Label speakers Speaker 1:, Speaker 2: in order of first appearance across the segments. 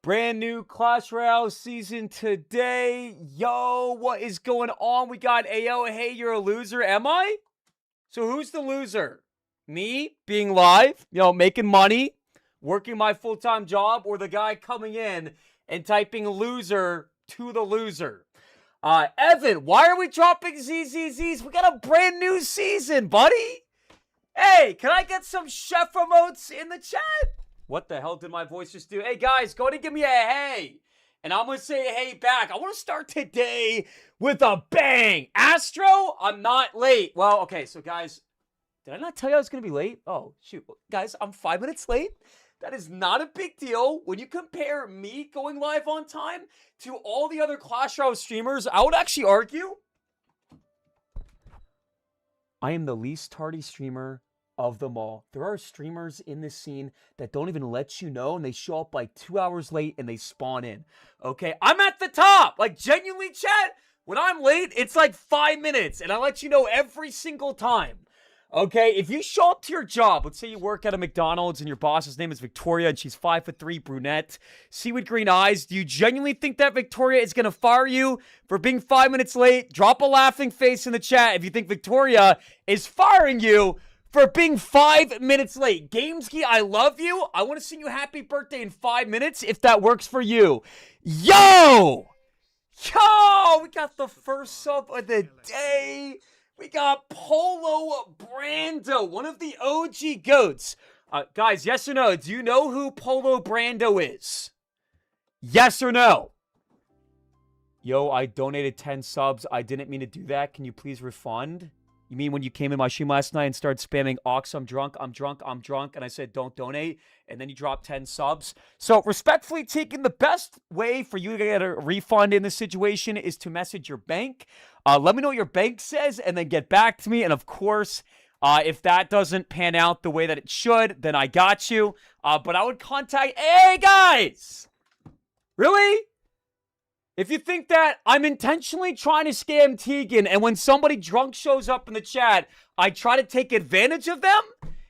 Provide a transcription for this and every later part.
Speaker 1: Brand new Clash Royale season today. Yo, what is going on? We got AO. Hey, you're a loser. Am I? So who's the loser? Me being live, making money, working my full-time job, or the guy coming in and typing loser to the loser? Evan, why are we dropping ZZZs? We got a brand new season, buddy. Hey, can I get some chef emotes in the chat? What the hell did my voice just do? Hey, guys, go ahead and give me a hey. And I'm going to say hey back. I want to start today with a bang. Astro, I'm not late. Well, okay, so guys, did I not tell you I was going to be late? Oh, shoot. Guys, I'm 5 minutes late. That is not a big deal. When you compare me going live on time to all the other Clash Royale streamers, I would actually argue I am the least tardy streamer of them all. There are streamers in this scene that don't even let you know, and they show up like 2 hours late and they spawn in. Okay, I'm at the top. Like, genuinely, chat, when I'm late, it's like 5 minutes, and I let you know every single time. Okay, if you show up to your job, let's say you work at a McDonald's and your boss's name is Victoria and she's 5'3", brunette, seaweed green eyes, do you genuinely think that Victoria is going to fire you for being 5 minutes late? Drop a laughing face in the chat if you think Victoria is firing you for being 5 minutes late. Gamesky, I love you. I want to sing you happy birthday in 5 minutes if that works for you. Yo! Yo! We got the first sub of the day. We got Polo Brando, one of the OG GOATs. Guys, yes or no? Do you know who Polo Brando is? Yes or no? Yo, I donated 10 subs. I didn't mean to do that. Can you please refund? You mean when you came in my stream last night and started spamming Ox, I'm drunk, and I said don't donate, and then you dropped 10 subs? So, respectfully taking the best way for you to get a refund in this situation is to message your bank. Let me know what your bank says, and then get back to me. And, of course, if that doesn't pan out the way that it should, then I got you. But I would contact... Hey, guys! Really? If you think that I'm intentionally trying to scam Tegan, and when somebody drunk shows up in the chat, I try to take advantage of them,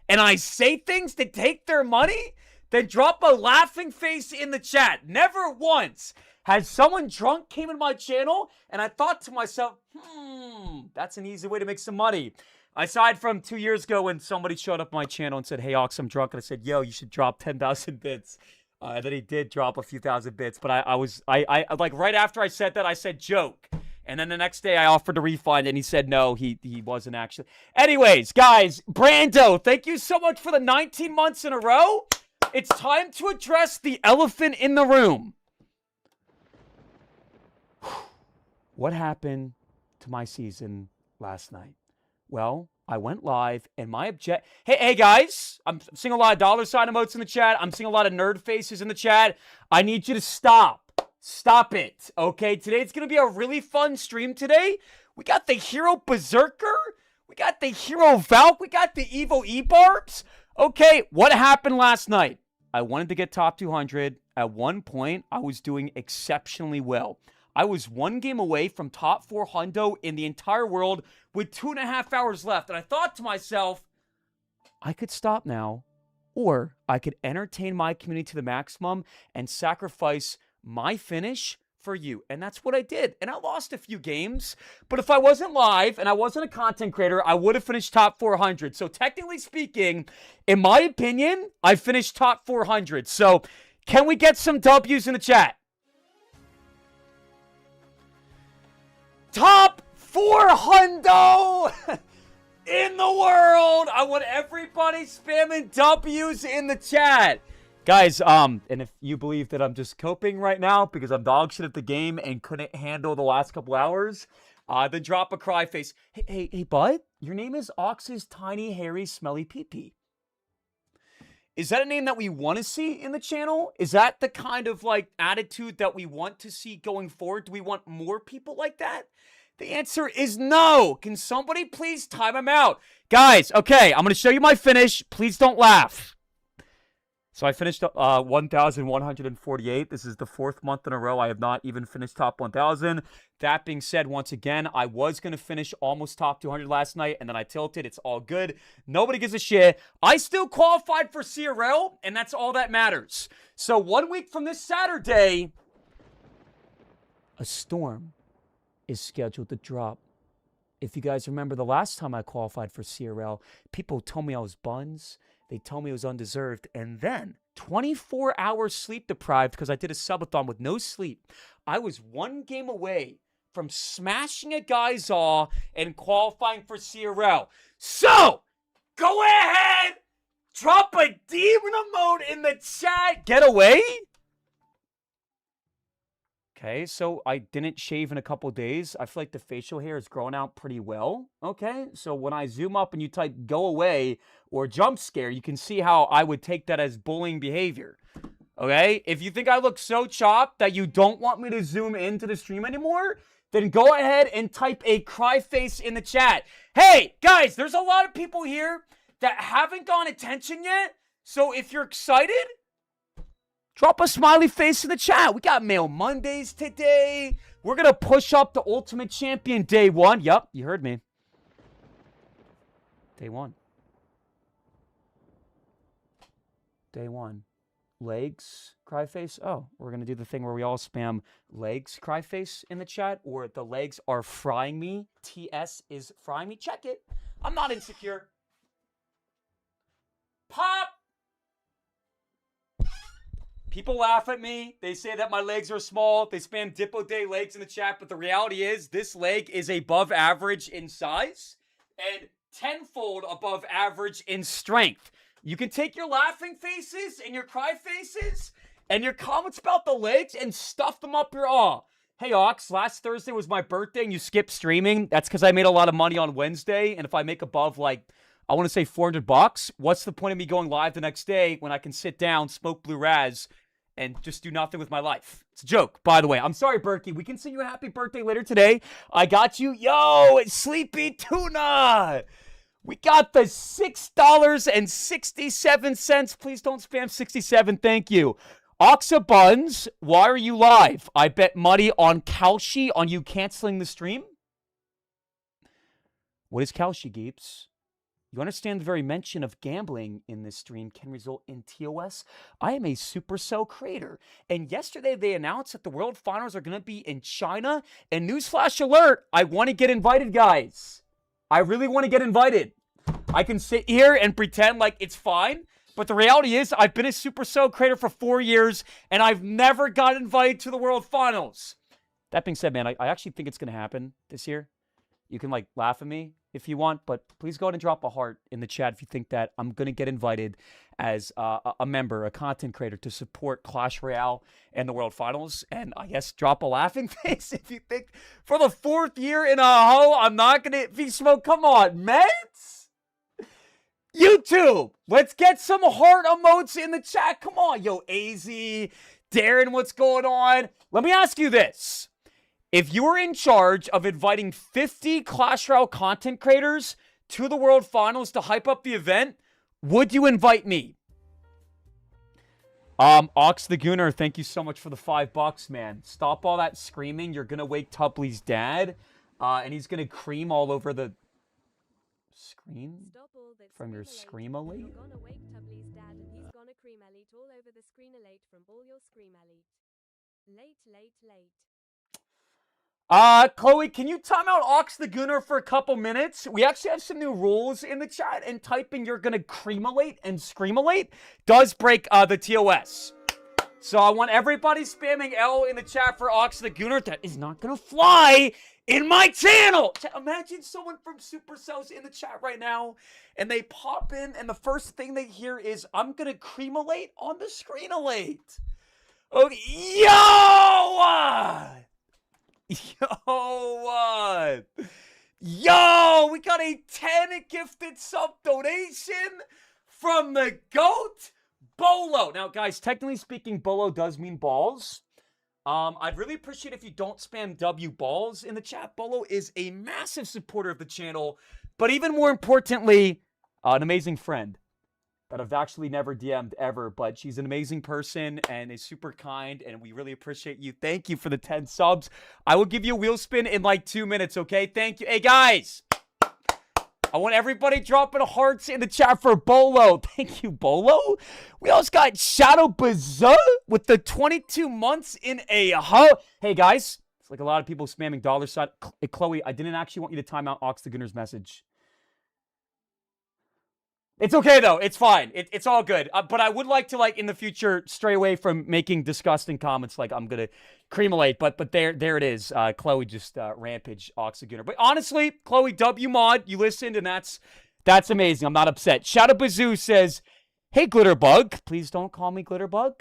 Speaker 1: and I say things to take their money, then drop a laughing face in the chat. Never once has someone drunk came in my channel, and I thought to myself, that's an easy way to make some money. Aside from 2 years ago when somebody showed up on my channel and said, hey, Ox, I'm drunk, and I said, yo, you should drop 10,000 bits. And then he did drop a few thousand bits, but I like right after I said that, I said joke. And then the next day I offered a refund and he said no, he wasn't actually. Anyways, guys, Brando, thank you so much for the 19 months in a row. It's time to address the elephant in the room. What happened to my season last night? Well, I went live, and my Hey, guys, I'm seeing a lot of dollar sign emotes in the chat. I'm seeing a lot of nerd faces in the chat. I need you to stop. Stop it, okay? Today, it's going to be a really fun stream today. We got the Hero Berserker. We got the Hero Valk. We got the Evo E-Barbs. Okay, what happened last night? I wanted to get top 200. At one point, I was doing exceptionally well. I was one game away from top 400 in the entire world with 2.5 hours left. And I thought to myself, I could stop now, or I could entertain my community to the maximum and sacrifice my finish for you. And that's what I did. And I lost a few games. But if I wasn't live and I wasn't a content creator, I would have finished top 400. So technically speaking, in my opinion, I finished top 400. So can we get some W's in the chat? Top 400 in the world. I want everybody spamming W's in the chat. Guys, and if you believe that I'm just coping right now because I'm dog shit at the game and couldn't handle the last couple hours, then drop a cry face. Hey, bud, your name is Ox's Tiny, Hairy, Smelly Pee-Pee. Is that a name that we want to see in the channel? Is that the kind of, like, attitude that we want to see going forward? Do we want more people like that? The answer is no. Can somebody please time him out? Guys, okay, I'm going to show you my finish. Please don't laugh. So I finished 1,148. This is the 4th month in a row I have not even finished top 1,000. That being said, once again, I was going to finish almost top 200 last night, and then I tilted. It's all good. Nobody gives a shit. I still qualified for CRL, and that's all that matters. So 1 week from this Saturday, a storm is scheduled to drop. If you guys remember the last time I qualified for CRL, people told me I was buns. They told me it was undeserved. And then 24 hours sleep deprived because I did a subathon with no sleep. I was 1 game away from smashing a guy's awe and qualifying for CRL. So, go ahead, drop a demon emote in the chat. Get away? Okay, so I didn't shave in a couple days. I feel like the facial hair is growing out pretty well. Okay, so when I zoom up and you type go away or jump scare, you can see how I would take that as bullying behavior. Okay, if you think I look so chopped that you don't want me to zoom into the stream anymore, then go ahead and type a cry face in the chat. Hey, guys, there's a lot of people here that haven't gotten attention yet. So if you're excited, drop a smiley face in the chat. We got Mail Mondays today. We're going to push up the Ultimate Champion day 1. Yup, you heard me. Day 1. Day 1. Legs, cry face. Oh, we're going to do the thing where we all spam legs, cry face in the chat. Or the legs are frying me. TS is frying me. Check it. I'm not insecure. Pop! People laugh at me. They say that my legs are small. They spam Dippo Day legs in the chat. But the reality is this leg is above average in size and tenfold above average in strength. You can take your laughing faces and your cry faces and your comments about the legs and stuff them up your aw. Hey, Ox, last Thursday was my birthday and you skipped streaming. That's because I made a lot of money on Wednesday. And if I make above, like, I want to say $400, what's the point of me going live the next day when I can sit down, smoke blue raz, and just do nothing with my life? It's a joke, by the way. I'm sorry, Berkey. We can sing you a happy birthday later today. I got you. Yo, it's Sleepy Tuna. We got the $6.67. Please don't spam 67. Thank you. Oxa Buns, why are you live? I bet money on Kalshi on you canceling the stream. What is Kalshi, Geeps? You understand the very mention of gambling in this stream can result in TOS? I am a Supercell creator. And yesterday they announced that the World Finals are going to be in China. And newsflash alert, I want to get invited, guys. I really want to get invited. I can sit here and pretend like it's fine. But the reality is I've been a Supercell creator for 4 years. And I've never got invited to the World Finals. That being said, man, I actually think it's going to happen this year. You can, like, laugh at me if you want, but please go ahead and drop a heart in the chat if you think that I'm going to get invited as a member, a content creator, to support Clash Royale and the World Finals. And I guess drop a laughing face if you think for the 4th year in a row I'm not going to be smoked. Come on, mates. YouTube, let's get some heart emotes in the chat. Come on, yo, AZ, Darren, what's going on? Let me ask you this. If you were in charge of inviting 50 Clash Royale content creators to the World Finals to hype up the event, would you invite me? Ox the Gooner, thank you so much for the $5, man. Stop all that screaming. You're going to wake Tubley's dad, and he's going to cream all over the screen from your Scream-a-late.
Speaker 2: You're going to wake Tubley's dad, and he's going to cream-a-late all over the screen-a-late from all your scream-a-late. Late, late, late.
Speaker 1: Chloe, can you time out Ox the Gooner for a couple minutes? We actually have some new rules in the chat, and typing you're gonna cream-a-late and scream-a-late does break the TOS. So I want everybody spamming L in the chat for Ox the Gooner. That is not gonna fly in my channel! Imagine someone from Supercell's in the chat right now, and they pop in, and the first thing they hear is, I'm gonna cream-a-late on the screen-a-late. Oh, yo! Yo, we got a 10 gifted sub donation from the GOAT, Bolo. Now, guys, technically speaking, Bolo does mean balls. I'd really appreciate if you don't spam W balls in the chat. Bolo is a massive supporter of the channel, but even more importantly, an amazing friend that I've actually never DM'd ever, but she's an amazing person and is super kind, and we really appreciate you. Thank you for the 10 subs. I will give you a wheel spin in like 2 minutes, okay? Thank you. Hey, guys! I want everybody dropping hearts in the chat for Bolo. Thank you, Bolo. We also got Shadow Bazaar with the 22 months in a hoe. Hey, guys. It's like a lot of people spamming $. Hey, Chloe, I didn't actually want you to time out Ox the Gunner's message. It's okay, though. It's fine. It's all good. But I would like to, like, in the future, stray away from making disgusting comments like I'm going to creamulate. But there it is. Chloe just rampage Ox the Gunner. But honestly, Chloe, W mod, you listened, and that's amazing. I'm not upset. Shadow Bazoo says, hey, Glitterbug. Please don't call me Glitterbug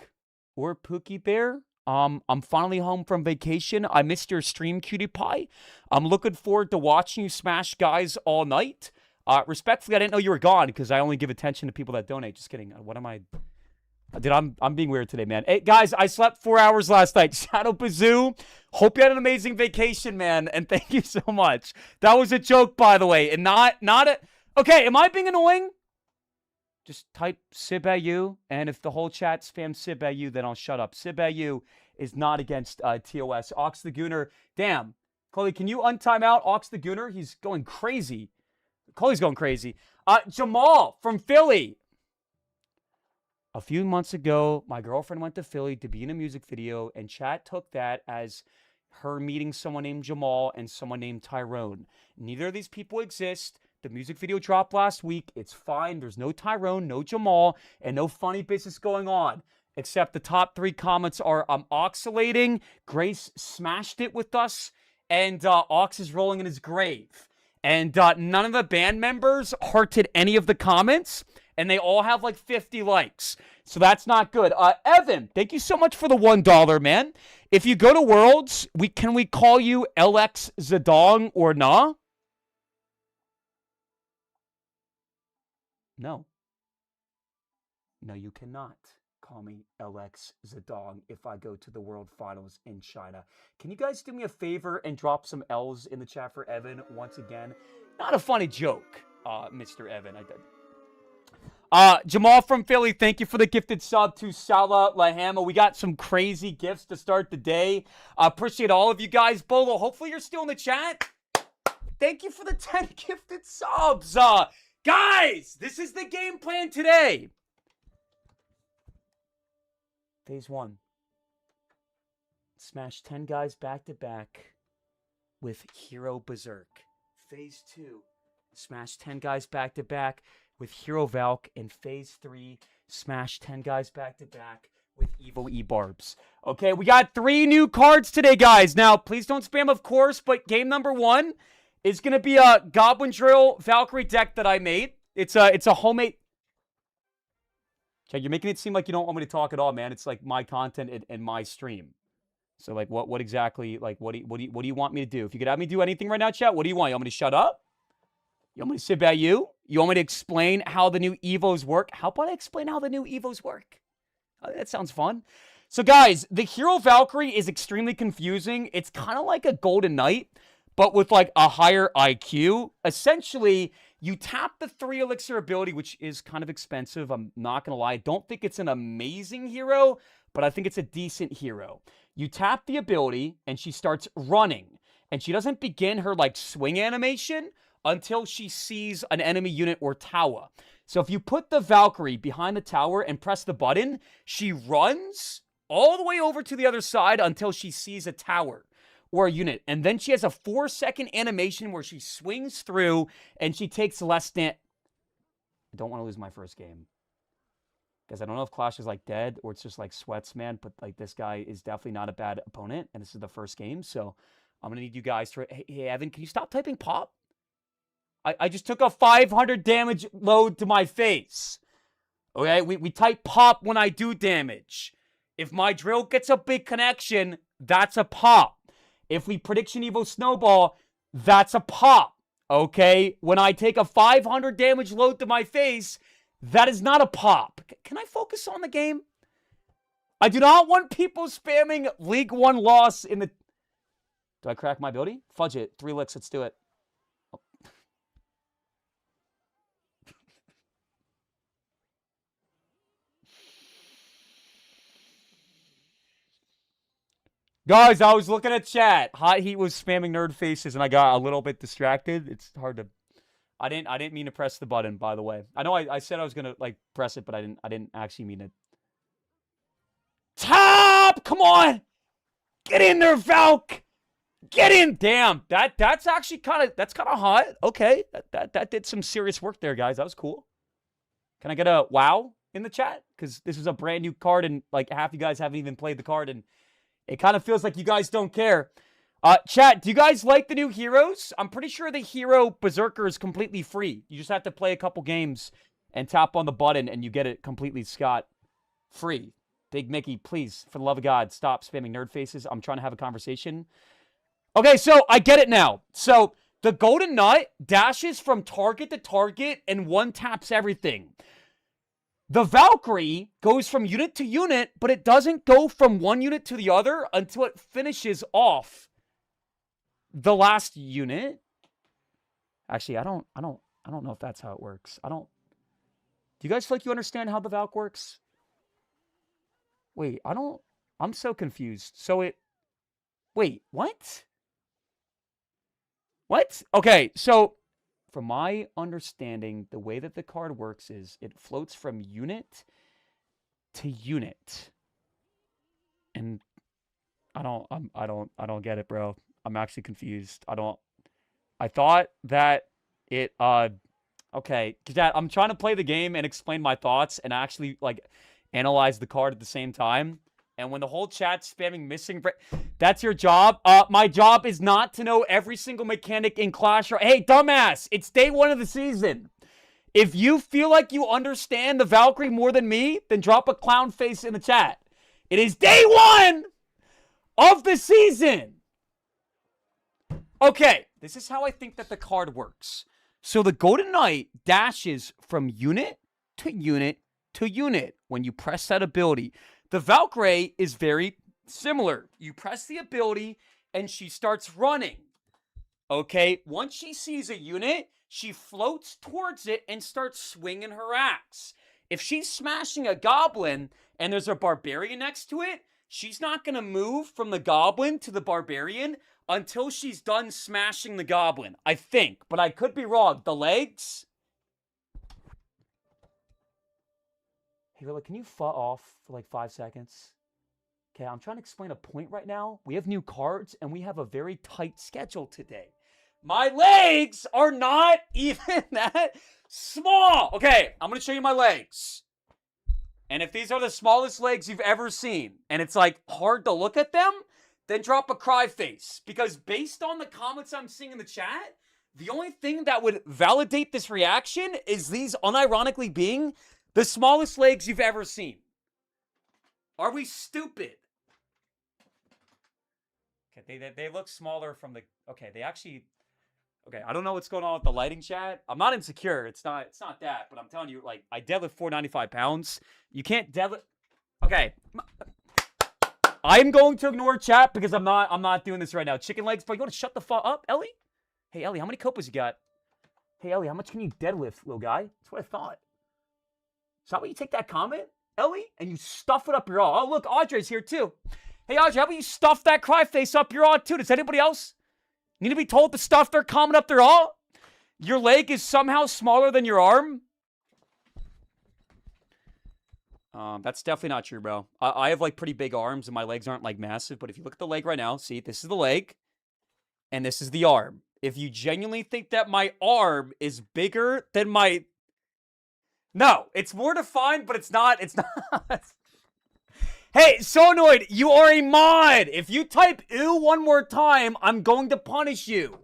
Speaker 1: or Pookie Bear. I'm finally home from vacation. I missed your stream, Cutie Pie. I'm looking forward to watching you smash guys all night. Respectfully, I didn't know you were gone because I only give attention to people that donate. Just kidding. What am I? Dude, I'm being weird today, man. Hey, guys, I slept 4 hours last night. Shadow Bazoo, hope you had an amazing vacation, man. And thank you so much. That was a joke, by the way. And not a... Okay, am I being annoying? Just type Sibayu. And if the whole chat spams Sibayu, then I'll shut up. Sibayu is not against TOS. Ox the Gunner. Damn. Chloe, can you untime out Ox the Gunner? He's going crazy. Chloe's going crazy. Jamal from Philly. A few months ago, my girlfriend went to Philly to be in a music video, and chat took that as her meeting someone named Jamal and someone named Tyrone. Neither of these people exist. The music video dropped last week. It's fine. There's no Tyrone, no Jamal, and no funny business going on. Except the top 3 comments are, I'm oxalating, Grace smashed it with us, and Ox is rolling in his grave. And none of the band members hearted any of the comments. And they all have like 50 likes. So that's not good. Evan, thank you so much for the $1, man. If you go to Worlds, can we call you LX Zedong or nah? No. No, you cannot call me LX Zedong if I go to the World Finals in China. Can you guys do me a favor and drop some L's in the chat for Evan once again? Not a funny joke, Mr. Evan. Jamal from Philly, thank you for the gifted sub to Salah Lahama. We got some crazy gifts to start the day. Appreciate all of you guys. Bolo, hopefully you're still in the chat. Thank you for the 10 gifted subs. Guys, this is the game plan today. Phase 1. Smash 10 guys back to back with Hero Berserk. Phase 2. Smash 10 guys back to back with Hero Valk. And Phase 3. Smash 10 guys back to back with Evil E-Barbs. Okay, we got 3 new cards today, guys. Now, please don't spam, of course, but game number 1 is going to be a Goblin Drill Valkyrie deck that I made. It's a homemade... Check, you're making it seem like you don't want me to talk at all, man. It's like my content and my stream. So like what exactly, like what do you want me to do? If you could have me do anything right now, chat, what do you want? You want me to shut up? You want me to sit by you? You want me to explain how the new Evos work? How about I explain how the new Evos work? That sounds fun. So guys, the Hero Valkyrie is extremely confusing. It's kind of like a Golden Knight, but with like a higher IQ. Essentially, you tap the 3 elixir ability, which is kind of expensive. I'm not going to lie. I don't think it's an amazing hero, but I think it's a decent hero. You tap the ability, and she starts running. And she doesn't begin her, like, swing animation until she sees an enemy unit or tower. So if you put the Valkyrie behind the tower and press the button, she runs all the way over to the other side until she sees a tower or a unit. And then she has a 4-second animation where she swings through and she takes less damage. I don't want to lose my first game. Because I don't know if Clash is like dead or it's just like sweats, man. But like this guy is definitely not a bad opponent. And this is the first game. So I'm going to need you guys to... Hey, Evan, can you stop typing pop? I just took a 500 damage load to my face. Okay, we type pop when I do damage. If my drill gets a big connection, that's a pop. If we prediction Evo snowball, that's a pop. Okay, when I take a 500 damage load to my face, that is not a pop. Can I focus on the game? I do not want people spamming League 1 loss in the... Do I crack my ability? Fudge it. 3 licks. Let's do it. Guys, I was looking at chat. Hot Heat was spamming nerd faces, and I got a little bit distracted. It's hard to I didn't mean to press the button, by the way. I know I said I was gonna like press it, but I didn't actually mean it. Top! Come on! Get in there, Valk! Get in! Damn, that's actually kind of hot. Okay, that did some serious work there, guys. That was cool. Can I get a wow in the chat? Because this is a brand new card, and like half you guys haven't even played the card, and it kind of feels like you guys don't care. Chat, do you guys like the new heroes? I'm pretty sure the hero Berserker is completely free. You just have to play a couple games and tap on the button, and you get it completely scot-free. Big Mickey, please, for the love of God, stop spamming nerd faces. I'm trying to have a conversation. Okay, so I get it now. So the Golden Nut dashes from target to target and one taps everything. The Valkyrie goes from unit to unit, but it doesn't go from one unit to the other until it finishes off the last unit. Actually, I don't know if that's how it works. Do you guys feel like you understand how the Valk works? Wait, I'm so confused. Wait, what? What? Okay, so from my understanding, the way that the card works is it floats from unit to unit. And I don't get it, bro. I'm actually confused. I thought that it, okay. Dad, I'm trying to play the game and explain my thoughts and actually, like, analyze the card at the same time. And when the whole chat's spamming missing, that's your job. My job is not to know every single mechanic in Clash Royale. Hey, dumbass, it's day 1 of the season. If you feel like you understand the Valkyrie more than me, then drop a clown face in the chat. It is day 1 of the season. Okay, this is how I think that the card works. So the Golden Knight dashes from unit to unit to unit when you press that ability. The Valkyrie is very similar. You press the ability and she starts running. Okay, once she sees a unit, she floats towards it and starts swinging her axe. If she's smashing a goblin and there's a barbarian next to it, she's not going to move from the goblin to the barbarian until she's done smashing the goblin, I think. But I could be wrong. The legs? Hey, Lila, can you off for like 5 seconds? Okay, I'm trying to explain a point right now. We have new cards, and we have a very tight schedule today. My legs are not even that small. Okay, I'm going to show you my legs. And if these are the smallest legs you've ever seen, and it's like hard to look at them, then drop a cry face. Because based on the comments I'm seeing in the chat, the only thing that would validate this reaction is these unironically being the smallest legs you've ever seen. Are we stupid? Okay, they look smaller from the... Okay, they actually... Okay, I don't know what's going on with the lighting, chat. I'm not insecure. It's not that. But I'm telling you, like, I deadlift 495 pounds. You can't deadlift... Okay. I'm going to ignore chat because I'm not doing this right now. Chicken legs, bro. You want to shut the fuck up, Ellie? Hey, Ellie, how many copas you got? Hey, Ellie, how much can you deadlift, little guy? That's what I thought. Is that why you take that comment, Ellie, and you stuff it up your aw? Oh, look, Audrey's here, too. Hey, Audrey, how about you stuff that cry face up your aw, too? Does anybody else need to be told to stuff their comment up their aw? Your leg is somehow smaller than your arm? That's definitely not true, bro. I have, like, pretty big arms, and my legs aren't, like, massive. But if you look at the leg right now, see, this is the leg, and this is the arm. If you genuinely think that my arm is bigger than my... No, it's more defined, but it's not. It's not. Hey, so annoyed. You are a mod. If you type ew one more time, I'm going to punish you.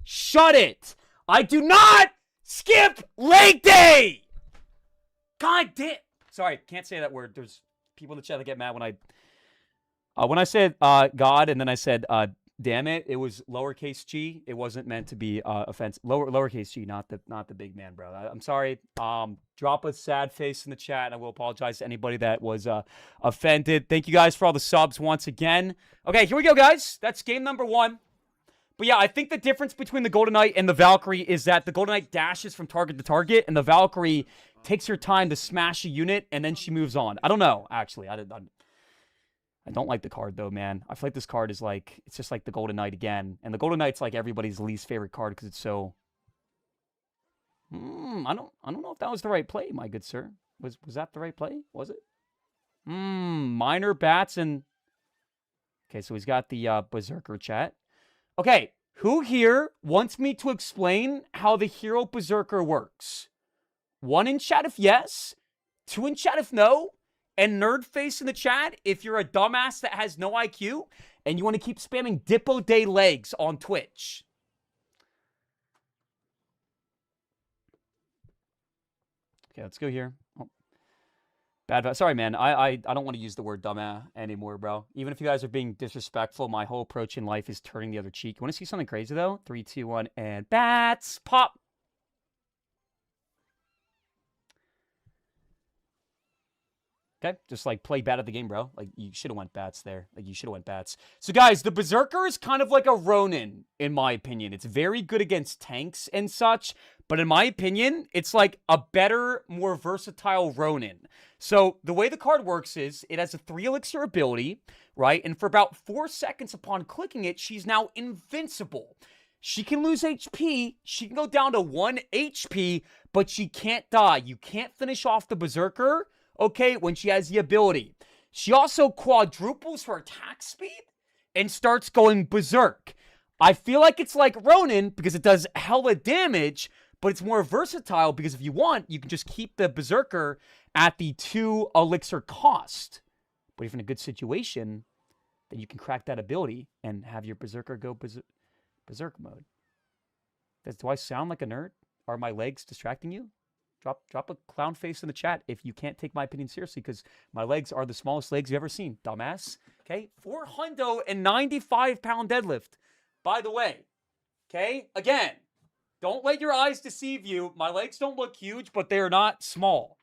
Speaker 1: Shut it. I do not skip leg day. God damn. Sorry, can't say that word. There's people in the chat that get mad when I said God and then I said damn it. It was lowercase g. It wasn't meant to be offensive. Lowercase g, not the big man, bro. I'm sorry. Drop a sad face in the chat, and I will apologize to anybody that was offended. Thank you guys for all the subs once again. Okay, here we go, guys. That's game number 1. But yeah, I think the difference between the Golden Knight and the Valkyrie is that the Golden Knight dashes from target to target, and the Valkyrie takes her time to smash a unit, and then she moves on. I don't know, actually. I don't like the card, though, man. I feel like this card is like... It's just like the Golden Knight again. And the Golden Knight's like everybody's least favorite card because it's so... I don't know if that was the right play, my good sir. Was that the right play? Was it? Minor bats and... Okay, so he's got the Berserker chat. Okay, who here wants me to explain how the Hero Berserker works? 1 in chat if yes, 2 in chat if no, and Nerdface in the chat if you're a dumbass that has no IQ and you want to keep spamming Dippo Day legs on Twitch. Okay, let's go here. Oh. Bad. Sorry, man. I don't want to use the word dumbass anymore, bro. Even if you guys are being disrespectful, my whole approach in life is turning the other cheek. You want to see something crazy, though? 3, 2, 1, and bats. Pop. Okay, just like play bad at the game, bro. Like, you should have went bats there. Like, you should have went bats. So, guys, the Berserker is kind of like a Ronin, in my opinion. It's very good against tanks and such, but in my opinion, it's like a better, more versatile Ronin. So, the way the card works is, it has a 3 elixir ability, right? And for about 4 seconds upon clicking it, she's now invincible. She can lose HP, she can go down to 1 HP, but she can't die. You can't finish off the Berserker, okay, when she has the ability. She also quadruples her attack speed and starts going berserk. I feel like it's like Ronin because it does hella damage, but it's more versatile because if you want, you can just keep the Berserker at the 2 elixir cost. But if in a good situation, then you can crack that ability and have your Berserker go berserk mode. Do I sound like a nerd? Are my legs distracting you? Drop a clown face in the chat if you can't take my opinion seriously, because my legs are the smallest legs you've ever seen, dumbass. Okay? 495-pound deadlift, by the way. Okay? Again, don't let your eyes deceive you. My legs don't look huge, but they are not small.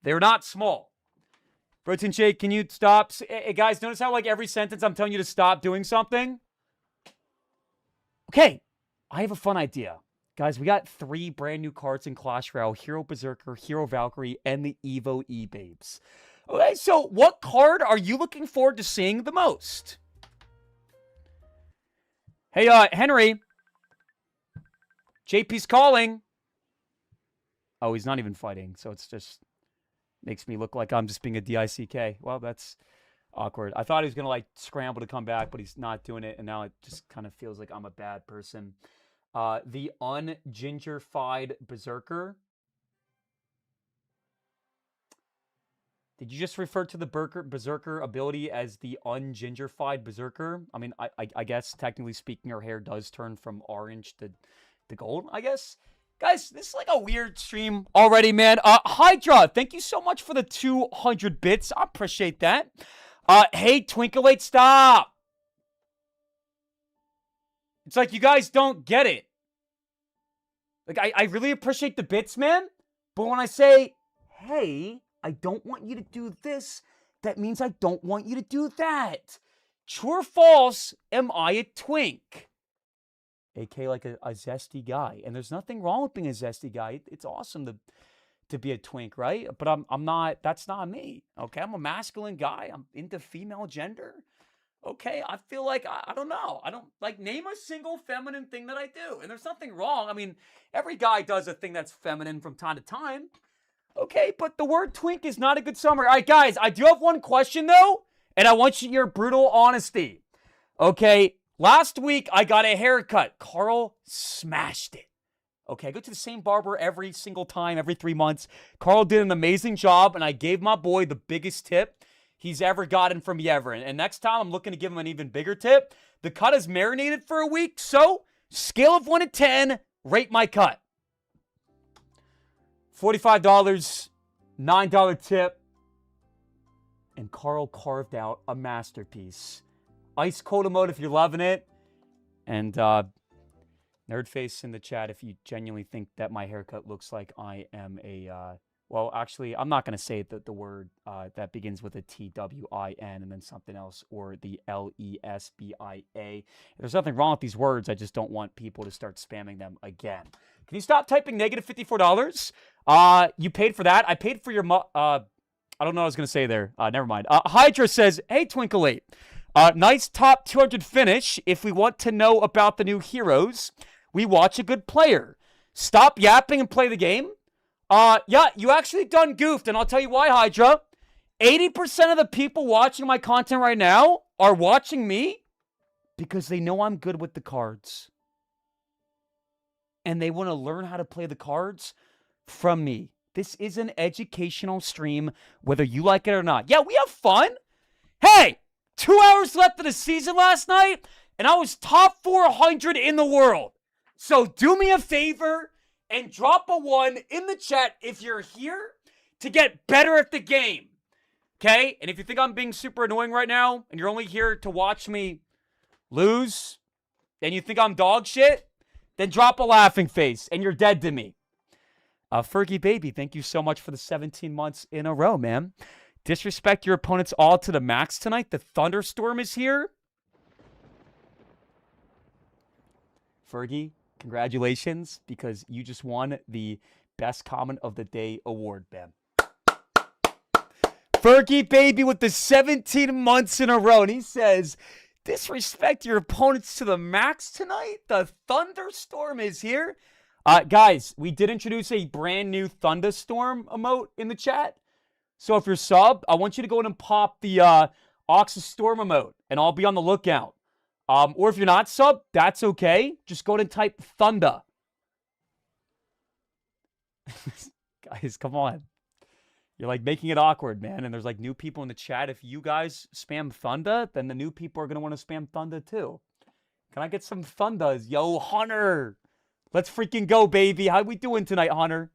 Speaker 1: They're not small. Protein Shake, can you stop? Hey, guys, notice how like every sentence I'm telling you to stop doing something? Okay, I have a fun idea. Guys, we got 3 brand new cards in Clash Royale: Hero Berserker, Hero Valkyrie, and the Evo E-Babes. Okay, so what card are you looking forward to seeing the most? Hey, Henry. JP's calling. Oh, he's not even fighting, so it's just makes me look like I'm just being a DICK. Well, that's awkward. I thought he was going to, like, scramble to come back, but he's not doing it, and now it just kind of feels like I'm a bad person. The ungingerfied Berserker. Did you just refer to the Berserker ability as the ungingerfied Berserker? I mean, I guess, technically speaking, her hair does turn from orange to gold, I guess. Guys, this is like a weird stream already, man. Hydra, thank you so much for the 200 bits. I appreciate that. Hey, Twinkleate, stop. It's like you guys don't get it. Like, I really appreciate the bits, man. But when I say, hey, I don't want you to do this, that means I don't want you to do that. True or false, am I a twink? AK like a zesty guy. And there's nothing wrong with being a zesty guy. It's awesome to be a twink, right? But I'm not, that's not me. Okay, I'm a masculine guy. I'm into female gender. Okay, I feel like, I don't know. I don't, like, name a single feminine thing that I do. And there's nothing wrong. I mean, every guy does a thing that's feminine from time to time. Okay, but the word twink is not a good summary. All right, guys, I do have one question, though. And I want your brutal honesty. Okay, last week, I got a haircut. Carl smashed it. Okay, I go to the same barber every single time, every 3 months. Carl did an amazing job, and I gave my boy the biggest tip he's ever gotten from me ever. And next time, I'm looking to give him an even bigger tip. The cut is marinated for a week, so scale of 1 to 10, rate my cut. $45, $9 tip, and Carl carved out a masterpiece. Ice cold emote if you're loving it, and Nerdface in the chat if you genuinely think that my haircut looks like I am a... well, actually, I'm not going to say the word that begins with a TWIN and then something else, or the LESBIA. There's nothing wrong with these words. I just don't want people to start spamming them again. Can you stop typing negative $54? You paid for that. I paid for your... I don't know what I was going to say there. Never mind. Hydra says, hey, Twinkleate. Nice top 200 finish. If we want to know about the new heroes, we watch a good player. Stop yapping and play the game. Yeah, you actually done goofed, and I'll tell you why, Hydra. 80% of the people watching my content right now are watching me because they know I'm good with the cards. And they want to learn how to play the cards from me. This is an educational stream, whether you like it or not. Yeah, we have fun. Hey, 2 hours left of the season last night, and I was top 400 in the world. So do me a favor and drop a 1 in the chat if you're here to get better at the game. Okay? And if you think I'm being super annoying right now, and you're only here to watch me lose, and you think I'm dog shit, then drop a laughing face, and you're dead to me. Fergie Baby, thank you so much for the 17 months in a row, man. Disrespect your opponents all to the max tonight. The thunderstorm is here. Fergie, congratulations, because you just won the Best Comment of the Day award, man. Fergie Baby with the 17 months in a row. And he says, disrespect your opponents to the max tonight. The thunderstorm is here. Guys, we did introduce a brand new thunderstorm emote in the chat. So if you're sub, I want you to go in and pop the Oxalate emote, and I'll be on the lookout. Or if you're not sub, that's okay. Just go ahead and type thunder. Guys, come on. You're like making it awkward, man. And there's like new people in the chat. If you guys spam thunder, then the new people are going to want to spam thunder too. Can I get some thunders? Yo, Hunter. Let's freaking go, baby. How we doing tonight, Hunter?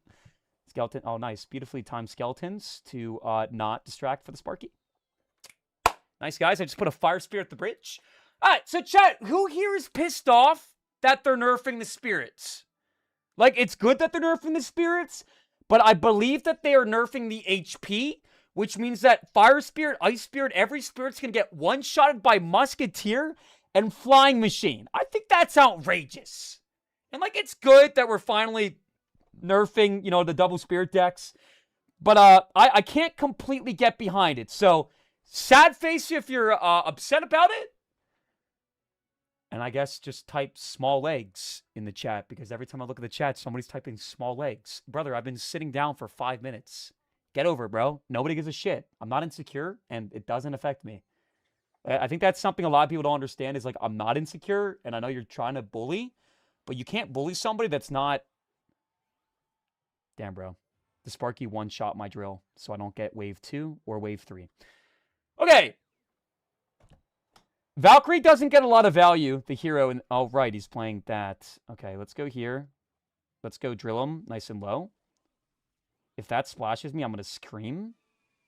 Speaker 1: Skeleton. Oh, nice. Beautifully timed skeletons to not distract for the Sparky. Nice, guys. I just put a fire spear at the bridge. All right, so chat, who here is pissed off that they're nerfing the spirits? Like, it's good that they're nerfing the spirits, but I believe that they are nerfing the HP, which means that Fire Spirit, Ice Spirit, every spirit's going to get one-shotted by Musketeer and Flying Machine. I think that's outrageous. And, like, it's good that we're finally nerfing, you know, the double spirit decks. But I can't completely get behind it. So, sad face if you're upset about it. And I guess just type small legs in the chat, because every time I look at the chat, somebody's typing small legs. Brother, I've been sitting down for 5 minutes. Get over it, bro. Nobody gives a shit. I'm not insecure, and it doesn't affect me. I think that's something a lot of people don't understand is, like, I'm not insecure, and I know you're trying to bully, but you can't bully somebody that's not... Damn, bro. The Sparky one-shot my drill, so I don't get wave 2 or wave 3. Okay. Valkyrie doesn't get a lot of value, the hero. And oh, right, he's playing that. Okay, let's go here. Let's go drill him nice and low. If that splashes me, I'm going to scream.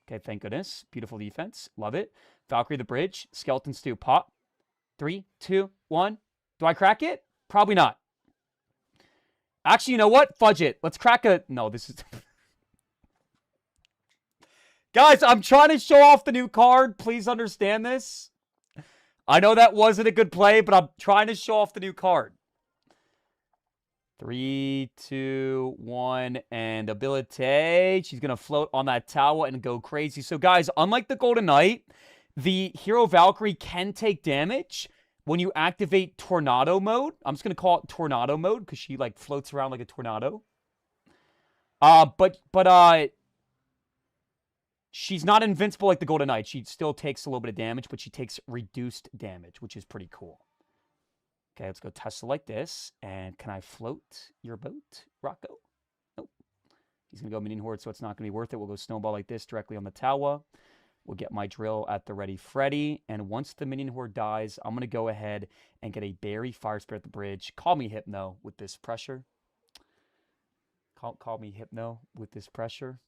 Speaker 1: Okay, thank goodness. Beautiful defense. Love it. Valkyrie the bridge. Skeleton stew. Pop. 3, 2, 1. Do I crack it? Probably not. Actually, you know what? Fudge it. Let's crack a... No, this is... Guys, I'm trying to show off the new card. Please understand this. I know that wasn't a good play, but I'm trying to show off the new card. 3, 2, 1, and ability. She's going to float on that tower and go crazy. So, guys, unlike the Golden Knight, the Hero Valkyrie can take damage when you activate Tornado mode. I'm just going to call it Tornado mode because she, like, floats around like a tornado. But she's not invincible like the Golden Knight. She still takes a little bit of damage, but she takes reduced damage, which is pretty cool. Okay, let's go Tesla like this. And can I float your boat, Rocco? Nope. He's going to go Minion Horde, so it's not going to be worth it. We'll go Snowball like this directly on the tower. We'll get my drill at the ready Freddy. And once the Minion Horde dies, I'm going to go ahead and get a Berry Fire Spirit at the bridge. Call me Hypno with this pressure. Call me Hypno with this pressure.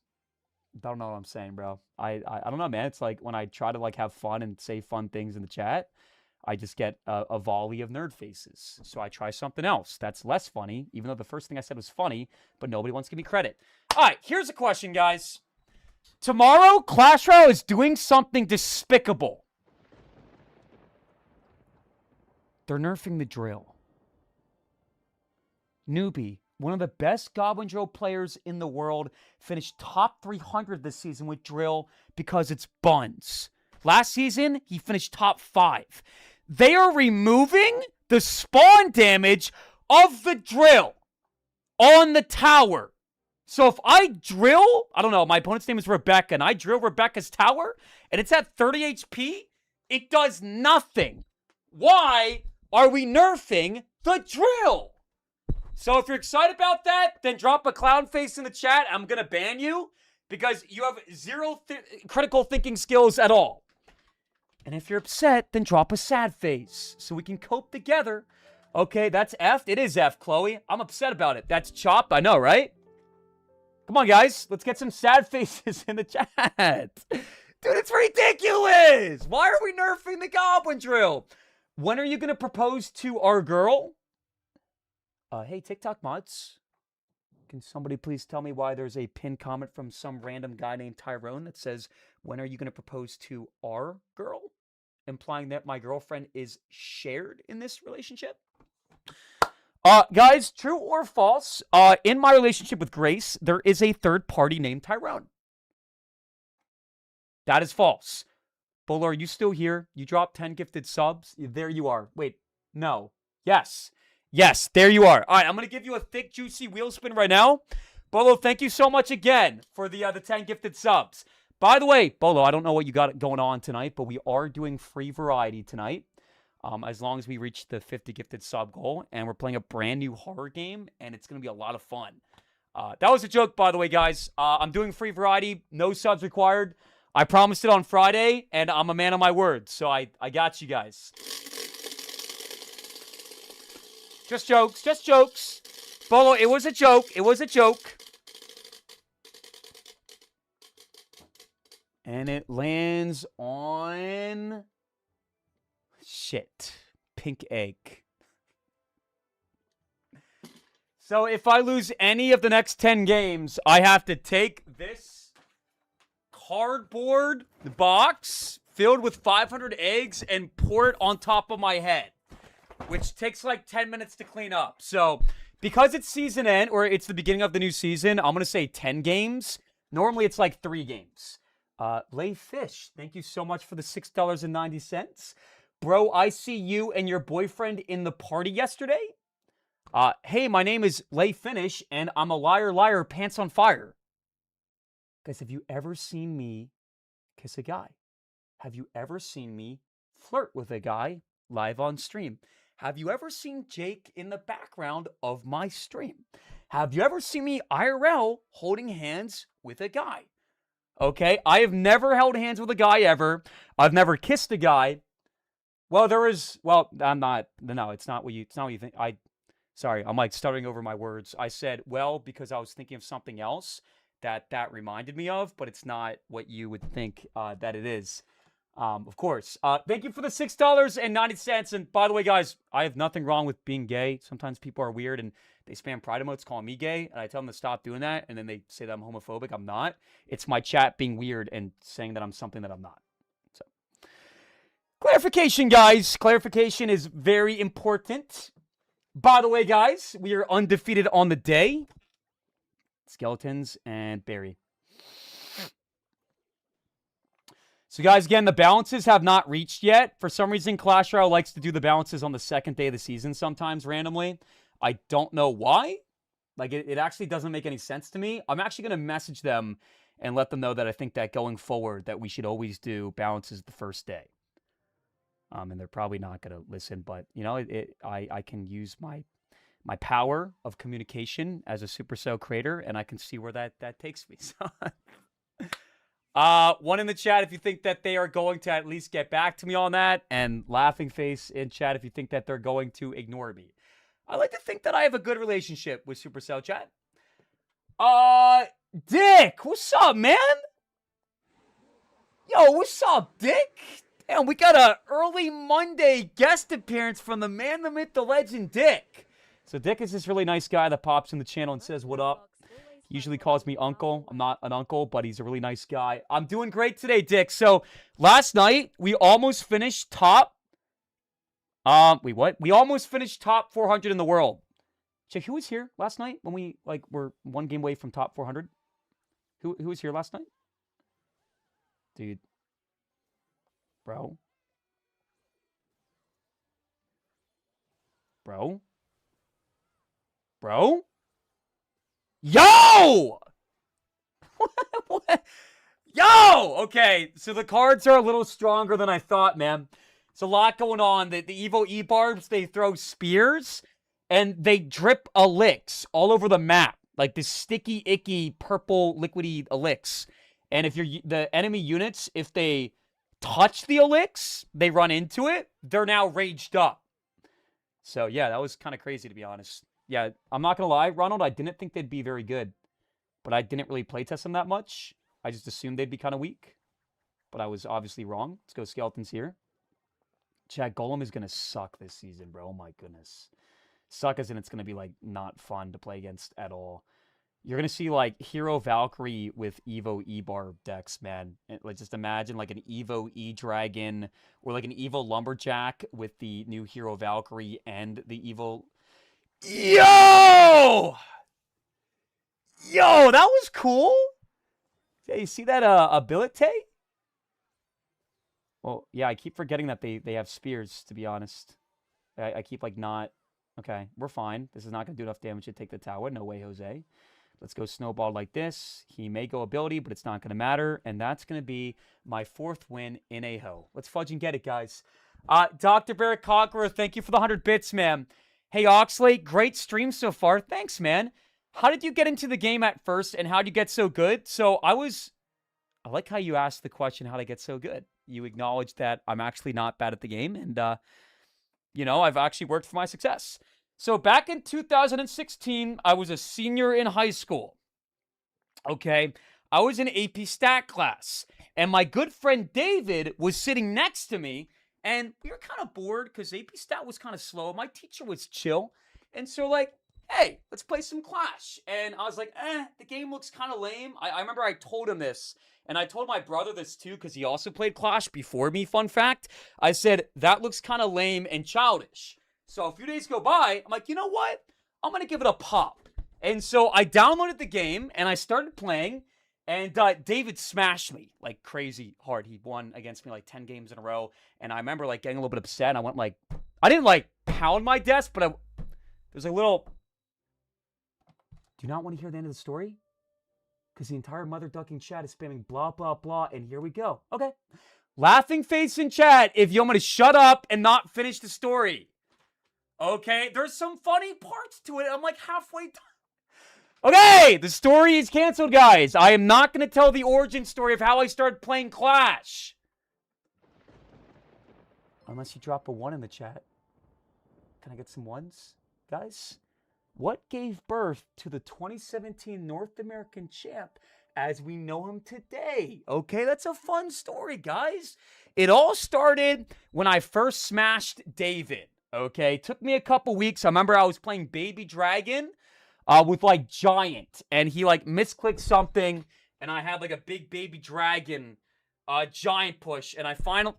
Speaker 1: Don't know what I'm saying, bro. I don't know, man. It's like when I try to, like, have fun and say fun things in the chat, I just get a volley of nerd faces. So I try something else that's less funny, even though the first thing I said was funny, but nobody wants to give me credit. All right, here's a question, guys. Tomorrow, Clash Royale is doing something despicable. They're nerfing the drill. Newbie, one of the best Goblin Drill players in the world, finished top 300 this season with drill because it's buns. Last season, he finished top 5. They are removing the spawn damage of the drill. on the tower. So if I drill, I don't know, my opponent's name is Rebecca, and I drill Rebecca's tower, and it's at 30 HP, it does nothing. Why are we nerfing the drill? So if you're excited about that, then drop a clown face in the chat. I'm going to ban you because you have zero critical thinking skills at all. And if you're upset, then drop a sad face so we can cope together. Okay, that's F. It is F, Chloe. I'm upset about it. That's Chop. I know, right? Come on, guys. Let's get some sad faces in the chat. Dude, it's ridiculous. Why are we nerfing the Goblin Drill? When are you going to propose to our girl? Hey, TikTok mods. Can somebody please tell me why there's a pinned comment from some random guy named Tyrone that says, when are you going to propose to our girl? Implying that my girlfriend is shared in this relationship? Guys, true or false, in my relationship with Grace, there is a third party named Tyrone. That is false. Bolo, are you still here? You dropped 10 gifted subs. There you are. Wait, no. Yes. Yes, there you are. All right, I'm going to give you a thick, juicy wheel spin right now. Bolo, thank you so much again for the 10 gifted subs. By the way, Bolo, I don't know what you got going on tonight, but we are doing free variety tonight. As long as we reach the 50 gifted sub goal, and we're playing a brand new horror game, and it's going to be a lot of fun. That was a joke, by the way, guys. I'm doing free variety, no subs required. I promised it on Friday, and I'm a man of my word, so I got you guys. Just jokes, just jokes. Bolo, it was a joke, it was a joke. And it lands on... Shit. Pink egg. So if I lose any of the next 10 games, I have to take this cardboard box filled with 500 eggs and pour it on top of my head, which takes like 10 minutes to clean up. So because it's season end, or it's the beginning of the new season, I'm going to say 10 games. Normally it's like 3 games. Lay Fish, thank you so much for the $6.90. Bro, I see you and your boyfriend in the party yesterday. Hey, my name is Lay Finish, and I'm a liar, pants on fire. Guys, have you ever seen me kiss a guy? Have you ever seen me flirt with a guy live on stream? Have you ever seen Jake in the background of my stream? Have you ever seen me IRL holding hands with a guy? Okay, I have never held hands with a guy ever. I've never kissed a guy. Well, I'm not, no, it's not what you think. Sorry, I'm like stuttering over my words. I said, well, because I was thinking of something else that reminded me of, but it's not what you would think that it is. Of course. Thank you for the $6.90. And by the way, guys, I have nothing wrong with being gay. Sometimes people are weird and they spam pride emotes calling me gay, and I tell them to stop doing that, and then they say that I'm homophobic. I'm not. It's my chat being weird and saying that I'm something that I'm not. So, clarification, guys. Clarification is very important. By the way, guys, we are undefeated on the day. Skeletons and Barry. So, guys, again, the balances have not reached yet. For some reason, Clash Royale likes to do the balances on the second day of the season sometimes randomly. I don't know why. Like, it actually doesn't make any sense to me. I'm actually going to message them and let them know that I think that going forward that we should always do balances the first day. And they're probably not going to listen, but, you know, I can use my power of communication as a Supercell creator, and I can see where that takes me. So, one in the chat if you think that they are going to at least get back to me on that, and laughing face in chat if you think that they're going to ignore me. I like to think that I have a good relationship with Supercell chat. Dick, what's up, man? Yo, what's up, Dick? Damn, we got an early Monday guest appearance from the man, the myth, the legend, Dick. So Dick is this really nice guy that pops in the channel and says, what up? Usually calls me uncle. I'm not an uncle, but he's a really nice guy. I'm doing great today, Dick. So last night, we almost finished top. Wait, what? We almost finished top 400 in the world. Check, who was here last night when we, like, were one game away from top 400? Who was here last night? Dude. Bro. Bro? Yo! What? Yo! Okay, so the cards are a little stronger than I thought, man. There's a lot going on. The Evo E-Barbs, they throw spears, and they drip elixirs all over the map. Like this sticky, icky, purple, liquidy elixirs. And if the enemy units, if they touch the elixirs, they run into it, they're now raged up. So, yeah, that was kind of crazy, to be honest. Yeah, I'm not going to lie, Ronald, I didn't think they'd be very good. But I didn't really playtest them that much. I just assumed they'd be kind of weak. But I was obviously wrong. Let's go skeletons here. Chad, Golem is going to suck this season, bro. Oh my goodness. Suck as in it's going to be, like, not fun to play against at all. You're going to see, like, Hero Valkyrie with Evo E-Bar decks, man. Like, just imagine, like, an Evo E-Dragon or, like, an Evo Lumberjack with the new Hero Valkyrie and the Evo... Yo! Yo, that was cool. Yeah, you see that ability? Well, yeah, I keep forgetting that they have spears, to be honest. I keep, like, not... Okay, we're fine. This is not going to do enough damage to take the tower. No way, Jose. Let's go snowball like this. He may go ability, but it's not going to matter. And that's going to be my 4th win in a ho. Let's fudge and get it, guys. Dr. Barrett Conqueror, thank you for the 100 bits, man. Hey, Oxalate, great stream so far. Thanks, man. How did you get into the game at first, and how did you get so good? So I like how you asked the question, how did I get so good? You acknowledged that I'm actually not bad at the game, and, you know, I've actually worked for my success. So back in 2016, I was a senior in high school. Okay, I was in AP Stat class, and my good friend David was sitting next to me, and we were kind of bored because AP Stat was kind of slow. My teacher was chill, and so, like, hey, let's play some Clash. And I was like, the game looks kind of lame. I remember I told him this, and I told my brother this too, because he also played Clash before me, fun fact. I said, that looks kind of lame and childish. So a few days go by, I'm like, you know what? I'm going to give it a pop. And so I downloaded the game, and I started playing, and David smashed me, like, crazy hard. He won against me, like, 10 games in a row, and I remember, like, getting a little bit upset, and I went, like, I didn't, like, pound my desk, but there's a little... Do you not want to hear the end of the story? Because the entire mother ducking chat is spamming blah, blah, blah, and here we go. Okay. Laughing face in chat if you want me to shut up and not finish the story. Okay, there's some funny parts to it. I'm like halfway done. Okay, the story is canceled, guys. I am not going to tell the origin story of how I started playing Clash. Unless you drop a 1 in the chat. Can I get some 1s, guys? What gave birth to the 2017 North American champ as we know him today? Okay, that's a fun story, guys. It all started when I first smashed David. Okay, took me a couple weeks. I remember I was playing Baby Dragon with, like, Giant, and he, like, misclicked something, and I had, like, a big Baby Dragon Giant push, and I finally...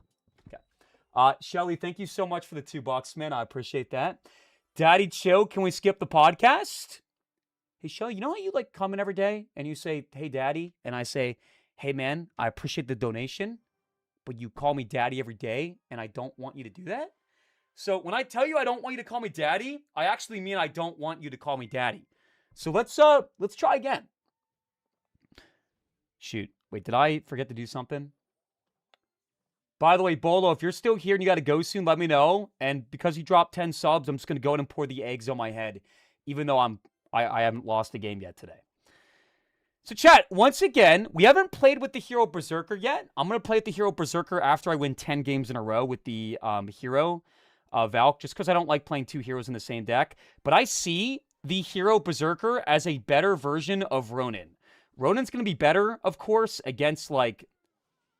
Speaker 1: Okay. Shelly, thank you so much for the $2, man. I appreciate that. Daddy Chill, can we skip the podcast? Hey, Shelly, you know how you, like, come in every day and you say, hey, Daddy, and I say, hey, man, I appreciate the donation, but you call me Daddy every day, and I don't want you to do that? So when I tell you I don't want you to call me Daddy, I actually mean I don't want you to call me Daddy. So let's try again. Shoot. Wait, did I forget to do something? By the way, Bolo, if you're still here and you got to go soon, let me know. And because you dropped 10 subs, I'm just going to go ahead and pour the eggs on my head, even though I haven't lost a game yet today. So, chat, once again, we haven't played with the Hero Berserker yet. I'm going to play with the Hero Berserker after I win 10 games in a row with the Hero Valk, just because I don't like playing 2 heroes in the same deck. But I see the Hero Berserker as a better version of Ronin. Ronin's going to be better, of course, against, like,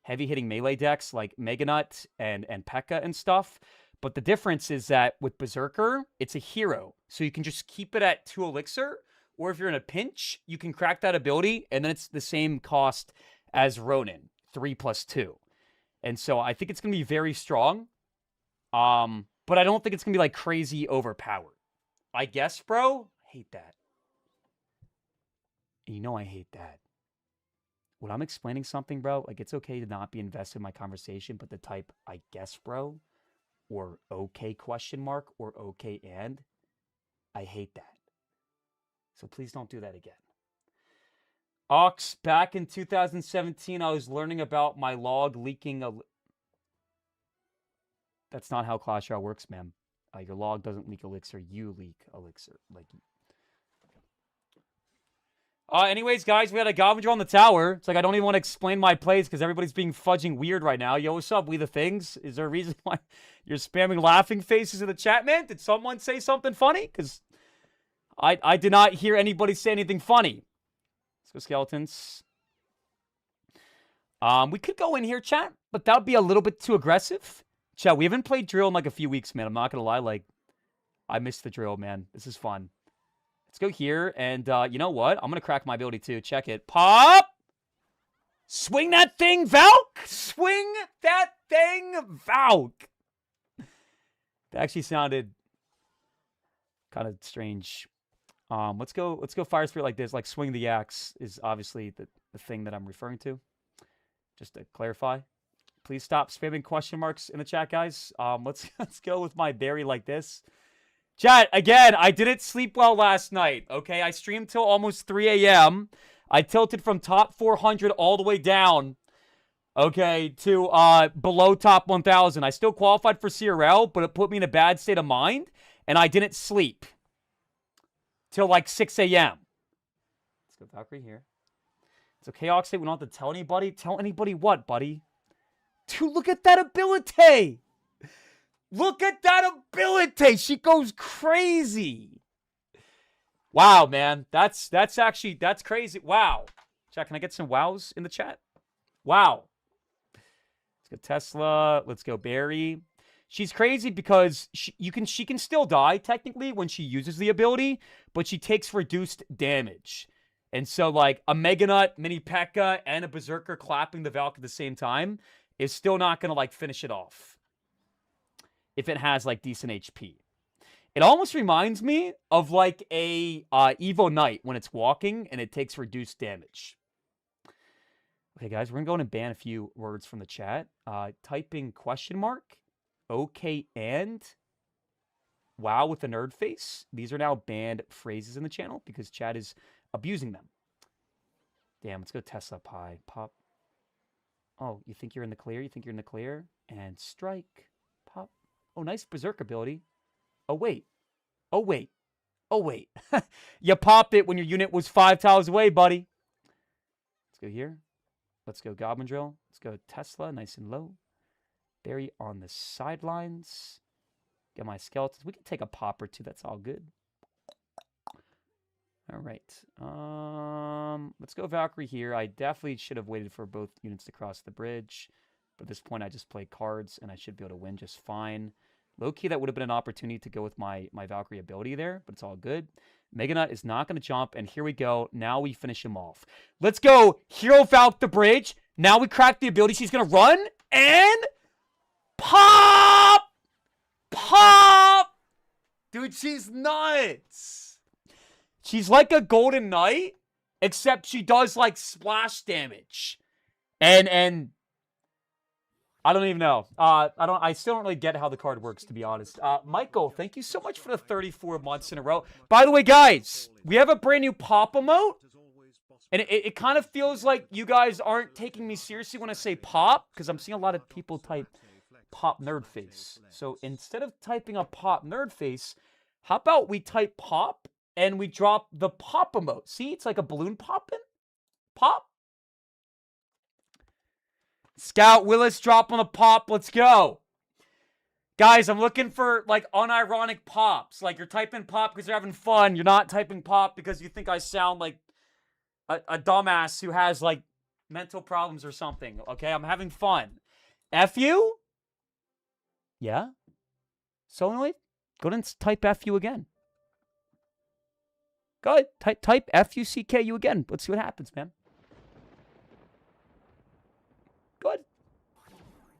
Speaker 1: heavy-hitting melee decks like Mega Nut and P.E.K.K.A. and stuff. But the difference is that with Berserker, it's a hero. So you can just keep it at 2 elixir, or if you're in a pinch, you can crack that ability, and then it's the same cost as Ronin, 3+2. And so I think it's going to be very strong. But I don't think it's going to be, like, crazy overpowered. I guess, bro? Hate that. And you know I hate that. When I'm explaining something, bro, like, it's okay to not be invested in my conversation, but the type, I guess, bro, or okay question mark, or okay and, I hate that. So please don't do that again. Ox, back in 2017, I was learning about my log leaking. That's not how Clash Royale works, ma'am. Your log doesn't leak elixir. You leak elixir. Like. Anyways, guys, we had a Goblin on the tower. It's like I don't even want to explain my plays because everybody's being fudging weird right now. Yo, what's up, We the Things? Is there a reason why you're spamming laughing faces in the chat, man? Did someone say something funny? Because I did not hear anybody say anything funny. Let's go skeletons. We could go in here, chat, but that would be a little bit too aggressive. Chat, we haven't played drill in like a few weeks, man. I'm not gonna lie, like I missed the drill, man. This is fun. Let's go here, and you know what? I'm gonna crack my ability too. Check it. Pop! Swing that thing, Valk! Swing that thing, Valk! That actually sounded kind of strange. Let's go fire spirit like this. Like swing the axe is obviously the thing that I'm referring to. Just to clarify. Please stop spamming question marks in the chat, guys. Let's go with my berry like this. Chat, again, I didn't sleep well last night, okay? I streamed till almost 3 a.m. I tilted from top 400 all the way down, okay, to below top 1,000. I still qualified for CRL, but it put me in a bad state of mind, and I didn't sleep till like 6 a.m. Let's go Valkyrie here. It's okay, Oxalate, we don't have to tell anybody. Tell anybody what, buddy? Dude, look at that ability! Look at that ability! She goes crazy! Wow, man. That's crazy. Wow. Chat, can I get some wows in the chat? Wow. Let's go Tesla. Let's go Barry. She's crazy because she can still die, technically, when she uses the ability, but she takes reduced damage. And so, like, a Mega Nut, Mini P.E.K.K.A, and a Berserker clapping the Valk at the same time is still not going to, like, finish it off. If it has, like, decent HP. It almost reminds me of, like, a Evo Knight when it's walking and it takes reduced damage. Okay, guys, we're going to go in and ban a few words from the chat. Typing question mark, okay, and wow with the nerd face. These are now banned phrases in the channel because chat is abusing them. Damn, let's go Tesla Pie. Pop. Oh, you think you're in the clear? You think you're in the clear? And strike. Pop. Oh, nice Berserk ability. Oh, wait. Oh, wait. Oh, wait. You popped it when your unit was 5 tiles away, buddy. Let's go here. Let's go Goblin Drill. Let's go Tesla, nice and low. Barry on the sidelines. Get my skeletons. We can take a pop or two. That's all good. All right. Let's go Valkyrie here. I definitely should have waited for both units to cross the bridge. But at this point, I just play cards, and I should be able to win just fine. Low-key, that would have been an opportunity to go with my Valkyrie ability there, but it's all good. Mega Nut is not going to jump, and here we go. Now we finish him off. Let's go Hero Valk the bridge. Now we crack the ability. She's going to run, and pop! Pop! Dude, she's nuts. She's like a Golden Knight, except she does, like, splash damage. And I don't even know. I still don't really get how the card works, to be honest. Michael, thank you so much for the 34 months in a row. By the way, guys, we have a brand new pop emote. And it kind of feels like you guys aren't taking me seriously when I say pop, because I'm seeing a lot of people type pop nerd face. So instead of typing a pop nerd face, how about we type pop and we drop the pop emote? See, it's like a balloon popping. Pop. Scout Willis dropping a pop. Let's go. Guys, I'm looking for, like, unironic pops. Like, you're typing pop because you're having fun. You're not typing pop because you think I sound like a dumbass who has, like, mental problems or something. Okay, I'm having fun. F you? Yeah? Solenoid? Go ahead and type F you again. Go ahead. Type F-U-C-K-U again. Let's see what happens, man. Good.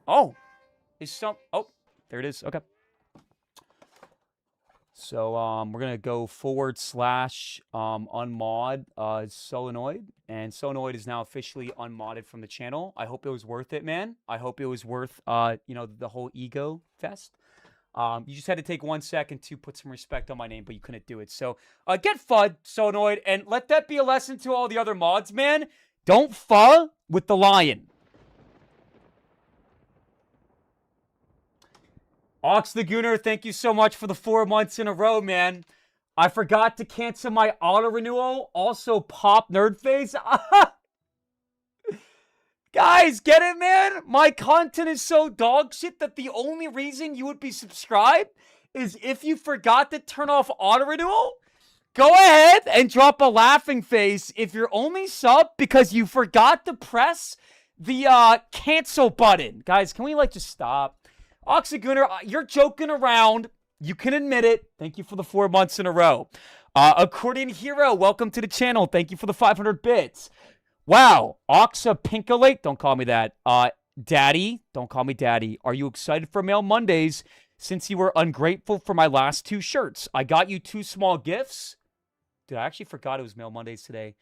Speaker 1: Oh. Oh, there it is. Okay. So, we're going to go / unmod Solenoid. And Solenoid is now officially unmodded from the channel. I hope it was worth it, man. I hope it was worth, you know, the whole ego fest. You just had to take 1 second to put some respect on my name, but you couldn't do it. So get FUD, so annoyed, and let that be a lesson to all the other mods, man. Don't FUD with the lion. Ox the Gooner, thank you so much for the 4 months in a row, man. I forgot to cancel my auto renewal. Also, Pop Nerdface. Guys, get it, man? My content is so dog shit that the only reason you would be subscribed is if you forgot to turn off auto renewal. Go ahead and drop a laughing face if you're only sub because you forgot to press the cancel button. Guys, can we just stop? Oxygunner, you're joking around. You can admit it. Thank you for the 4 months in a row. Accordion Hero, welcome to the channel. Thank you for the 500 bits. Wow. Oxapinkalate, don't call me that. Daddy, don't call me Daddy. Are you excited for Mail Mondays since you were ungrateful for my last 2 shirts? I got you 2 small gifts. Dude, I actually forgot it was Mail Mondays today.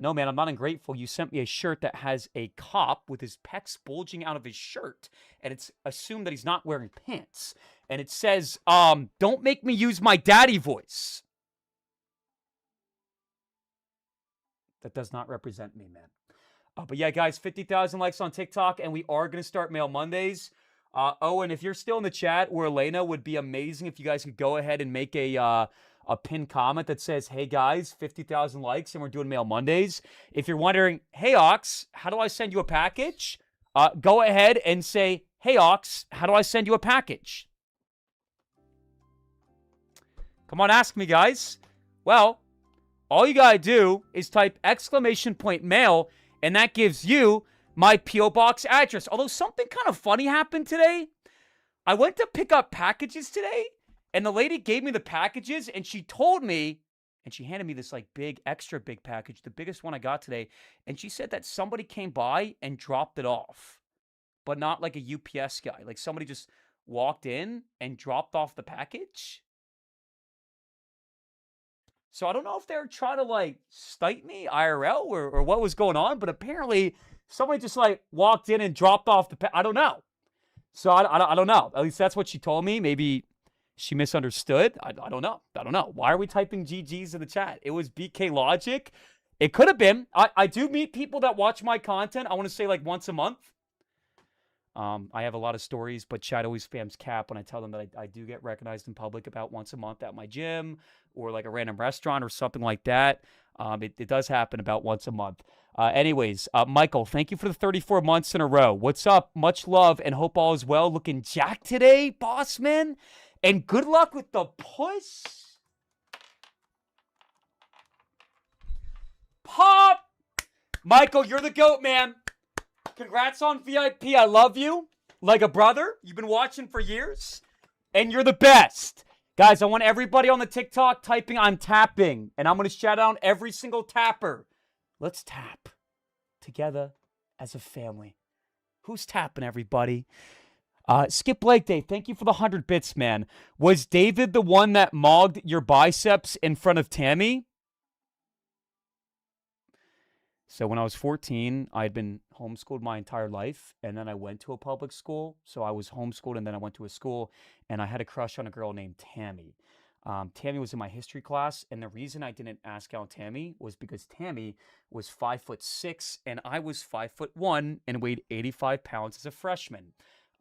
Speaker 1: No, man, I'm not ungrateful. You sent me a shirt that has a cop with his pecs bulging out of his shirt. And it's assumed that he's not wearing pants. And it says, don't make me use my daddy voice. That does not represent me, man. But yeah, guys, 50,000 likes on TikTok, and we are going to start Mail Mondays. Owen, if you're still in the chat, or Elena, would be amazing if you guys could go ahead and make a pinned comment that says, hey guys, 50,000 likes and we're doing Mail Mondays. If you're wondering, hey Ox, how do I send you a package? Go ahead and say, hey Ox, how do I send you a package? Come on, ask me, guys. Well, all you gotta do is type !mail, and that gives you my P.O. Box address. Although something kind of funny happened today. I went to pick up packages today, and the lady gave me the packages, and she told me, and she handed me this big, extra big package, the biggest one I got today, and she said that somebody came by and dropped it off, but not like a UPS guy. Like somebody just walked in and dropped off the package. So I don't know if they were trying to stite me IRL or what was going on, but apparently somebody just walked in and dropped off the I don't know. So I don't know. At least that's what she told me. Maybe she misunderstood. I don't know. I don't know. Why are we typing GGs in the chat? It was BK Logic. It could have been. I do meet people that watch my content. I want to say once a month. I have a lot of stories, but chat always spams cap when I tell them that I do get recognized in public about once a month at my gym or a random restaurant or something like that. It does happen about once a month. Anyways, Michael, thank you for the 34 months in a row. What's up? Much love and hope all is well. Looking jacked today, boss man. And good luck with the push. Pop! Michael, you're the GOAT, man. Congrats on VIP. I love you like a brother. You've been watching for years, and you're the best. Guys, I want everybody on the TikTok typing, I'm tapping, and I'm going to shout out every single tapper. Let's tap together as a family. Who's tapping, everybody? Skip Lake Day, thank you for the 100 bits, man. Was David the one that mogged your biceps in front of Tammy? So when I was 14, I had been homeschooled my entire life, and then I went to a public school. So I was homeschooled, and then I went to a school, and I had a crush on a girl named Tammy. Tammy was in my history class, and the reason I didn't ask out Tammy was because Tammy was 5'6", and I was 5'1", and weighed 85 pounds as a freshman.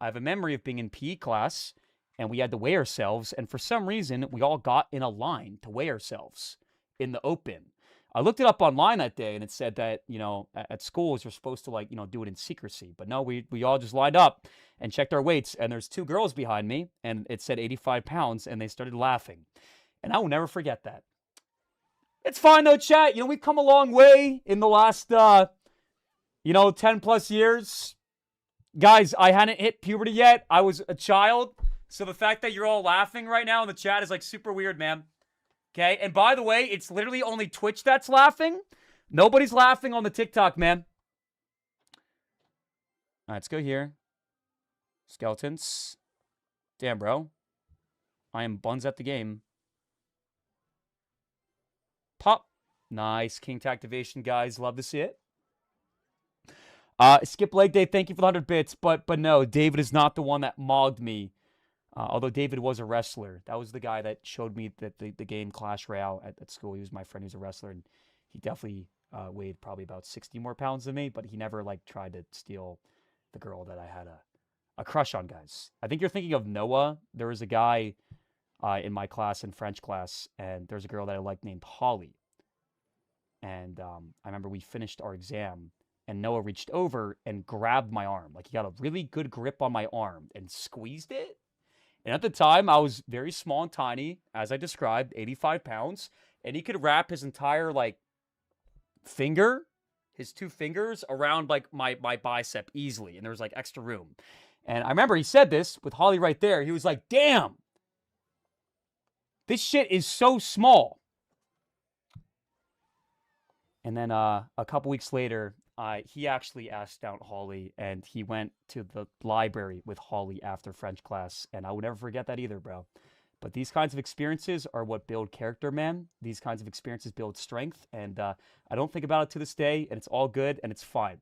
Speaker 1: I have a memory of being in PE class, and we had to weigh ourselves, and for some reason, we all got in a line to weigh ourselves in the open. I looked it up online that day, and it said that, at schools, you're supposed to, do it in secrecy. But no, we all just lined up and checked our weights, and there's 2 girls behind me, and it said 85 pounds, and they started laughing. And I will never forget that. It's fine, though, chat. We've come a long way in the last, 10-plus years. Guys, I hadn't hit puberty yet. I was a child. So the fact that you're all laughing right now in the chat is, super weird, man. Okay, and by the way, it's literally only Twitch that's laughing. Nobody's laughing on the TikTok, man. All right, let's go here. Skeletons. Damn, bro. I am buns at the game. Pop. Nice. Kinked activation, guys. Love to see it. Skip Leg Day, thank you for the 100 bits. But no, David is not the one that mogged me. Although David was a wrestler. That was the guy that showed me that the game Clash Royale at school. He was my friend. He was a wrestler, and he definitely weighed probably about 60 more pounds than me, but he never like tried to steal the girl that I had a crush on, guys. I think you're thinking of Noah. There was a guy in my class, in French class, and there's a girl that I liked named Holly. And I remember we finished our exam, and Noah reached over and grabbed my arm. Like, he got a really good grip on my arm and squeezed it. And at the time, I was very small and tiny, as I described, 85 pounds. And he could wrap his entire, like, finger, his 2 fingers, around, like, my bicep easily. And there was, like, extra room. And I remember he said this with Holly right there. He was like, damn, this shit is so small. And then a couple weeks later, he actually asked out Holly, and he went to the library with Holly after French class. And I would never forget that either, bro. But these kinds of experiences are what build character, man. These kinds of experiences build strength. And I don't think about it to this day, and it's all good, and it's fine.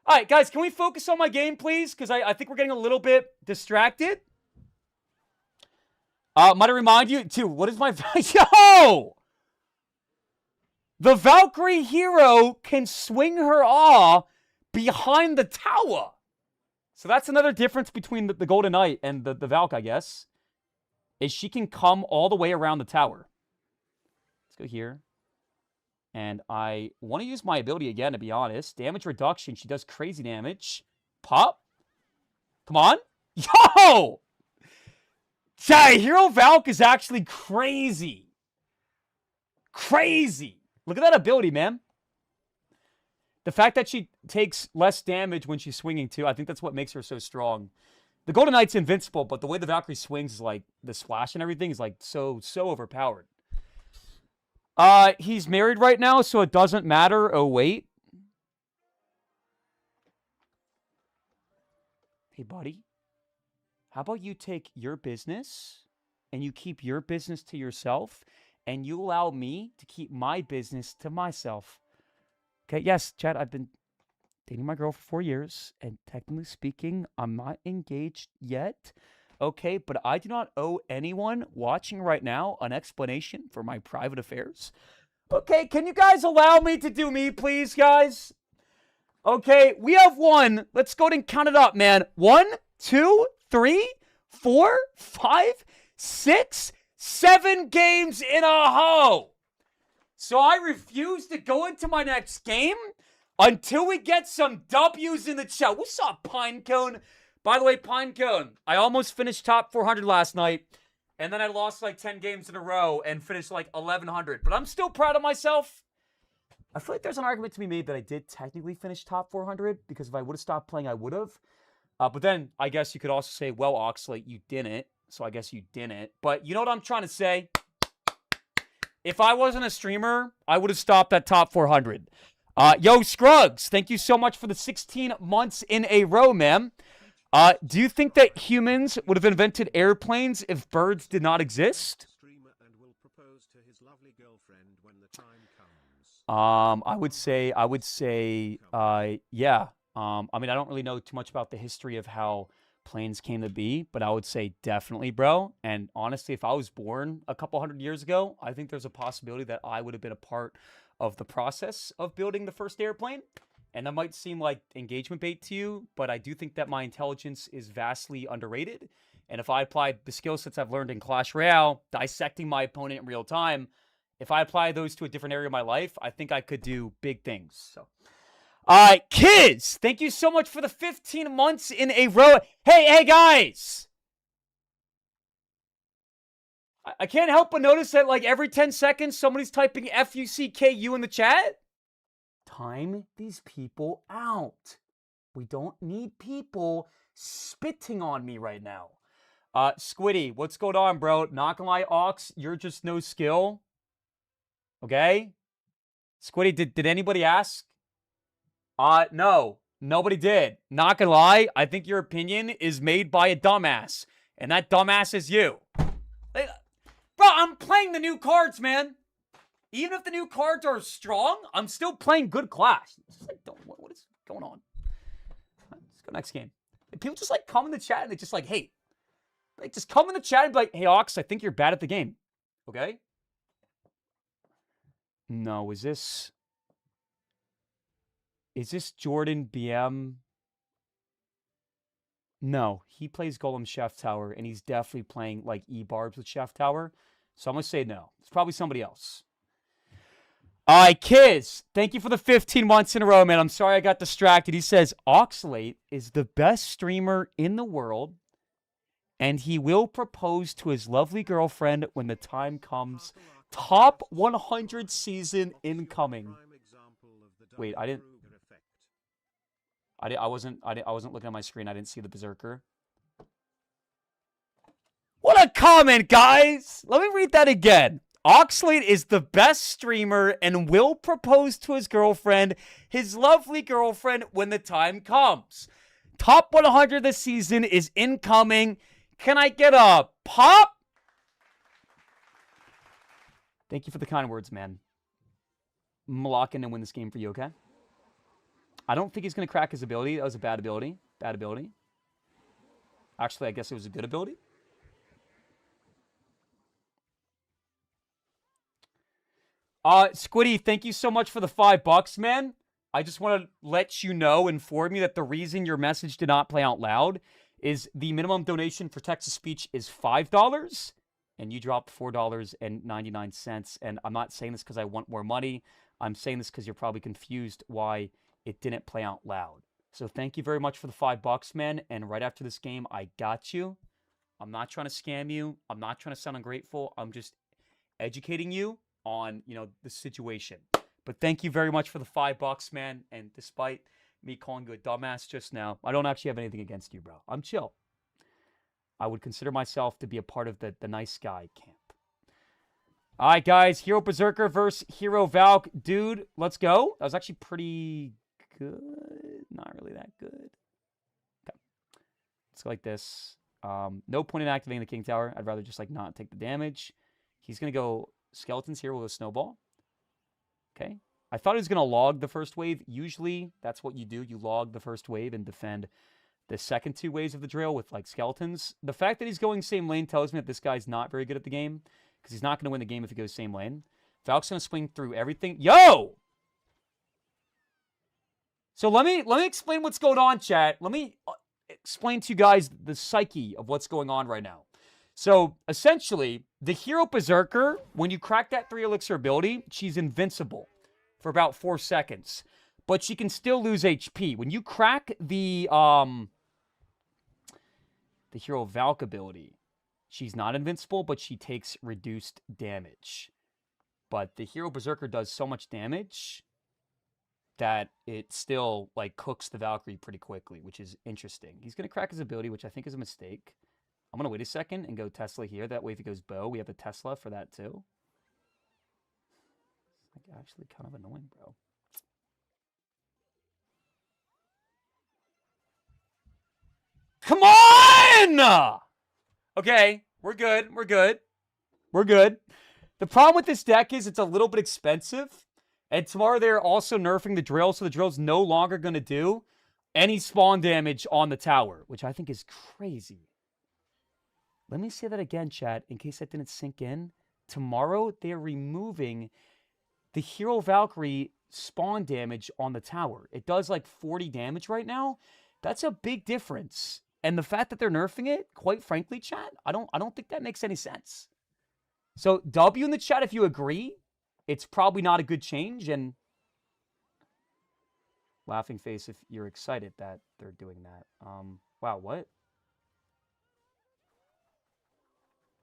Speaker 1: All right, guys, can we focus on my game, please? Because I think we're getting a little bit distracted. Might I remind you, too, what is my... Yo! The Valkyrie hero can swing her awe behind the tower. So that's another difference between the Golden Knight and the Valk, I guess. Is she can come all the way around the tower. Let's go here. And I want to use my ability again, to be honest. Damage reduction. She does crazy damage. Pop. Come on. Yo! Hero Valk is actually crazy. Crazy. Look at that ability, man. The fact that she takes less damage when she's swinging, too, I think that's what makes her so strong. The Golden Knight's invincible, but the way the Valkyrie swings is like, the splash and everything is like so overpowered. He's married right now, so it doesn't matter. Oh, wait. Hey, buddy. How about you take your business and you keep your business to yourself, and you allow me to keep my business to myself? Okay, yes, Chad, I've been dating my girl for 4 years, and technically speaking, I'm not engaged yet. Okay, but I do not owe anyone watching right now an explanation for my private affairs. Okay, can you guys allow me to do me, please, guys? Okay, we have one. Let's go ahead and count it up, man. 1, 2, 3, 4, 5, 6, 7 games in a row. So I refuse to go into my next game until we get some W's in the chat. What's up, Pinecone? By the way, Pinecone, I almost finished top 400 last night, and then I lost like 10 games in a row and finished like 1,100. But I'm still proud of myself. I feel like there's an argument to be made that I did technically finish top 400, because if I would have stopped playing, I would have. But then I guess you could also say, well, Oxalate, you didn't. So I guess you didn't. But you know what I'm trying to say? If I wasn't a streamer, I would have stopped at top 400. Yo, Scruggs, thank you so much for the 16 months in a row, man. Do you think that humans would have invented airplanes if birds did not exist? I would say, yeah. I mean, I don't really know too much about the history of how planes came to be, but I would say definitely, bro. And honestly, if I was born a couple 100 years ago, I think there's a possibility that I would have been a part of the process of building the first airplane. And that might seem like engagement bait to you, but I do think that my intelligence is vastly underrated. And if I applied the skill sets I've learned in Clash Royale, dissecting my opponent in real time, if I apply those to a different area of my life, I think I could do big things. So, kids, thank you so much for the 15 months in a row. Hey, guys. I can't help but notice that, like, every 10 seconds, somebody's typing F-U-C-K-U in the chat. Time these people out. We don't need people spitting on me right now. Squiddy, what's going on, bro? Not gonna lie, Ox, you're just no skill. Okay? Squiddy, did anybody ask? No. Nobody did. Not gonna lie, I think your opinion is made by a dumbass. And that dumbass is you. Bro, I'm playing the new cards, man. Even if the new cards are strong, I'm still playing good Clash. Just like, what is going on? Let's go next game. People just like come in the chat and they just like hate. Like, just come in the chat and be like, hey, Ox, I think you're bad at the game. Okay? No, is this Jordan BM? No, he plays Golem Chef Tower, and he's definitely playing, like, E-Barbs with Chef Tower. So I'm going to say no. It's probably somebody else. All right, Kiz, thank you for the 15 months in a row, man. I'm sorry I got distracted. He says, Oxalate is the best streamer in the world, and he will propose to his lovely girlfriend when the time comes. Top 100 season incoming. Wait, I wasn't looking at my screen. I didn't see the Berserker. What a comment, guys! Let me read that again. Oxalate is the best streamer and will propose to his girlfriend, his lovely girlfriend, when the time comes. Top 100 this season is incoming. Can I get a pop? Thank you for the kind words, man. I'm locking and win this game for you, okay? I don't think he's going to crack his ability. That was a bad ability. Bad ability. Actually, I guess it was a good ability. Squiddy, thank you so much for the $5, man. I just want to let you know, inform you that the reason your message did not play out loud is the minimum donation for text-to-speech is $5, and you dropped $4.99. And I'm not saying this because I want more money. I'm saying this because you're probably confused why it didn't play out loud. So thank you very much for the $5, man. And right after this game, I got you. I'm not trying to scam you. I'm not trying to sound ungrateful. I'm just educating you on, the situation. But thank you very much for the $5, man. And despite me calling you a dumbass just now, I don't actually have anything against you, bro. I'm chill. I would consider myself to be a part of the nice guy camp. All right, guys. Hero Berserker versus Hero Valk. Dude, let's go. That was actually pretty good. Not really that good. Okay. Let's go like this. No point in activating the King Tower. I'd rather just, not take the damage. He's going to go Skeletons here. We'll go Snowball. Okay. I thought he was going to log the first wave. Usually, that's what you do. You log the first wave and defend the second two waves of the drill with, Skeletons. The fact that he's going same lane tells me that this guy's not very good at the game, because he's not going to win the game if he goes same lane. Valk's going to swing through everything. Yo! So let me explain what's going on, chat. Let me explain to you guys the psyche of what's going on right now. So, essentially, the Hero Berserker, when you crack that 3 elixir ability, she's invincible for about 4 seconds. But she can still lose HP. When you crack the Hero Valk ability, she's not invincible, but she takes reduced damage. But the Hero Berserker does so much damage that it still, cooks the Valkyrie pretty quickly, which is interesting. He's going to crack his ability, which I think is a mistake. I'm going to wait a second and go Tesla here. That way, if he goes bow, we have a Tesla for that, too. It's, actually kind of annoying, bro. Come on! Okay, we're good. We're good. We're good. The problem with this deck is it's a little bit expensive. And tomorrow they're also nerfing the drill, so the drill's no longer going to do any spawn damage on the tower, which I think is crazy. Let me say that again, chat, in case that didn't sink in. Tomorrow, they're removing the Hero Valkyrie spawn damage on the tower. It does 40 damage right now. That's a big difference. And the fact that they're nerfing it, quite frankly, chat, I don't think that makes any sense. So W in the chat if you agree. It's probably not a good change, and laughing face if you're excited that they're doing that. Wow, what?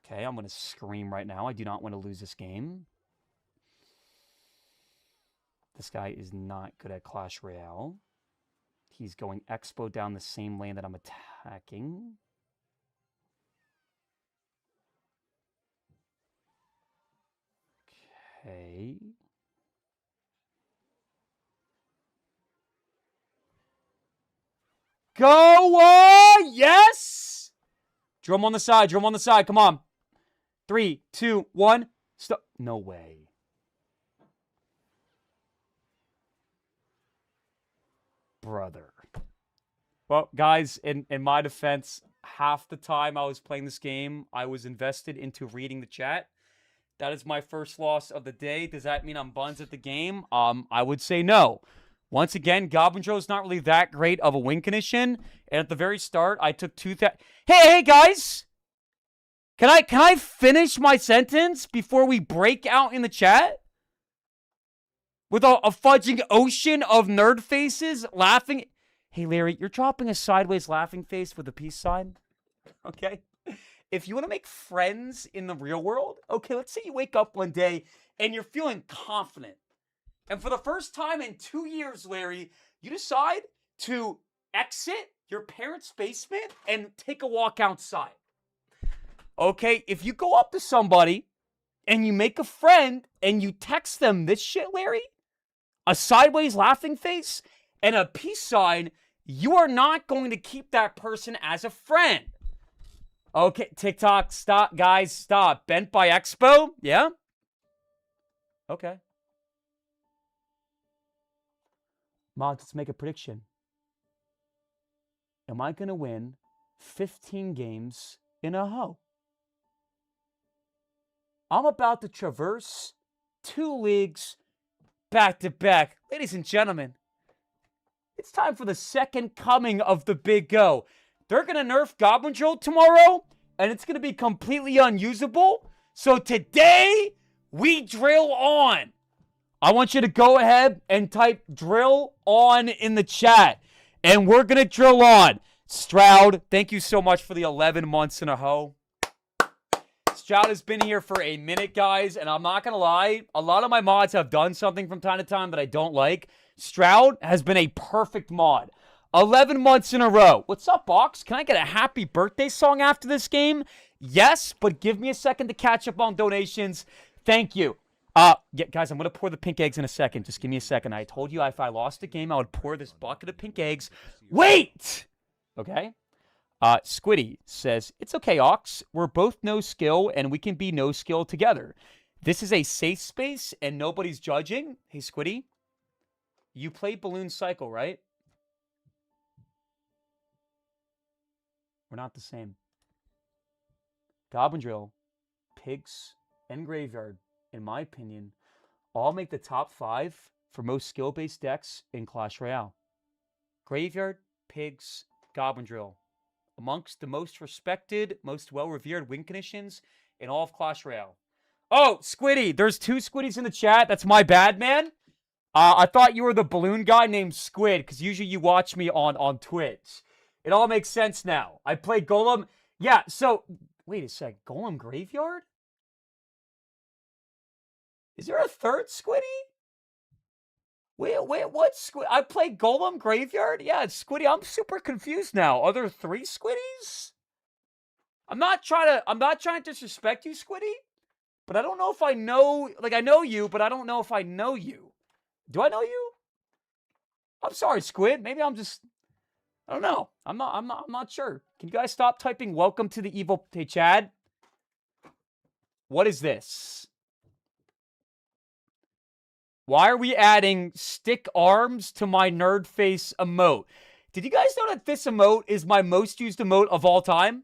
Speaker 1: Okay, I'm going to scream right now. I do not want to lose this game. This guy is not good at Clash Royale. He's going Expo down the same lane that I'm attacking. Okay. Go! Yes! Drum on the side. Drum on the side. Come on. 3, 2, 1. Stop. No way. Brother. Well, guys, in my defense, half the time I was playing this game, I was invested into reading the chat. That is my first loss of the day. Does that mean I'm buns at the game? I would say no. Once again, Goblin Joe is not really that great of a win condition. And at the very start, I took 2,000. Hey, guys! Can I finish my sentence before we break out in the chat? With a fudging ocean of nerd faces laughing. Hey, Larry, you're dropping a sideways laughing face with a peace sign. Okay? If you want to make friends in the real world, okay, let's say you wake up one day and you're feeling confident. And for the first time in 2 years, Larry, you decide to exit your parents' basement and take a walk outside. Okay, if you go up to somebody and you make a friend and you text them this shit, Larry, a sideways laughing face and a peace sign, you are not going to keep that person as a friend. Okay, TikTok, stop, guys, stop. Bent by Expo? Yeah? Okay. Mods, let's make a prediction. Am I going to win 15 games in a row? I'm about to traverse 2 leagues back to back. Ladies and gentlemen, it's time for the second coming of the Big Go. They're going to nerf Goblin Drill tomorrow, and it's going to be completely unusable. So today, we drill on. I want you to go ahead and type drill on in the chat, and we're going to drill on. Stroud, thank you so much for the 11 months in a row. Stroud has been here for a minute, guys, and I'm not going to lie. A lot of my mods have done something from time to time that I don't like. Stroud has been a perfect mod. 11 months in a row. What's up, Box? Can I get a happy birthday song after this game? Yes, but give me a second to catch up on donations. Thank you. Yeah, guys, I'm going to pour the pink eggs in a second. Just give me a second. I told you if I lost a game, I would pour this bucket of pink eggs. Wait! Okay? Squiddy says, it's okay, Ox. We're both no skill, and we can be no skill together. This is a safe space, and nobody's judging. Hey, Squiddy, you play Balloon Cycle, right? We're not the same. Goblin Drill, Pigs, and Graveyard, in my opinion, all make the top 5 for most skill-based decks in Clash Royale. Graveyard, Pigs, Goblin Drill. Amongst the most respected, most well-revered win conditions in all of Clash Royale. Oh, Squiddy, there's 2 Squiddies in the chat. That's my bad, man. I thought you were the balloon guy named Squid, because usually you watch me on Twitch. It all makes sense now. I play Golem. Yeah, so, wait a sec. Golem Graveyard? Is there a third Squiddy? Wait, what Squid? I play Golem Graveyard? Yeah, it's Squiddy. I'm super confused now. Are there 3 Squiddies? I'm not trying to disrespect you, Squiddy, but I don't know if I know, like I know you, but I don't know if I know you. Do I know you? I'm sorry, Squid. Maybe I'm just, I don't know. I'm not sure. Can you guys stop typing welcome to the evil? Hey, Chad. What is this? Why are we adding stick arms to my nerd face emote? Did you guys know that this emote is my most used emote of all time?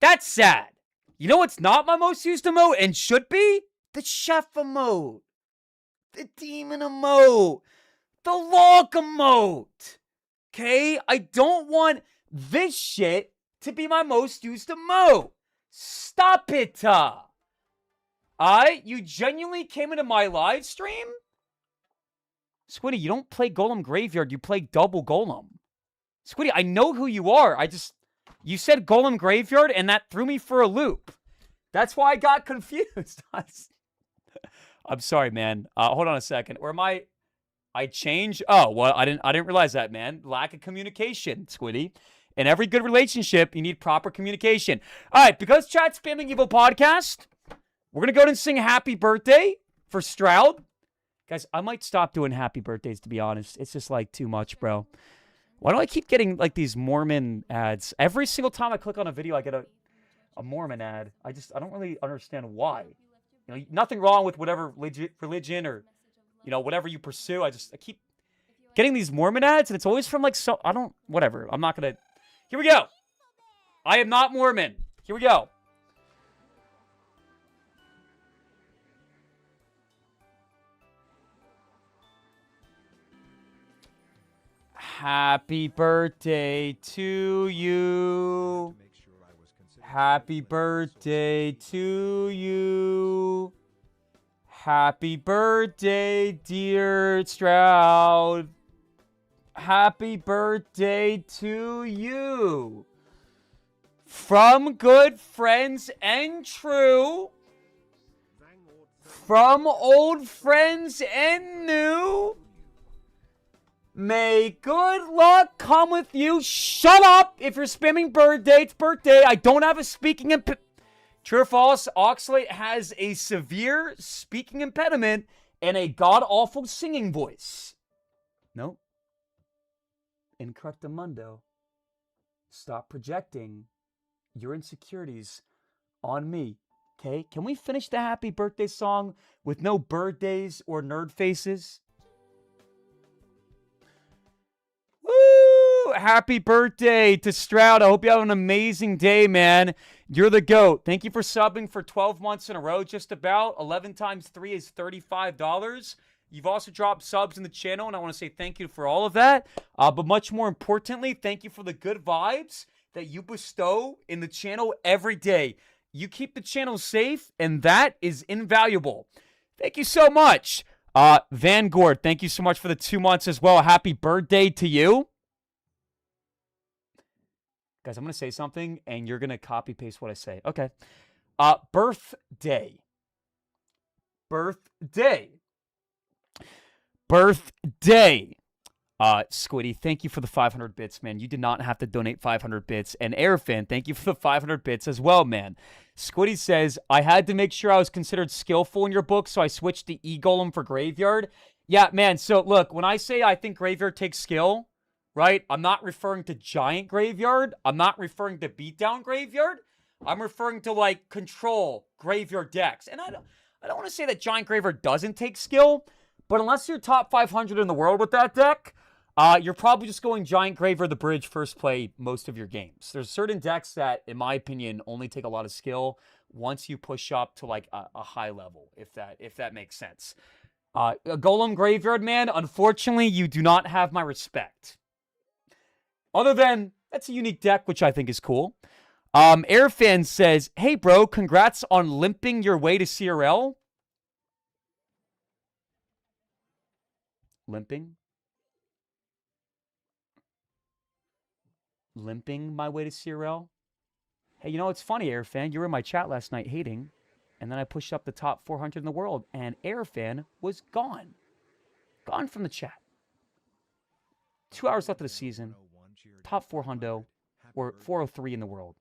Speaker 1: That's sad. You know what's not my most used emote and should be? The chef emote. The demon emote. The log emote. Okay? I don't want this shit to be my most used emote. Stop it. You genuinely came into my live stream? Squiddy, you don't play Golem Graveyard. You play Double Golem. Squiddy, I know who you are. You said Golem Graveyard, and that threw me for a loop. That's why I got confused. I'm sorry, man. Hold on a second. Where am I? I changed. Oh, well, I didn't realize that, man. Lack of communication, Squiddy. In every good relationship, you need proper communication. All right, because chat's spamming evil podcast, we're going to go ahead and sing happy birthday for Stroud. Guys, I might stop doing happy birthdays, to be honest. It's just, like, too much, bro. Why do I keep getting, like, these Mormon ads? Every single time I click on a video, I get a Mormon ad. I don't really understand why. You know, nothing wrong with whatever religion or, you know, whatever you pursue. I keep getting these Mormon ads, and it's always from, like, whatever. I'm not going to. Here we go. I am not Mormon. Here we go. Happy birthday to you. Happy birthday to you. Happy birthday, dear Stroud. Happy birthday to you. From good friends and true. From old friends and new. May good luck come with you. Shut up if you're spamming birthday. It's birthday. I don't have a speaking impediment. True or false, Oxalate has a severe speaking impediment and a god-awful singing voice. No. Incorrectamundo. Stop projecting your insecurities on me. Okay? Can we finish the happy birthday song with no birthdays or nerd faces? Woo! Happy birthday to Stroud. I hope you have an amazing day, man. You're the GOAT. Thank you for subbing for 12 months in a row, just about. 11 times 3 is $35. You've also dropped subs in the channel, and I want to say thank you for all of that. But much more importantly, thank you for the good vibes that you bestow in the channel every day. You keep the channel safe, and that is invaluable. Thank you so much. Vanguard, thank you so much for the 2 months as well. Happy birthday to you. Guys, I'm going to say something, and you're going to copy-paste what I say. Okay. Birthday. Birthday. Birthday. Squiddy, thank you for the 500 bits, man. You did not have to donate 500 bits. And Airfan, thank you for the 500 bits as well, man. Squiddy says, I had to make sure I was considered skillful in your book, so I switched to E-Golem for Graveyard. Yeah, man, so look, when I say I think Graveyard takes skill, right, I'm not referring to Giant Graveyard. I'm not referring to Beatdown Graveyard. I'm referring to, like, Control Graveyard decks. And I don't want to say that Giant Graveyard doesn't take skill, but unless you're top 500 in the world with that deck, you're probably just going Giant Graveyard the Bridge first play most of your games. There's certain decks that, in my opinion, only take a lot of skill once you push up to like a high level, if that makes sense. A Golem Graveyard, man, unfortunately, you do not have my respect. Other than, that's a unique deck, which I think is cool. Airfan says, hey, bro, congrats on limping your way to CRL. Limping my way to CRL? Hey, you know, it's funny, Airfan. You were in my chat last night hating, and then I pushed up the top 400 in the world, and Airfan was gone. Gone from the chat. 2 hours left of the season. Top 400 or 403 in the world.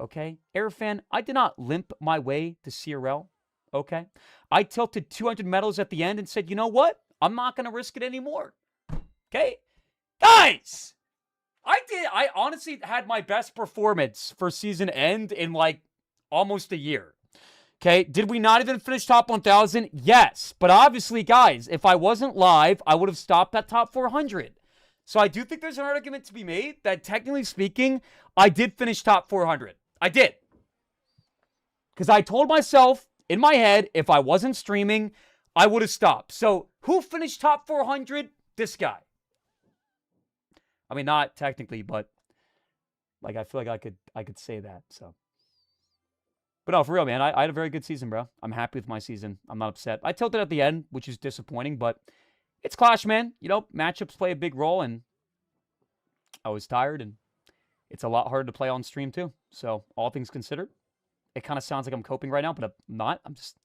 Speaker 1: Okay? Airfan, I did not limp my way to CRL. Okay? I tilted 200 medals at the end and said, you know what? I'm not going to risk it anymore. Okay? Guys! I honestly had my best performance for season end in like almost a year. Okay? Did we not even finish top 1,000? Yes. But obviously, guys, if I wasn't live, I would have stopped at top 400. So I do think there's an argument to be made that technically speaking, I did finish top 400. I did. Because I told myself in my head, if I wasn't streaming, I would have stopped. So who finished top 400? This guy. I mean, not technically, but like I feel like I could say that. So, but no, for real, man, I had a very good season, bro. I'm happy with my season. I'm not upset. I tilted at the end, which is disappointing, but it's Clash, man. You know, matchups play a big role, and I was tired, and it's a lot harder to play on stream too. So, all things considered, it kind of sounds like I'm coping right now, but I'm not. I'm just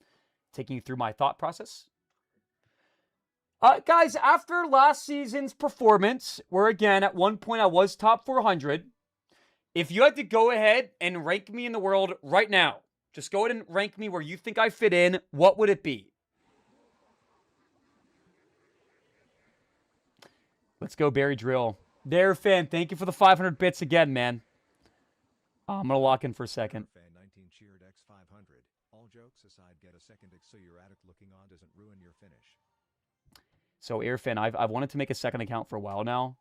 Speaker 1: taking you through my thought process. Guys, after last season's performance, where again, at one point I was top 400, if you had to go ahead and rank me in the world right now, just go ahead and rank me where you think I fit in, what would it be? Let's go, Barry Drill. There, fan, thank you for the 500 bits again, man. I'm going to lock in for a second.
Speaker 3: Fan 19 cheered X500. All jokes aside, get a second so your attic looking on doesn't ruin your finish.
Speaker 1: So, Airfan, I've wanted to make a second account for a while now.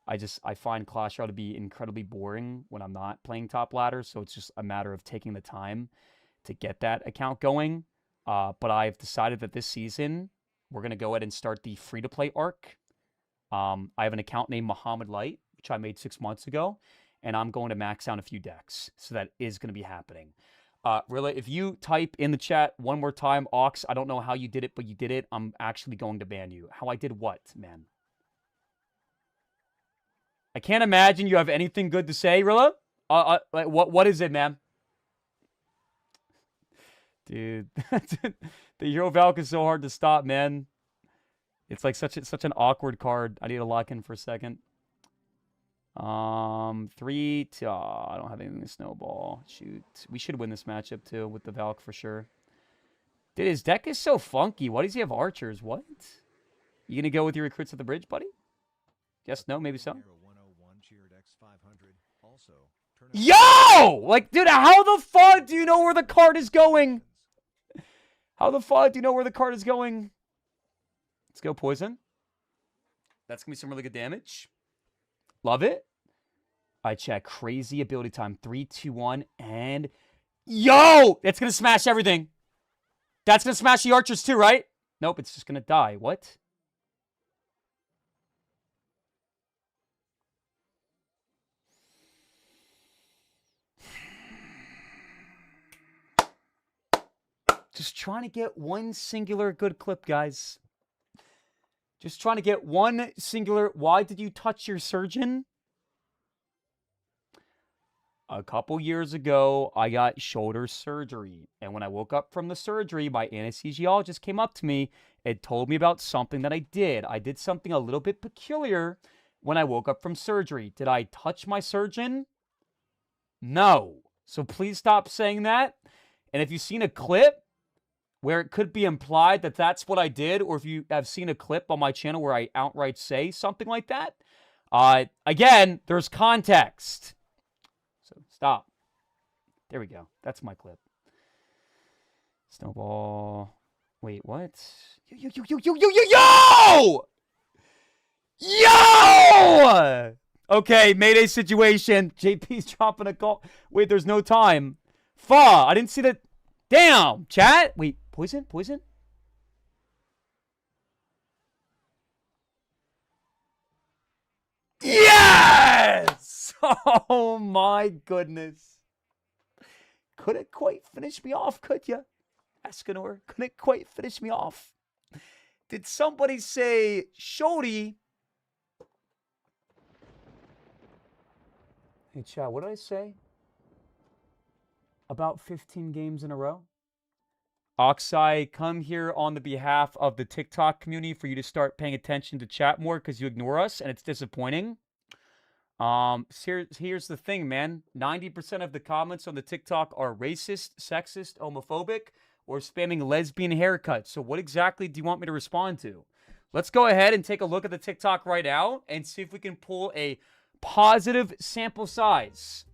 Speaker 1: I find Clash Royale to be incredibly boring when I'm not playing top ladder, so it's just a matter of taking the time to get that account going. But I've decided that this season we're gonna go ahead and start the free-to-play arc. I have an account named Muhammad Light, which I made 6 months ago, and I'm going to max out a few decks. So that is going to be happening. Rilla, if you type in the chat one more time, Ox, I don't know how you did it, but you did it. I'm actually going to ban you. How I did what, man? I can't imagine you have anything good to say, Rilla. Like, what is it, man? Dude, the Hero Valk is so hard to stop, man. It's like such an awkward card. I need to lock in for a second. 3 to... I don't have anything to snowball. Shoot. We should win this matchup, too, with the Valk for sure. Dude, his deck is so funky. Why does he have archers? What? You gonna go with your recruits at the bridge, buddy? Yes, no, maybe so. Yo! Like, dude, how the fuck do you know where the card is going? How the fuck do you know where the card is going? Let's go poison. That's going to be some really good damage. Love it. I check. Crazy ability time. 3, 2, 1. And... Yo! That's going to smash everything. That's going to smash the archers too, right? Nope, it's just going to die. What? Just trying to get one singular good clip, guys. Just trying to get one singular... Why did you touch your surgeon? A couple years ago, I got shoulder surgery. And when I woke up from the surgery, my anesthesiologist came up to me and told me about something that I did. I did something a little bit peculiar when I woke up from surgery. Did I touch my surgeon? No. So please stop saying that. And if you've seen a clip where it could be implied that that's what I did, or if you have seen a clip on my channel where I outright say something like that, again, there's context. So stop. There we go. That's my clip. Snowball. Wait, what? Yo! Yo! Okay, Mayday situation. JP's dropping a call. Wait, there's no time. Fa, I didn't see that. Damn, chat. Wait, poison? Poison? Yes! Oh my goodness. Couldn't quite finish me off, could ya? Escanor, couldn't quite finish me off. Did somebody say Shody? Hey, chat, what did I say? About 15 games in a row? Oxai, come here on the behalf of the TikTok community for you to start paying attention to chat more because you ignore us and it's disappointing. Here's the thing, man. 90% of the comments on the TikTok are racist, sexist, homophobic, or spamming lesbian haircuts. So what exactly do you want me to respond to? Let's go ahead and take a look at the TikTok right now and see if we can pull a positive sample size.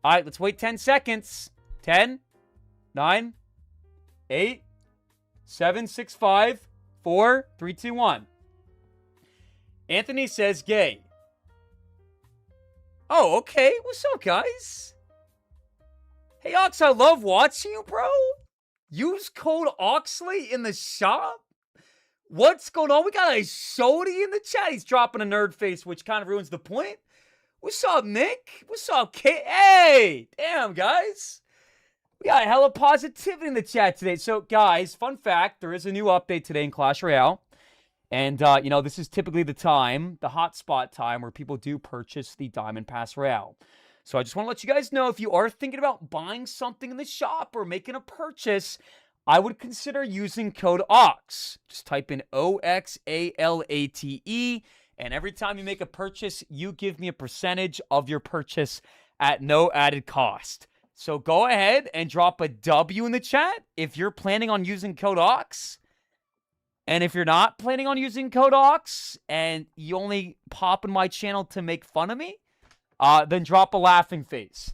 Speaker 1: All right, let's wait 10 seconds. 10, 9, 8, 7, 6, 5, 4, 3, 2, 1. Anthony says gay. Oh, okay. What's up, guys? Hey, Ox, I love watching you, bro. Use code Oxley in the shop? What's going on? We got a Shody in the chat. He's dropping a nerd face, which kind of ruins the point. What's up, Nick? What's up, Kate? Hey! Damn, guys. We got hella positivity in the chat today. So, guys, fun fact, there is a new update today in Clash Royale. And, you know, this is typically the time, the hotspot time, where people do purchase the Diamond Pass Royale. So I just want to let you guys know, if you are thinking about buying something in the shop or making a purchase, I would consider using code OX. Just type in OXALATE, and every time you make a purchase, you give me a percentage of your purchase at no added cost. So go ahead and drop a W in the chat if you're planning on using code OX. And if you're not planning on using code OX and you only pop in my channel to make fun of me, then drop a laughing face.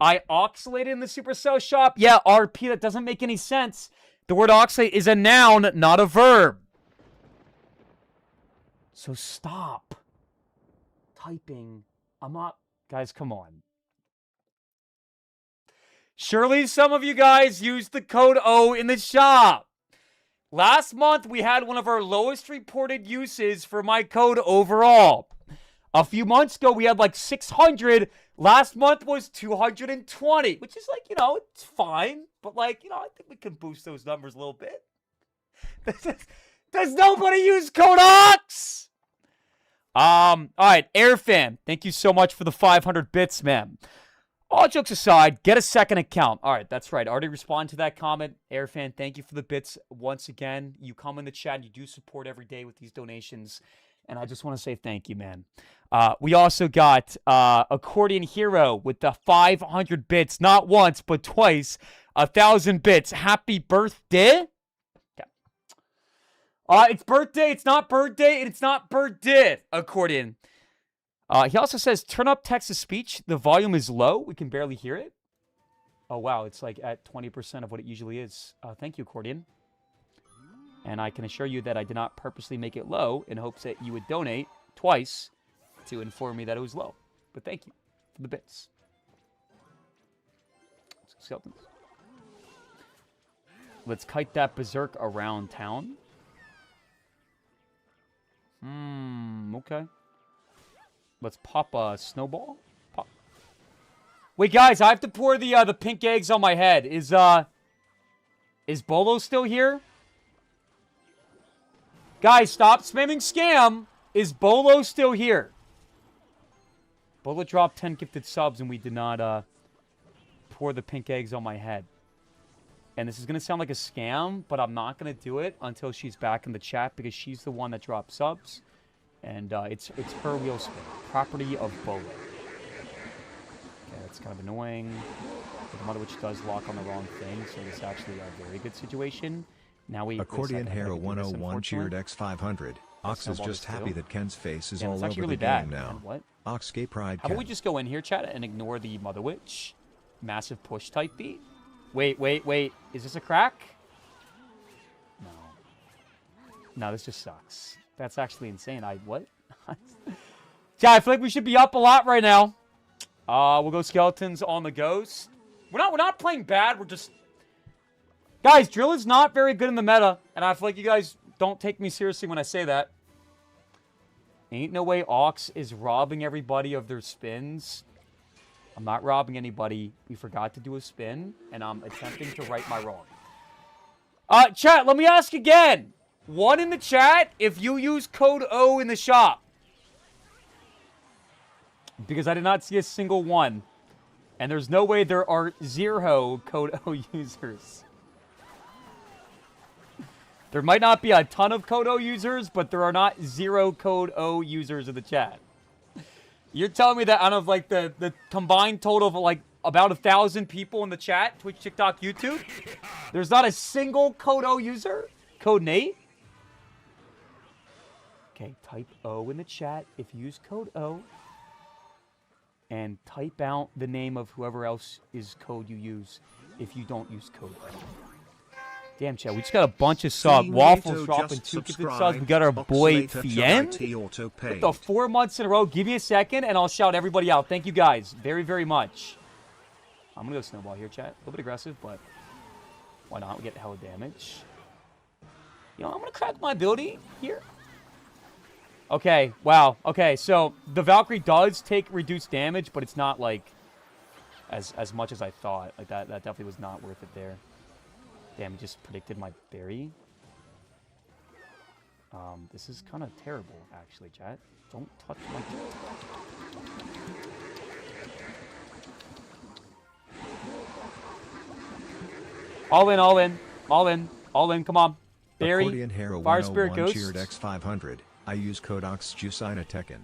Speaker 1: I oxalated in the Supercell shop. Yeah, RP, that doesn't make any sense. The word oxalate is a noun, not a verb. So stop typing. I'm not... Guys, come on. Surely some of you guys used the code O in the shop. Last month, we had one of our lowest reported uses for my code overall. A few months ago, we had like 600. Last month was 220, which is like, it's fine. But like, I think we can boost those numbers a little bit. Does nobody use code OX? All right, Airfan, thank you so much for the 500 bits, man. All jokes aside, get a second account. All right, that's right. I already responded to that comment. Airfan, thank you for the bits once again. You come in the chat. You do support every day with these donations. And I just want to say thank you, man. We also got Accordion Hero with the 500 bits. Not once, but twice. 1,000 bits. Happy birthday. Okay. It's birthday. It's not birthday. And it's not birthday. Accordion. He also says, turn up text-to-speech. The volume is low. We can barely hear it. Oh, wow. It's like at 20% of what it usually is. Thank you, Accordion. And I can assure you that I did not purposely make it low in hopes that you would donate twice to inform me that it was low. But thank you for the bits. Skeletons. Let's kite that berserk around town. Okay. Let's pop a snowball. Pop. Wait, guys, I have to pour the pink eggs on my head. Is Bolo still here? Guys, stop spamming scam. Is Bolo still here? Bolo dropped 10 gifted subs and we did not pour the pink eggs on my head. And this is going to sound like a scam, but I'm not going to do it until she's back in the chat because she's the one that dropped subs. And it's her wheel spin. Property of Bolo. Okay, that's kind of annoying. But the Mother Witch does lock on the wrong thing, so this is actually a very good situation. Now we...
Speaker 3: Accordion Hero 101 cheered X500. Ox is just happy that Ken's face is all over
Speaker 1: really
Speaker 3: the
Speaker 1: bad,
Speaker 3: game now.
Speaker 1: man. What?
Speaker 3: Ox gay pride
Speaker 1: How
Speaker 3: Ken.
Speaker 1: about we just go in here, chat, and ignore the Mother Witch? Massive push type beat. Wait. Is this a crack? No. No, this just sucks. That's actually insane. What? Yeah, I feel like we should be up a lot right now. We'll go skeletons on the ghost. We're not playing bad. We're just... Guys, drill is not very good in the meta. And I feel like you guys don't take me seriously when I say that. Ain't no way Ox is robbing everybody of their spins. I'm not robbing anybody. We forgot to do a spin. And I'm attempting to right my wrong. Chat, let me ask again. One in the chat if you use code O in the shop. Because I did not see a single one. And there's no way there are 0 code O users. There might not be a ton of code O users, but there are not 0 code O users in the chat. You're telling me that out of like the combined total of like about 1,000 people in the chat, Twitch, TikTok, YouTube, there's not a single code O user? Code Nate? Okay, type O in the chat if you use code O. And type out the name of whoever else is code you use if you don't use code O. Damn, chat, we just got a bunch of subs. Waffles dropping 2 gifted subs. We got our boy Fien with the 4 months in a row. Give me a second, and I'll shout everybody out. Thank you, guys, very, very much. I'm going to go snowball here, chat. A little bit aggressive, but why not? We get hella damage. I'm going to crack my ability here. Okay, wow. Okay, so the Valkyrie does take reduced damage, but it's not, like, as much as I thought. Like, that definitely was not worth it there. Damn, he just predicted my berry. This is kind of terrible, actually, chat. Don't touch my... All in, come on. Berry,
Speaker 3: Accordion Hero
Speaker 1: Fire Spirit
Speaker 3: 101
Speaker 1: Ghost.
Speaker 3: cheered X500. I use code OXJUSINA Tekken.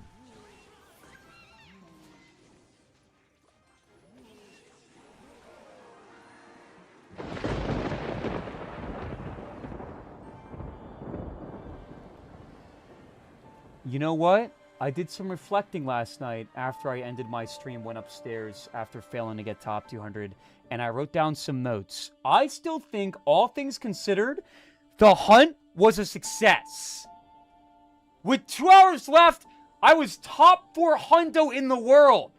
Speaker 1: You know what? I did some reflecting last night after I ended my stream, went upstairs after failing to get top 200, and I wrote down some notes. I still think, all things considered, the hunt was a success. With 2 hours left, I was top 4 hundo in the world.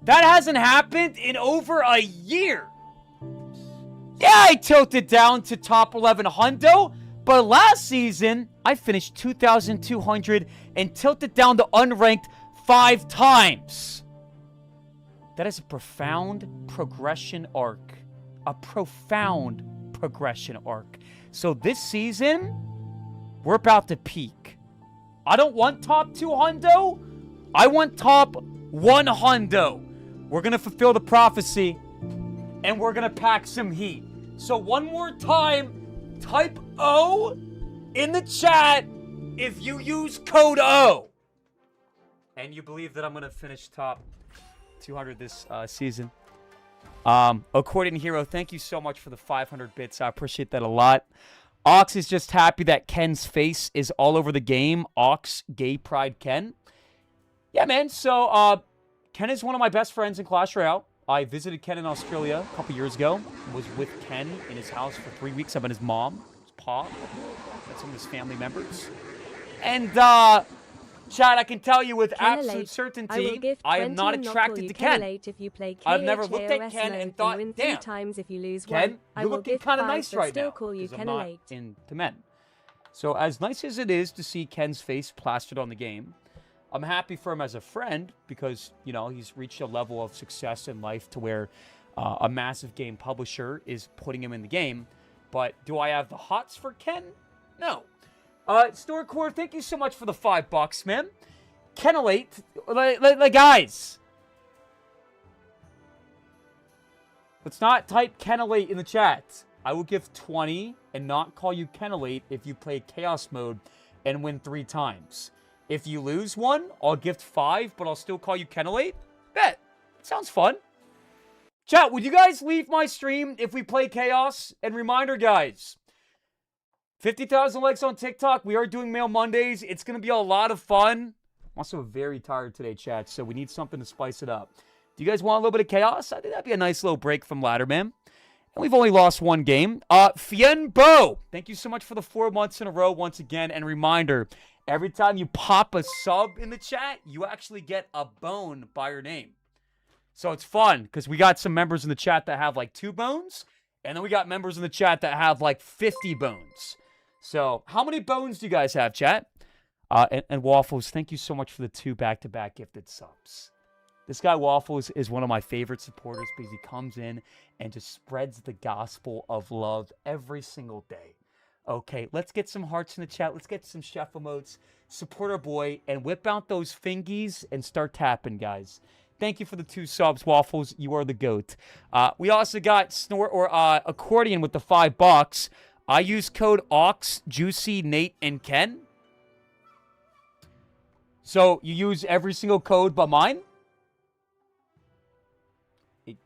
Speaker 1: That hasn't happened in over a year. Yeah, I tilted down to top 11 hundo, but last season, I finished 2,200 and tilted down to unranked 5 times. That is a profound progression arc. A profound progression arc. So this season, we're about to peak. I don't want top 2 hundo. I want top 1 hundo. We're going to fulfill the prophecy, and we're going to pack some heat. So one more time, type O in the chat if you use code O. And you believe that I'm going to finish top 200 this season. Accordion Hero, thank you so much for the 500 bits. I appreciate that a lot. Ox is just happy that Ken's face is all over the game. Ox, gay pride Ken. Yeah, man. So, Ken is one of my best friends in Clash Royale. I visited Ken in Australia a couple years ago. Was with Ken in his house for 3 weeks. I met his mom, his pa, met some of his family members. And, Chad, I can tell you with absolute certainty, I am not attracted to Ken.
Speaker 2: If you play
Speaker 1: I've never looked at Ken and thought,
Speaker 2: win
Speaker 1: damn,
Speaker 2: 3 times if you lose
Speaker 1: Ken,
Speaker 2: one.
Speaker 1: you're looking kind of nice right now.
Speaker 2: Call you
Speaker 1: 'cause I'm not
Speaker 2: Kenelate.
Speaker 1: into men. So as nice as it is to see Ken's face plastered on the game, I'm happy for him as a friend because, you know, he's reached a level of success in life to where a massive game publisher is putting him in the game. But do I have the hots for Ken? No. Storecore, thank you so much for the $5, man. Kenelate, like guys, let's not type Kenelate in the chat. I will give 20 and not call you Kenelate if you play Chaos Mode and win 3 times. If you lose one, I'll gift 5, but I'll still call you Kenelate. Bet. Sounds fun. Chat, would you guys leave my stream if we play Chaos? And reminder, guys, 50,000 likes on TikTok. We are doing Mail Mondays. It's going to be a lot of fun. I'm also very tired today, chat, so we need something to spice it up. Do you guys want a little bit of chaos? I think that'd be a nice little break from Ladderman. And we've only lost 1 game. Fienbo, thank you so much for the 4 months in a row once again. And reminder, every time you pop a sub in the chat, you actually get a bone by your name. So it's fun, because we got some members in the chat that have like 2 bones, and then we got members in the chat that have like 50 bones. So how many bones do you guys have, chat? And Waffles, thank you so much for the 2 back-to-back gifted subs. This guy, Waffles, is one of my favorite supporters because he comes in and just spreads the gospel of love every single day. Okay, let's get some hearts in the chat. Let's get some chef emotes. Support our boy and whip out those fingies and start tapping, guys. Thank you for the 2 subs, Waffles. You are the GOAT. We also got Accordion with the $5. I use code OX, Juicy, Nate, and Ken. So you use every single code but mine?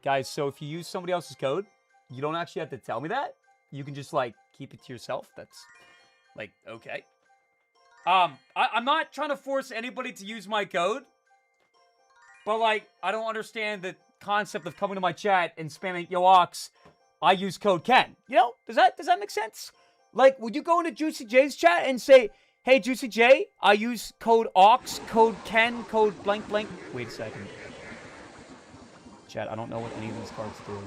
Speaker 1: Guys, so if you use somebody else's code, you don't actually have to tell me that. You can just, like, keep it to yourself. That's, like, okay. I'm not trying to force anybody to use my code. But, like, I don't understand the concept of coming to my chat and spamming, yo, Ox, I use code Ken. You know, does that make sense? Like, would you go into Juicy J's chat and say, hey, Juicy J, I use code OX, code Ken, code blank blank. Wait a second. Chat, I don't know what any of these cards do.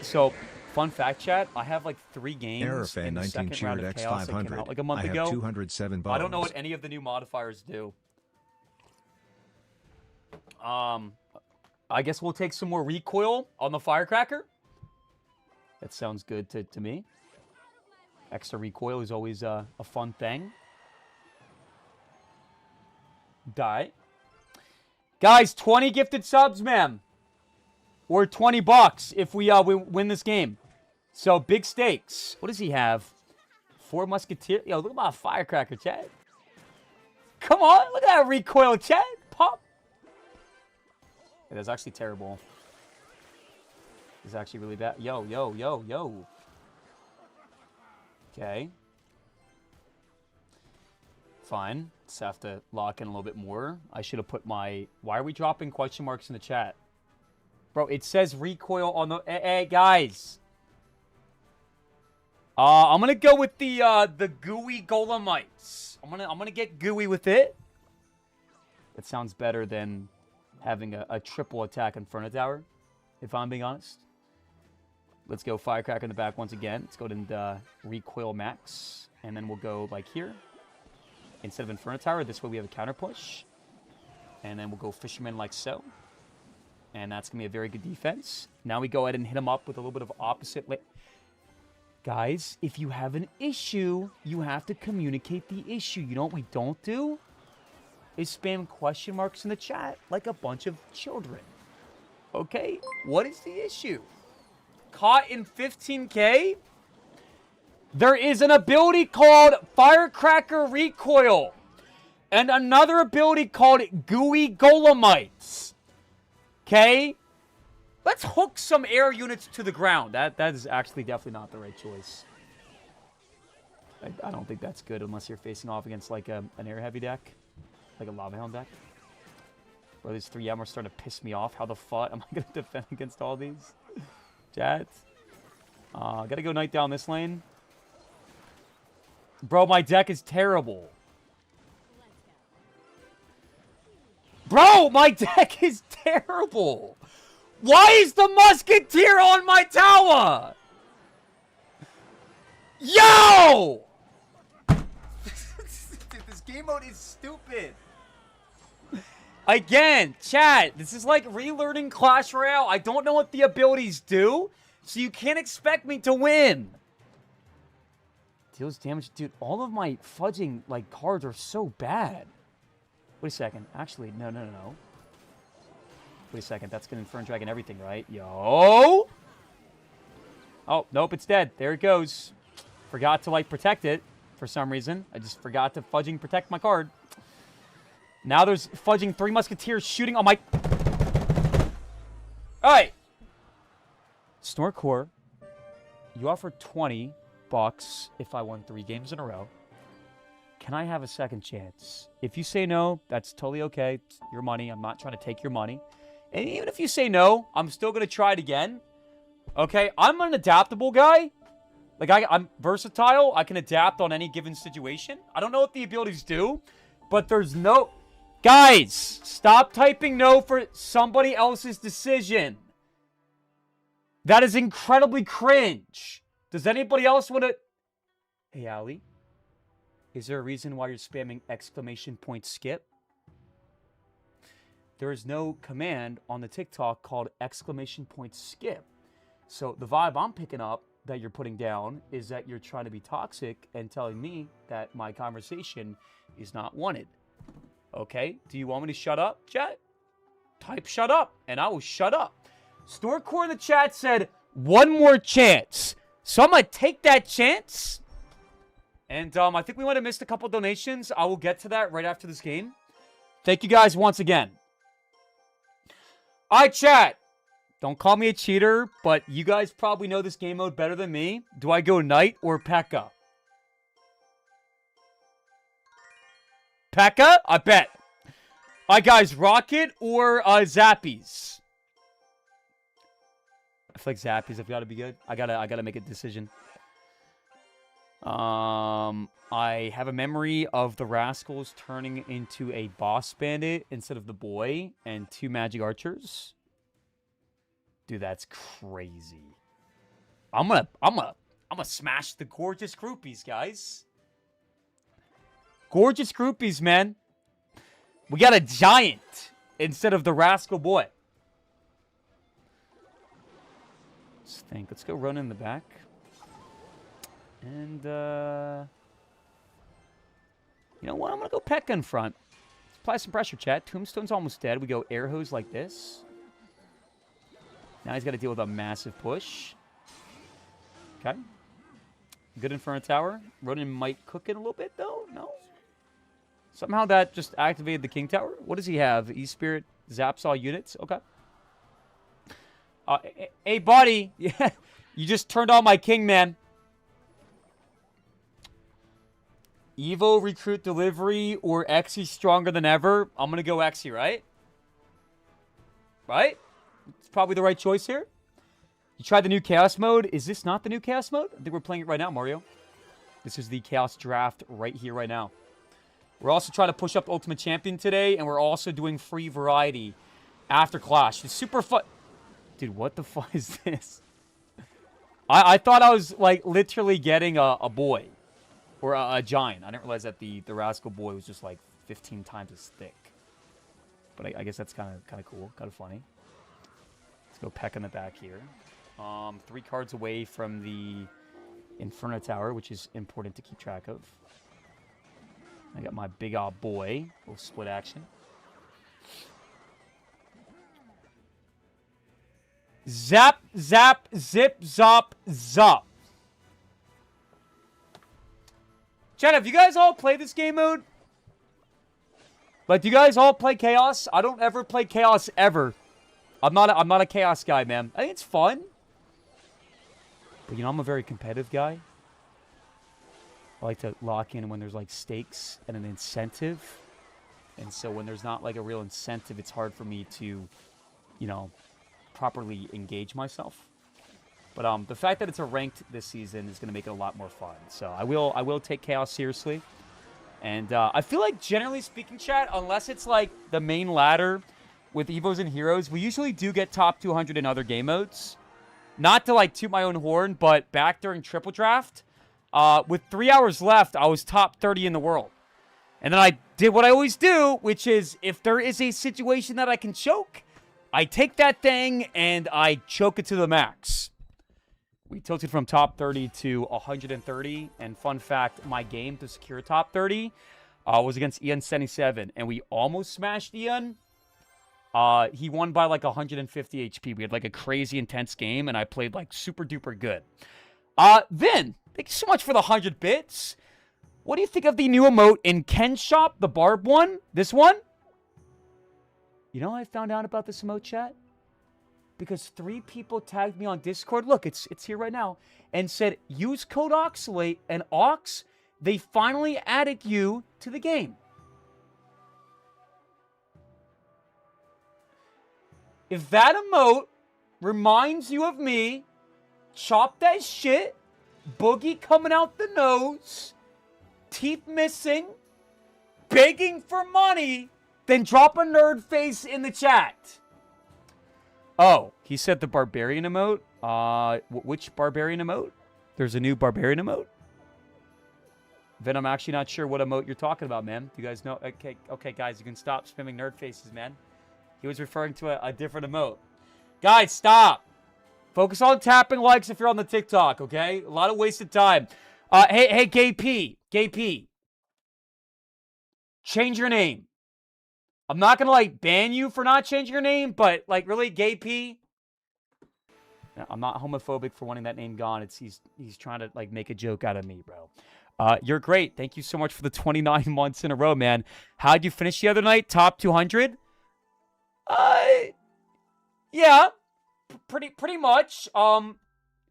Speaker 1: So, fun fact, chat, I have like 3 games in the second round of Chaos that came out like a month ago.
Speaker 3: 207 bones.
Speaker 1: I don't know what any of the new modifiers do. I guess we'll take some more recoil on the Firecracker. That sounds good to me. Extra recoil is always a fun thing. Die. Guys, 20 gifted subs, ma'am. Or $20 if we win this game. So, big stakes. What does he have? 4 Musketeers. Yo, look at my Firecracker, chat. Come on, look at that recoil, chat. Pop. It is actually terrible. It's actually really bad. Yo. Okay. Fine. Just have to lock in a little bit more. I should have put my... Why are we dropping question marks in the chat? Bro, it says recoil on the... Hey, guys. I'm gonna go with the gooey golemites. I'm gonna get gooey with it. It sounds better than having a triple attack Inferno Tower, if I'm being honest. Let's go Firecracker in the back once again. Let's go to Recoil Max. And then we'll go like here. Instead of Inferno Tower, this way we have a counter push. And then we'll go Fisherman like so. And that's going to be a very good defense. Now we go ahead and hit him up with a little bit of opposite. Guys, if you have an issue, you have to communicate the issue. You know what we don't do? Is spam question marks in the chat like a bunch of children. Okay? What is the issue? Caught in 15K? There is an ability called Firecracker Recoil. And another ability called Gooey Golemites. Okay? Let's hook some air units to the ground. That is actually definitely not the right choice. I don't think that's good unless you're facing off against like an air heavy deck. Like a Lava Hound deck. Bro, these 3M are starting to piss me off. How the fuck am I going to defend against all these? Chat. Gotta go Knight down this lane. Bro, my deck is terrible. Bro, my deck is terrible. Why is the Musketeer on my tower? Yo! This game mode is stupid. Again, chat, this is like relearning Clash Royale. I don't know what the abilities do, so you can't expect me to win. Deals damage. Dude, all of my fudging like cards are so bad. Wait a second. Actually, no. Wait a second. That's going to Inferno Dragon everything, right? Yo! Oh, nope, it's dead. There it goes. Forgot to, like, protect it for some reason. I just forgot to fudging protect my card. Now there's fudging 3 Musketeers shooting on my... Alright. Snorcore, you offer $20 if I won 3 games in a row. Can I have a second chance? If you say no, that's totally okay. It's your money. I'm not trying to take your money. And even if you say no, I'm still going to try it again. Okay? I'm an adaptable guy. Like, I'm versatile. I can adapt on any given situation. I don't know what the abilities do, but there's no... Guys, stop typing no for somebody else's decision. That is incredibly cringe. Does anybody else want to... Hey, Ali. Is there a reason why you're spamming ! skip? There is no command on the TikTok called ! skip. So the vibe I'm picking up that you're putting down is that you're trying to be toxic and telling me that my conversation is not wanted. Okay? Do you want me to shut up, chat? Type shut up, and I will shut up. Storecore in the chat said, 1 more chance. So I'm going to take that chance. And I think we might have missed a couple donations. I will get to that right after this game. Thank you guys once again. All right, chat. Don't call me a cheater, but you guys probably know this game mode better than me. Do I go Knight or P.E.K.K.A? P.E.K.K.A? I bet. All right, guys. Rocket or Zappies? I feel like Zappies have got to be good. I gotta make a decision. I have a memory of the Rascals turning into a boss bandit instead of the boy and 2 magic archers. Dude, that's crazy. I'm gonna smash the gorgeous groupies, guys. Gorgeous groupies, man. We got a giant instead of the rascal boy. Let's think. Let's go run in the back. And, you know what? I'm going to go P.E.K.K.A in front. Let's apply some pressure, chat. Tombstone's almost dead. We go air hose like this. Now he's got to deal with a massive push. Okay. Good Inferno Tower. Ronin might cook it a little bit, though. No. Somehow that just activated the King Tower. What does he have? E-Spirit zaps all units. Okay. Hey, buddy. Yeah, you just turned on my King, man. Evo, Recruit, Delivery, or Xe stronger than ever? I'm going to go Xe, right? Right? It's probably the right choice here. You tried the new Chaos mode. Is this not the new Chaos mode? I think we're playing it right now, Mario. This is the Chaos draft right here, right now. We're also trying to push up Ultimate Champion today, and we're also doing free variety after Clash. It's super fun. Dude, what the fuck is this? I thought I was, like, literally getting a boy. Or a giant. I didn't realize that the Rascal boy was just, like, 15 times as thick. But I guess that's kind of cool. Kind of funny. Let's go Peck in the back here. 3 cards away from the Inferno Tower, which is important to keep track of. I got my big old boy. Little split action. Zap, zap, zip, zop, zop. Chat, have you guys all played this game mode? Like, do you guys all play Chaos? I don't ever play Chaos ever. I'm not a Chaos guy, man. I think it's fun. But, you know, I'm a very competitive guy. I like to lock in when there's, like, stakes and an incentive. And so when there's not, like, a real incentive, it's hard for me to, you know, properly engage myself. But the fact that it's a ranked this season is going to make it a lot more fun. So I will take Chaos seriously. And I feel like, generally speaking, chat, unless it's, like, the main ladder with Evos and Heroes, we usually do get top 200 in other game modes. Not to, like, toot my own horn, but back during Triple Draft, with 3 hours left, I was top 30 in the world. And then I did what I always do, which is, if there is a situation that I can choke, I take that thing and I choke it to the max. We tilted from top 30 to 130. And fun fact, my game to secure top 30 was against Ian77. And we almost smashed Ian. He won by like 150 HP. We had like a crazy intense game. And I played like super duper good. Vin, thank you so much for the 100 bits. What do you think of the new emote in Ken's shop? The barb one? This one? You know how I found out about this emote, chat? Because 3 people tagged me on Discord. Look, it's here right now. And said, use code Oxalate. And Ox, they finally added you to the game. If that emote reminds you of me, chop that shit, boogie coming out the nose, teeth missing, begging for money, then drop a nerd face in the chat. Oh, he said the barbarian emote. Which barbarian emote? There's a new barbarian emote? Then I'm actually not sure what emote you're talking about, man. You guys know? Okay, guys, you can stop spamming nerd faces, man. He was referring to a different emote. Guys, stop. Focus on tapping likes if you're on the TikTok, okay? A lot of wasted time. Hey, Gay P. Gay P. Change your name. I'm not going to, like, ban you for not changing your name, but, like, really, Gay P? No, I'm not homophobic for wanting that name gone. He's trying to, like, make a joke out of me, bro. You're great. Thank you so much for the 29 months in a row, man. How'd you finish the other night? Top 200? Yeah. Pretty much.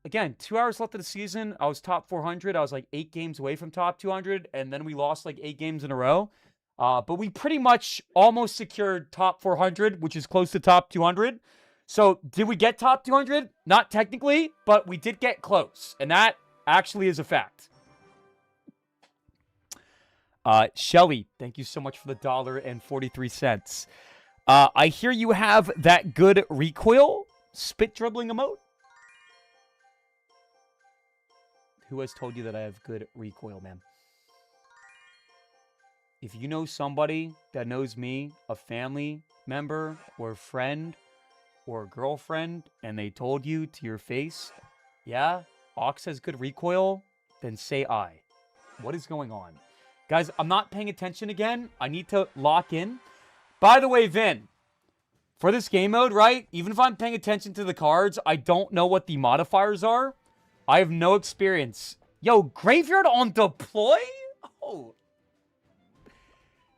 Speaker 1: Again, 2 hours left of the season. I was top 400. I was, like, 8 games away from top 200, and then we lost, like, 8 games in a row. But we pretty much almost secured top 400, which is close to top 200. So, did we get top 200? Not technically, but we did get close. And that actually is a fact. Shelly, thank you so much for the $1.43. I hear you have that good recoil spit dribbling emote. Who has told you that I have good recoil, man? If you know somebody that knows me, a family member or a friend or a girlfriend, and they told you to your face, yeah, Ox has good recoil, then say I. What is going on? Guys, I'm not paying attention again. I need to lock in. By the way, Vin, for this game mode, right, even if I'm paying attention to the cards, I don't know what the modifiers are. I have no experience. Yo, Graveyard on deploy? Oh,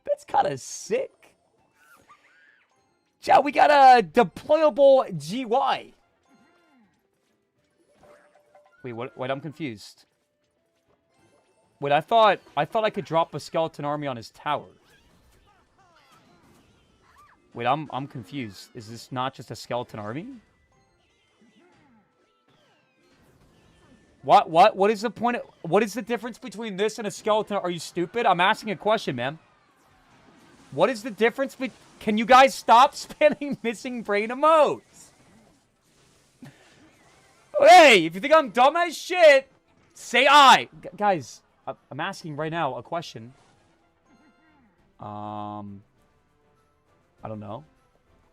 Speaker 1: that's kind of sick. Yeah, we got a deployable GY. Wait, I'm confused. Wait, I thought I could drop a skeleton army on his tower. Wait, I'm confused. Is this not just a skeleton army? What is the point? What is the difference between this and a skeleton? Are you stupid? I'm asking a question, man. What is the difference? Can you guys stop spamming missing brain emotes? Hey, if you think I'm dumb as shit, say I. Guys, I'm asking right now a question. I don't know.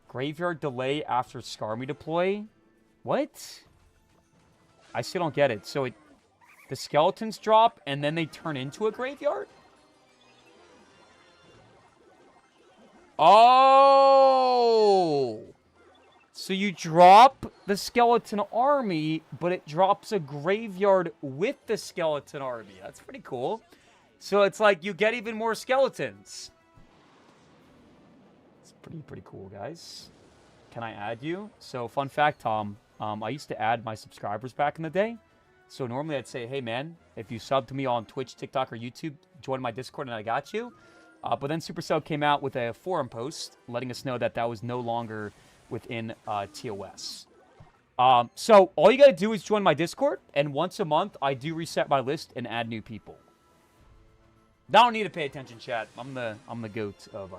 Speaker 1: Graveyard delay after Skarmy deploy? What? I still don't get it. So the skeletons drop and then they turn into a graveyard? Oh! So you drop the skeleton army, but it drops a graveyard with the skeleton army. That's pretty cool. So it's like you get even more skeletons. It's pretty cool, guys. Can I add you? So fun fact, Tom. I used to add my subscribers back in the day. So normally I'd say, hey, man, if you sub to me on Twitch, TikTok, or YouTube, join my Discord and I got you. But then Supercell came out with a forum post letting us know that that was no longer within TOS. So all you got to do is join my Discord, and once a month, I do reset my list and add new people. I don't need to pay attention, chat. I'm the goat of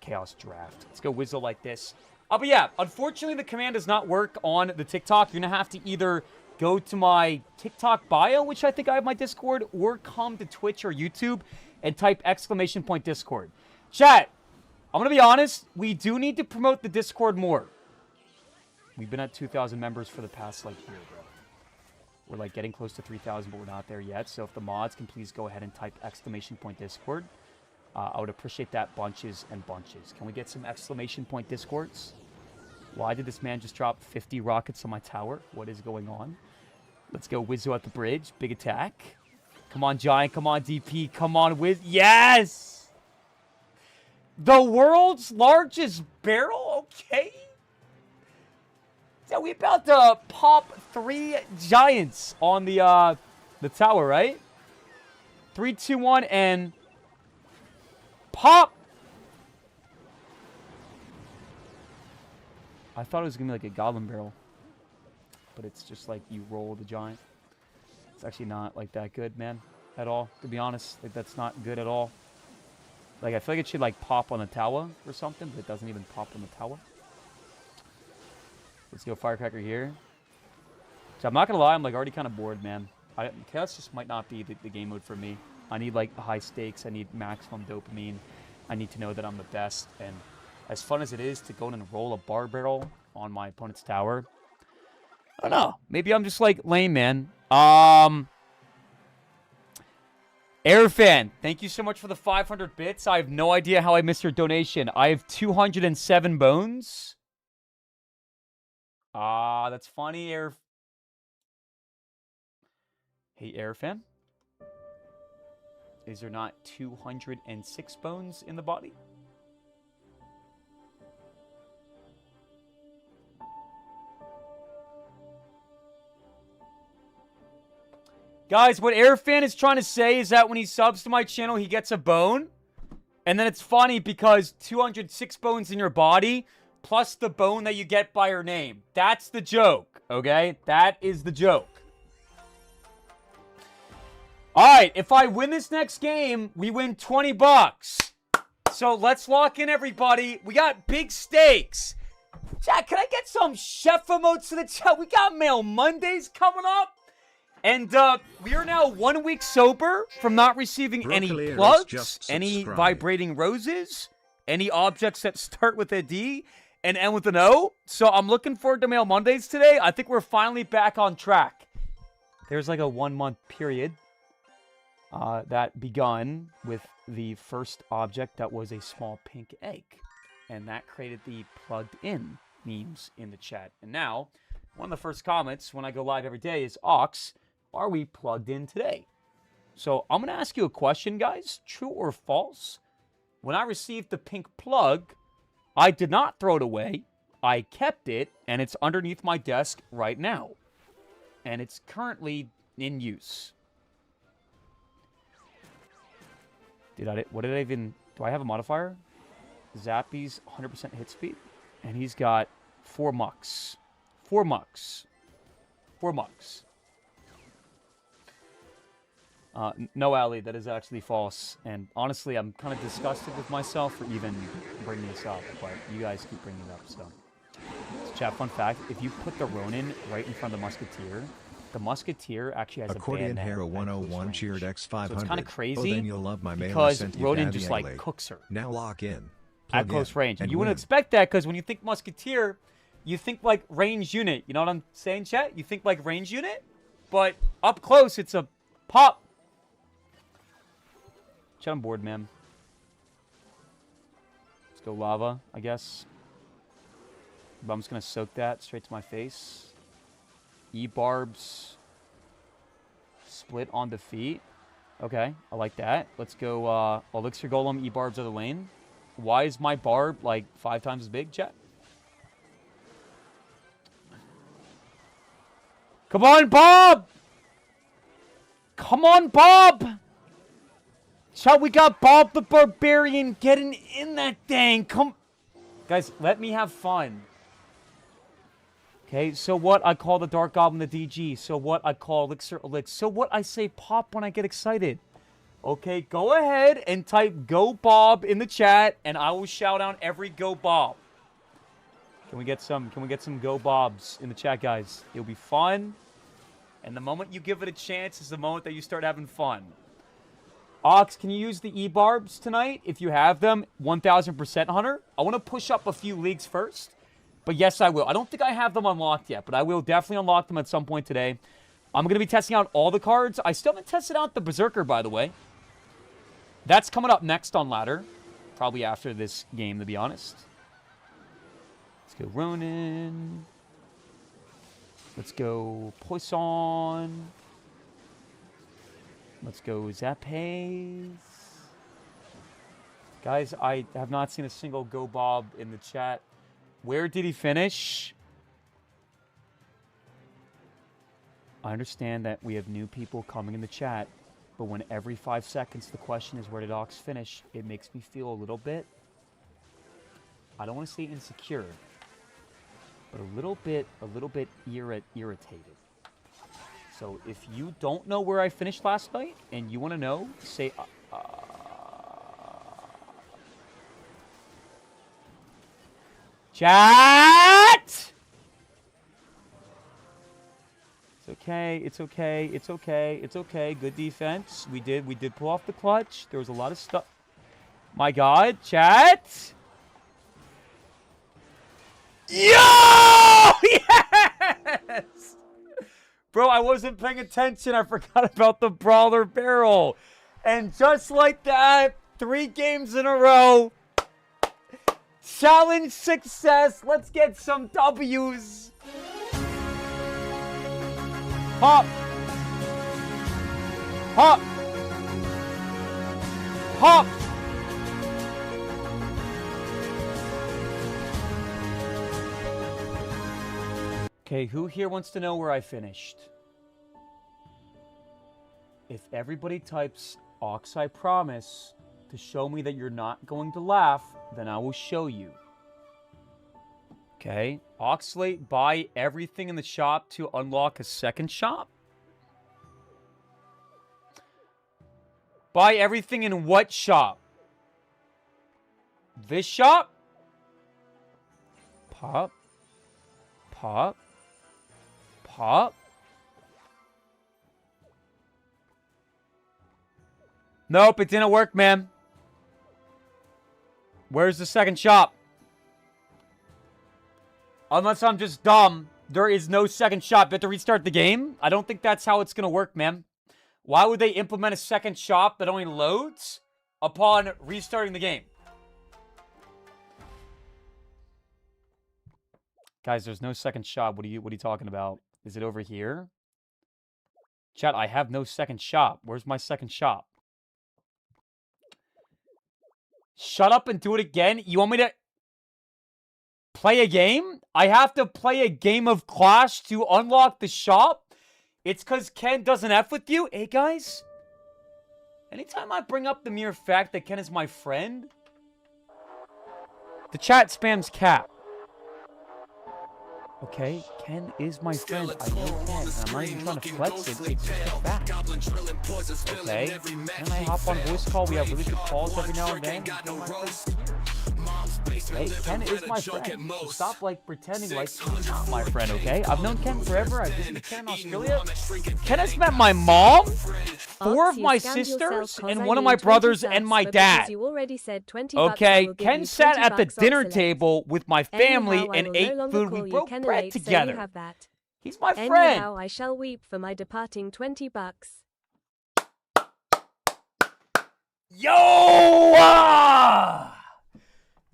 Speaker 1: Chaos Draft. Let's go Wizzo like this. But yeah, unfortunately, the command does not work on the TikTok. You're going to have to either go to my TikTok bio, which I think I have my Discord, or come to Twitch or YouTube and type !Discord. Chat, I'm going to be honest. We do need to promote the Discord more. We've been at 2,000 members for the past, year, bro. We're, getting close to 3,000, but we're not there yet. So if the mods can please go ahead and type !Discord. I would appreciate that bunches and bunches. Can we get some !Discords? Why did this man just drop 50 rockets on my tower? What is going on? Let's go Wizzo at the bridge. Big attack. Come on, Giant. Come on, DP. Come on, Wiz. Yes! The world's largest barrel? Okay. So we about to pop 3 Giants on the tower, right? 3, 2, 1, and pop! I thought it was going to be a goblin barrel. But it's just you roll the giant. It's actually not that good, man. At all. To be honest, that's not good at all. I feel like it should pop on the tower or something, but it doesn't even pop on the tower. Let's go Firecracker here. So I'm not going to lie, I'm already kind of bored, man. Chaos just might not be the game mode for me. I need high stakes. I need maximum dopamine. I need to know that I'm the best. And as fun as it is to go in and roll a bar barrel on my opponent's tower, I don't know. Maybe I'm just lame, man. Airfan, thank you so much for the 500 bits. I have no idea how I missed your donation. I have 207 bones. That's funny, Air. Hey, Airfan. Is there not 206 bones in the body? Guys, what Airfan is trying to say is that when he subs to my channel, he gets a bone. And then it's funny because 206 bones in your body plus the bone that you get by your name. That's the joke, okay? That is the joke. All right, if I win this next game, we win 20 bucks. So let's lock in, everybody. We got big stakes. Chat, can I get some chef emotes to the chat? We got Mail Mondays coming up. And we are now 1 week sober from not receiving any plugs, any vibrating roses, any objects that start with a D and end with an O. So I'm looking forward to Mail Mondays today. I think we're finally back on track. There's a 1 month period that begun with the first object that was a small pink egg. And that created the plugged in memes in the chat. And now, one of the first comments when I go live every day is, Ox, are we plugged in today? So I'm going to ask you a question, guys. True or false? When I received the pink plug, I did not throw it away. I kept it, and it's underneath my desk right now. And it's currently in use. What did I even... Do I have a modifier? Zappy's 100% hit speed. And he's got 4 mucks. 4 mucks. 4 mucks. No, Ali, that is actually false. And honestly, I'm kind of disgusted with myself for even bringing this up. But you guys keep bringing it up, so. Chat, fun fact, if you put the Ronin right in front of the Musketeer actually has
Speaker 3: Accordion
Speaker 1: a bayonet
Speaker 3: Hero
Speaker 1: at close
Speaker 3: 101
Speaker 1: range.
Speaker 3: cheered X500.
Speaker 1: So it's kind of
Speaker 3: Oh,
Speaker 1: crazy
Speaker 3: then you'll love my mail I
Speaker 1: because
Speaker 3: sent you,
Speaker 1: Ronin
Speaker 3: Gabby
Speaker 1: just like
Speaker 3: Egley.
Speaker 1: cooks her
Speaker 3: Now lock in.
Speaker 1: at
Speaker 3: Plug
Speaker 1: close
Speaker 3: in,
Speaker 1: range. And you wouldn't
Speaker 3: win.
Speaker 1: expect that because when you think Musketeer, you think like range unit. You know what I'm saying, chat? You think like range unit, but up close it's a pop. Chat, I'm bored, man. Let's go lava, I guess. But I'm just gonna soak that straight to my face. E-barbs. Split on defeat. Okay, I like that. Let's go Elixir Golem, E-barbs other lane. Why is my barb like 5 times as big, chat? Come on, Bob! Come on, Bob! Chat, we got Bob the Barbarian getting in that thing. Come, guys, let me have fun. Okay, so what? I call the Dark Goblin the DG. So what? I call Elixir Elix. So what? I say pop when I get excited. Okay, go ahead and type Go Bob in the chat, and I will shout out every Go Bob. Can we get some Go Bobs in the chat, guys? It'll be fun. And the moment you give it a chance is the moment that you start having fun. Ox, can you use the E-barbs tonight? If you have them, 1000% Hunter. I want to push up a few leagues first. But yes, I will. I don't think I have them unlocked yet, but I will definitely unlock them at some point today. I'm going to be testing out all the cards. I still haven't tested out the Berserker, by the way. That's coming up next on ladder. Probably after this game, to be honest. Let's go Ronin. Let's go Poisson. Let's go Zapes. Guys, I have not seen a single Go Bob in the chat. Where did he finish? I understand that we have new people coming in the chat, but when every 5 seconds the question is where did Ox finish, it makes me feel a little bit, I don't want to say insecure, but a little bit irritated. So if you don't know where I finished last night and you want to know, say chat! It's okay, it's okay, it's okay, it's okay. Good defense. We did pull off the clutch. There was a lot of stuff. My God, chat! Yo! Yes! Bro, I wasn't paying attention. I forgot about the Brawler Barrel. And just like that, 3 games in a row. Challenge success. Let's get some W's. Hop. Hop. Hop. Okay, who here wants to know where I finished? If everybody types Ox, I promise, to show me that you're not going to laugh, then I will show you. Okay, Oxalate, buy everything in the shop to unlock a second shop? Buy everything in what shop? This shop? Pop. Pop. Pop. Nope, it didn't work, man. Where's the second shop? Unless I'm just dumb, there is no second shop. You have to restart the game? I don't think that's how it's going to work, man. Why would they implement a second shop that only loads upon restarting the game? Guys, there's no second shop. What are you talking about? Is it over here? Chat, I have no second shop. Where's my second shop? Shut up and do it again? You want me to play a game? I have to play a game of Clash to unlock the shop? It's because Ken doesn't F with you? Hey, guys? Anytime I bring up the mere fact that Ken is my friend, the chat spams cap. Okay, Ken is my friend. I know Ken, and I'm not even trying to flex it. It's just a fact. Okay, can I hop on voice call? We have really good calls every now and then. Hey, Ken is my friend. So stop like pretending like Ken's not my friend, okay? I've known Ken forever. I visited Ken in Australia. Ken has met my mom, 4 of my sisters, and 1 of my brothers and my dad.
Speaker 2: You already said 20
Speaker 1: Okay,
Speaker 2: bucks,
Speaker 1: Ken sat at the dinner
Speaker 2: Oxalate.
Speaker 1: table with my family
Speaker 2: Anyhow,
Speaker 1: and
Speaker 2: I will
Speaker 1: ate
Speaker 2: no longer
Speaker 1: food.
Speaker 2: call
Speaker 1: We
Speaker 2: you
Speaker 1: broke
Speaker 2: Ken
Speaker 1: bread
Speaker 2: Alate, so you
Speaker 1: together.
Speaker 2: have that.
Speaker 1: He's my friend.
Speaker 2: Anyhow, I shall weep for my departing 20 bucks.
Speaker 1: Yo!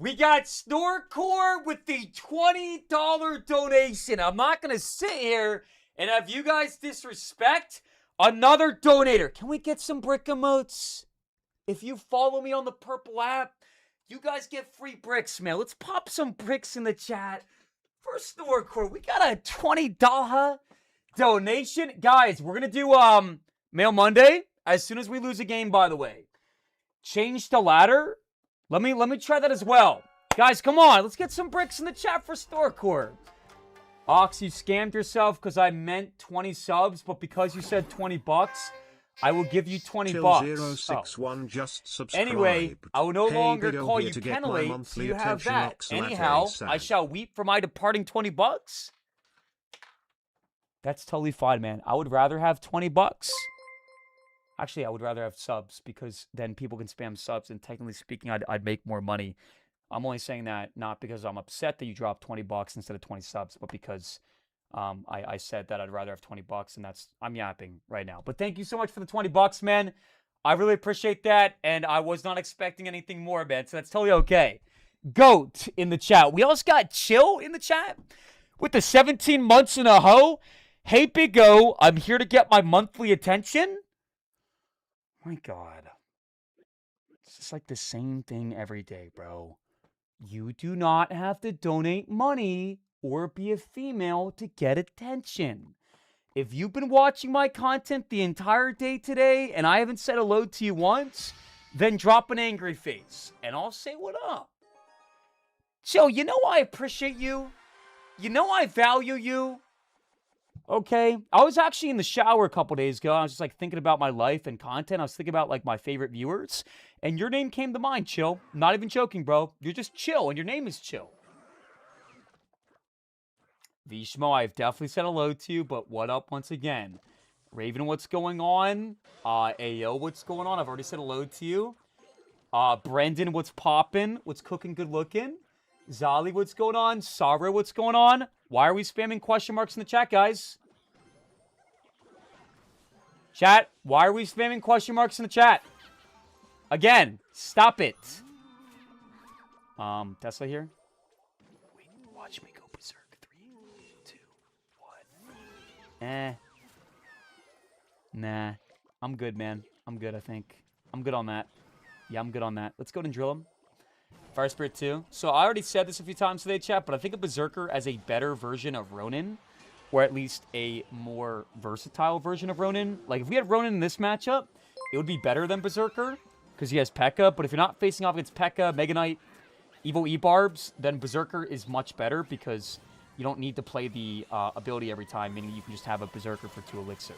Speaker 1: We got Snorecore with the $20 donation. I'm not going to sit here and have you guys disrespect another donator. Can we get some brick emotes? If you follow me on the purple app, you guys get free bricks, man. Let's pop some bricks in the chat for Snorecore. We got a $20 donation. Guys, we're going to do Mail Monday as soon as we lose a game, by the way. Change the ladder. Let me try that as well. Guys, come on. Let's get some bricks in the chat for Storecore. Ox, you scammed yourself because I meant 20 subs, but because you said 20 bucks, I will give you 20 bucks.
Speaker 3: 061 just subscribed.
Speaker 1: Anyway, I will no longer
Speaker 3: Big O
Speaker 1: call
Speaker 3: here
Speaker 1: you
Speaker 3: to get my
Speaker 1: Kenalate, so
Speaker 3: monthly
Speaker 1: you have
Speaker 3: attention,
Speaker 1: that.
Speaker 3: Oxalate
Speaker 1: Anyhow, I
Speaker 3: sad.
Speaker 1: shall weep for my departing 20 bucks. That's totally fine, man. I would rather have 20 bucks. Actually, I would rather have subs because then people can spam subs, and technically speaking, I'd make more money. I'm only saying that not because I'm upset that you dropped 20 bucks instead of 20 subs, but because I said that I'd rather have 20 bucks, and I'm yapping right now. But thank you so much for the 20 bucks, man. I really appreciate that, and I was not expecting anything more, man, so that's totally okay. Goat in the chat. We also got Chill in the chat with the 17 months in a hoe. Hey, Big O, I'm here to get my monthly attention. My God. It's just like the same thing every day, bro. You do not have to donate money or be a female to get attention. If you've been watching my content the entire day today and I haven't said hello to you once, then drop an angry face and I'll say what up. So, you know I appreciate you. You know I value you. Okay, I was actually in the shower a couple days ago. I was just like thinking about my life and content. I was thinking about like my favorite viewers, and your name came to mind, Chill. Not even joking, bro. You're just Chill, and your name is Chill. Vishmo, I've definitely said hello to you, but what up once again? Raven, what's going on? Ayo, what's going on? I've already said hello to you. Brendan, what's poppin'? What's cooking good looking? Zali, what's going on? Sarah, what's going on? Why are we spamming question marks in the chat, guys? Chat, why are we spamming question marks in the chat? Again, stop it. Tesla here. Wait, watch me go berserk. 3, 2, 1. Nah. I'm good, man. I'm good, I think. I'm good on that. Yeah, I'm good on that. Let's go and drill him. Fire Spirit 2. So I already said this a few times today, chat, but I think of Berserker as a better version of Ronin, or at least a more versatile version of Ronin. Like, if we had Ronin in this matchup, it would be better than Berserker, because he has P.E.K.K.A, but if you're not facing off against P.E.K.K.A, Mega Knight, Evo E-Barbs, then Berserker is much better, because you don't need to play the ability every time, meaning you can just have a Berserker for 2 Elixir.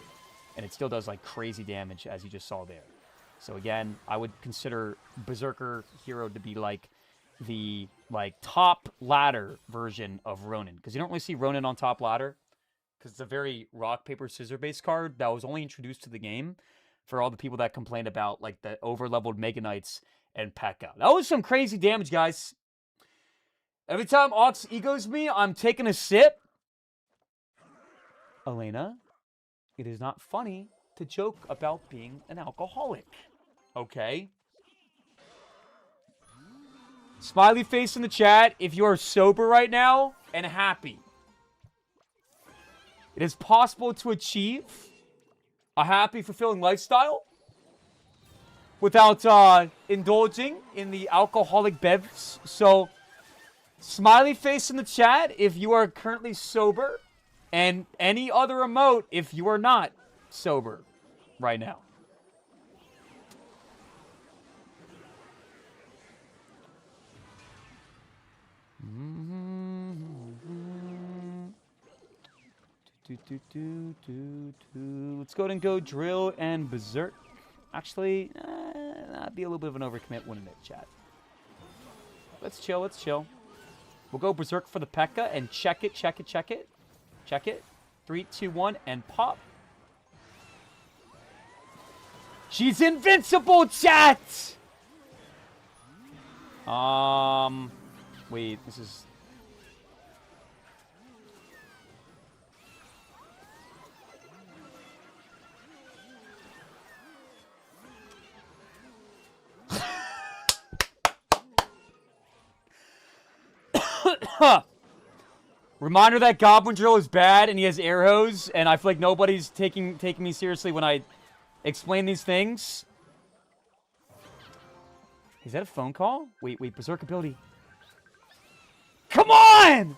Speaker 1: And it still does, like, crazy damage, as you just saw there. So again, I would consider Berserker Hero to be, like, the top ladder version of Ronin, because you don't really see Ronin on top ladder, because it's a very rock paper scissors based card that was only introduced to the game for all the people that complained about like the over leveled Mega Knights and P.E.K.K.A. That was some crazy damage, guys. Every time Ox egos me, I'm taking a sip. Elena, it is not funny to joke about being an alcoholic. Okay. Smiley face in the chat if you are sober right now and happy. It is possible to achieve a happy, fulfilling lifestyle without indulging in the alcoholic bevs. So, smiley face in the chat if you are currently sober, and any other emote if you are not sober right now. Let's go ahead and go drill and berserk. Actually, that'd be a little bit of an overcommit, wouldn't it, chat? Let's chill, let's chill. We'll go berserk for the P.E.K.K.A. and check it, check it, check it. Check it. 3, 2, 1, and pop. She's invincible, chat! Wait, this is... Reminder that Goblin Drill is bad and he has air hose, and I feel like nobody's taking me seriously when I explain these things. Is that a phone call? Wait, Berserk ability. Come on!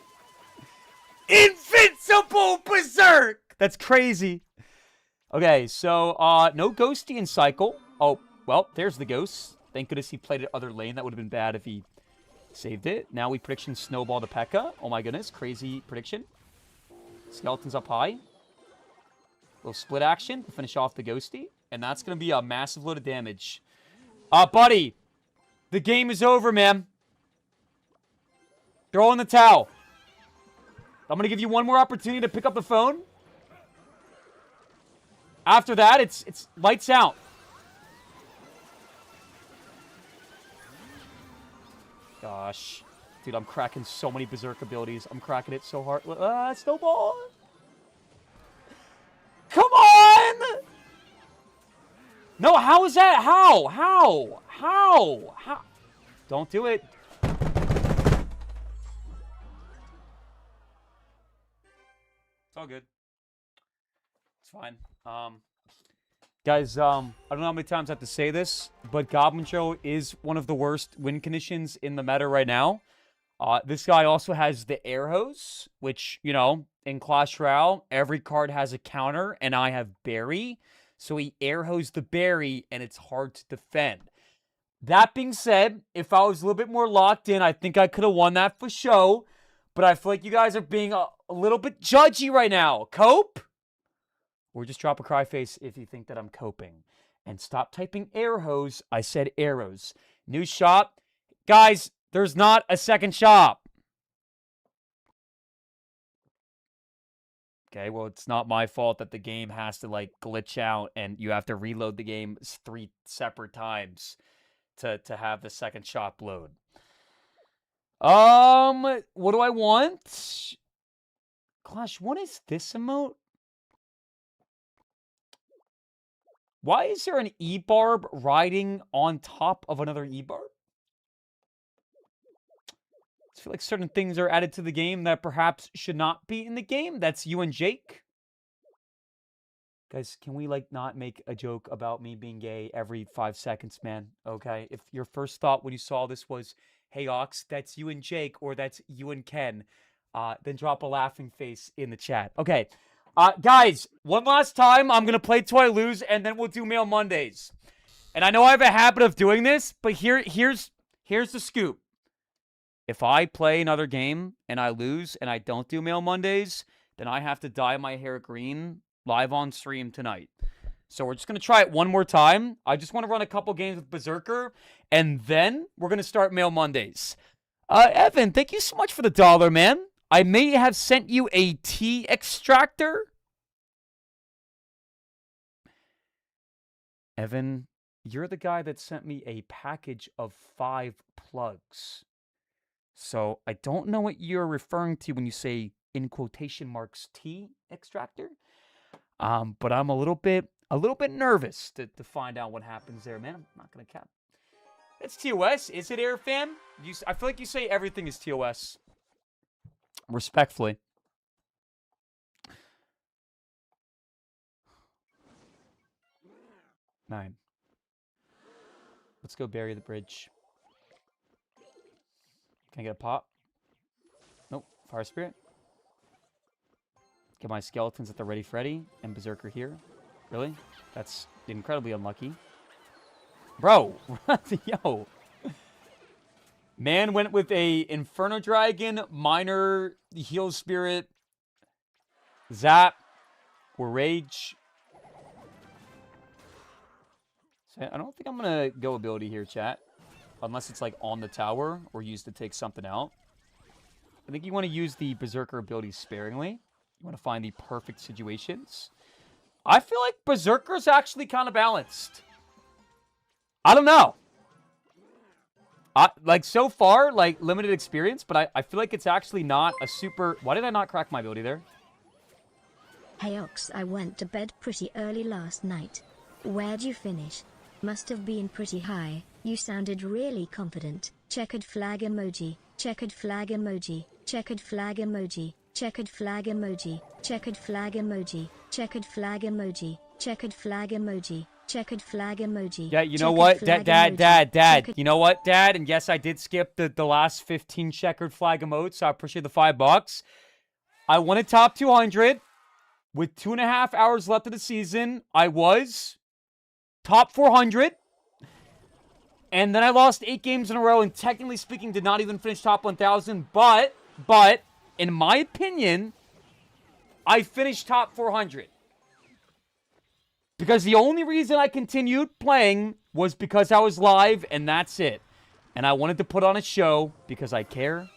Speaker 1: Invincible Berserk! That's crazy. Okay, so, no Ghosty in cycle. Oh, well, there's the ghost. Thank goodness he played it other lane. That would have been bad if he saved it. Now we prediction snowball the P.E.K.K.A. Oh my goodness, crazy prediction. Skeletons up high. Little split action to finish off the Ghosty. And that's going to be a massive load of damage. Buddy. The game is over, man. Throw in the towel. I'm going to give you one more opportunity to pick up the phone. After that, it's lights out. Gosh. Dude, I'm cracking so many Berserk abilities. I'm cracking it so hard. Snowball. Come on! No, how is that? How? Don't do it. It's all good. It's fine. Guys, I don't know how many times I have to say this, but Goblin Show is one of the worst win conditions in the meta right now. This guy also has the air hose, which, you know, in Clash Royale, every card has a counter, and I have berry. So he air hosed the berry, and it's hard to defend. That being said, if I was a little bit more locked in, I think I could have won that for show. But I feel like you guys are being a little bit judgy right now. Cope? Or just drop a cry face if you think that I'm coping. And stop typing air hose. I said arrows. New shop. Guys, there's not a second shop. Okay, well, it's not my fault that the game has to, like, glitch out and you have to reload the game 3 separate times to have the second shop load. What do I want? Clash, what is this emote? Why is there an E-Barb riding on top of another E-Barb? I feel like certain things are added to the game that perhaps should not be in the game. That's you and Jake. Guys, can we, like, not make a joke about me being gay every 5 seconds, man? Okay? If your first thought when you saw this was, hey, Ox, that's you and Jake, or that's you and Ken, then drop a laughing face in the chat. Okay. Guys, one last time, I'm going to play till I lose, and then we'll do Mail Mondays. And I know I have a habit of doing this, but here's the scoop. If I play another game, and I lose, and I don't do Mail Mondays, then I have to dye my hair green live on stream tonight. So we're just going to try it one more time. I just want to run a couple games with Berserker, and then we're going to start Mail Mondays. Evan, thank you so much for the $1, man. I may have sent you a tea extractor. Evan, you're the guy that sent me a package of 5 plugs. So I don't know what you're referring to when you say, in quotation marks, tea extractor. But I'm a little bit nervous to find out what happens there, man. I'm not going to cap. It's TOS. Is it Air Fam? I feel like you say everything is TOS. Respectfully. Nine. Let's go bury the bridge. Can I get a pop? Nope. Fire Spirit. Get my skeletons at the Ready Freddy and Berserker here. Really? That's incredibly unlucky. Bro! Yo! Man went with a Inferno Dragon, Minor, Heal Spirit, Zap, or Rage. So I don't think I'm going to go ability here, chat. Unless it's like on the tower or used to take something out. I think you want to use the Berserker ability sparingly. You want to find the perfect situations. I feel like Berserker's actually kind of balanced. I don't know. Like, so far, like, limited experience, but I feel like it's actually not a super... Why did I not crack my ability there?
Speaker 4: Hey Ox, I went to bed pretty early last night. Where'd you finish? Must have been pretty high. You sounded really confident. Checkered flag emoji. Checkered flag emoji. Checkered flag emoji. Checkered flag emoji. Checkered flag emoji. Checkered flag emoji. Checkered flag emoji. Checkered flag emoji.
Speaker 1: Yeah, you know what? Dad. You know what, Dad? And yes, I did skip the last 15 checkered flag emotes, so I appreciate the $5. I won a top 200. With 2.5 hours left of the season, I was top 400. And then I lost 8 games in a row, and technically speaking, did not even finish top 1,000. But, in my opinion, I finished top 400. Because the only reason I continued playing was because I was live, and that's it. And I wanted to put on a show because I care.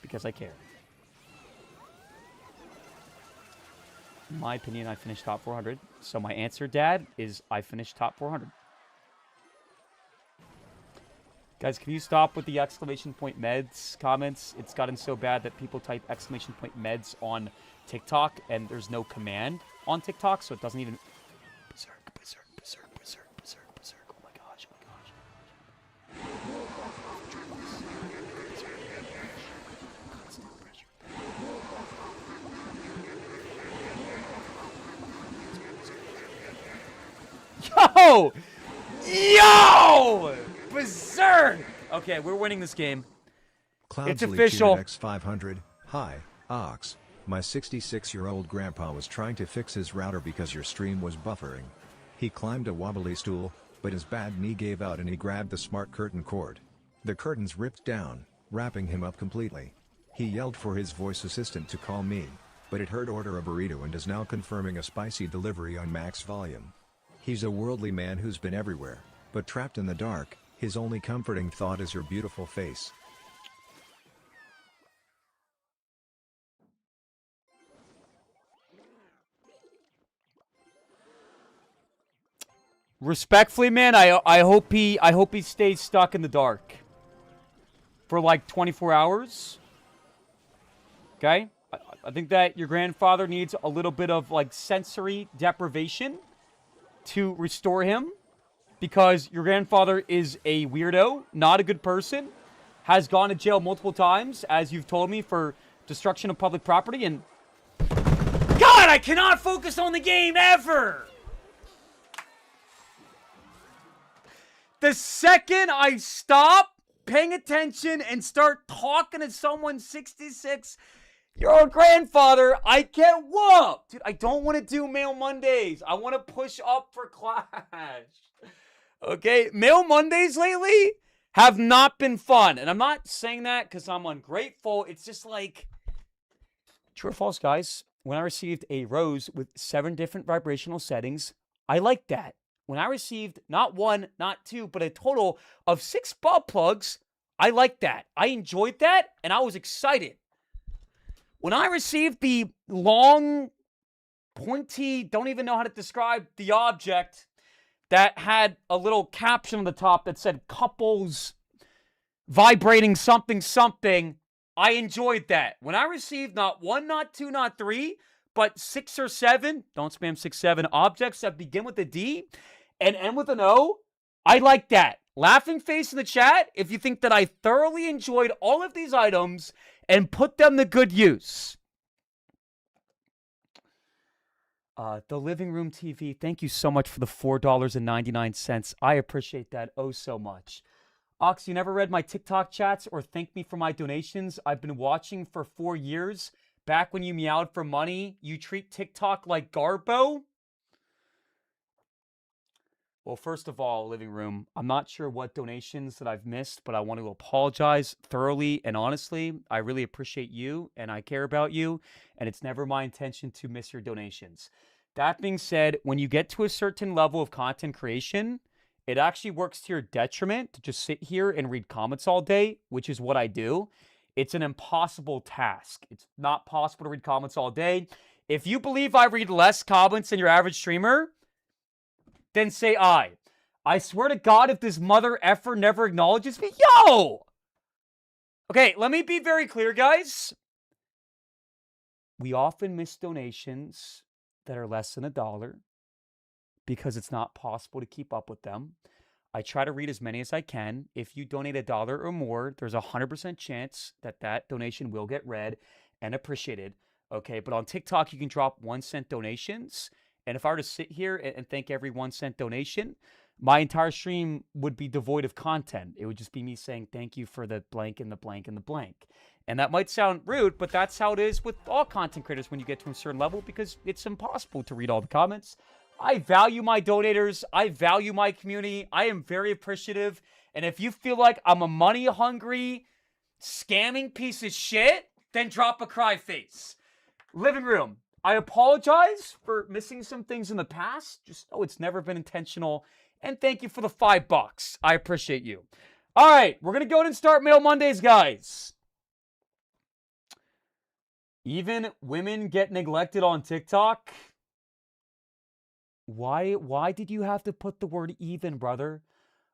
Speaker 1: Because I care. In my opinion, I finished top 400. So my answer, Dad, is I finished top 400. Guys, can you stop with the exclamation point meds comments? It's gotten so bad that people type exclamation point meds on TikTok, and there's no command on TikTok, so it doesn't even... Berserk. Oh my gosh. Yo! Berserk! Okay, we're winning this game. It's official.
Speaker 3: X500. Hi, Ox. My 66-year-old grandpa was trying to fix his router because your stream was buffering. He climbed a wobbly stool, but his bad knee gave out and he grabbed the smart curtain cord. The curtains ripped down, wrapping him up completely. He yelled for his voice assistant to call me, but it heard order a burrito and is now confirming a spicy delivery on max volume. He's a worldly man who's been everywhere, but trapped in the dark, his only comforting thought is your beautiful face.
Speaker 1: Respectfully, man, I hope he stays stuck in the dark for like 24 hours. Okay? I think that your grandfather needs a little bit of like sensory deprivation to restore him, because your grandfather is a weirdo, not a good person, has gone to jail multiple times, as you've told me, for destruction of public property, and God, I cannot focus on the game ever! The second I stop paying attention and start talking to someone's 66-year-old grandfather, I get whooped. Dude, I don't want to do Mail Mondays. I want to push up for Clash. Okay? Mail Mondays lately have not been fun. And I'm not saying that because I'm ungrateful. It's just like, true or false, guys? When I received a rose with 7 different vibrational settings, I liked that. When I received not 1, not 2, but a total of 6 butt plugs, I liked that. I enjoyed that, and I was excited. When I received the long, pointy, don't even know how to describe the object, that had a little caption on the top that said couples vibrating something, I enjoyed that. When I received not 1, not 2, not 3, but 6 or 7, don't spam 6, 7, objects that begin with a D and end with an O, I like that. Laughing face in the chat if you think that I thoroughly enjoyed all of these items and put them to good use. The living room TV, thank you so much for the $4.99. I appreciate that oh so much. Ox, you never read my TikTok chats or thank me for my donations. I've been watching for 4 years. Back when you meowed for money, you treat TikTok like Garbo. Well, first of all, living room, I'm not sure what donations that I've missed, but I want to apologize thoroughly and honestly. I really appreciate you and I care about you, and it's never my intention to miss your donations. That being said, when you get to a certain level of content creation, it actually works to your detriment to just sit here and read comments all day, which is what I do. It's an impossible task. It's not possible to read comments all day. If you believe I read less comments than your average streamer, then say I. I swear to God, if this mother effer never acknowledges me, yo! Okay, let me be very clear, guys. We often miss donations that are less than $1 because it's not possible to keep up with them. I try to read as many as I can. If you donate $1 or more, there's a 100% chance that that donation will get read and appreciated. Okay, but on TikTok, you can drop 1-cent donations. And if I were to sit here and thank every 1-cent donation, my entire stream would be devoid of content. It would just be me saying thank you for the blank and the blank and the blank. And that might sound rude, but that's how it is with all content creators when you get to a certain level, because it's impossible to read all the comments. I value my donators. I value my community. I am very appreciative. And if you feel like I'm a money-hungry, scamming piece of shit, then drop a cry face. Living room, I apologize for missing some things in the past. Just know it's never been intentional. And thank you for the $5. I appreciate you. All right, we're going to go ahead and start Mail Mondays, guys. Even women get neglected on TikTok. Why did you have to put the word even, brother?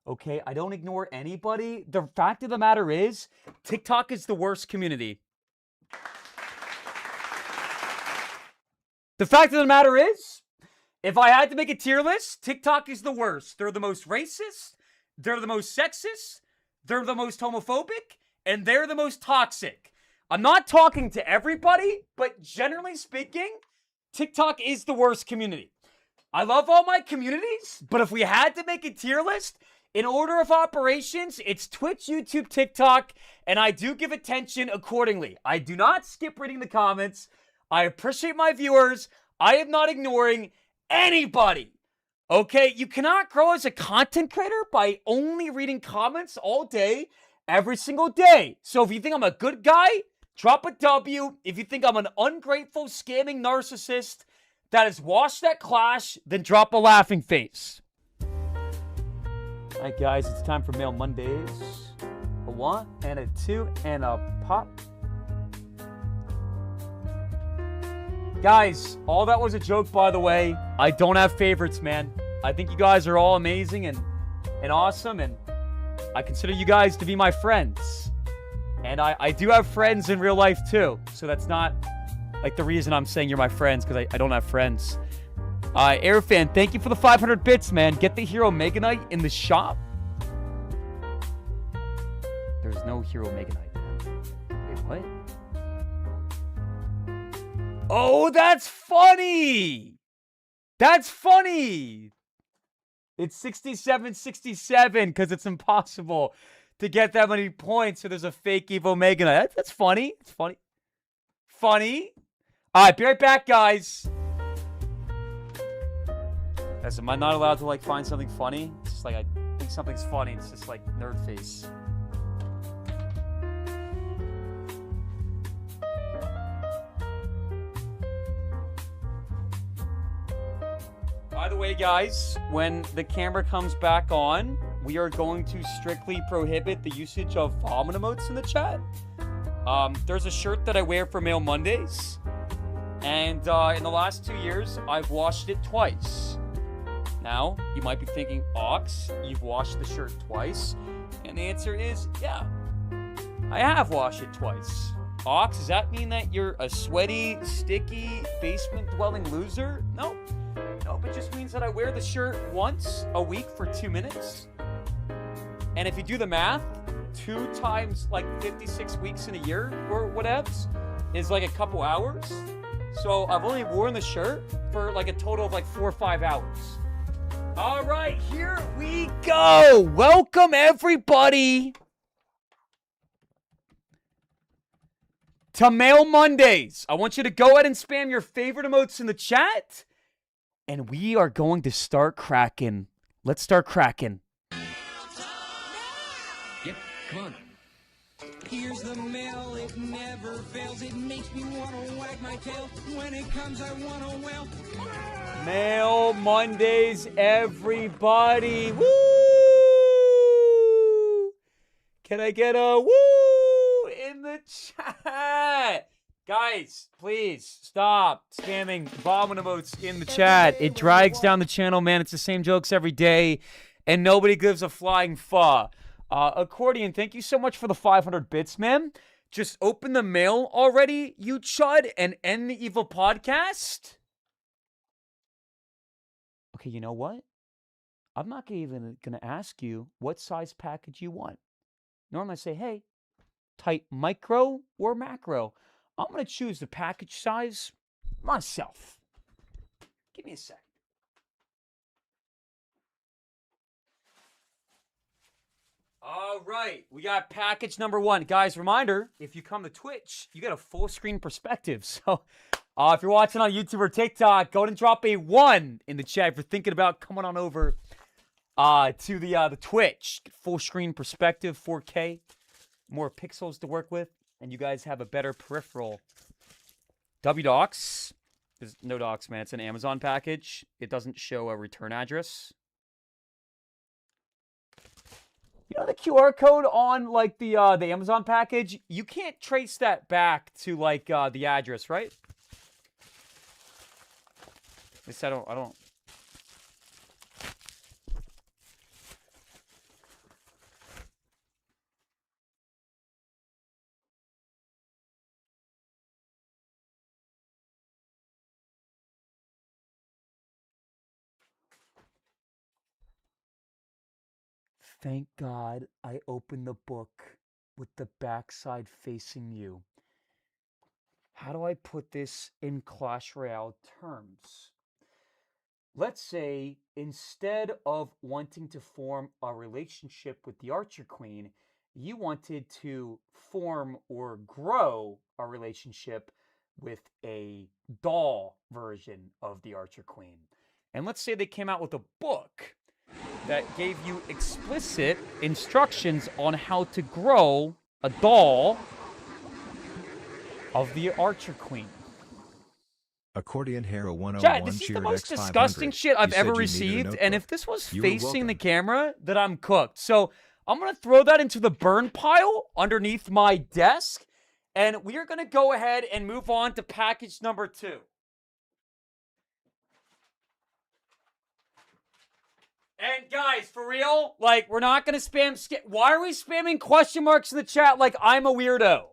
Speaker 1: Okay, I don't ignore anybody. The fact of the matter is, TikTok is the worst community. The fact of the matter is, if I had to make a tier list, TikTok is the worst. They're the most racist, they're the most sexist, they're the most homophobic, and they're the most toxic. I'm not talking to everybody, but generally speaking, TikTok is the worst community. I love all my communities, but if we had to make a tier list, in order of operations, it's Twitch, YouTube, TikTok, and I do give attention accordingly. I do not skip reading the comments. I appreciate my viewers. I am not ignoring anybody. Okay, you cannot grow as a content creator by only reading comments all day, every single day. So if you think I'm a good guy, drop a W. If you think I'm an ungrateful, scamming narcissist that has washed that clash, then drop a laughing face. All right, guys, it's time for Mail Mondays. A 1 and a 2 and a pop. Guys, all that was a joke, by the way. I don't have favorites, man. I think you guys are all amazing and awesome, and I consider you guys to be my friends. And I do have friends in real life, too. So that's not, like, the reason I'm saying you're my friends, because I don't have friends. Airfan, thank you for the 500 bits, man. Get the Hero Mega Knight in the shop. There's no Hero Mega Knight. Wait, what? Oh, that's funny! That's funny! It's 67-67 because it's impossible to get that many points, so there's a fake Evo Mega Knight. That's funny. It's funny. Funny. All right, be right back, guys. Guys, am I not allowed to, like, find something funny? It's just like I think something's funny. It's just like nerd face. By the way, guys, when the camera comes back on, we are going to strictly prohibit the usage of vomit emotes in the chat. There's a shirt that I wear for Mail Mondays, and in the last 2 years, I've washed it twice. Now, you might be thinking, Ox, you've washed the shirt twice? And the answer is, yeah, I have washed it twice. Ox, does that mean that you're a sweaty, sticky, basement-dwelling loser? No. Nope, it just means that I wear the shirt once a week for 2 minutes. And if you do the math, 2 times like 56 weeks in a year or whatevs is like a couple hours. So I've only worn the shirt for like a total of like 4 or 5 hours. All right, here we go. Welcome, everybody, to Mail Mondays. I want you to go ahead and spam your favorite emotes in the chat. And we are going to start cracking Let's start cracking.
Speaker 5: Yep, come on.
Speaker 6: Here's the mail, it never fails. It makes me want to wag my tail. When it comes, I want to wail.
Speaker 1: Mail Mondays, everybody. Woo! Can I get a woo in the chat? Guys, please stop spamming vomit emotes in the chat. It drags down the channel, man. It's the same jokes every day, and nobody gives a flying fuh. Accordion, thank you so much for the 500 bits, man. Just open the mail already, you chud, and end the evil podcast. Okay, you know what? I'm not even going to ask you what size package you want. Normally I say, hey, type micro or macro. I'm going to choose the package size myself. Give me a sec. All right, we got package number 1. Guys, reminder, if you come to Twitch, you get a full screen perspective. So if you're watching on YouTube or TikTok, go ahead and drop a 1 in the chat if you're thinking about coming on over to the Twitch. Full screen perspective, 4K, more pixels to work with, and you guys have a better peripheral. WDocs. There's no docs, man. It's an Amazon package. It doesn't show a return address. You know the QR code on like the Amazon package? You can't trace that back to like the address, right? At least I don't. Thank God I opened the book with the backside facing you. How do I put this in Clash Royale terms? Let's say instead of wanting to form a relationship with the Archer Queen, you wanted to form or grow a relationship with a doll version of the Archer Queen. And let's say they came out with a book that gave you explicit instructions on how to grow a doll of the Archer Queen.
Speaker 3: Accordion Hero 101
Speaker 1: Chad, this is the
Speaker 3: cheered
Speaker 1: most
Speaker 3: X500.
Speaker 1: disgusting shit I've
Speaker 3: You said
Speaker 1: ever
Speaker 3: you needed a
Speaker 1: received, and
Speaker 3: notebook.
Speaker 1: if this was
Speaker 3: You were
Speaker 1: facing the
Speaker 3: welcome.
Speaker 1: camera, then I'm cooked. So I'm going to throw that into the burn pile underneath my desk, and we are going to go ahead and move on to package number 2. And guys, for real, like, we're not going to spam... Why are we spamming question marks in the chat like I'm a weirdo?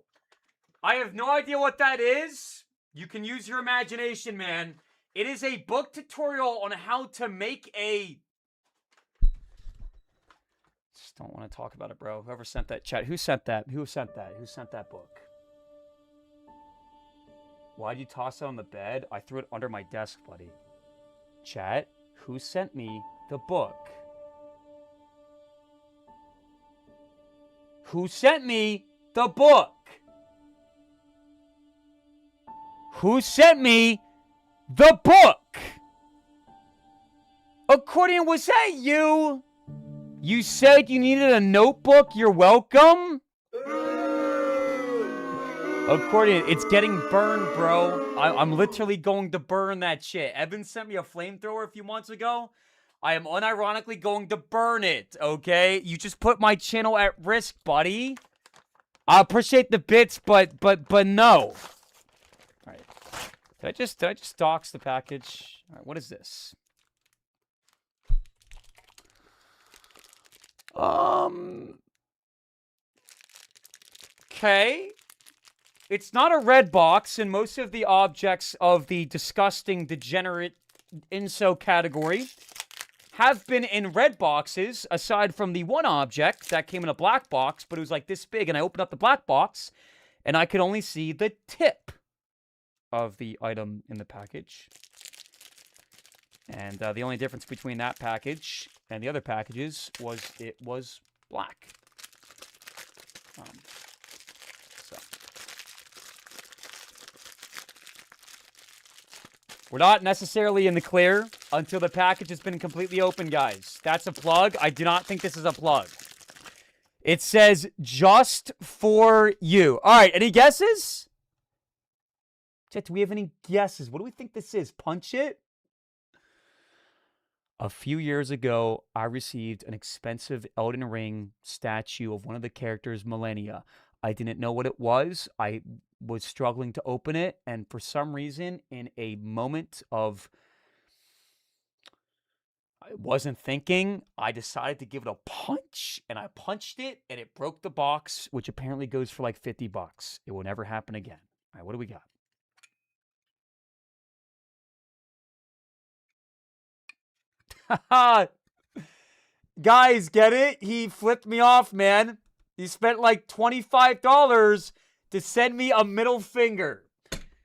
Speaker 1: I have no idea what that is. You can use your imagination, man. It is a book tutorial on how to make a... Just don't want to talk about it, bro. Whoever sent that chat. Who sent that? Who sent that? Who sent that book? Why'd you toss it on the bed? I threw it under my desk, buddy. Chat, who sent me the book? Who sent me the book? Who sent me the book? Accordion, was that you? You said you needed a notebook. You're welcome. Accordion, it's getting burned, bro. I'm literally going to burn that shit. Evan sent me a flamethrower a few months ago. I am unironically going to burn it, okay? You just put my channel at risk, buddy. I appreciate the bits, but no. All right. Did I just dox the package? All right, what is this? Okay. It's not a red box, and most of the objects of the disgusting, degenerate inso category have been in red boxes, aside from the one object that came in a black box, but it was like this big, and I opened up the black box, and I could only see the tip of the item in the package. And the only difference between that package and the other packages was it was black. We're not necessarily in the clear until the package has been completely open, guys. That's a plug. I do not think this is a plug. It says, just for you. All right, any guesses? Chat, do we have any guesses? What do we think this is? Punch it? A few years ago, I received an expensive Elden Ring statue of one of the characters, Millennia. I didn't know what it was. I was struggling to open it, and for some reason, in a moment of I wasn't thinking, I decided to give it a punch, and I punched it, and it broke the box, which apparently goes for like $50. It will never happen again. All right, what do we got? Guys, get it? He flipped me off, man. He spent like $25 to send me a middle finger.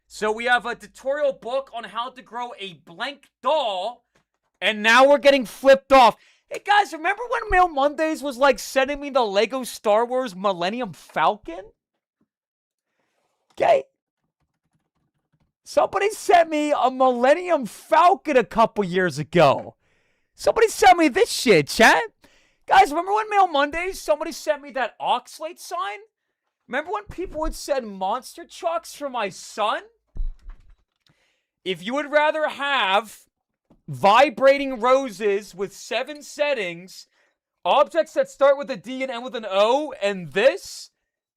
Speaker 1: So we have a tutorial book on how to grow a blank doll, and now we're getting flipped off. Hey, guys, remember when Mail Mondays was like sending me the Lego Star Wars Millennium Falcon? Okay. Somebody sent me a Millennium Falcon a couple years ago. Somebody sent me this shit, chat. Guys, remember when Mail Mondays, somebody sent me that Oxalate sign? Remember when people would send monster trucks for my son? If you would rather have vibrating roses with 7 settings, objects that start with a D and end with an O, and this,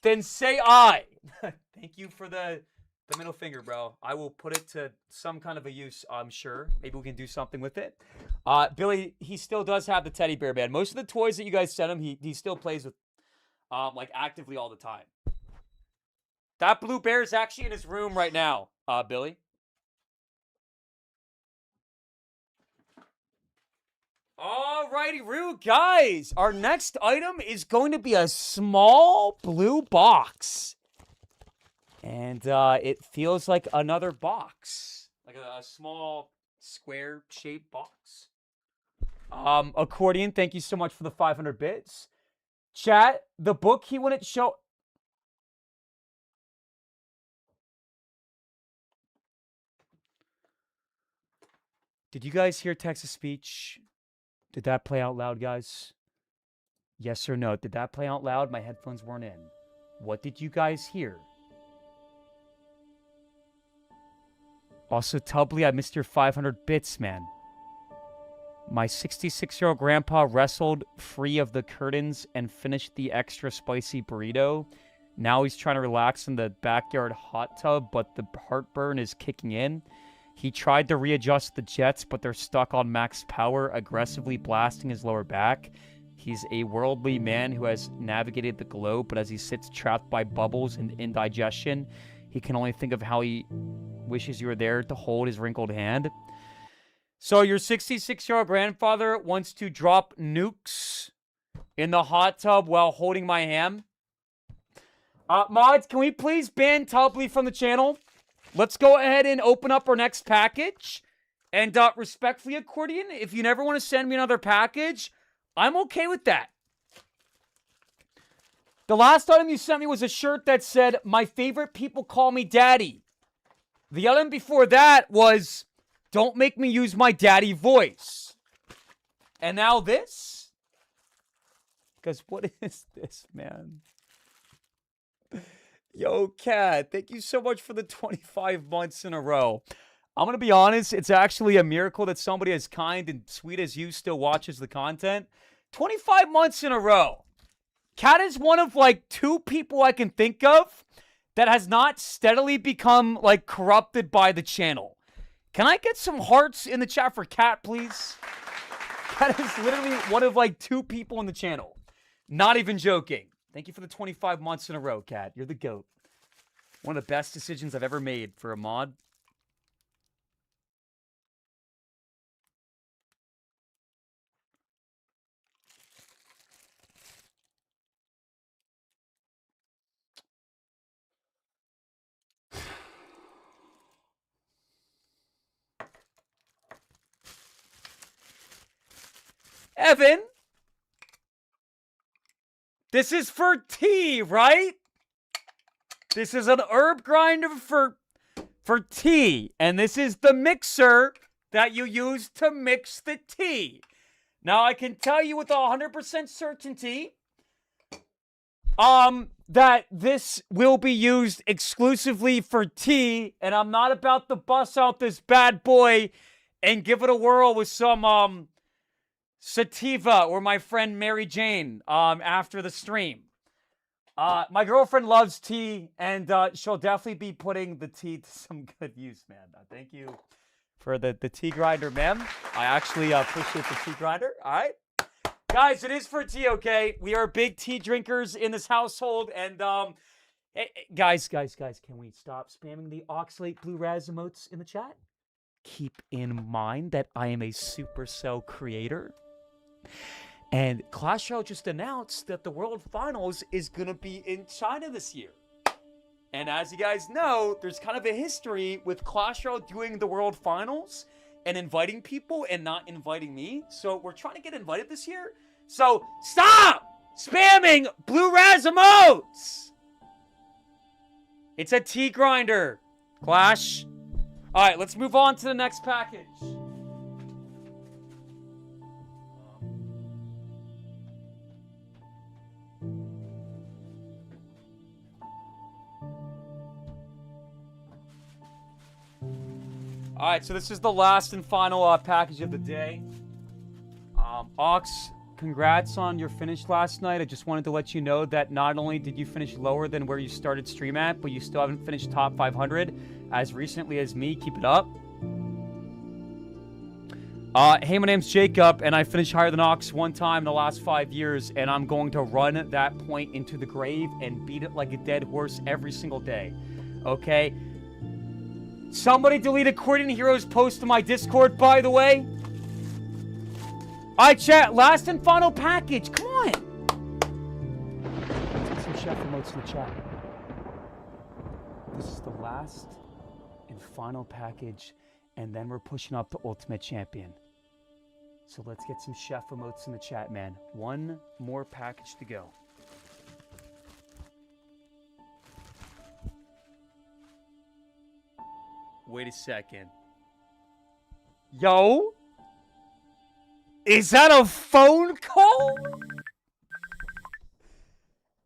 Speaker 1: then say I. Thank you for the middle finger, bro. I will put it to some kind of a use, I'm sure. Maybe we can do something with it. Billy, he still does have the teddy bear, man. Most of the toys that you guys sent him, he still plays with, like, actively all the time. That blue bear is actually in his room right now, Billy. Alrighty, Roo, guys. Our next item is going to be a small blue box. And it feels like another box. Like a small square-shaped box. Accordion, thank you so much for the 500 bits. Chat, the book he wouldn't show... Did you guys hear text-to-speech? Did that play out loud, guys? Yes or no? Did that play out loud? My headphones weren't in. What did you guys hear? Also, Tubbly, I missed your 500 bits, man. My 66-year-old grandpa wrestled free of the curtains and finished the extra spicy burrito. Now he's trying to relax in the backyard hot tub, but the heartburn is kicking in. He tried to readjust the jets, but they're stuck on max power, aggressively blasting his lower back. He's a worldly man who has navigated the globe, but as he sits trapped by bubbles and indigestion, he can only think of how he wishes you were there to hold his wrinkled hand. So your 66-year-old grandfather wants to drop nukes in the hot tub while holding my hand. Mods, can we please ban Tubbly from the channel? Let's go ahead and open up our next package. And respectfully, Accordion, if you never want to send me another package, I'm okay with that. The last item you sent me was a shirt that said, "My favorite people call me daddy." The item before that was, "Don't make me use my daddy voice." And now this? Because what is this, man? Yo, Cat, thank you so much for the 25 months in a row. I'm going to be honest, it's actually a miracle that somebody as kind and sweet as you still watches the content. 25 months in a row. Cat is one of, like, 2 people I can think of that has not steadily become, like, corrupted by the channel. Can I get some hearts in the chat for Cat, please? Cat is literally one of, like, 2 people on the channel. Not even joking. Thank you for the 25 months in a row, Cat. You're the GOAT. One of the best decisions I've ever made for a mod. Evan, this is for tea, right? This is an herb grinder for tea. And this is the mixer that you use to mix the tea. Now, I can tell you with 100% certainty that this will be used exclusively for tea, and I'm not about to bust out this bad boy and give it a whirl with some sativa or my friend Mary Jane after the stream. My girlfriend loves tea, and she'll definitely be putting the tea to some good use, man. Thank you for the tea grinder, ma'am. I actually appreciate the tea grinder. All right. Guys, it is for tea, okay? We are big tea drinkers in this household, and hey, guys, can we stop spamming the Oxalate Blue Raz emotes in the chat? Keep in mind that I am a Supercell creator. And Clash Royale just announced that the World Finals is going to be in China this year. And as you guys know, there's kind of a history with Clash Royale doing the World Finals and inviting people and not inviting me. So we're trying to get invited this year. So stop spamming Blue Raz emotes! It's a tea grinder, Clash. All right, let's move on to the next package. All right, so this is the last and final package of the day. Ox, congrats on your finish last night. I just wanted to let you know that not only did you finish lower than where you started stream at, but you still haven't finished top 500 as recently as me. Keep it up. Hey, my name's Jacob, and I finished higher than Ox one time in the last 5 years, and I'm going to run that point into the grave and beat it like a dead horse every single day. Okay? Somebody deleted Coordinating Heroes post to my Discord, by the way. Alright, chat. Last and final package. Come on. Let's get some chef emotes in the chat. This is the last and final package, and then we're pushing up to Ultimate Champion. So let's get some chef emotes in the chat, man. One more package to go. Wait a second. Yo? Is that a phone call?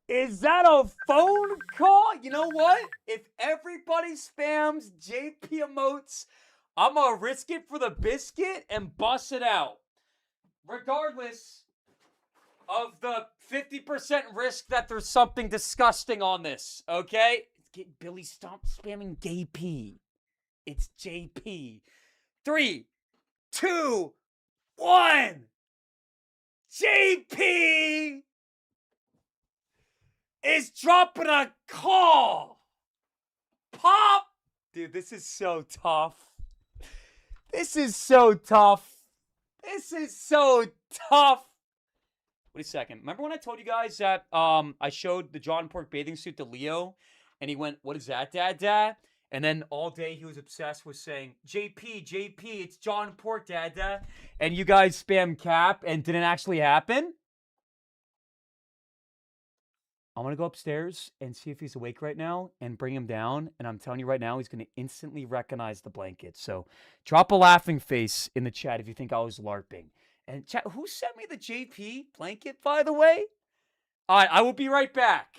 Speaker 1: Is that a phone call? You know what? If everybody spams JP emotes, I'm gonna risk it for the biscuit and bust it out. Regardless of the 50% risk that there's something disgusting on this, okay? Billy, stop spamming gay P. It's JP. 3, 2, 1. JP is dropping a call. Pop. Dude, this is so tough. This is so tough. This is so tough. Wait a second. Remember when I told you guys that I showed the John Pork bathing suit to Leo, and he went, "What is that, Dad? And then all day he was obsessed with saying, JP, it's John Pork, Dad. And you guys spam cap and didn't actually happen? I'm going to go upstairs and see if he's awake right now and bring him down. And I'm telling you right now, he's going to instantly recognize the blanket. So drop a laughing face in the chat if you think I was LARPing. And chat, who sent me the JP blanket, by the way? All right, I will be right back.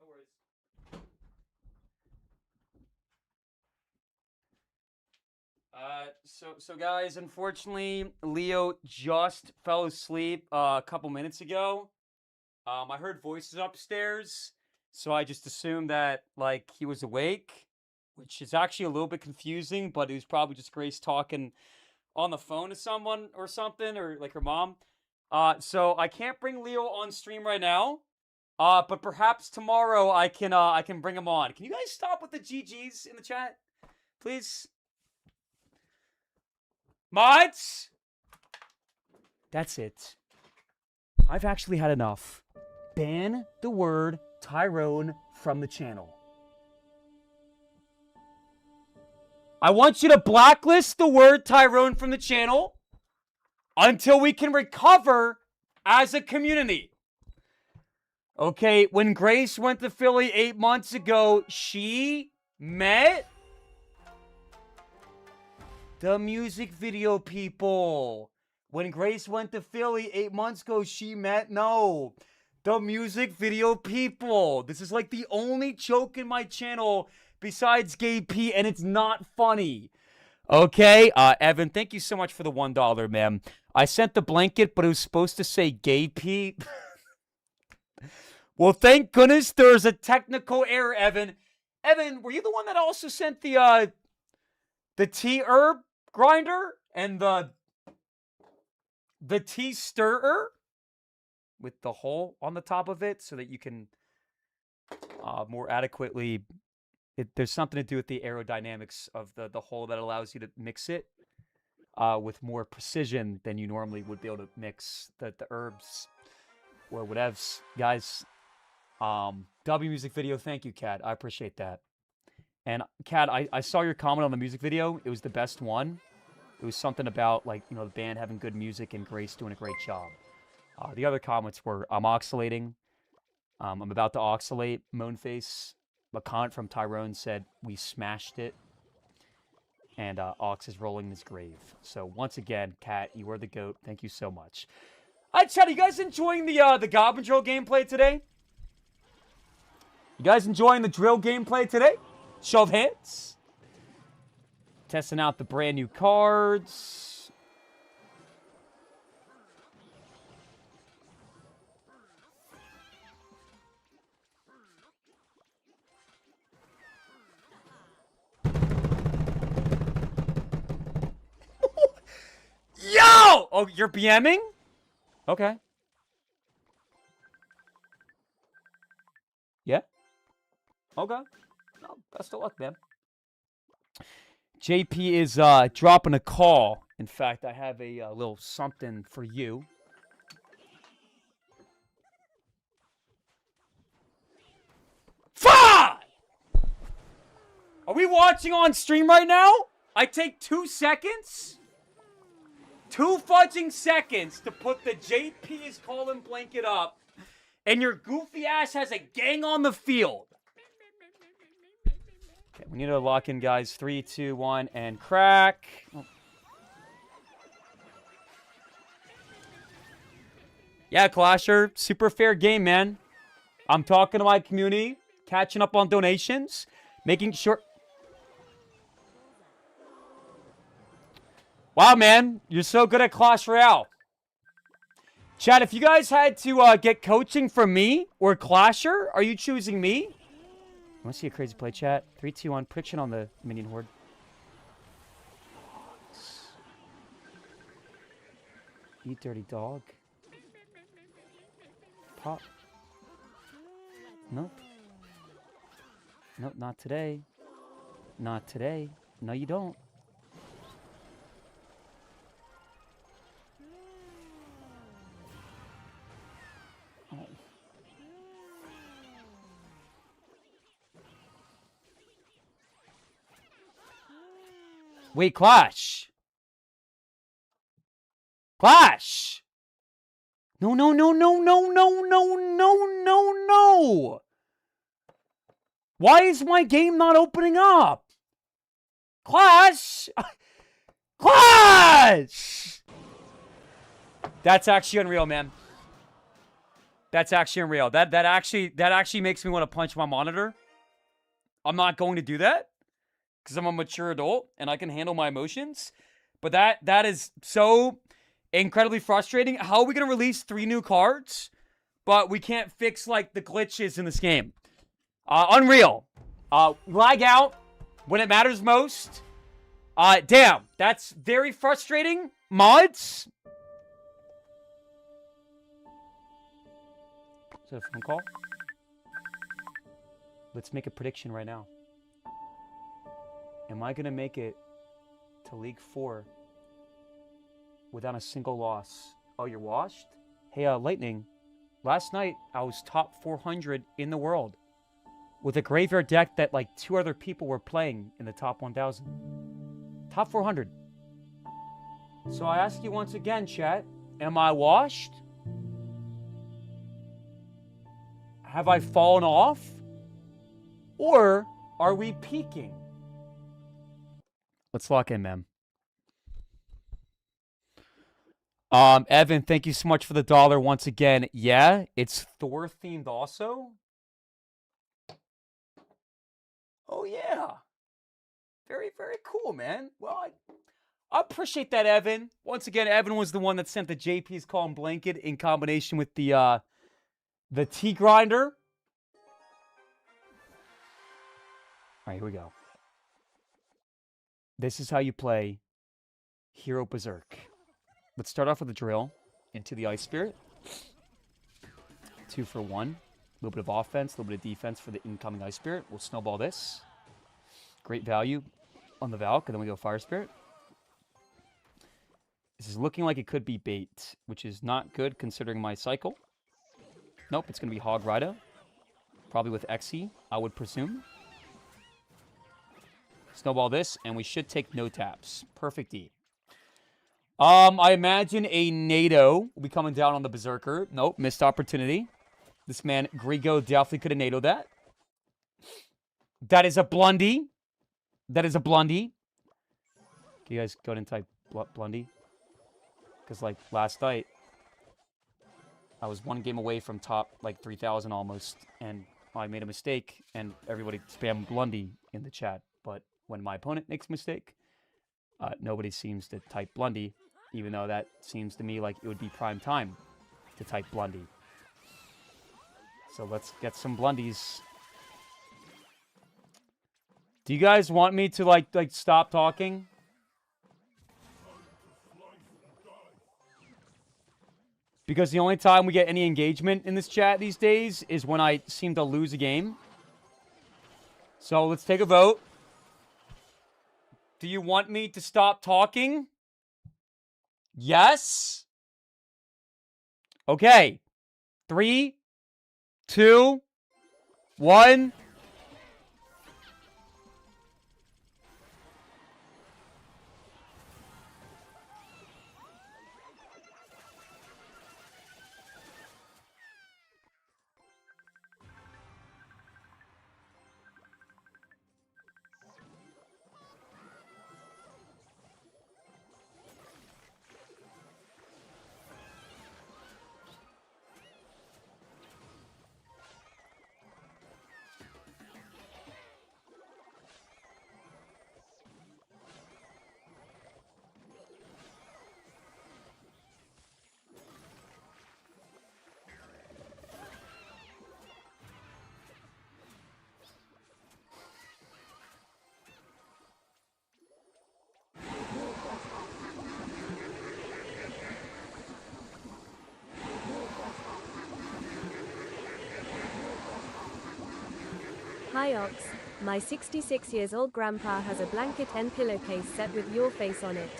Speaker 1: No worries. So guys, unfortunately, Leo just fell asleep a couple minutes ago. I heard voices upstairs, so I just assumed that, like, he was awake, which is actually a little bit confusing, but it was probably just Grace talking on the phone to someone or something, or, like, her mom. So I can't bring Leo on stream right now, but perhaps tomorrow I can bring him on. Can you guys stop with the GGs in the chat, please? Mods? That's it. I've actually had enough. Ban the word Tyrone from the channel. I want you to blacklist the word Tyrone from the channel until we can recover as a community. Okay, when Grace went to Philly 8 months ago, she met the music video people. When Grace went to Philly 8 months ago, she met, the music video people. This is like the only joke in my channel besides Gay P, and it's not funny. Okay, Evan, thank you so much for the $1, man. I sent the blanket, but it was supposed to say Gay P. Well, thank goodness there's a technical error, Evan. Evan, were you the one that also sent the tea herb grinder and the tea stirrer with the hole on the top of it so that you can more adequately... there's something to do with the aerodynamics of the hole that allows you to mix it with more precision than you normally would be able to mix the herbs or whatevs. Guys, W music video, thank you, Kat. I appreciate that. And Kat, I saw your comment on the music video. It was the best one. It was something about, like, the band having good music and Grace doing a great job. The other comments were, I'm oxalating. I'm about to oxalate. Moanface. A comment from Tyrone said, we smashed it. And Ox is rolling in his grave. So once again, Kat, you are the GOAT. Thank you so much. All right, chat, are you guys enjoying the Goblin Drill gameplay today? You guys enjoying the drill gameplay today? Show of hands. Testing out the brand new cards. Yo! Oh, you're BMing? Okay. Yeah? Okay. No, best of luck, man. JP is dropping a call. In fact, I have a little something for you. Fuck! Are we watching on stream right now? I take 2 seconds. 2 fudging seconds to put the JP is calling blanket up. And your goofy ass has a gang on the field. Okay, we need to lock in, guys. 3, 2, 1, and crack. Oh. Yeah, Clasher. Super fair game, man. I'm talking to my community, catching up on donations, making sure... Wow, man. You're so good at Clash Royale. Chat, if you guys had to get coaching from me or Clasher, are you choosing me? I want to see a crazy play, chat. 3, 2, 1. Prediction on the minion horde. Eat dirty dog. Pop. Nope. Nope, not today. Not today. No, you don't. Oh. Wait, Clash. Clash. No, no, no, no, no, no, no, no, no, no. Why is my game not opening up? Clash. Clash. That's actually unreal, man. That's actually unreal. That actually makes me want to punch my monitor. I'm not going to do that because I'm a mature adult and I can handle my emotions. But that is so incredibly frustrating. How are we going to release 3 new cards, but we can't fix, like, the glitches in this game? Unreal. Lag out when it matters most. Damn. That's very frustrating. Mods. Is that a phone call? Let's make a prediction right now. Am I going to make it to League 4 without a single loss? Oh, you're washed? Hey, Lightning. last night I was top 400 in the world with a graveyard deck that like 2 other people were playing in the top 1,000. Top 400. So I ask you once again, chat, am I washed? Have I fallen off? Or are we peaking? Let's lock in, man. Evan, thank you so much for the $1 once again. Yeah, it's Thor themed also. Oh yeah. Very, very cool, man. Well, I appreciate that, Evan. Once again, Evan was the one that sent the JP's Calm Blanket in combination with the tea grinder. All right, here we go. This is how you play Hero Berserk. Let's start off with a drill into the Ice Spirit. 2 for 1. A little bit of offense, a little bit of defense for the incoming Ice Spirit. We'll snowball this. Great value on the Valk, and then we go Fire Spirit. This is looking like it could be bait, which is not good considering my cycle. Nope, it's going to be Hog Rider. Probably with Xe, I would presume. Snowball this, and we should take no taps. Perfect D. I imagine a NATO will be coming down on the Berserker. Nope, missed opportunity. This man, Grigo, definitely could have NATO'd that. That is a Blundy. That is a Blundy. Can you guys go ahead and type Blundy? Because, like, last night, I was 1 game away from top, like, 3,000 almost, and I made a mistake, and everybody spammed Blundy in the chat. But when my opponent makes a mistake, nobody seems to type Blundy, even though that seems to me like it would be prime time to type Blundy. So let's get some Blundies. Do you guys want me to, like stop talking? Because the only time we get any engagement in this chat these days is when I seem to lose a game. So let's take a vote. Do you want me to stop talking? Yes? Okay. 3, 2, 1.
Speaker 2: Hi Ox, my 66 years old grandpa has a blanket and pillowcase set with your face on it.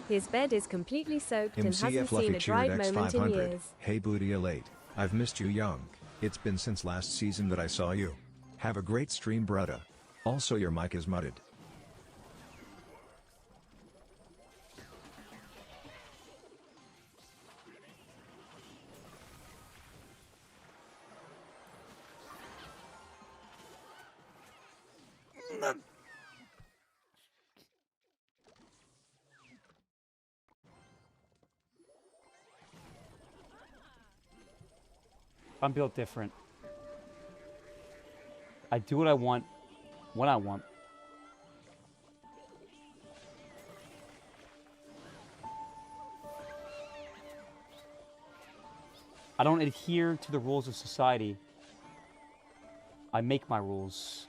Speaker 2: His bed is completely soaked and hasn't
Speaker 3: MCF
Speaker 2: seen
Speaker 3: Lucky
Speaker 2: a dried
Speaker 3: cheered
Speaker 2: moment in
Speaker 3: X500.
Speaker 2: years.
Speaker 3: Hey Booty Elate, I've missed you young. It's been since last season that I saw you. Have a great stream, brother. Also your mic is muted.
Speaker 1: I'm built different. I do what I want, when I want. I don't adhere to the rules of society. I make my rules.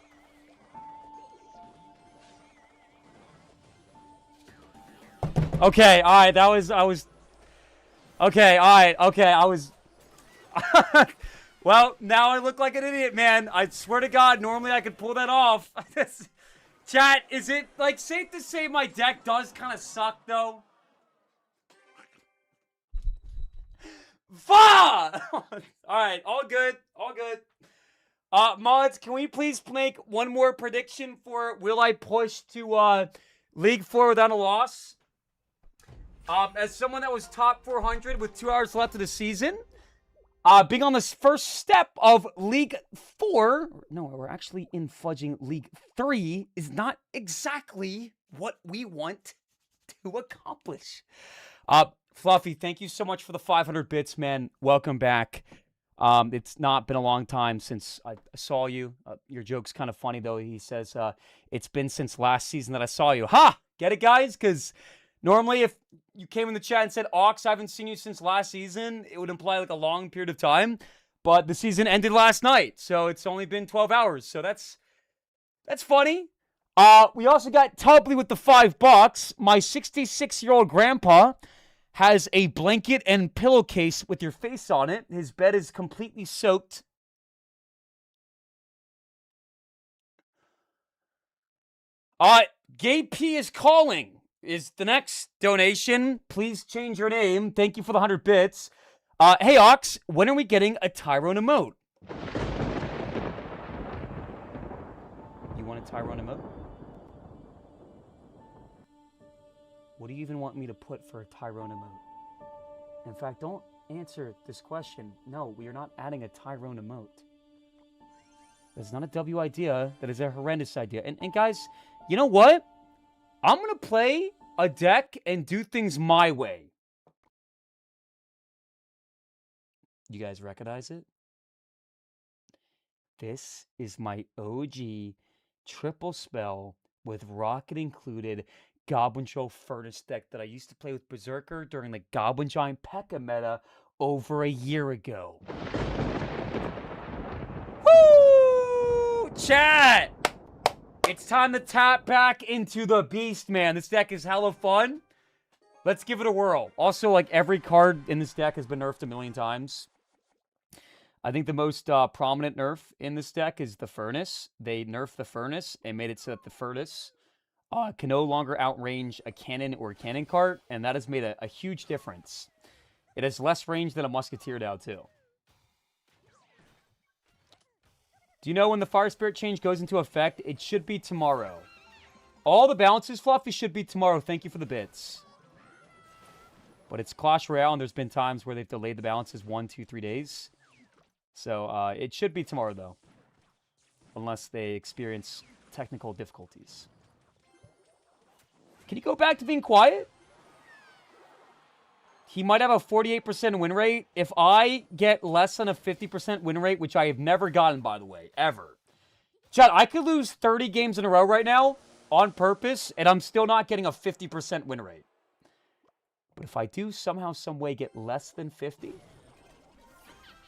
Speaker 1: Okay, alright, that was, okay, alright, okay, I was... Well, now I look like an idiot, man. I swear to God, normally I could pull that off. Chat, is it, like, safe to say my deck does kind of suck, though? Fuck! Alright, all good. All good. Mods, can we please make one more prediction for will I push to League 4 without a loss? As someone that was top 400 with 2 hours left of the season, being on this first step of League 4, no, we're actually in fudging League 3, is not exactly what we want to accomplish. Fluffy, thank you so much for the 500 bits, man. Welcome back. It's not been a long time since I saw you. Your joke's kind of funny, though. He says, it's been since last season that I saw you. Ha! Get it, guys? Because normally if you came in the chat and said, Ox, I haven't seen you since last season, it would imply like a long period of time. But the season ended last night, so it's only been 12 hours. So that's funny. We also got Tubley with the $5. My 66-year-old grandpa has a blanket and pillowcase with your face on it. His bed is completely soaked. Gabe P is calling. Is the next donation. Please change your name. Thank you for the 100 bits. Hey, Ox, when are we getting a Tyrone emote? You want a Tyrone emote? What do you even want me to put for a Tyrone emote? In fact, don't answer this question. No, we are not adding a Tyrone emote. That's not a W idea. That is a horrendous idea. And guys, you know what? I'm going to play a deck and do things my way. You guys recognize it? This is my OG triple spell with rocket included Goblin Troll Furnace deck that I used to play with Berserker during the Goblin Giant P.E.K.K.A meta over a year ago. Woo! Chat! It's time to tap back into the beast, man. This deck is hella fun. Let's give it a whirl. Also, like, every card in this deck has been nerfed a million times. I think the most prominent nerf in this deck is the Furnace. They nerfed the Furnace and made it so that the Furnace can no longer outrange a cannon or a cannon cart, and that has made a huge difference. It has less range than a Musketeer now, too. Do you know when the Fire Spirit change goes into effect? It should be tomorrow. All the balances, Fluffy, should be tomorrow. Thank you for the bits. But it's Clash Royale, and there's been times where they've delayed the balances 1, 2, 3 days. So it should be tomorrow, though. Unless they experience technical difficulties. Can you go back to being quiet? He might have a 48% win rate. If I get less than a 50% win rate, which I have never gotten, by the way, ever. Chad, I could lose 30 games in a row right now on purpose, and I'm still not getting a 50% win rate. But if I do somehow, some way get less than 50,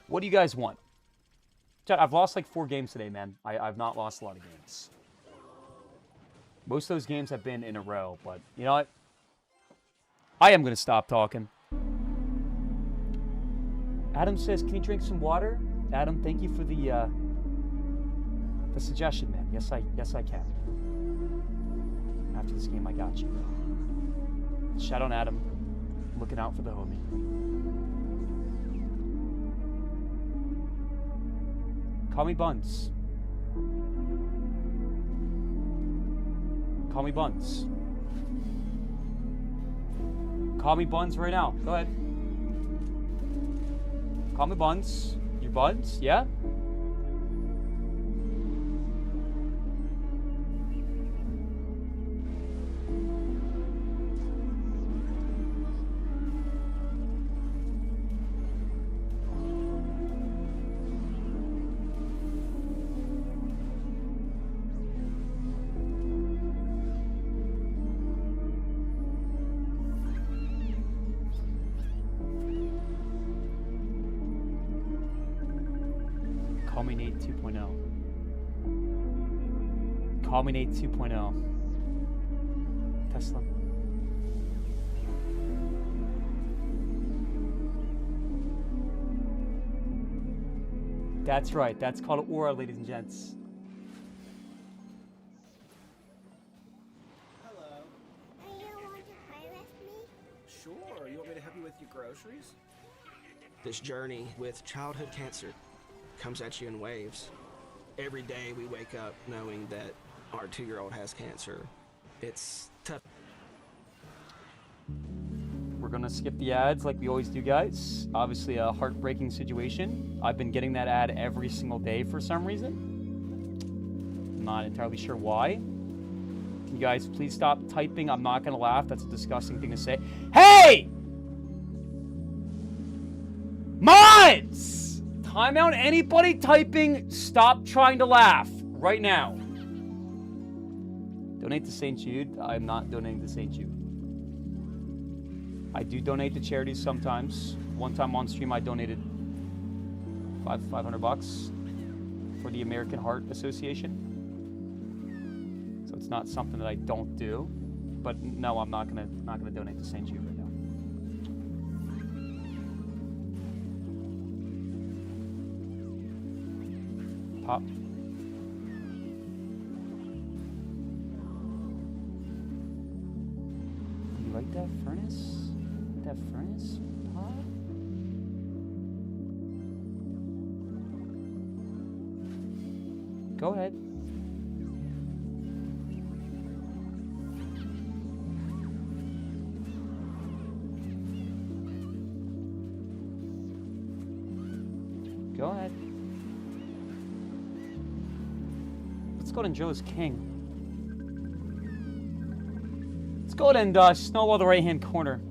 Speaker 1: what do you guys want? Chad, I've lost like 4 games today, man. I've not lost a lot of games. Most of those games have been in a row, but you know what? I am going to stop talking. Adam says, can you drink some water? Adam, thank you for the suggestion, man. Yes, I can. After this game, I got you. Shout out Adam. Looking out for the homie. Call me Buns. Call me Buns. Call me Buns right now. Go ahead. Call me Buns. You Buns? Yeah? Call me Nate 2.0. Call me Nate 2.0. Tesla. That's right. That's called Aura, ladies and gents.
Speaker 5: Hello.
Speaker 7: Are you want to play with me?
Speaker 5: Sure. You want me to help you with your groceries? This journey with childhood cancer comes at you in waves. Every day we wake up knowing that our 2-year-old has cancer. It's tough.
Speaker 1: We're gonna skip the ads like we always do, guys. Obviously a heartbreaking situation. I've been getting that ad every single day for some reason. I'm not entirely sure why. Can you guys please stop typing? I'm not gonna laugh. That's a disgusting thing to say. Hey! Mods! Timeout anybody typing. Stop trying to laugh right now. Donate to St. Jude. I'm not donating to St. Jude. I do donate to charities sometimes. One time on stream, I donated $500 for the American Heart Association. So it's not something that I don't do. But no, I'm not gonna donate to St. Jude right now. Pop. You like that furnace? That furnace? Pop? Go ahead. Go ahead. Let's go to Joe's King. Let's go ahead and snowball the right-hand corner.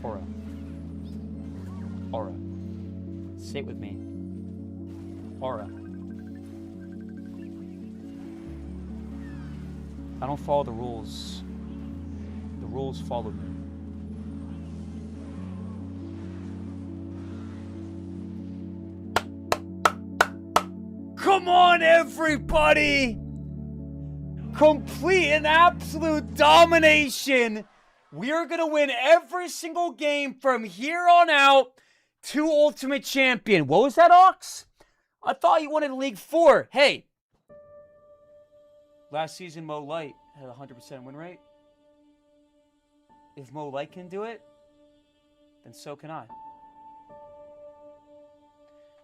Speaker 1: Aura. Aura. Say it with me. Aura. I don't follow the rules. The rules follow me. Come on, everybody! Complete and absolute domination. We are going to win every single game from here on out to Ultimate Champion. What was that, Ox? I thought you wanted League 4. Hey. Last season, Mo Light had a 100% win rate. If Mo Light can do it, then so can I.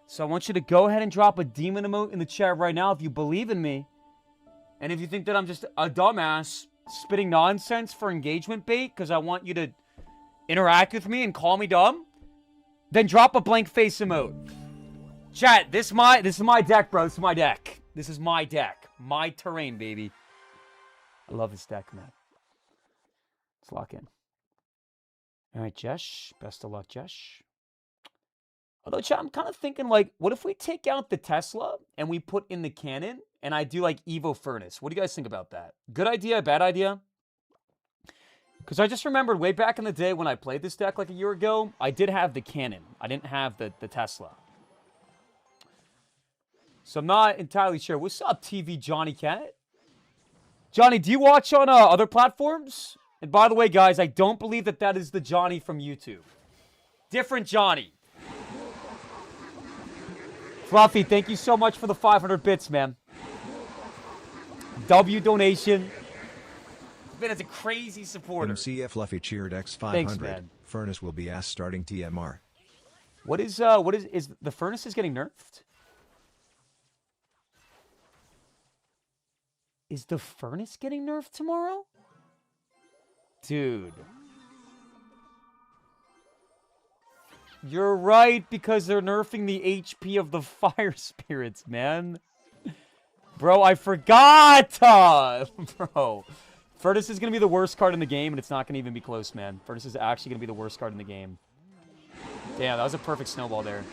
Speaker 1: So I want you to go ahead and drop a demon emote in the chat right now if you believe in me. And if you think that I'm just a dumbass spitting nonsense for engagement bait because I want you to interact with me and call me dumb, then drop a blank face emote. Chat, this is my deck, bro. This is my deck. This is my deck. My terrain, baby. I love this deck, man. Let's lock in. All right, Jesh. Best of luck, Jesh. Although, chat, I'm kind of thinking, like, what if we take out the Tesla and we put in the cannon and I do, like, Evo Furnace? What do you guys think about that? Good idea, bad idea? Because I just remembered way back in the day when I played this deck, like, a year ago, I did have the cannon. I didn't have the Tesla. So I'm not entirely sure. What's up, TV Johnny Cat? Johnny, do you watch on other platforms? And by the way, guys, I don't believe that that is the Johnny from YouTube. Different Johnny. Fluffy, thank you so much for the 500 bits, man. W donation. Man, it's a crazy supporter.
Speaker 3: MCF Fluffy cheered X500.
Speaker 1: Thanks, man.
Speaker 3: Furnace will be ass starting TMR.
Speaker 1: What is the furnace is getting nerfed? Is the furnace getting nerfed tomorrow? Dude. You're right, because they're nerfing the HP of the fire spirits, man. Bro, I forgot! Bro. Furnace is going to be the worst card in the game, and it's not going to even be close, man. Furnace is actually going to be the worst card in the game. Damn, that was a perfect snowball there.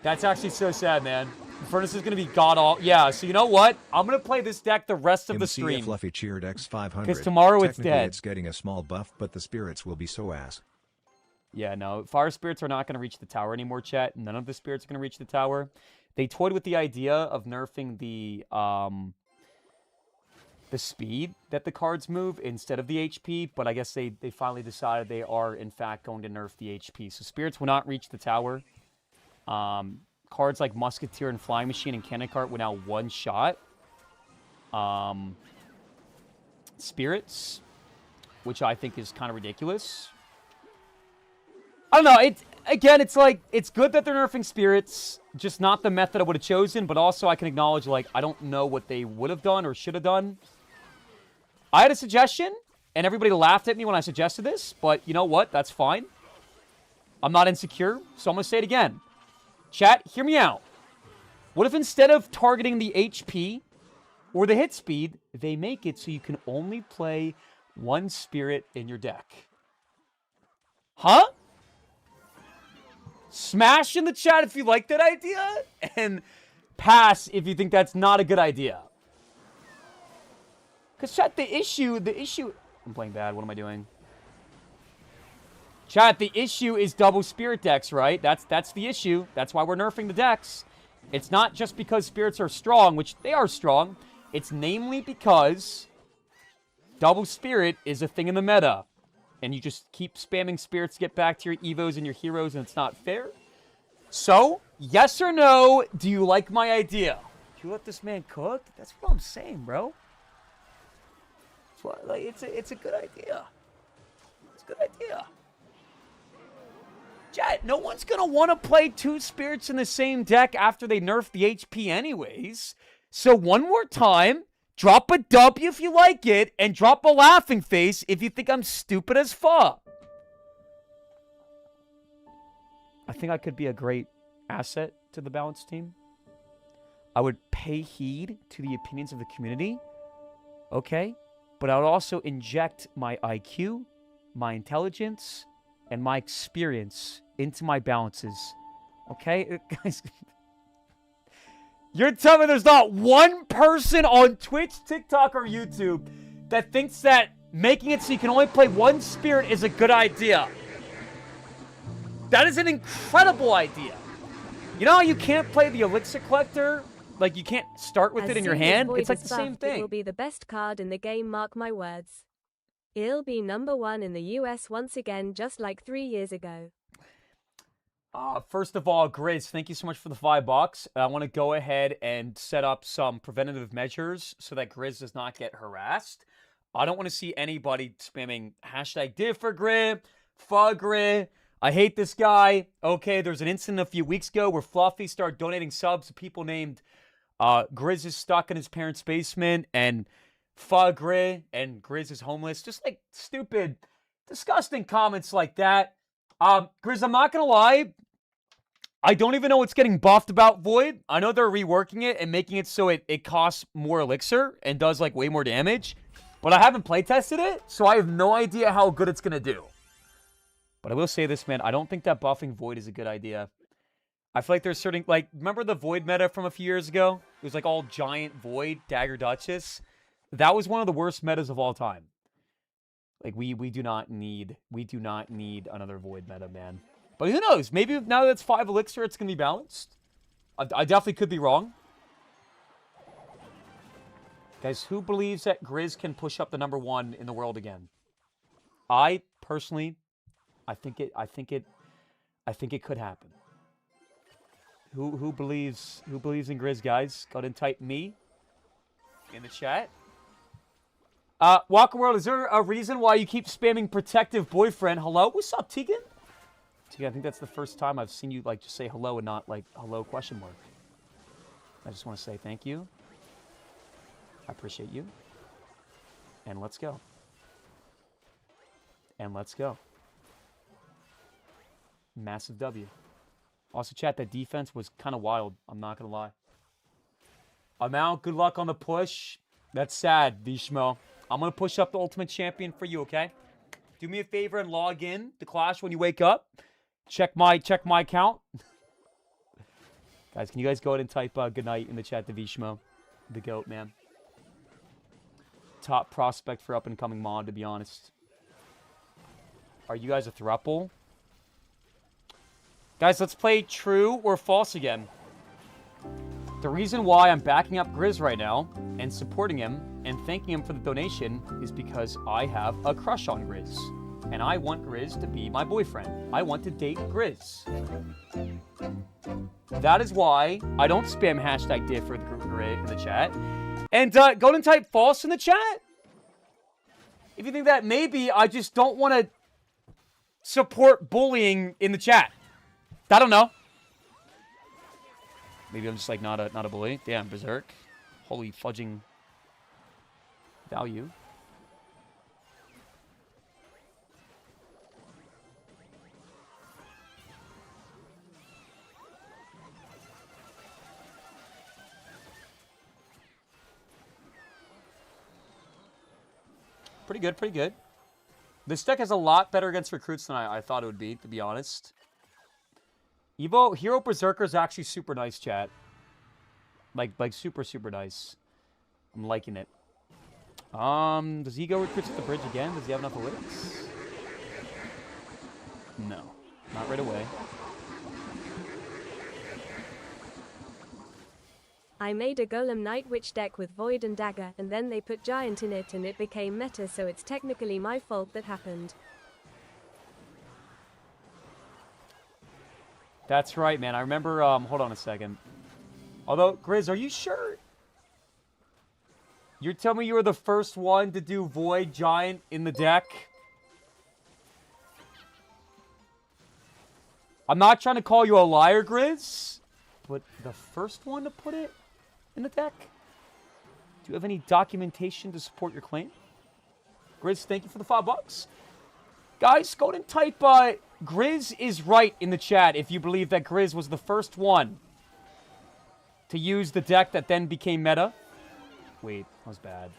Speaker 1: That's actually so sad, man. Furnace is going to be god-awful. Yeah, so you know what? I'm going to play this deck the rest of the stream.
Speaker 3: Fluffy cheered X500.
Speaker 1: Because tomorrow it's
Speaker 3: Technically,
Speaker 1: dead.
Speaker 3: It's getting a small buff, but the spirits will be so ass.
Speaker 1: Yeah, no. Fire spirits are not going to reach the tower anymore, chat. None of the spirits are going to reach the tower. They toyed with the idea of nerfing the speed that the cards move instead of the HP, but I guess they finally decided they are, in fact, going to nerf the HP. So spirits will not reach the tower. cards like Musketeer and Flying Machine and Cannon Cart would now one-shot Spirits, which I think is kind of ridiculous. I don't know. Again, it's like, it's good that they're nerfing Spirits, just not the method I would have chosen, but also I can acknowledge, like, I don't know what they would have done or should have done. I had a suggestion, and everybody laughed at me when I suggested this, but you know what? That's fine. I'm not insecure, so I'm going to say it again. Chat, hear me out. What if instead of targeting the HP or the hit speed, they make it so you can only play one Spirit in your deck? Huh? Smash in the chat if you like that idea, and pass if you think that's not a good idea. Because, chat, the issue... I'm playing bad. What am I doing? Chat, the issue is double Spirit decks, right? That's the issue. That's why we're nerfing the decks. It's not just because Spirits are strong, which they are strong. It's namely because double Spirit is a thing in the meta. And you just keep spamming Spirits to get back to your Evos and your heroes, and it's not fair. So, yes or no, do you like my idea? Do you let this man cook? That's what I'm saying, bro. It's, what, like, it's a good idea. It's a good idea. Chat, no one's going to want to play two Spirits in the same deck after they nerf the HP anyways. So one more time, drop a W if you like it, and drop a laughing face if you think I'm stupid as fuck. I think I could be a great asset to the Balance team. I would pay heed to the opinions of the community. Okay? But I would also inject my IQ, my intelligence, and my experience into my balances. Okay? Guys, you're telling me there's not one person on Twitch, TikTok, or YouTube that thinks that making it so you can only play one Spirit is a good idea? That is an incredible idea. You know how you can't play the Elixir Collector? Like, you can't start with it in your hand? It's like the same thing.
Speaker 2: It will be the best card in the game, mark my words. It'll be #1 in the US once again, just like 3 years ago.
Speaker 1: First of all, Grizz, thank you so much for the $5. I want to go ahead and set up some preventative measures so that Grizz does not get harassed. I don't want to see anybody spamming hashtag #differgrid, fugrid. I hate this guy. Okay, there's an incident a few weeks ago where Fluffy started donating subs to people named Grizz is stuck in his parents' basement, and Fugrid, and Grizz is homeless. Just like stupid, disgusting comments like that. Grizz, I'm not going to lie. I don't even know what's getting buffed about Void. I know they're reworking it and making it so it costs more elixir and does like way more damage. But I haven't playtested it, so I have no idea how good it's going to do. But I will say this, man. I don't think that buffing Void is a good idea. I feel like there's certain, like, remember the Void meta from a few years ago? It was like all giant Void, Dagger Duchess. That was one of the worst metas of all time. Like, we do not need another Void meta, man. But who knows? Maybe now that it's 5 elixir, it's going to be balanced. I definitely could be wrong. Guys, who believes that Grizz can push up the #1 in the world again? I personally, I think it could happen. Who believes in Grizz, guys? Go ahead and type me in the chat. Walker World, is there a reason why you keep spamming protective boyfriend? Hello? What's up, Tegan? Tegan, I think that's the first time I've seen you, like, just say hello and not, like, hello question mark. I just want to say thank you. I appreciate you. And let's go. And let's go. Massive W. Also, chat, that defense was kind of wild. I'm not going to lie. I'm out. Good luck on the push. That's sad, Vishmo. I'm going to push up the Ultimate Champion for you, okay? Do me a favor and log in to Clash when you wake up. Check my account. Guys, can you guys go ahead and type good night in the chat to Vishmo? The GOAT, man. Top prospect for up-and-coming mod, to be honest. Are you guys a throuple? Guys, let's play true or false again. The reason why I'm backing up Grizz right now and supporting him and thanking him for the donation is because I have a crush on Grizz. And I want Grizz to be my boyfriend. I want to date Grizz. That is why I don't spam hashtag diff for the group in the chat. And go ahead and type false in the chat. If you think that maybe I just don't want to support bullying in the chat. I don't know. Maybe I'm just like not a bully. Damn, berserk. Holy fudging value. Pretty good, pretty good. This deck has a lot better against recruits than I thought it would be, to be honest. Evo, Hero Berserker is actually super nice, chat. Like super, super nice. I'm liking it. Does he go recruits at the bridge again? Does he have enough elites? No. Not right away.
Speaker 2: I made a Golem Night Witch deck with Void and Dagger, and then they put Giant in it and it became meta, so it's technically my fault that happened.
Speaker 1: That's right, man. I remember, hold on a second. Although, Grizz, are you sure? You're telling me you were the first one to do Void Giant in the deck? I'm not trying to call you a liar, Grizz, but the first one to put it in the deck? Do you have any documentation to support your claim? Grizz, thank you for the $5. Guys, go ahead and type, Grizz is right in the chat if you believe that Grizz was the first one to use the deck that then became meta. Wait, that was bad.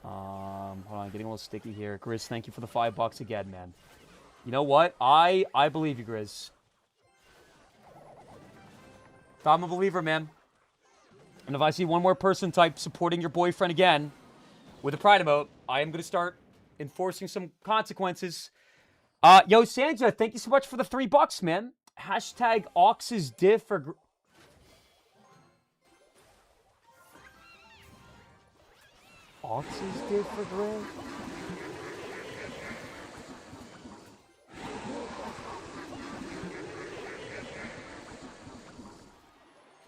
Speaker 1: Hold on, getting a little sticky here. Grizz, thank you for the $5 again, man. You know what? I believe you, Grizz. I'm a believer, man. And if I see one more person type supporting your boyfriend again with a pride emote, I am going to start enforcing some consequences. Yo, Sanja, thank you so much for the $3, man. Hashtag Ox's diff for... Ox's diff for Grizz?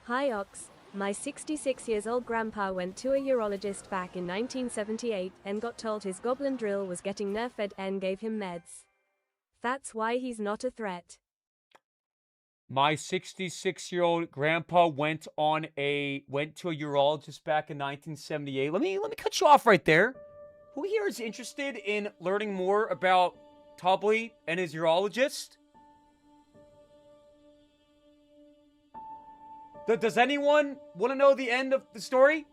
Speaker 2: Hi Ox, my 66 years old grandpa went to a urologist back in 1978 and got told his goblin drill was getting nerfed and gave him meds. That's why he's not a threat.
Speaker 1: My 66-year-old grandpa went to a urologist back in 1978. Let me cut you off right there. Who here is interested in learning more about Tubley and his urologist? Does anyone want to know the end of the story?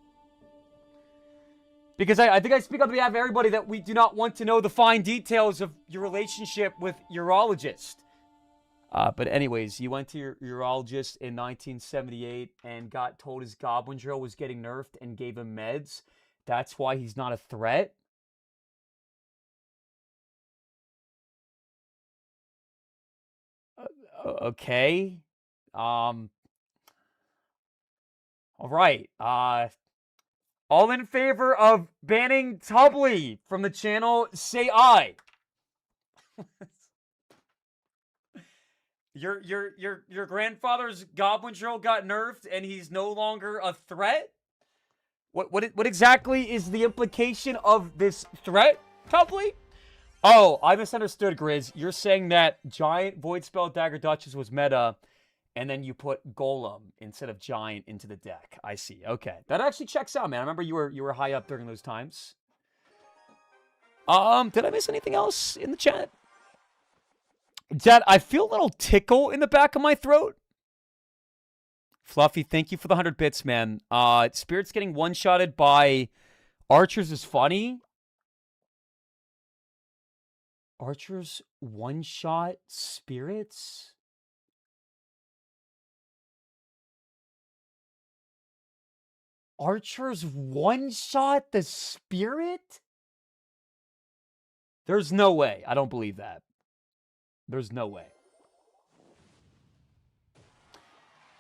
Speaker 1: Because I think I speak on behalf of everybody that we do not want to know the fine details of your relationship with urologist. But anyways, you went to your urologist in 1978 and got told his goblin drill was getting nerfed and gave him meds. That's why he's not a threat? Okay. All right. All in favor of banning Tubley from the channel, say aye. Your grandfather's goblin drill got nerfed and he's no longer a threat? What exactly is the implication of this threat, Tubley? Oh, I misunderstood, Grizz. You're saying that Giant Void Spell Dagger Duchess was meta, and then you put Golem instead of Giant into the deck. I see. Okay. That actually checks out, man. I remember you were high up during those times. Did I miss anything else in the chat? Chat, I feel a little tickle in the back of my throat. Fluffy, thank you for the 100 bits, man. Spirit's getting one-shotted by Archers is funny. Archers one-shot Spirits? Archers one-shot the Spirit? There's no way. I don't believe that. There's no way.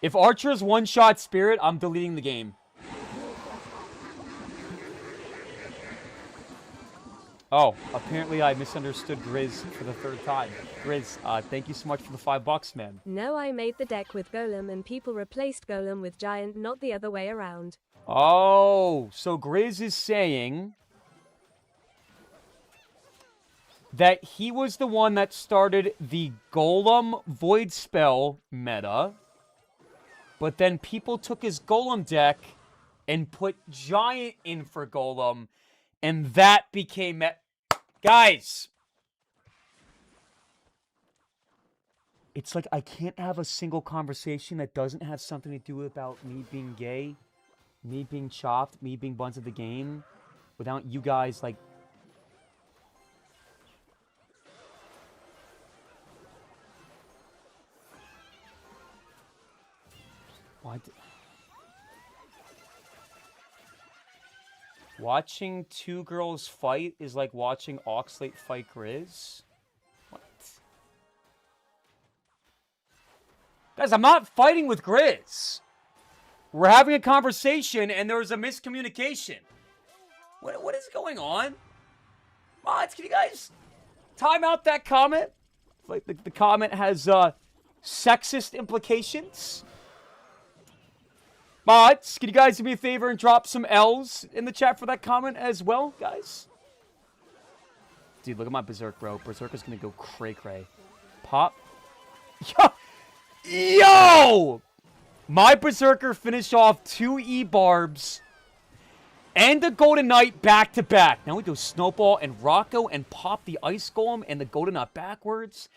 Speaker 1: If Archers one-shot Spirit, I'm deleting the game. Oh, apparently I misunderstood Grizz for the third time. Grizz, thank you so much for the $5, man.
Speaker 2: No, I made the deck with Golem and people replaced Golem with Giant, not the other way around.
Speaker 1: Oh, so Grizz is saying that he was the one that started the Golem Void Spell meta, but then people took his Golem deck and put Giant in for Golem, and that became... Guys! It's like I can't have a single conversation that doesn't have something to do about me being gay, me being chopped, me being buns of the game, without you guys, like... What? Watching two girls fight is like watching Oxalate fight Grizz? What? Guys, I'm not fighting with Grizz. We're having a conversation and there was a miscommunication. What is going on? Mods, can you guys time out that comment? Like the comment has sexist implications. Mods, can you guys do me a favor and drop some L's in the chat for that comment as well, guys? Dude, look at my Berserk, bro. Berserker's gonna go cray-cray. Pop. Yo! My Berserker finished off 2 E-Barbs and a Golden Knight back-to-back. Now we do Snowball and Rocco and pop the Ice Golem and the Golden Knight backwards.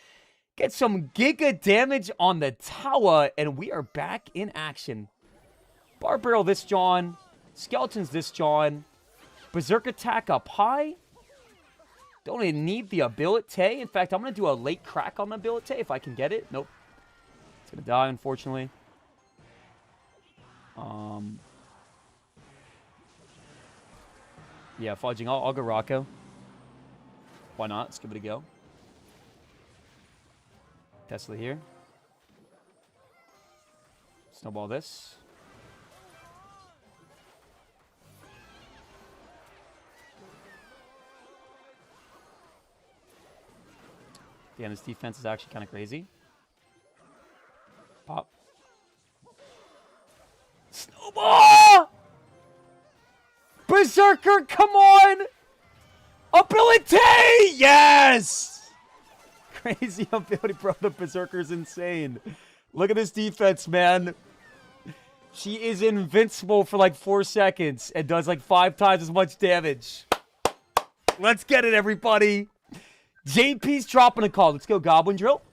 Speaker 1: Get some Giga damage on the tower, and we are back in action. Bar Barrel this John. Skeletons this John. Berserk attack up high. Don't even need the ability. In fact, I'm going to do a late crack on the ability if I can get it. Nope. It's going to die, unfortunately. Yeah, fudging. I'll go Rocco. Why not? Let's give it a go. Tesla here. Snowball this. Damn, this defense is actually kind of crazy. Pop. Snowball! Berserker, come on! Ability! Yes! Crazy ability, bro. The Berserker's insane. Look at this defense, man. She is invincible for like 4 seconds and does like 5 times as much damage. Let's get it, everybody. JP's dropping a call. Let's go Goblin Drill.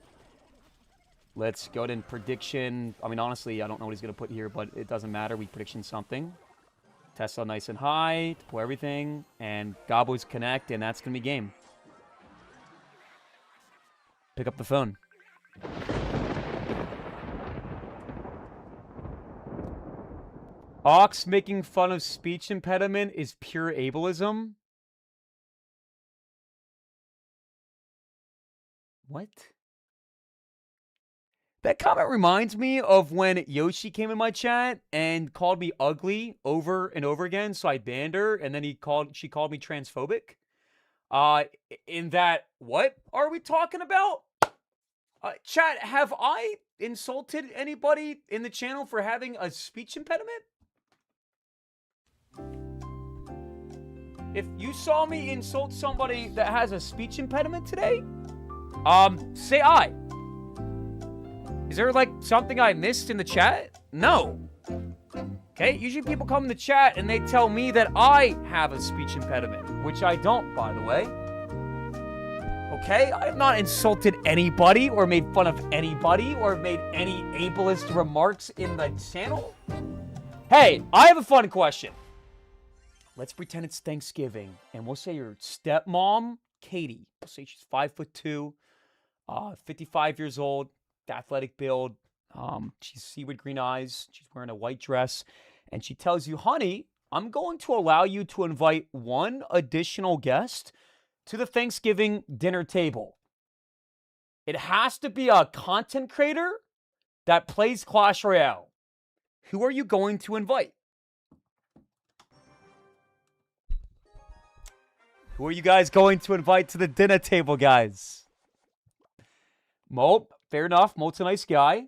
Speaker 1: Let's go in prediction. I mean, honestly, I don't know what he's going to put here, but it doesn't matter. We prediction something. Tesla nice and high. Deploy everything. And Gobos connect, and that's going to be game. Pick up the phone. Ox making fun of speech impediment is pure ableism. What? That comment reminds me of when Yoshi came in my chat and called me ugly over and over again, so I banned her, and then she called me transphobic. In that, what are we talking about? Chat, have I insulted anybody in the channel for having a speech impediment? If you saw me insult somebody that has a speech impediment today, say I. Is there, like, something I missed in the chat? No. Okay, usually people come in the chat and they tell me that I have a speech impediment, which I don't, by the way. Okay, I have not insulted anybody or made fun of anybody or made any ableist remarks in the channel. Hey, I have a fun question. Let's pretend it's Thanksgiving, and we'll say your stepmom, Katie, we'll say she's 5'2", 55 years old, athletic build. She's seaweed green eyes. She's wearing a white dress, and she tells you, honey, I'm going to allow you to invite one additional guest to the Thanksgiving dinner table. It has to be a content creator that plays Clash Royale. Who are you going to invite? Who are you guys going to invite to the dinner table, guys? Molt, fair enough. Molt's a nice guy.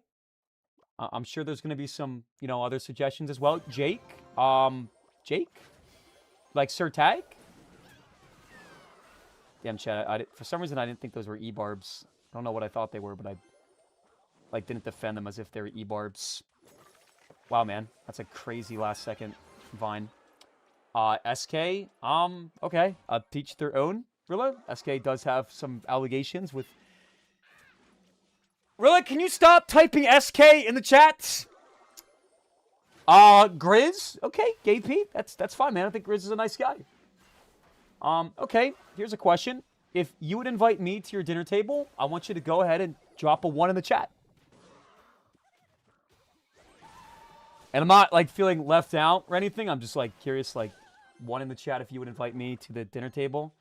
Speaker 1: I'm sure there's going to be some, other suggestions as well. Jake? Jake? Like Sir Tag? Damn, chat. For some reason, I didn't think those were E-barbs. I don't know what I thought they were, but I didn't defend them as if they were E-barbs. Wow, man. That's a crazy last-second vine. SK? Okay. Teach their own. Rilla? SK does have some allegations with... Rilla, can you stop typing SK in the chat? Grizz? Okay, Gay P. That's fine, man. I think Grizz is a nice guy. Okay, here's a question. If you would invite me to your dinner table, I want you to go ahead and drop a 1 in the chat. And I'm not, feeling left out or anything. I'm just, curious, 1 in the chat if you would invite me to the dinner table.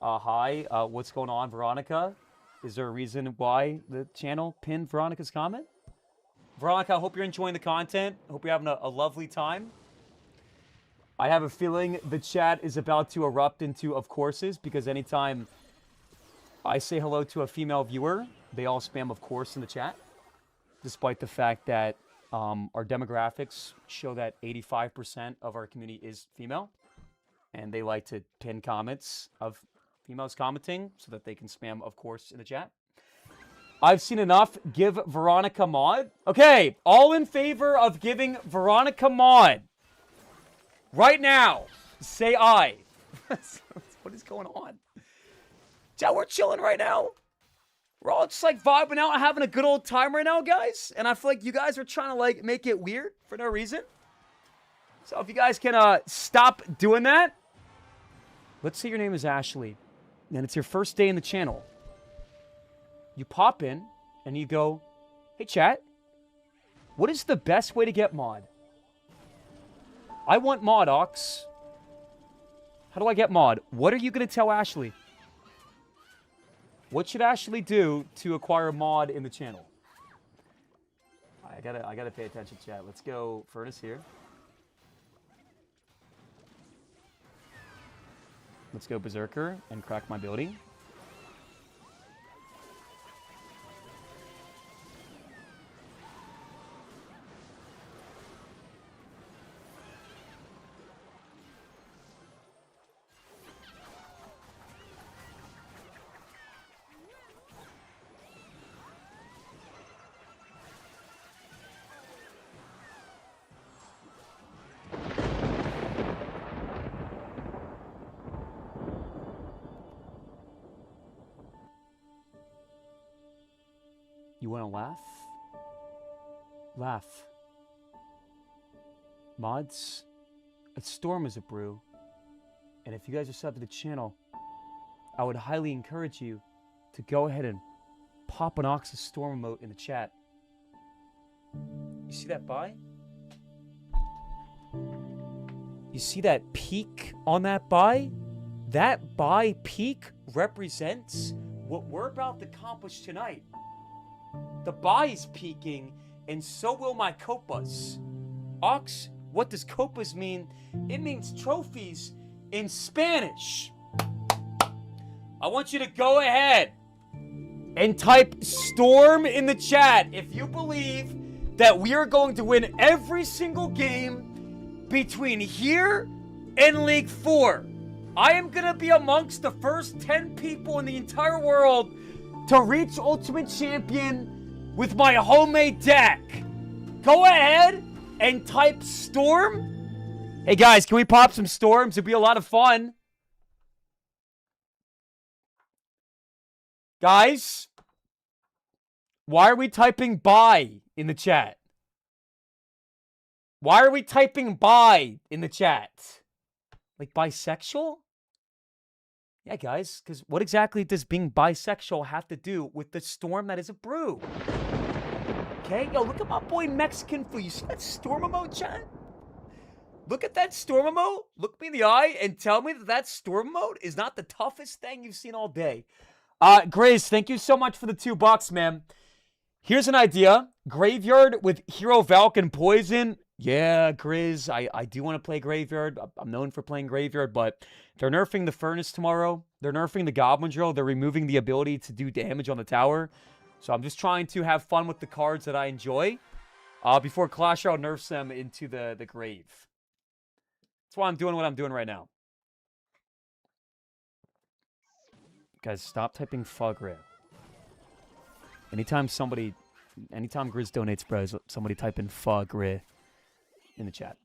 Speaker 1: Hi, what's going on, Veronica? Is there a reason why the channel pinned Veronica's comment? Veronica, I hope you're enjoying the content. I hope you're having a lovely time. I have a feeling the chat is about to erupt into of courses because anytime I say hello to a female viewer, they all spam of course in the chat. Despite the fact that our demographics show that 85% of our community is female. And they like to pin comments of females commenting so that they can spam of course in the chat. I've seen enough. Give Veronica mod. Okay, all in favor of giving Veronica mod. Right now, say aye. What is going on? Yeah, we're chilling right now. We're all just vibing out and having a good old time right now, guys. And I feel like you guys are trying to make it weird for no reason. So if you guys can stop doing that. Let's say your name is Ashley and it's your first day in the channel. You pop in and you go, hey chat, what is the best way to get mod? I want mod, Ox. How do I get mod? What are you going to tell Ashley? What should Ashley do to acquire mod in the channel? I gotta pay attention, chat. Let's go Furnace here. Let's go Berserker and crack my ability. You want to laugh? Laugh. Mods, a storm is a brew. And if you guys are sub to the channel, I would highly encourage you to go ahead and pop an Ox's storm emote in the chat. You see that buy? You see that peak on that buy? That buy peak represents what we're about to accomplish tonight. The buy is peaking, and so will my copas. Ox, what does copas mean? It means trophies in Spanish. I want you to go ahead and type storm in the chat if you believe that we are going to win every single game between here and League 4. I am going to be amongst the first 10 people in the entire world to reach Ultimate Champion with my homemade deck. Go ahead and type storm. Hey guys, can we pop some storms? It'd be a lot of fun. Guys, why are we typing buy in the chat? Why are we typing buy in the chat? Like bisexual? Yeah, guys, because what exactly does being bisexual have to do with the storm that is a brew? Okay, yo, look at my boy Mexican Food. You see that storm emote, chat? Look at that storm emote. Look me in the eye and tell me that that storm emote is not the toughest thing you've seen all day. Grace, thank you so much for the $2, man. Here's an idea. Graveyard with Hero Valk and Poison. Yeah, Grizz, I do want to play Graveyard. I'm known for playing Graveyard, but they're nerfing the Furnace tomorrow. They're nerfing the Goblin Drill. They're removing the ability to do damage on the tower. So I'm just trying to have fun with the cards that I enjoy before Clash Royale nerfs them into the grave. That's why I'm doing what I'm doing right now. Guys, stop typing Fugre. Anytime Grizz donates, bros, somebody type in Fugre in the chat.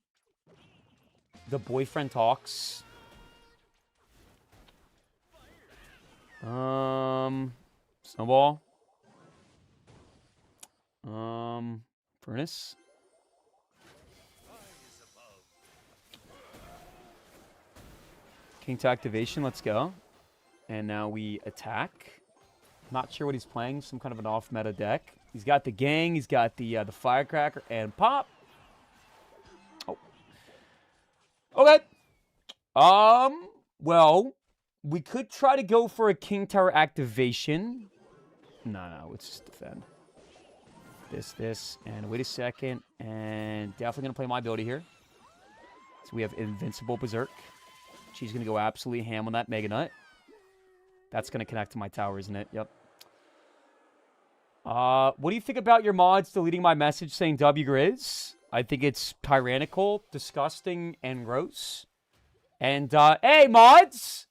Speaker 1: The boyfriend talks. Snowball. Furnace. King to activation, let's go. And now we attack. Not sure what he's playing, some kind of an off-meta deck. He's got the gang, he's got the firecracker, and pop. Oh. Okay. Well, we could try to go for a King Tower activation. No, let's just defend. This, and wait a second, and definitely going to play my ability here. So we have Invincible Berserk. She's going to go absolutely ham on that Mega Nut. That's going to connect to my tower, isn't it? Yep. What do you think about your mods deleting my message saying W Grizz? I think it's tyrannical, disgusting, and gross. And, hey, mods!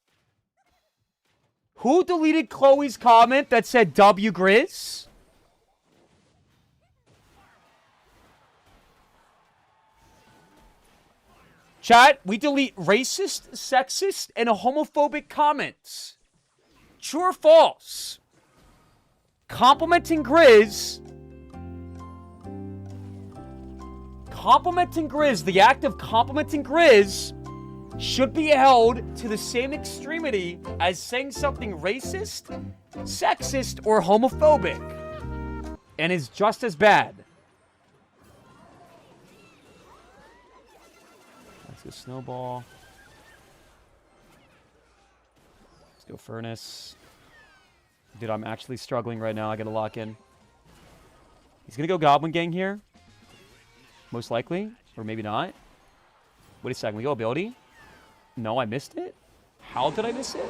Speaker 1: Who deleted Chloe's comment that said W Grizz? Chat, we delete racist, sexist, and homophobic comments. True or false? Complimenting Grizz. The act of complimenting Grizz should be held to the same extremity as saying something racist, sexist, or homophobic. And is just as bad. Let's go Snowball. Let's go Furnace. Dude, I'm actually struggling right now. I gotta lock in. He's gonna go Goblin Gang here. Most likely. Or maybe not. Wait a second. We go ability? No, I missed it? How did I miss it?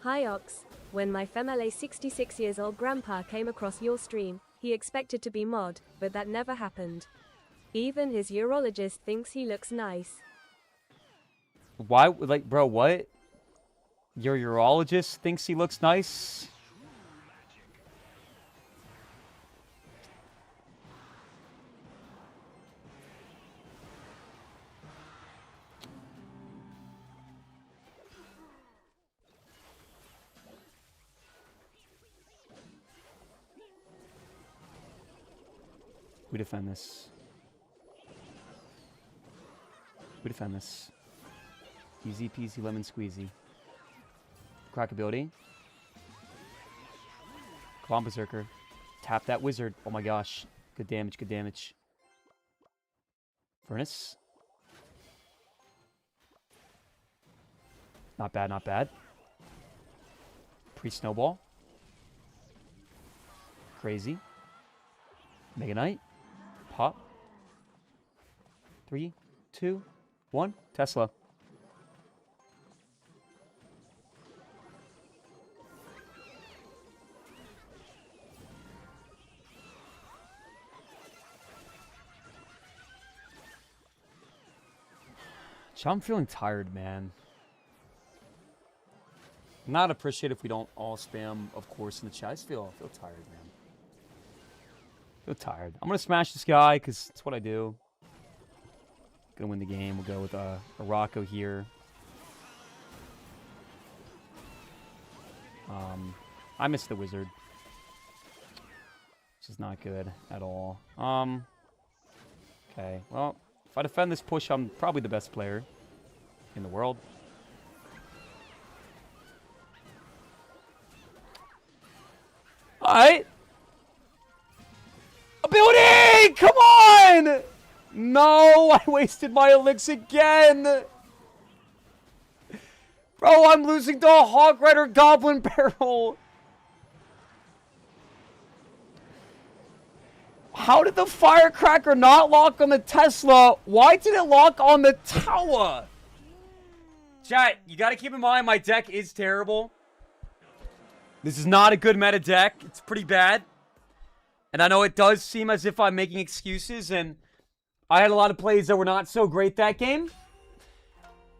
Speaker 2: Hi Ox, when my FMLA 66 years old grandpa came across your stream, he expected to be mod, but that never happened. Even his urologist thinks he looks nice.
Speaker 1: Why? Like, bro, what? Your urologist thinks he looks nice? We defend this. We defend this. Easy peasy lemon squeezy. Crack ability. Come on, Berserker. Tap that wizard. Oh my gosh. Good damage, good damage. Furnace. Not bad, not bad. Pre-snowball. Crazy. Mega Knight. Pop. 3, 2, 1. Tesla. I'm feeling tired, man. Not appreciate if we don't all spam, of course, in the chat. I feel tired, man. Feel tired. I'm gonna smash this guy because it's what I do. Gonna win the game. We'll go with a Rocco here. I missed the wizard, which is not good at all. Okay. Well, if I defend this push, I'm probably the best player in the world. Alright. Ability! Come on! No, I wasted my elixir again! Bro, I'm losing to a Hog Rider Goblin Barrel. How did the Firecracker not lock on the Tesla? Why did it lock on the Tower? Chat, you got to keep in mind my deck is terrible. This is not a good meta deck. It's pretty bad. And I know it does seem as if I'm making excuses, and I had a lot of plays that were not so great that game.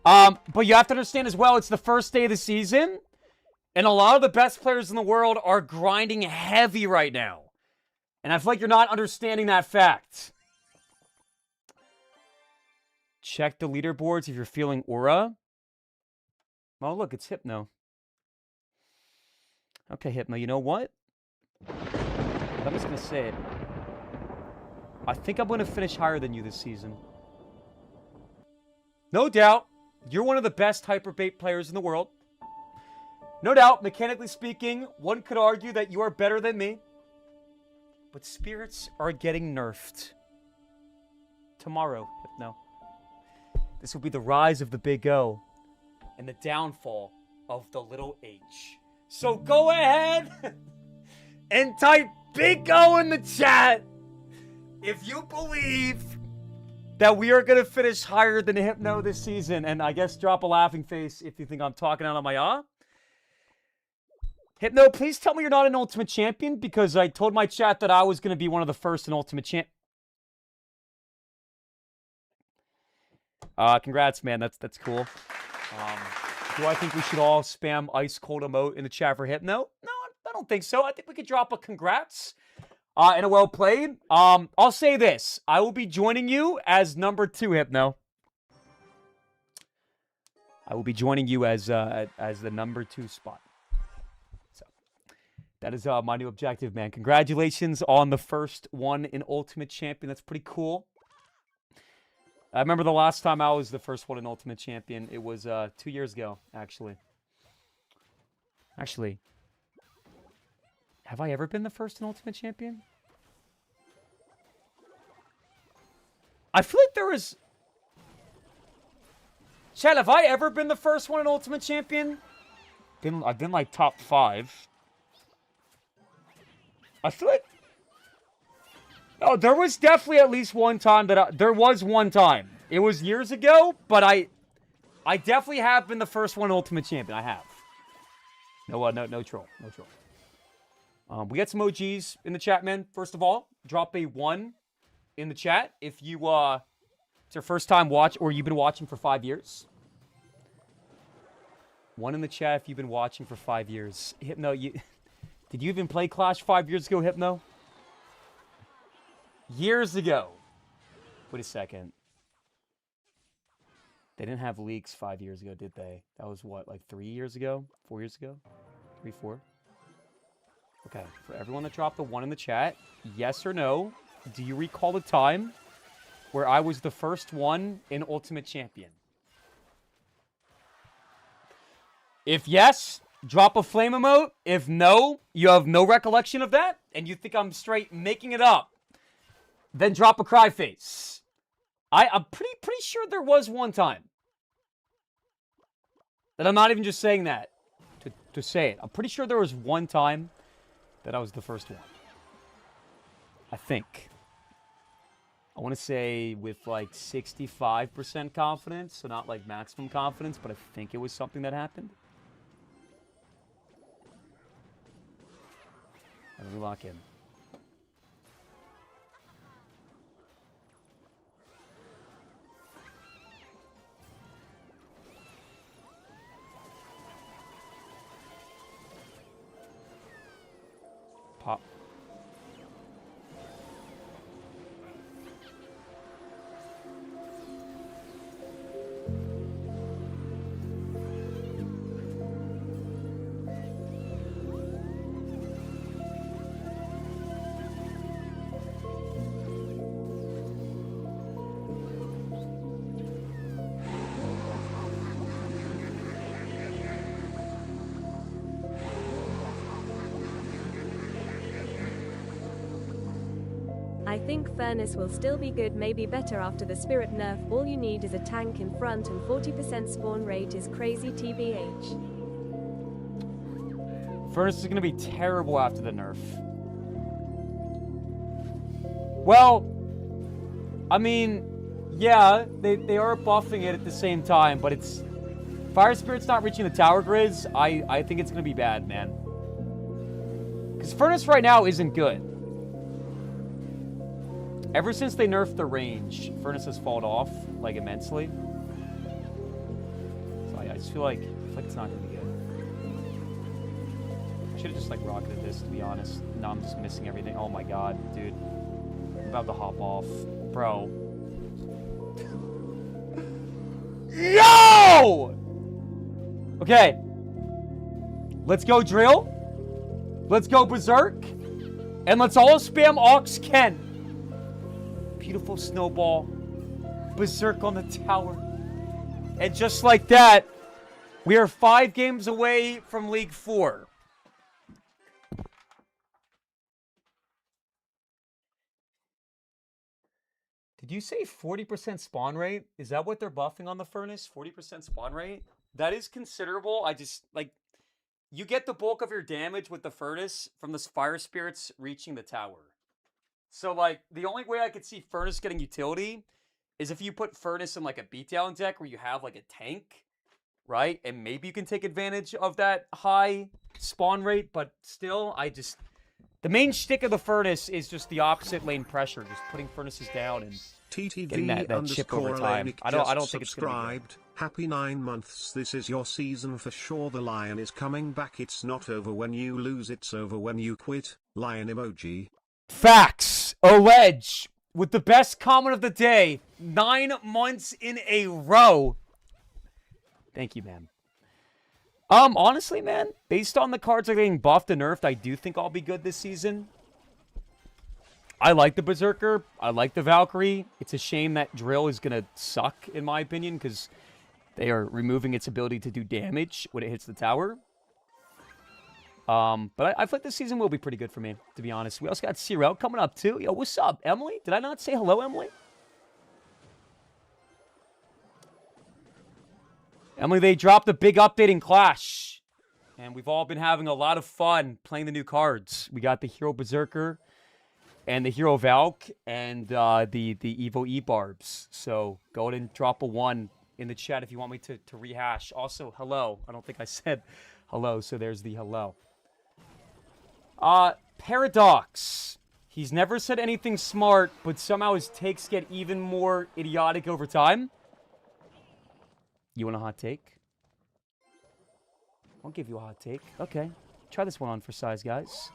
Speaker 1: But you have to understand as well, it's the first day of the season, and a lot of the best players in the world are grinding heavy right now. And I feel like you're not understanding that fact. Check the leaderboards if you're feeling aura. Oh, look, it's Hypno. Okay, Hypno, you know what? I'm just going to say it. I think I'm going to finish higher than you this season. No doubt, you're one of the best Hyperbait players in the world. No doubt, mechanically speaking, one could argue that you are better than me. But spirits are getting nerfed. Tomorrow, Hypno. This will be the rise of the Big O and the downfall of the little H. So go ahead and type Big O in the chat if you believe that we are going to finish higher than Hypno this season. And I guess drop a laughing face if you think I'm talking out of my ass. Hypno, please tell me you're not an Ultimate Champion, because I told my chat that I was going to be one of the first in Ultimate Champ. Congrats, man. That's cool. Do I think we should all spam ice cold emote in the chat for Hypno? No, I don't think so. I think we could drop a congrats and a well played. I'll say this. I will be joining you as number 2, Hypno. I will be joining you as the number 2 spot. So that is my new objective, man. Congratulations on the first one in Ultimate Champion. That's pretty cool. I remember the last time I was the first one in Ultimate Champion. It was 2 years ago, actually. Actually, have I ever been the first in Ultimate Champion? I feel like there was... Chad, have I ever been the first one in Ultimate Champion? I've been like top 5. I feel like... Oh, there was definitely at least one time that there was one time. It was years ago, but I definitely have been the first one Ultimate Champion. I have. No troll. No troll. We got some OGs in the chat, man. First of all, drop a 1 in the chat if you it's your first time watch or you've been watching for 5 years. 1 in the chat if you've been watching for 5 years. Hypno, did you even play Clash 5 years ago, Hypno? Years ago. Wait a second. They didn't have leaks 5 years ago, did they? That was what, like 3 years ago? 4 years ago? 3, 4? Okay, for everyone that dropped the 1 in the chat, yes or no, do you recall the time where I was the first one in Ultimate Champion? If yes, drop a flame emote. If no, you have no recollection of that, and you think I'm straight making it up, then drop a cry face. I'm pretty sure there was one time. That I'm not even just saying that to say it. I'm pretty sure there was one time that I was the first one. I think. I want to say with like 65% confidence, so not like maximum confidence, but I think it was something that happened. Let me lock in. Pop.
Speaker 2: think Furnace will still be good, maybe better after the Spirit nerf. All you need is a tank in front and 40% spawn rate is crazy TBH.
Speaker 1: Furnace is going to be terrible after the nerf. Well, I mean, yeah, they are buffing it at the same time, but it's... Fire Spirit's not reaching the tower grids. I think it's going to be bad, man. Because Furnace right now isn't good. Ever since they nerfed the range, Furnace has fallen off, like, immensely. So I just feel like it's not going to be good. I should have just, like, rocketed this, to be honest. Now I'm just missing everything. Oh my god, dude. I'm about to hop off. Bro. Yo! Okay. Let's go drill. Let's go berserk. And let's all spam Ox Ken. Beautiful snowball. Berserk on the tower. And just like that, we are 5 games away from League 4. Did you say 40% spawn rate? Is that what they're buffing on the Furnace? 40% spawn rate? That is considerable. I just, like, you get the bulk of your damage with the Furnace from the Fire Spirits reaching the tower. So, like, the only way I could see Furnace getting utility is if you put Furnace in, like, a beatdown deck where you have, like, a tank, right? And maybe you can take advantage of that high spawn rate, but still, the main shtick of the Furnace is just the opposite lane pressure, just putting Furnaces down and getting that chip over time. I don't think it's gonna be good.
Speaker 7: Happy 9 months. This is your season for sure. The lion is coming back. It's not over when you lose, it's over when you quit. Lion emoji.
Speaker 1: Facts. Allege with the best comment of the day. 9 months in a row. Thank you, man. Honestly, man, based on the cards that are getting buffed and nerfed, I do think I'll be good this season. I like the Berserker. I like the Valkyrie. It's a shame that Drill is going to suck, in my opinion, because they are removing its ability to do damage when it hits the tower. But I feel like this season will be pretty good for me, to be honest. We also got Cyril coming up, too. Yo, what's up, Emily? Did I not say hello, Emily? Emily, they dropped a big update in Clash. And we've all been having a lot of fun playing the new cards. We got the Hero Berserker and the Hero Valk and the Evo E-Barbs. So go ahead and drop a 1 in the chat if you want me to rehash. Also, hello. I don't think I said hello, so there's the hello. Paradox. He's never said anything smart, but somehow his takes get even more idiotic over time. You want a hot take? I'll give you a hot take. Okay. Try this one on for size, guys.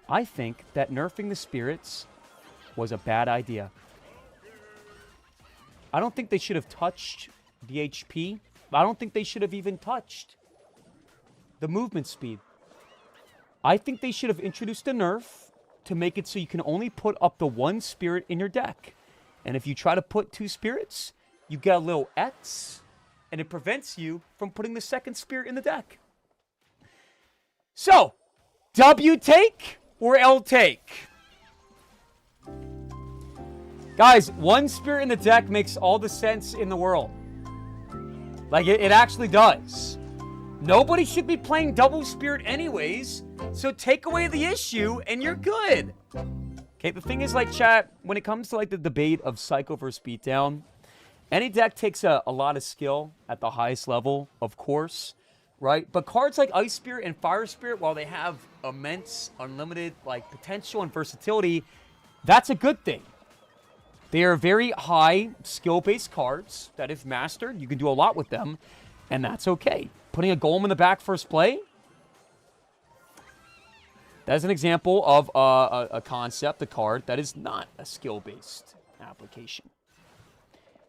Speaker 1: I think that nerfing the spirits was a bad idea. I don't think they should have touched the HP. I don't think they should have even touched the movement speed. I think they should have introduced a nerf to make it so you can only put up the 1 spirit in your deck. And if you try to put 2 spirits, you get a little X, and it prevents you from putting the 2nd spirit in the deck. So, W take or L take? Guys, 1 spirit in the deck makes all the sense in the world. Like, it actually does. Nobody should be playing double spirit anyways, so take away the issue and you're good. Okay, the thing is, like, chat, when it comes to, like, the debate of Psycho versus Beatdown, any deck takes a lot of skill at the highest level, of course, right? But cards like Ice Spirit and Fire Spirit, while they have immense, unlimited, like, potential and versatility, that's a good thing. They are very high skill-based cards that, if mastered, you can do a lot with them, and that's okay. Putting a Golem in the back first play, that's an example of a concept, a card, that is not a skill-based application.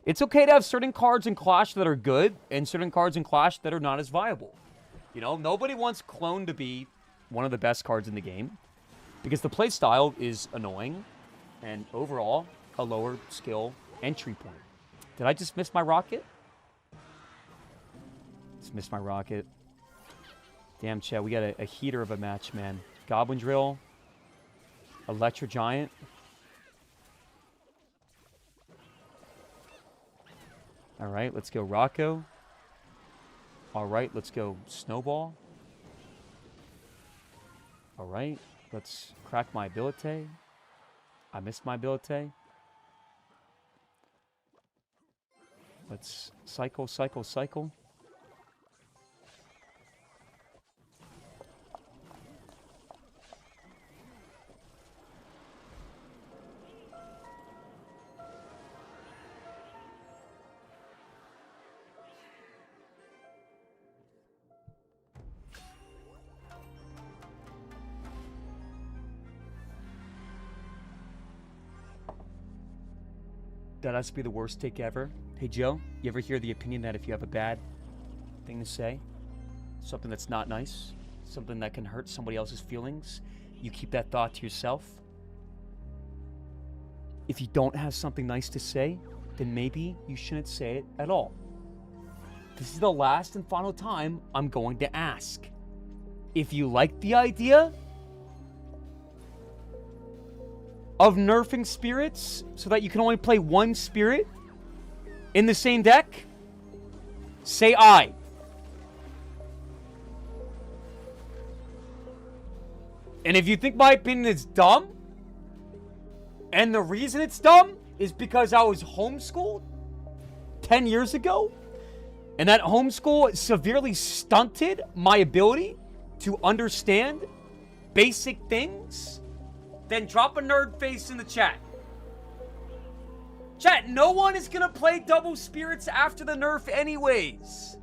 Speaker 1: It's okay to have certain cards in Clash that are good and certain cards in Clash that are not as viable. You know, nobody wants Clone to be one of the best cards in the game because the playstyle is annoying and overall a lower skill entry point. Did I just miss my rocket? Just missed my rocket. Damn, Chad, we got a heater of a match, man. Goblin Drill, Electro Giant. All right, let's go Rocco. All right, let's go Snowball. All right, let's crack my ability. I missed my ability. Let's cycle, cycle, cycle. That has to be the worst take ever. Hey, Joe, you ever hear the opinion that if you have a bad thing to say, something that's not nice, something that can hurt somebody else's feelings, you keep that thought to yourself? If you don't have something nice to say, then maybe you shouldn't say it at all. This is the last and final time I'm going to ask. If you like the idea of nerfing spirits so that you can only play one spirit in the same deck, say aye. And if you think my opinion is dumb, and the reason it's dumb is because I was homeschooled 10 years ago, and that homeschool severely stunted my ability to understand basic things, then drop a nerd face in the chat. Chat, no one is gonna play double spirits after the nerf anyways.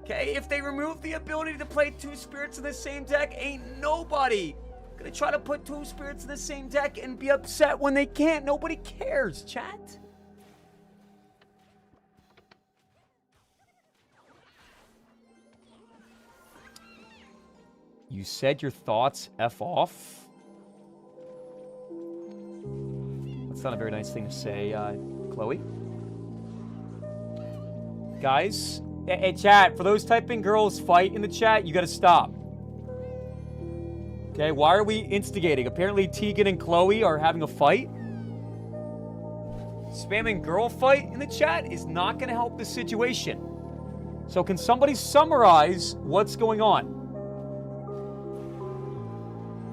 Speaker 1: Okay, if they remove the ability to play two spirits in the same deck, ain't nobody gonna try to put two spirits in the same deck and be upset when they can't. Nobody cares, chat. You said your thoughts F off? That's not a very nice thing to say, Chloe. Guys, hey, chat, for those typing girls fight in the chat, you gotta stop. Okay, why are we instigating? Apparently Tegan and Chloe are having a fight. Spamming girl fight in the chat is not gonna help the situation. So can somebody summarize what's going on?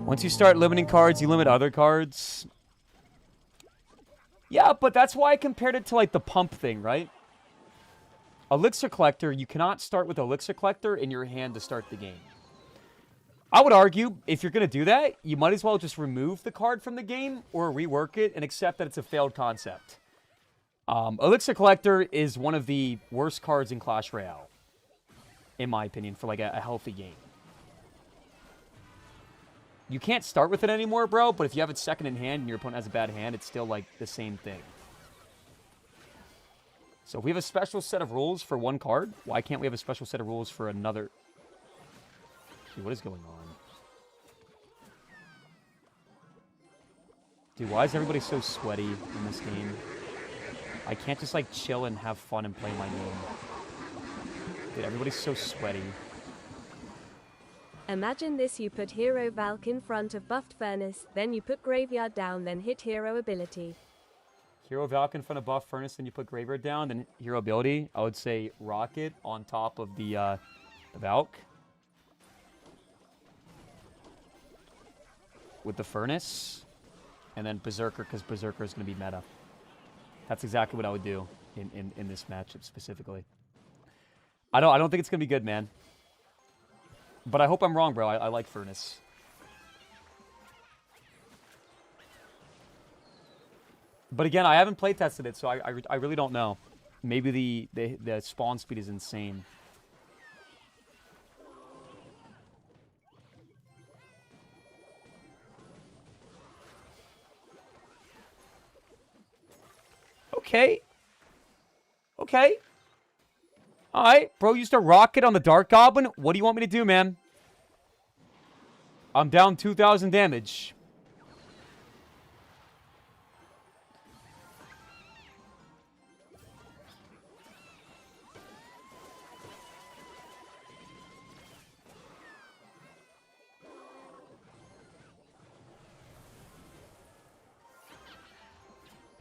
Speaker 1: Once you start limiting cards, you limit other cards. Yeah, but that's why I compared it to like the pump thing, right? Elixir Collector, you cannot start with Elixir Collector in your hand to start the game. I would argue, if you're going to do that, you might as well just remove the card from the game or rework it and accept that it's a failed concept. Elixir Collector is one of the worst cards in Clash Royale, in my opinion, for like a healthy game. You can't start with it anymore, bro, but if you have it second in hand and your opponent has a bad hand, it's still like the same thing. So if we have a special set of rules for one card, why can't we have a special set of rules for another? Dude, what is going on? Dude, why is everybody so sweaty in this game? I can't just like chill and have fun and play my game. Dude, everybody's so sweaty.
Speaker 2: Imagine this, you put Hero Valk in front of buffed Furnace, then you put Graveyard down, then hit Hero ability.
Speaker 1: Hero Valk in front of buff Furnace, then you put Graveyard down, then Hero ability. I would say Rocket on top of the Valk. With the Furnace. And then Berserker, because Berserker is going to be meta. That's exactly what I would do in this matchup specifically. I don't think it's going to be good, man. But I hope I'm wrong, bro. I like Furnace. But again, I haven't play tested it, so I really don't know. Maybe the spawn speed is insane. Okay. Okay. Alright, bro used a rocket on the Dark Goblin. What do you want me to do, man? I'm down 2,000 damage.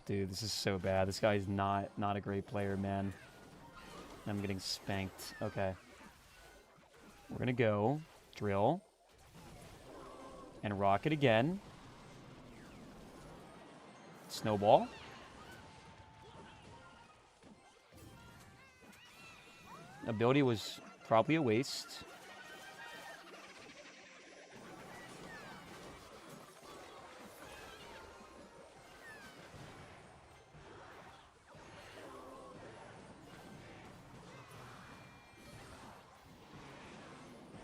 Speaker 1: Dude, this is so bad. This guy is not a great player, man. I'm getting spanked. Okay. We're going to go drill and rocket again. Snowball. Ability was probably a waste.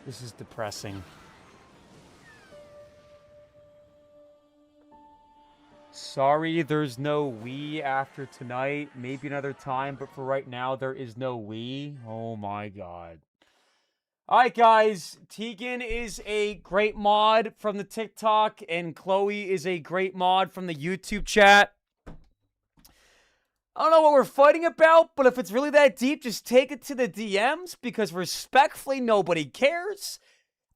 Speaker 1: This is depressing. Sorry, there's no Wii after tonight. Maybe another time, but for right now, there is no Wii. Oh my god. Alright, guys. Tegan is a great mod from the TikTok, and Chloe is a great mod from the YouTube chat. I don't know what we're fighting about, but if it's really that deep, just take it to the DMs, because respectfully, nobody cares.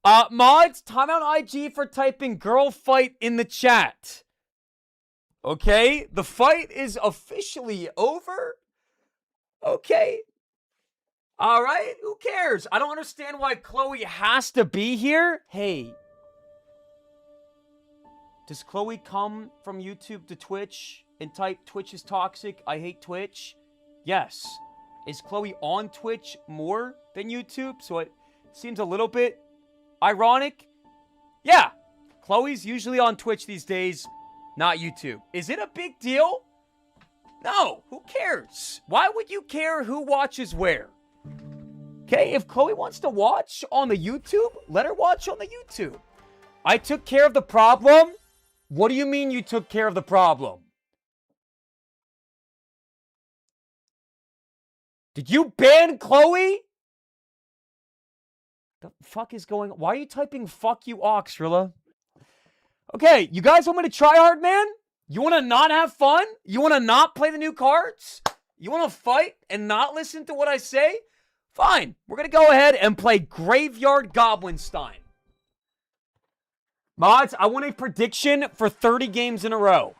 Speaker 1: Mods, timeout IG for typing girl fight in the chat. Okay, the fight is officially over. Okay. All right, who cares? I don't understand why Chloe has to be here. Hey. Does Chloe come from YouTube to Twitch and type Twitch is toxic, I hate Twitch? Yes. Is Chloe on Twitch more than YouTube? So it seems a little bit ironic. Yeah. Chloe's usually on Twitch these days, not YouTube. Is it a big deal? No. Who cares? Why would you care who watches where? Okay, if Chloe wants to watch on the YouTube, let her watch on the YouTube. I took care of the problem? What do you mean you took care of the problem? Did you ban Chloe? The fuck is going on? Why are you typing fuck you Ox, Rilla? Okay, you guys want me to try hard, man? You want to not have fun? You want to not play the new cards? You want to fight and not listen to what I say? Fine. We're going to go ahead and play Graveyard Goblinstein. Mods, I want a prediction for 30 games in a row.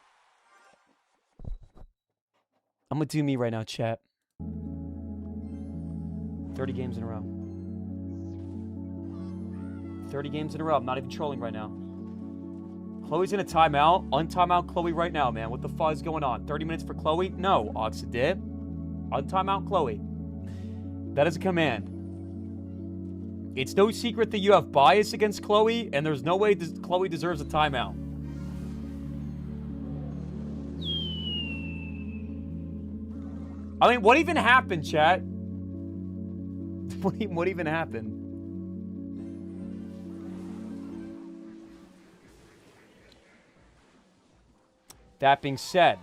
Speaker 1: I'm going to do me right now, chat. 30 games in a row. 30 games in a row. I'm not even trolling right now. Chloe's in a timeout. Untimeout Chloe right now, man. What the fuck is going on? 30 minutes for Chloe? No, Oxidip. Untimeout Chloe. That is a command. It's no secret that you have bias against Chloe, and there's no way Chloe deserves a timeout. I mean, what even happened, chat? What even happened? That being said,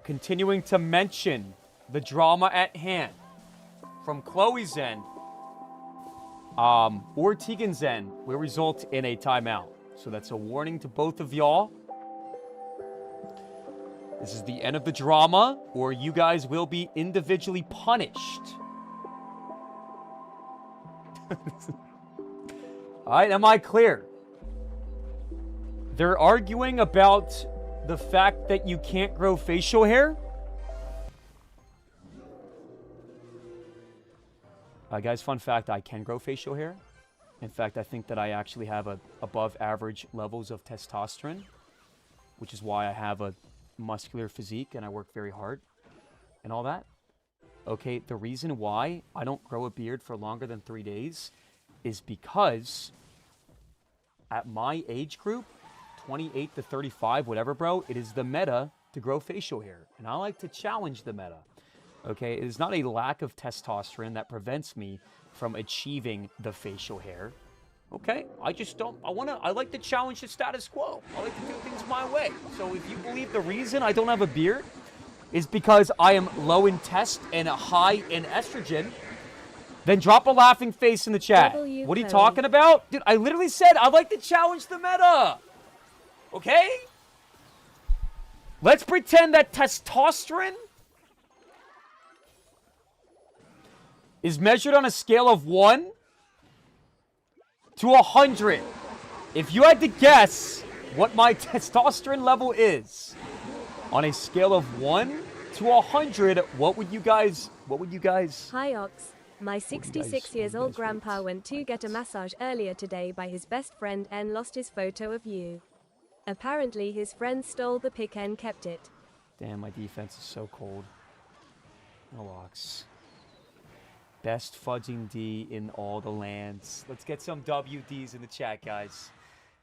Speaker 1: continuing to mention the drama at hand from Chloe's end or Tegan's end will result in a timeout. So that's a warning to both of y'all. This is the end of the drama, or you guys will be individually punished. Alright, am I clear? They're arguing about the fact that you can't grow facial hair. Guys, fun fact, I can grow facial hair. In fact, I think that I actually have above average levels of testosterone, which is why I have a muscular physique and I work very hard and all that. Okay, the reason why I don't grow a beard for longer than 3 days is because at my age group, 28 to 35, whatever, bro, it is the meta to grow facial hair. And I like to challenge the meta. Okay, it is not a lack of testosterone that prevents me from achieving the facial hair. Okay, I just don't, I like to challenge the status quo. I like to do things my way. So if you believe the reason I don't have a beard is because I am low in test and high in estrogen, then drop a laughing face in the chat. What are you talking about? Dude, I literally said I'd like to challenge the meta. Okay? Let's pretend that testosterone is measured on a scale of 1 to 100. If you had to guess what my testosterone level is, On a scale of 1 to 100, what would you guys
Speaker 2: Hi Ox, my 66 years old grandpa
Speaker 1: rate?
Speaker 2: went to get a massage earlier today by his best friend and lost his photo of you. Apparently his friend stole the pic and kept it.
Speaker 1: Damn, my defense is so cold. No locks. Best fudging D in all the lands. Let's get some WDs in the chat, guys.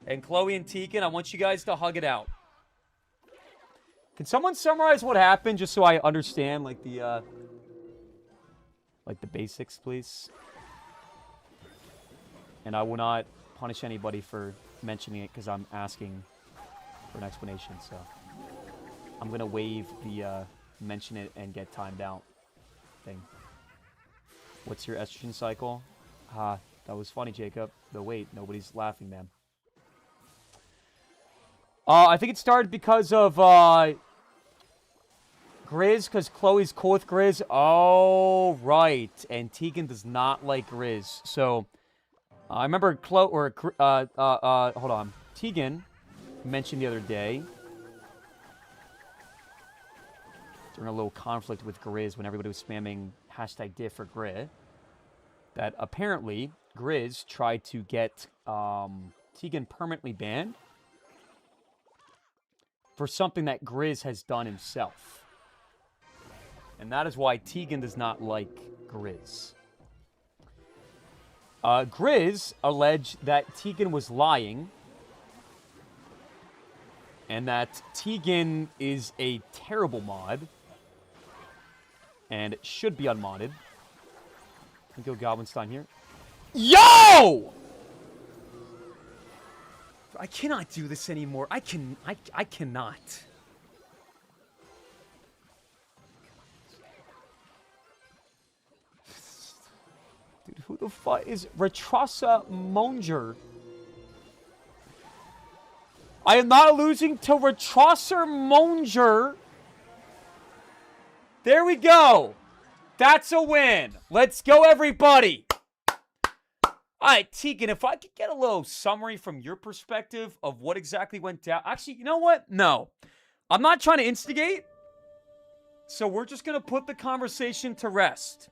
Speaker 1: And Chloe and Tegan, I want you guys to hug it out. Can someone summarize what happened just so I understand, like the basics, please? And I will not punish anybody for mentioning it because I'm asking for an explanation, so I'm gonna waive the mention it and get timed out thing. What's your estrogen cycle? Ha, that was funny, Jacob. But wait, nobody's laughing, man. I think it started because of Grizz, because Chloe's cool with Grizz. Oh, right. And Tegan does not like Grizz. So, I remember hold on. Tegan mentioned the other day, during a little conflict with Grizz when everybody was spamming hashtag diff for Grizz, that apparently Grizz tried to get Tegan permanently banned for something that Grizz has done himself. And that is why Tegan does not like Grizz. Grizz alleged that Tegan was lying and that Tegan is a terrible mod and should be unmodded. Let me go Goblinstein here. Yo! I cannot do this anymore. I cannot. Dude, who the fuck is Retrasa Monger? I am not losing to Retrasa Monger. There we go. That's a win. Let's go, everybody. All right, Tegan, if I could get a little summary from your perspective of what exactly went down. Actually, you know what? No. I'm not trying to instigate. So we're just going to put the conversation to rest.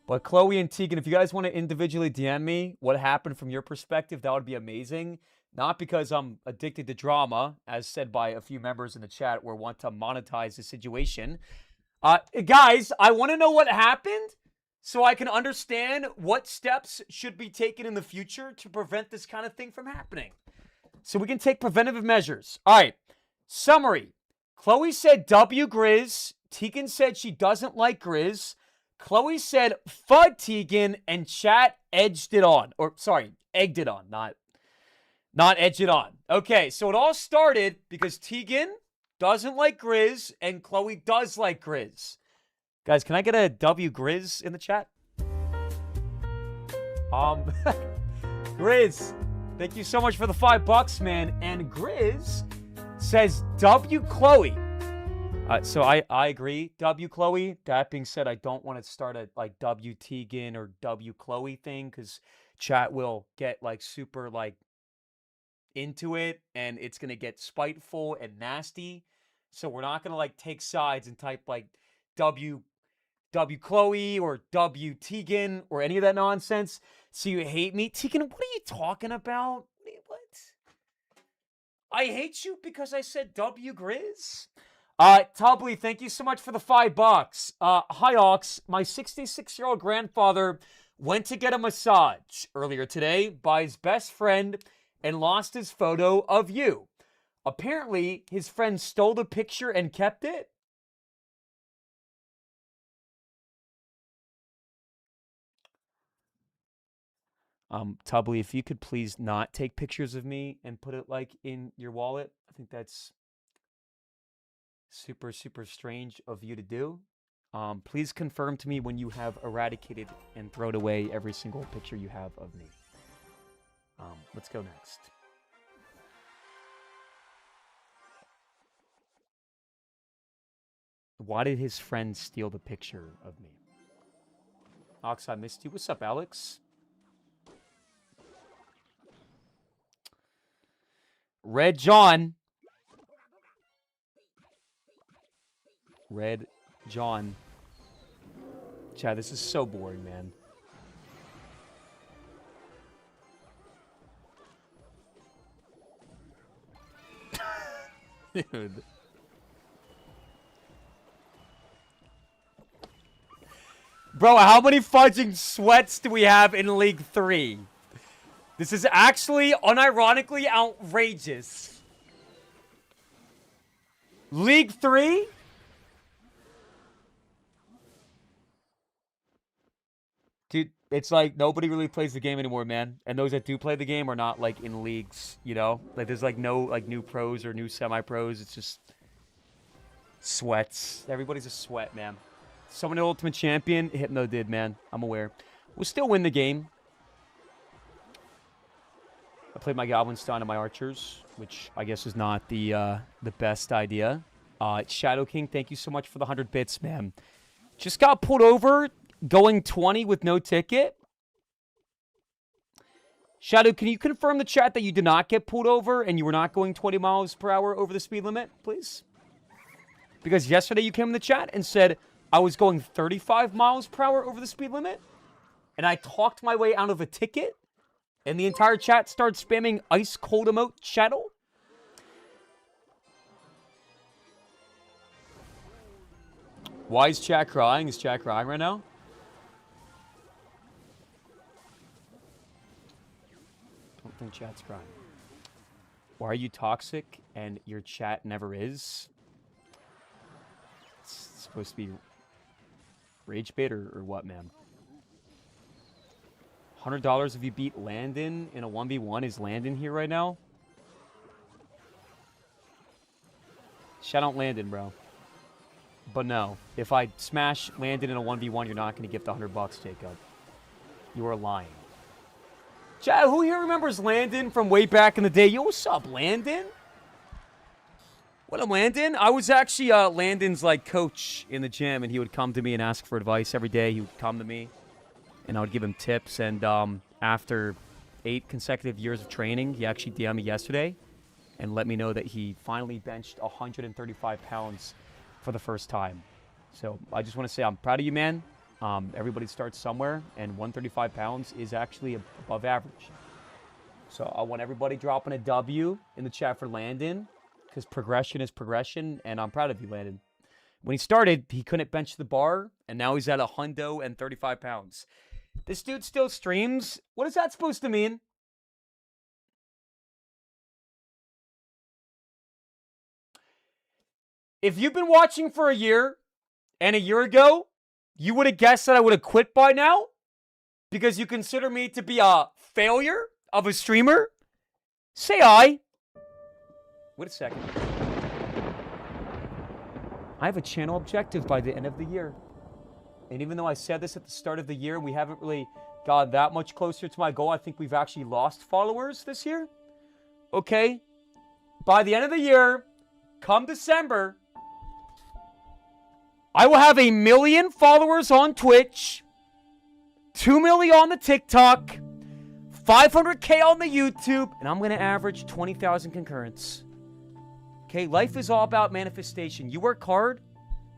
Speaker 1: But Chloe and Tegan, if you guys want to individually DM me what happened from your perspective, that would be amazing. Not because I'm addicted to drama, as said by a few members in the chat, or want to monetize the situation. Guys, I want to know what happened so I can understand what steps should be taken in the future to prevent this kind of thing from happening. So we can take preventative measures. All right, summary. Chloe said W Grizz. Tegan said she doesn't like Grizz. Chloe said FUD Tegan, and chat edged it on. Or, sorry, egged it on, not edged it on. Okay, so it all started because Tegan doesn't like Grizz, and Chloe does like Grizz. Guys, can I get a W Grizz in the chat? Grizz, thank you so much for the $5, man. And Grizz says W Chloe. So I agree, W Chloe. That being said, I don't want to start a like W Tegan or W Chloe thing because chat will get like super like into it and it's gonna get spiteful and nasty. So we're not gonna like take sides and type like W Chloe or W Tegan or any of that nonsense. So you hate me, Tegan? What are you talking about? What? I hate you because I said W Grizz. Tubbly, thank you so much for the $5. Hi, Ox. My 66-year-old grandfather went to get a massage earlier today by his best friend and lost his photo of you. Apparently, his friend stole the picture and kept it. Tubbly, if you could please not take pictures of me and put it like in your wallet. I think that's super, super strange of you to do. Please confirm to me when you have eradicated and thrown away every single picture you have of me. Let's go next. Why did his friend steal the picture of me? Ox, I missed you. What's up, Alex? Red John. Red John. Chad, this is so boring, man. Dude. Bro, how many fudging sweats do we have in League 3? This is actually unironically outrageous. League 3? Dude, it's like nobody really plays the game anymore, man. And those that do play the game are not like in leagues, you know? Like there's like no like new pros or new semi-pros. It's just sweats. Everybody's a sweat, man. Someone the Ultimate Champion, Hypno did, man. I'm aware. We'll still win the game. I played my Goblinstein and my Archers, which I guess is not the best idea. Shadow King, thank you so much for the 100 bits, man. Just got pulled over, going 20 with no ticket. Shadow, can you confirm the chat that you did not get pulled over and you were not going 20 miles per hour over the speed limit, please? Because yesterday you came in the chat and said I was going 35 miles per hour over the speed limit, and I talked my way out of a ticket, and the entire chat started spamming ice cold emote shadow. Why is chat crying? Is chat crying right now? Don't think chat's crying. Why are you toxic and your chat never is? It's supposed to be rage bait or what, man? $100 if you beat Landon in a 1v1. Is Landon here right now? Shout out Landon, bro. But no, if I smash Landon in a 1v1, you're not going to get the $100, Jacob. You are lying. Chad, who here remembers Landon from way back in the day? Yo, what's up, Landon? What up, Landon? I was actually Landon's like coach in the gym, and he would come to me and ask for advice every day. He would come to me, and I would give him tips. And after 8 consecutive years of training, he actually DM'd me yesterday and let me know that he finally benched 135 pounds for the first time. So I just want to say I'm proud of you, man. Everybody starts somewhere, and 135 pounds is actually above average. So I want everybody dropping a W in the chat for Landon, because progression is progression, and I'm proud of you, Landon. When he started, he couldn't bench the bar, and now he's at 135 pounds. This dude still streams? What is that supposed to mean? If you've been watching for a year, and a year ago, you would have guessed that I would have quit by now? Because you consider me to be a failure of a streamer? Say aye. Wait a second. I have a channel objective by the end of the year. And even though I said this at the start of the year, we haven't really gotten that much closer to my goal. I think we've actually lost followers this year. Okay? By the end of the year, come December, I will have 1 million followers on Twitch, 2 million on the TikTok, 500K on the YouTube, and I'm going to average 20,000 concurrents. Okay, life is all about manifestation. You work hard,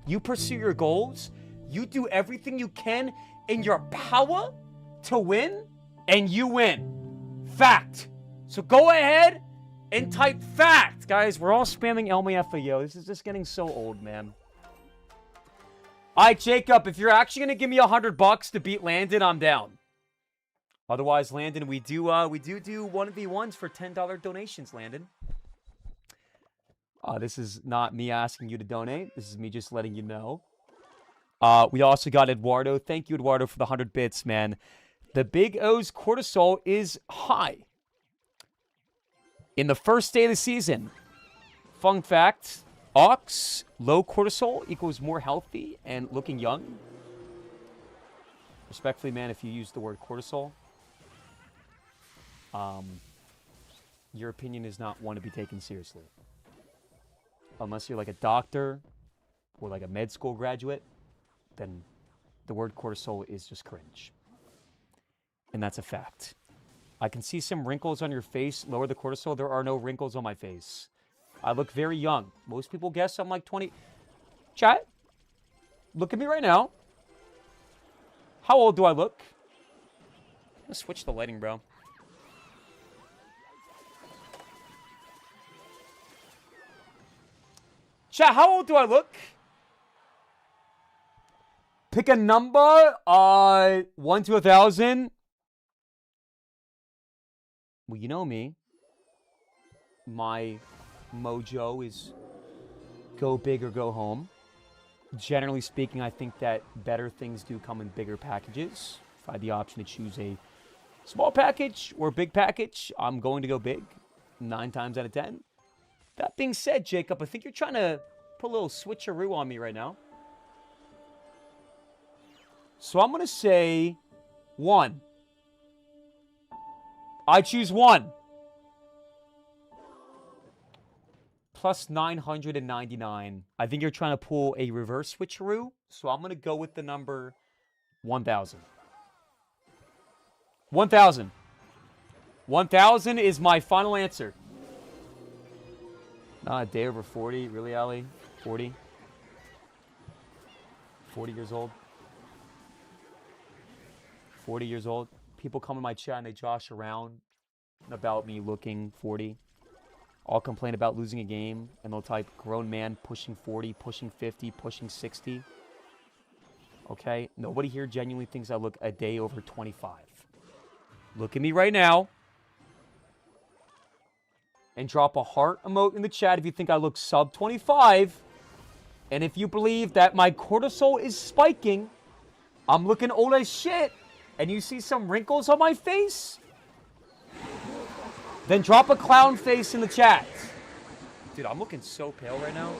Speaker 1: you pursue your goals, you do everything you can in your power to win, and you win. Fact. So go ahead and type fact. Guys, we're all spamming LMFAO. This is just getting so old, man. All right, Jacob, if you're actually going to give me $100 to beat Landon, I'm down. Otherwise, Landon, we do 1v1s for $10 donations, Landon. This is not me asking you to donate. This is me just letting you know. We also got Eduardo. Thank you, Eduardo, for the 100 bits, man. The Big O's cortisol is high. In the first day of the season, fun fact, Ox, low cortisol equals more healthy and looking young. Respectfully, man, if you use the word cortisol, your opinion is not one to be taken seriously. Unless you're like a doctor or like a med school graduate, then the word cortisol is just cringe. And that's a fact. I can see some wrinkles on your face. Lower the cortisol. There are no wrinkles on my face. I look very young. Most people guess I'm like 20. Chat, Look at me right now. How old do I look? I'm gonna switch the lighting, bro. Chat, how old do I look? Pick a number. 1 to 1,000. Well, you know me. My mojo is go big or go home. Generally speaking, I think that better things do come in bigger packages. If I had the option to choose a small package or big package, I'm going to go big 9 times out of 10. That being said, Jacob, I think you're trying to put a little switcheroo on me right now. So I'm going to say 1. I choose 1. Plus 999. I think you're trying to pull a reverse switcheroo. So I'm going to go with the number 1,000. 1,000. 1,000 is my final answer. Not a day over 40. Really, Ali? 40? 40 years old? 40 years old. People come in my chat and they josh around about me looking 40. I'll complain about losing a game, and they'll type grown man pushing 40, pushing 50, pushing 60. Okay? Nobody here genuinely thinks I look a day over 25. Look at me right now. And drop a heart emote in the chat if you think I look sub 25. And if you believe that my cortisol is spiking, I'm looking old as shit, and you see some wrinkles on my face, then drop a clown face in the chat. Dude, I'm looking so pale right now.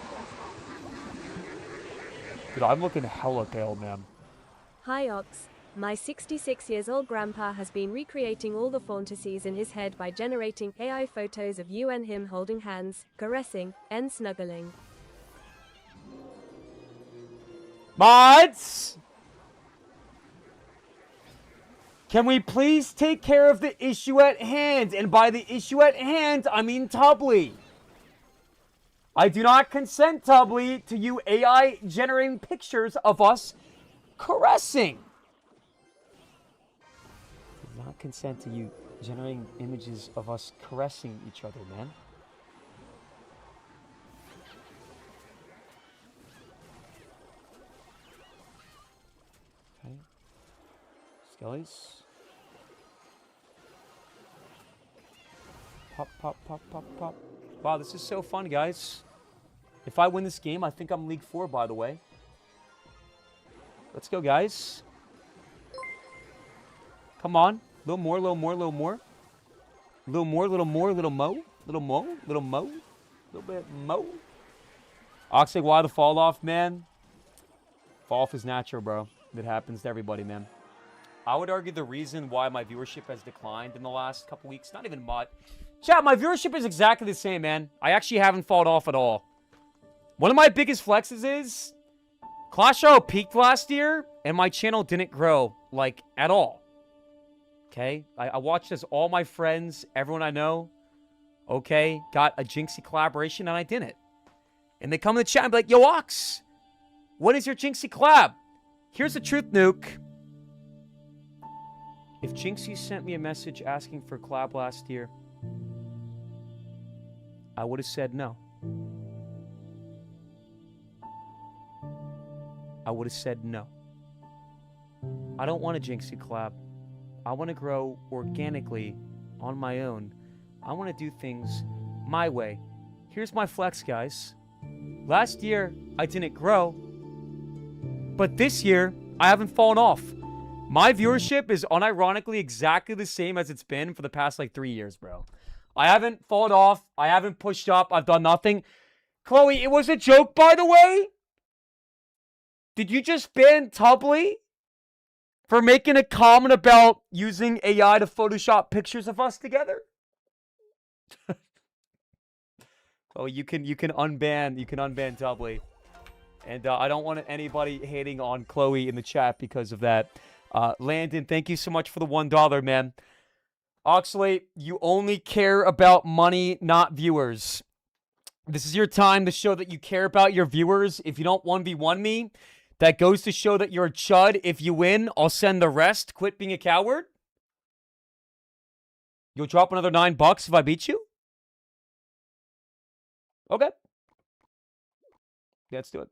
Speaker 1: Dude, I'm looking hella pale, man.
Speaker 2: Hi Ox, my 66 years old grandpa has been recreating all the fantasies in his head by generating AI photos of you and him holding hands, caressing, and snuggling.
Speaker 1: Mods! Can we please take care of the issue at hand? And by the issue at hand, I mean Tubbly. I do not consent, Tubbly, to you AI generating pictures of us caressing. I do not consent to you generating images of us caressing each other, man. Okay. Skellies. Pop, pop, pop, pop, pop. Wow, this is so fun, guys. If I win this game, I think I'm League 4, by the way. Let's go, guys. Come on. A little more, a little more, a little more. A little more, a little more, a little mo. Little mo, little mo. A little bit mo. Oxalate, why the fall off, man? Fall off is natural, bro. It happens to everybody, man. I would argue the reason why my viewership has declined in the last couple weeks, not even much. Chat, my viewership is exactly the same, man. I actually haven't fallen off at all. One of my biggest flexes is Clash Royale peaked last year, and my channel didn't grow, like, at all. Okay? I watched as all my friends, everyone I know, okay, got a Jinxie collaboration, and I didn't. And they come in the chat and be like, yo, Ox, what is your Jinxie collab? Here's the truth, Nuke. If Jinxie sent me a message asking for a collab last year, I would have said no. I would have said no. I don't want a Jinxie collab. I want to grow organically on my own. I want to do things my way. Here's my flex, guys. Last year, I didn't grow. But this year, I haven't fallen off. My viewership is unironically exactly the same as it's been for the past, like, 3 years, bro. I haven't fallen off. I haven't pushed up. I've done nothing. Chloe, it was a joke, by the way. Did you just ban Tubbly for making a comment about using AI to Photoshop pictures of us together? Oh, you can unban Tubbly. And I don't want anybody hating on Chloe in the chat because of that. Landon, thank you so much for the $1, man. Oxalate, you only care about money, not viewers. This is your time to show that you care about your viewers. If you don't 1v1 me, That goes to show that you're a chud. If you win, I'll send the rest. Quit being a coward. You'll drop another $9 if I beat you? Okay. Let's do it.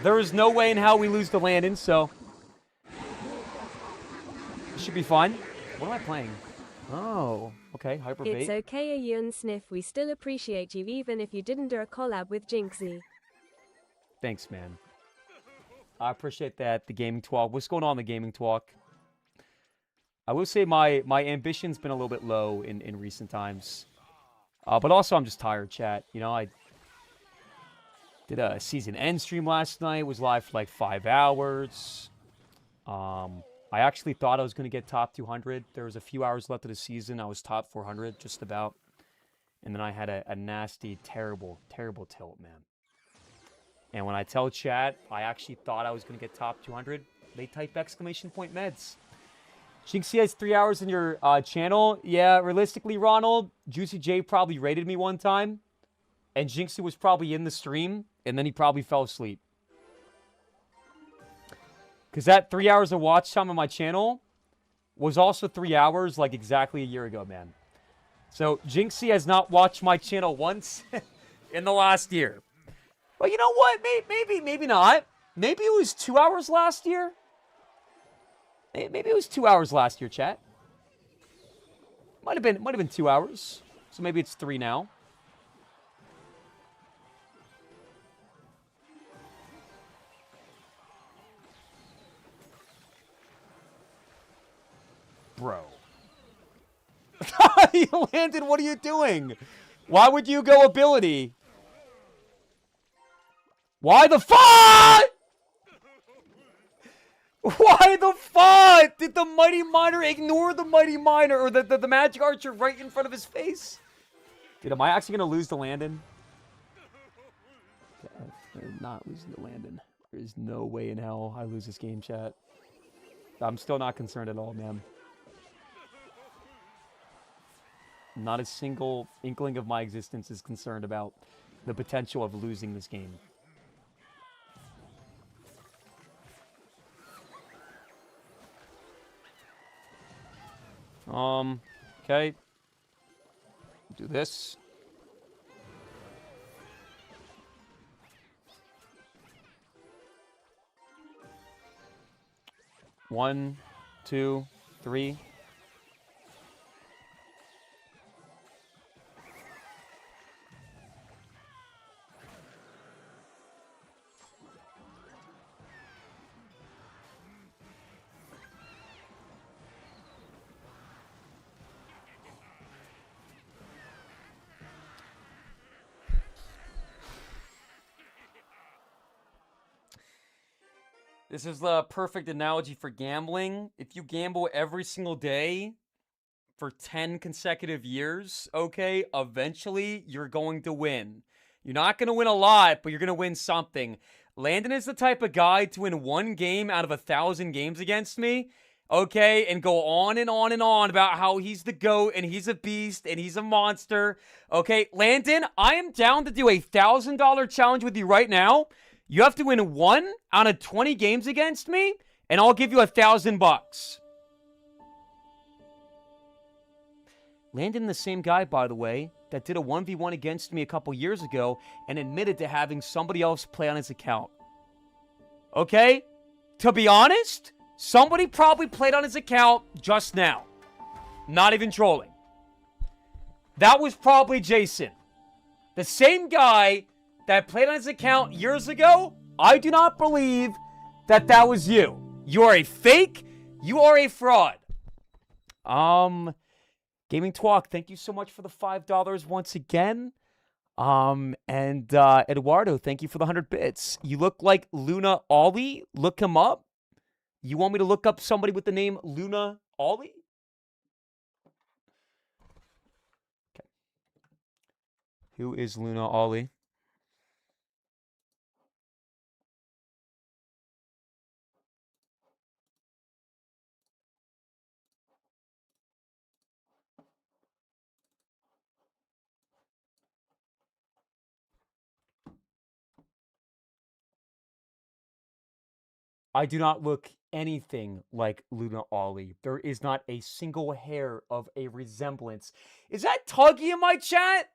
Speaker 1: There is no way in hell we lose to Landon, so it should be fine. What am I playing? Oh, okay. Hyper bait.
Speaker 2: It's okay, Yun Sniff. We still appreciate you even if you didn't do a collab with Jinxie.
Speaker 1: Thanks, man. I appreciate that. The gaming talk. What's going on in the gaming talk? I will say my ambition's been a little bit low in recent times. But also I'm just tired, chat. You know, I did a season end stream last night. Was live for like 5 hours. I actually thought I was going to get top 200. There was a few hours left of the season. I was top 400, just about. And then I had a nasty, terrible, terrible tilt, man. And when I tell chat, I actually thought I was going to get top 200, they type exclamation point meds. Jinxie has 3 hours in your channel. Yeah, realistically, Ronald, Juicy J probably rated me one time. And Jinxie was probably in the stream. And then he probably fell asleep. Because that 3 hours of watch time on my channel was also 3 hours, like exactly a year ago, man. So Jinxie has not watched my channel once in the last year. But you know what? Maybe not. Maybe it was 2 hours last year. Maybe it was 2 hours last year, chat. Might have been 2 hours. So maybe it's 3 now. Bro. You landed, what are you doing? Why would you go ability? Why the fuck? Why the fuck? Did the Mighty Miner ignore the Mighty Miner or the Magic Archer right in front of his face? Dude, am I actually going to lose to Landon? I'm not losing to Landon. There's no way in hell I lose this game, chat. I'm still not concerned at all, man. Not a single inkling of my existence is concerned about the potential of losing this game. Okay. Do this. One, two, three. This is the perfect analogy for gambling. If you gamble every single day for 10 consecutive years, okay, eventually you're going to win. You're not going to win a lot, but you're going to win something. Landon is the type of guy to win one game out of 1,000 games against me, okay, and go on and on and on about how he's the GOAT and he's a beast and he's a monster. Okay, Landon, I am down to do a $1,000 challenge with you right now. You have to win 1 out of 20 games against me, and I'll give you $1,000. Landon, the same guy, by the way, that did a 1v1 against me a couple years ago and admitted to having somebody else play on his account. Okay? To be honest, somebody probably played on his account just now. Not even trolling. That was probably Jason. The same guy that played on his account years ago. I do not believe that was you. You are a fake. You are a fraud. Gaming Talk, thank you so much for the $5 once again. Eduardo, thank you for the 100 bits. You look like Luna Ollie. Look him up. You want me to look up somebody with the name Luna Ollie? Okay. Who is Luna Ollie? I do not look anything like Luna Ollie. There is not a single hair of a resemblance. Is that Tuggy in my chat?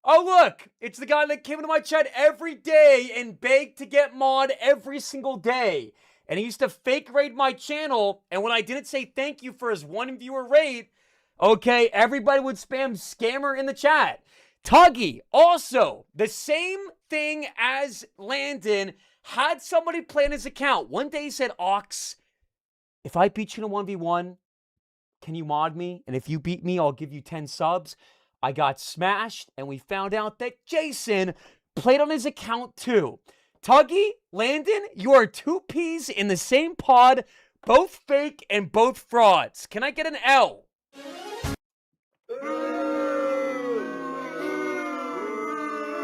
Speaker 1: Oh, look, it's the guy that came into my chat every day and begged to get mod every single day. And he used to fake raid my channel, and when I didn't say thank you for his 1 viewer raid, okay, everybody would spam scammer in the chat. Tuggy, also, the same thing as Landon, had somebody play on his account. One day he said, Ox, if I beat you in a 1v1, can you mod me? And if you beat me, I'll give you 10 subs. I got smashed, and we found out that Jason played on his account too. Tuggy, Landon, you are two peas in the same pod, both fake and both frauds. Can I get an L?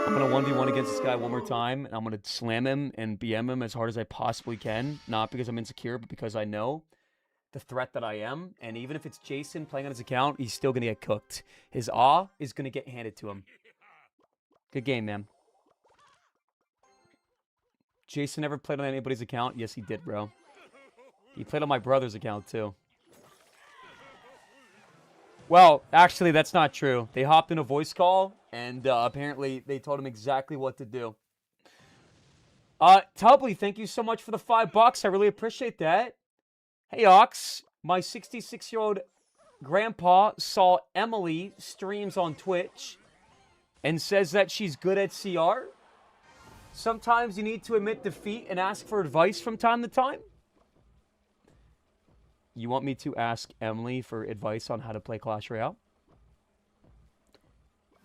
Speaker 1: I'm going to 1v1 against this guy one more time, and I'm going to slam him and BM him as hard as I possibly can. Not because I'm insecure, but because I know the threat that I am. And even if it's Jason playing on his account, he's still going to get cooked. His awe is going to get handed to him. Good game, man. Jason never played on anybody's account? Yes, he did, bro. He played on my brother's account, too. Well, actually, that's not true. They hopped in a voice call, and apparently they told him exactly what to do. Tubbly, thank you so much for the $5. I really appreciate that. Hey, Ox. My 66-year-old grandpa saw Emily streams on Twitch and says that she's good at CR. Sometimes you need to admit defeat and ask for advice from time to time. You want me to ask Emily for advice on how to play Clash Royale?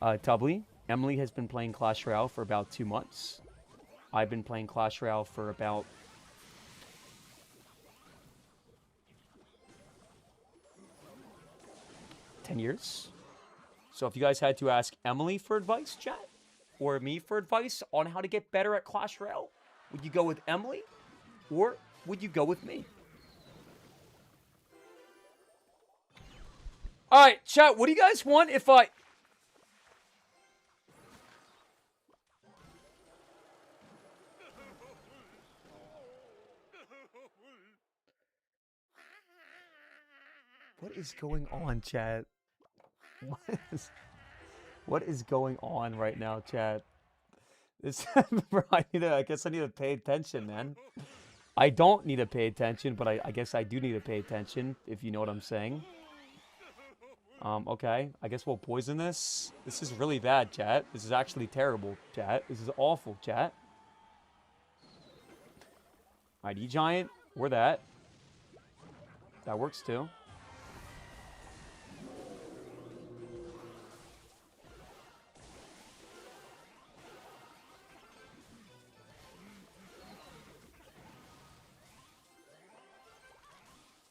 Speaker 1: Tubbly, Emily has been playing Clash Royale for about 2 months. I've been playing Clash Royale for about 10 years. So if you guys had to ask Emily for advice, chat, or me for advice on how to get better at Clash Royale, would you go with Emily or would you go with me? All right, chat, what do you guys want if I... What is going on, chat? What is going on right now, chat? This, bro, I guess I need to pay attention, man. I don't need to pay attention, but I guess I do need to pay attention, if you know what I'm saying. Okay, I guess we'll poison this. This is really bad, chat. This is actually terrible, chat. This is awful, chat. ID Giant, or that. That works too.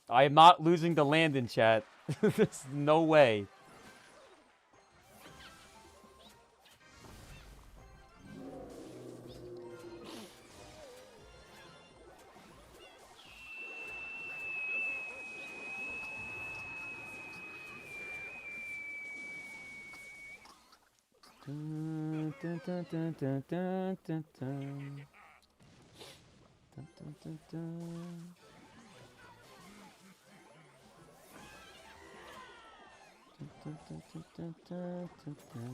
Speaker 1: I am not losing to Landon, chat. There's no way. Dun, dun, dun, dun, dun, dun, dun, dun. Dun, dun, dun, dun. Dun, dun, dun, dun, dun, dun, dun.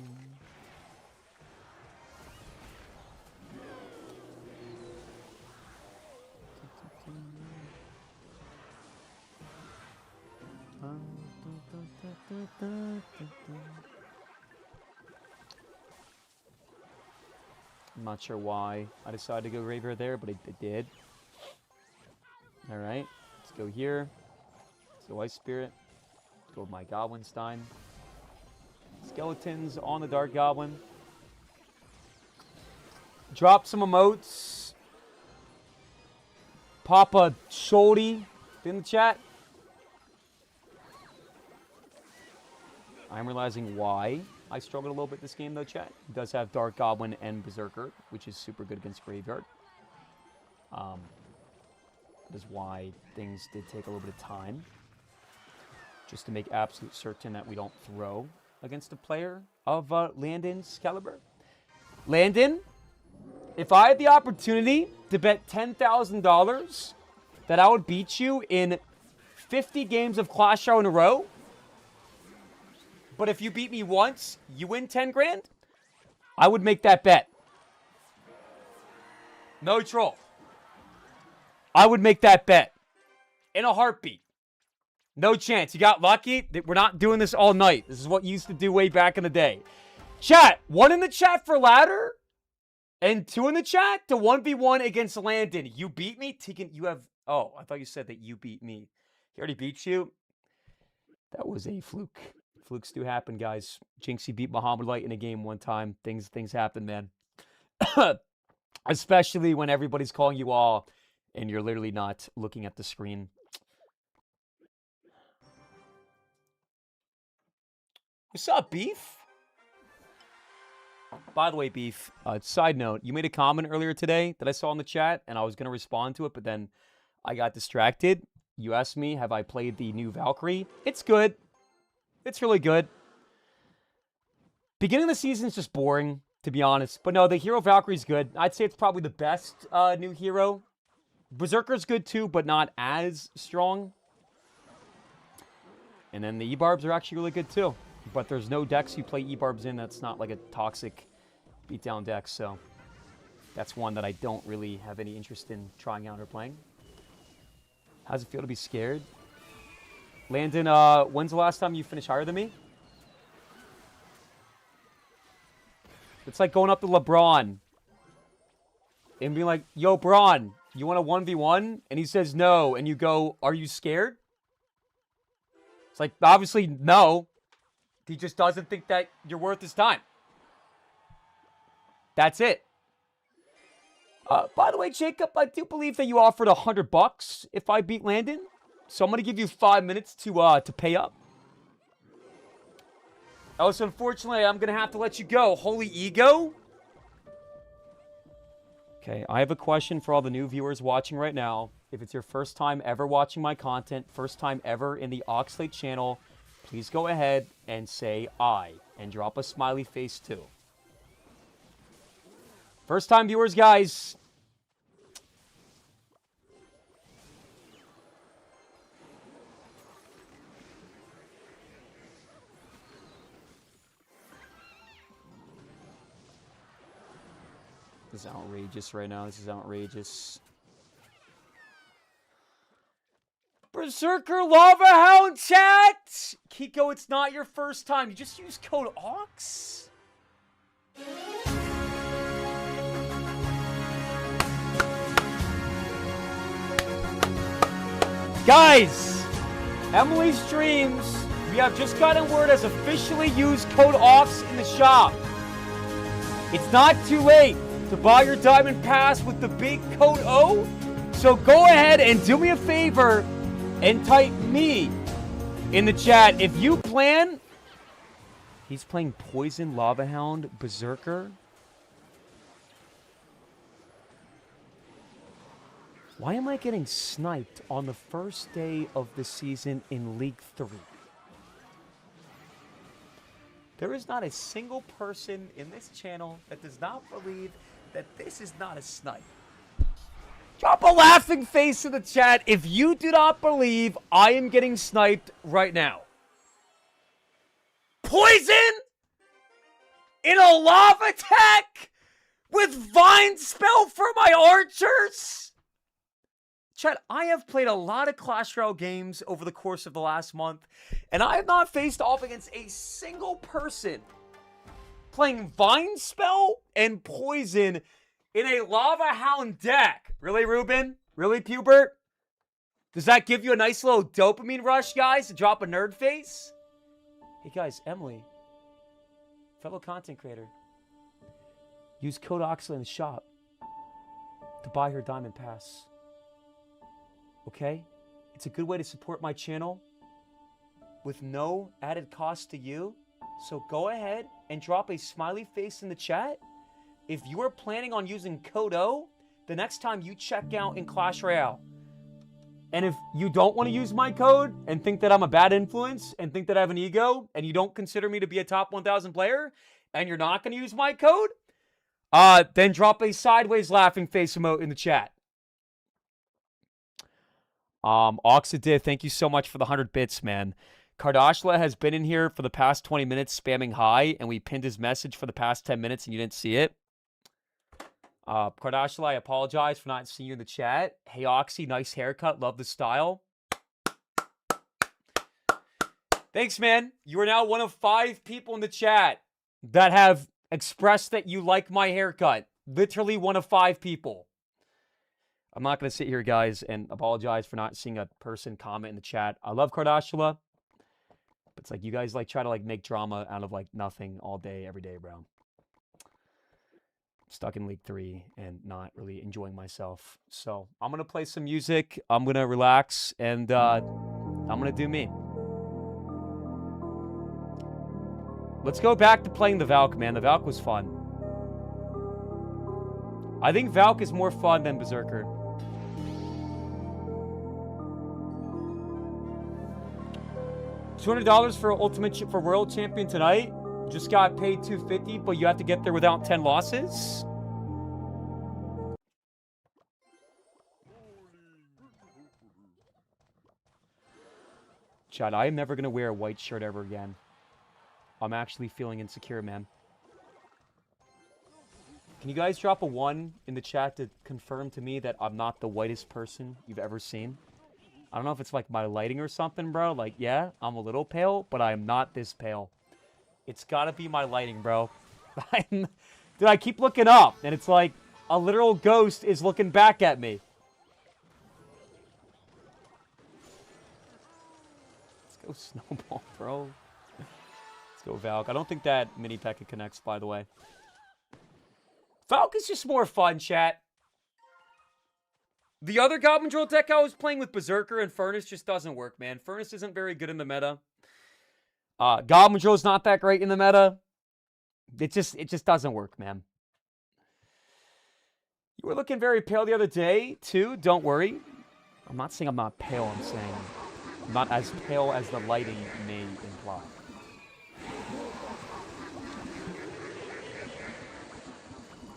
Speaker 1: I'm not sure why I decided to go Graveyard there, but I did. Alright, let's go here. Let's go Ice Spirit. Let's go with my Goblin Stein. Skeletons on the Dark Goblin. Drop some emotes. Pop a Sholdy in the chat. I'm realizing why I struggled a little bit this game, though, chat. It does have Dark Goblin and Berserker, which is super good against Graveyard. That is why things did take a little bit of time. Just to make absolute certain that we don't throw against a player of Landon's caliber. Landon, if I had the opportunity to bet $10,000 that I would beat you in 50 games of Clash Royale in a row, but if you beat me once, you win 10 grand, I would make that bet. No troll. I would make that bet in a heartbeat. No chance. You got lucky. We're not doing this all night. This is what you used to do way back in the day. Chat. 1 in the chat for ladder. And 2 in the chat to 1v1 against Landon. You beat me? Tegan, you have... Oh, I thought you said that you beat me. He already beat you? That was a fluke. Flukes do happen, guys. Jinxie beat Muhammad Light in a game one time. Things happen, man. Especially when everybody's calling you all and you're literally not looking at the screen. What's up, Beef? By the way, Beef, side note, you made a comment earlier today that I saw in the chat, and I was going to respond to it, but then I got distracted. You asked me, have I played the new Valkyrie? It's good. It's really good. Beginning of the season is just boring, to be honest. But no, the hero Valkyrie's good. I'd say it's probably the best new hero. Berserker's good too, but not as strong. And then the E-Barbs are actually really good too. But there's no decks you play E-Barbs in that's not like a toxic beatdown deck. So that's one that I don't really have any interest in trying out or playing. How's it feel to be scared? Landon, when's the last time you finished higher than me? It's like going up to LeBron and being like, yo, Bron, you want a 1v1? And he says no. And you go, are you scared? It's like, obviously, no. He just doesn't think that you're worth his time. That's it. By the way, Jacob, I do believe that you offered $100 if I beat Landon. So I'm going to give you 5 minutes to pay up. Also, unfortunately, I'm going to have to let you go. Holy Ego? Okay, I have a question for all the new viewers watching right now. If it's your first time ever watching my content, first time ever in the Oxalate channel, please go ahead and say I and drop a smiley face too. First time viewers, guys. This is outrageous right now. This is outrageous. Berserker Lava Hound chat! Kiko, it's not your first time. You just use code OX? Guys! Emily Streams, we have just gotten word has officially used code OX in the shop. It's not too late to buy your Diamond Pass with the big code O. So go ahead and do me a favor and type me in the chat. If you plan... He's playing Poison, Lava Hound, Berserker. Why am I getting sniped on the first day of the season in League 3? There is not a single person in this channel that does not believe that this is not a snipe. Drop a laughing face in the chat if you do not believe I am getting sniped right now. Poison in a lava attack with Vine spell for my archers? Chat, I have played a lot of Clash Royale games over the course of the last month, and I have not faced off against a single person playing Vine spell and Poison in a Lava Hound deck. Really, Ruben? Really, Pubert? Does that give you a nice little dopamine rush, guys, to drop a nerd face? Hey, guys, Emily, fellow content creator, use code Oxalate in the shop to buy her Diamond Pass. Okay? It's a good way to support my channel with no added cost to you. So go ahead and drop a smiley face in the chat if you are planning on using code O the next time you check out in Clash Royale. And if you don't want to use my code and think that I'm a bad influence and think that I have an ego and you don't consider me to be a top 1,000 player and you're not going to use my code, then drop a sideways laughing face emote in the chat. Oxalate, thank you so much for the 100 bits, man. Kardashla has been in here for the past 20 minutes spamming hi, and we pinned his message for the past 10 minutes and you didn't see it. Kardashla, I apologize for not seeing you in the chat. Hey, Oxy, nice haircut. Love the style. Thanks, man. You are now one of 5 people in the chat that have expressed that you like my haircut. Literally one of 5 people. I'm not going to sit here, guys, and apologize for not seeing a person comment in the chat. I love Kardashla. But it's like you guys like try to like make drama out of like nothing all day, every day, bro. Stuck in League 3 and not really enjoying myself. So I'm going to play some music. I'm going to relax and I'm going to do me. Let's go back to playing the Valk, man. The Valk was fun. I think Valk is more fun than Berserker. $200 for Ultimate for World Champion tonight. Just got paid $250, but you have to get there without 10 losses. Chad, I am never going to wear a white shirt ever again. I'm actually feeling insecure, man. Can you guys drop a 1 in the chat to confirm to me that I'm not the whitest person you've ever seen? I don't know if it's like my lighting or something, bro. Like, yeah, I'm a little pale, but I am not this pale. It's gotta be my lighting, bro. Dude, I keep looking up, and it's like a literal ghost is looking back at me. Let's go Snowball, bro. Let's go Valk. I don't think that mini P.E.K.K.A connects, by the way. Valk is just more fun, chat. The other Goblin Drill deck I was playing with Berserker and Furnace just doesn't work, man. Furnace isn't very good in the meta. Goblin Drill's not that great in the meta. It just doesn't work, man. You were looking very pale the other day, too. Don't worry. I'm not saying I'm not pale. I'm saying I'm not as pale as the lighting may imply.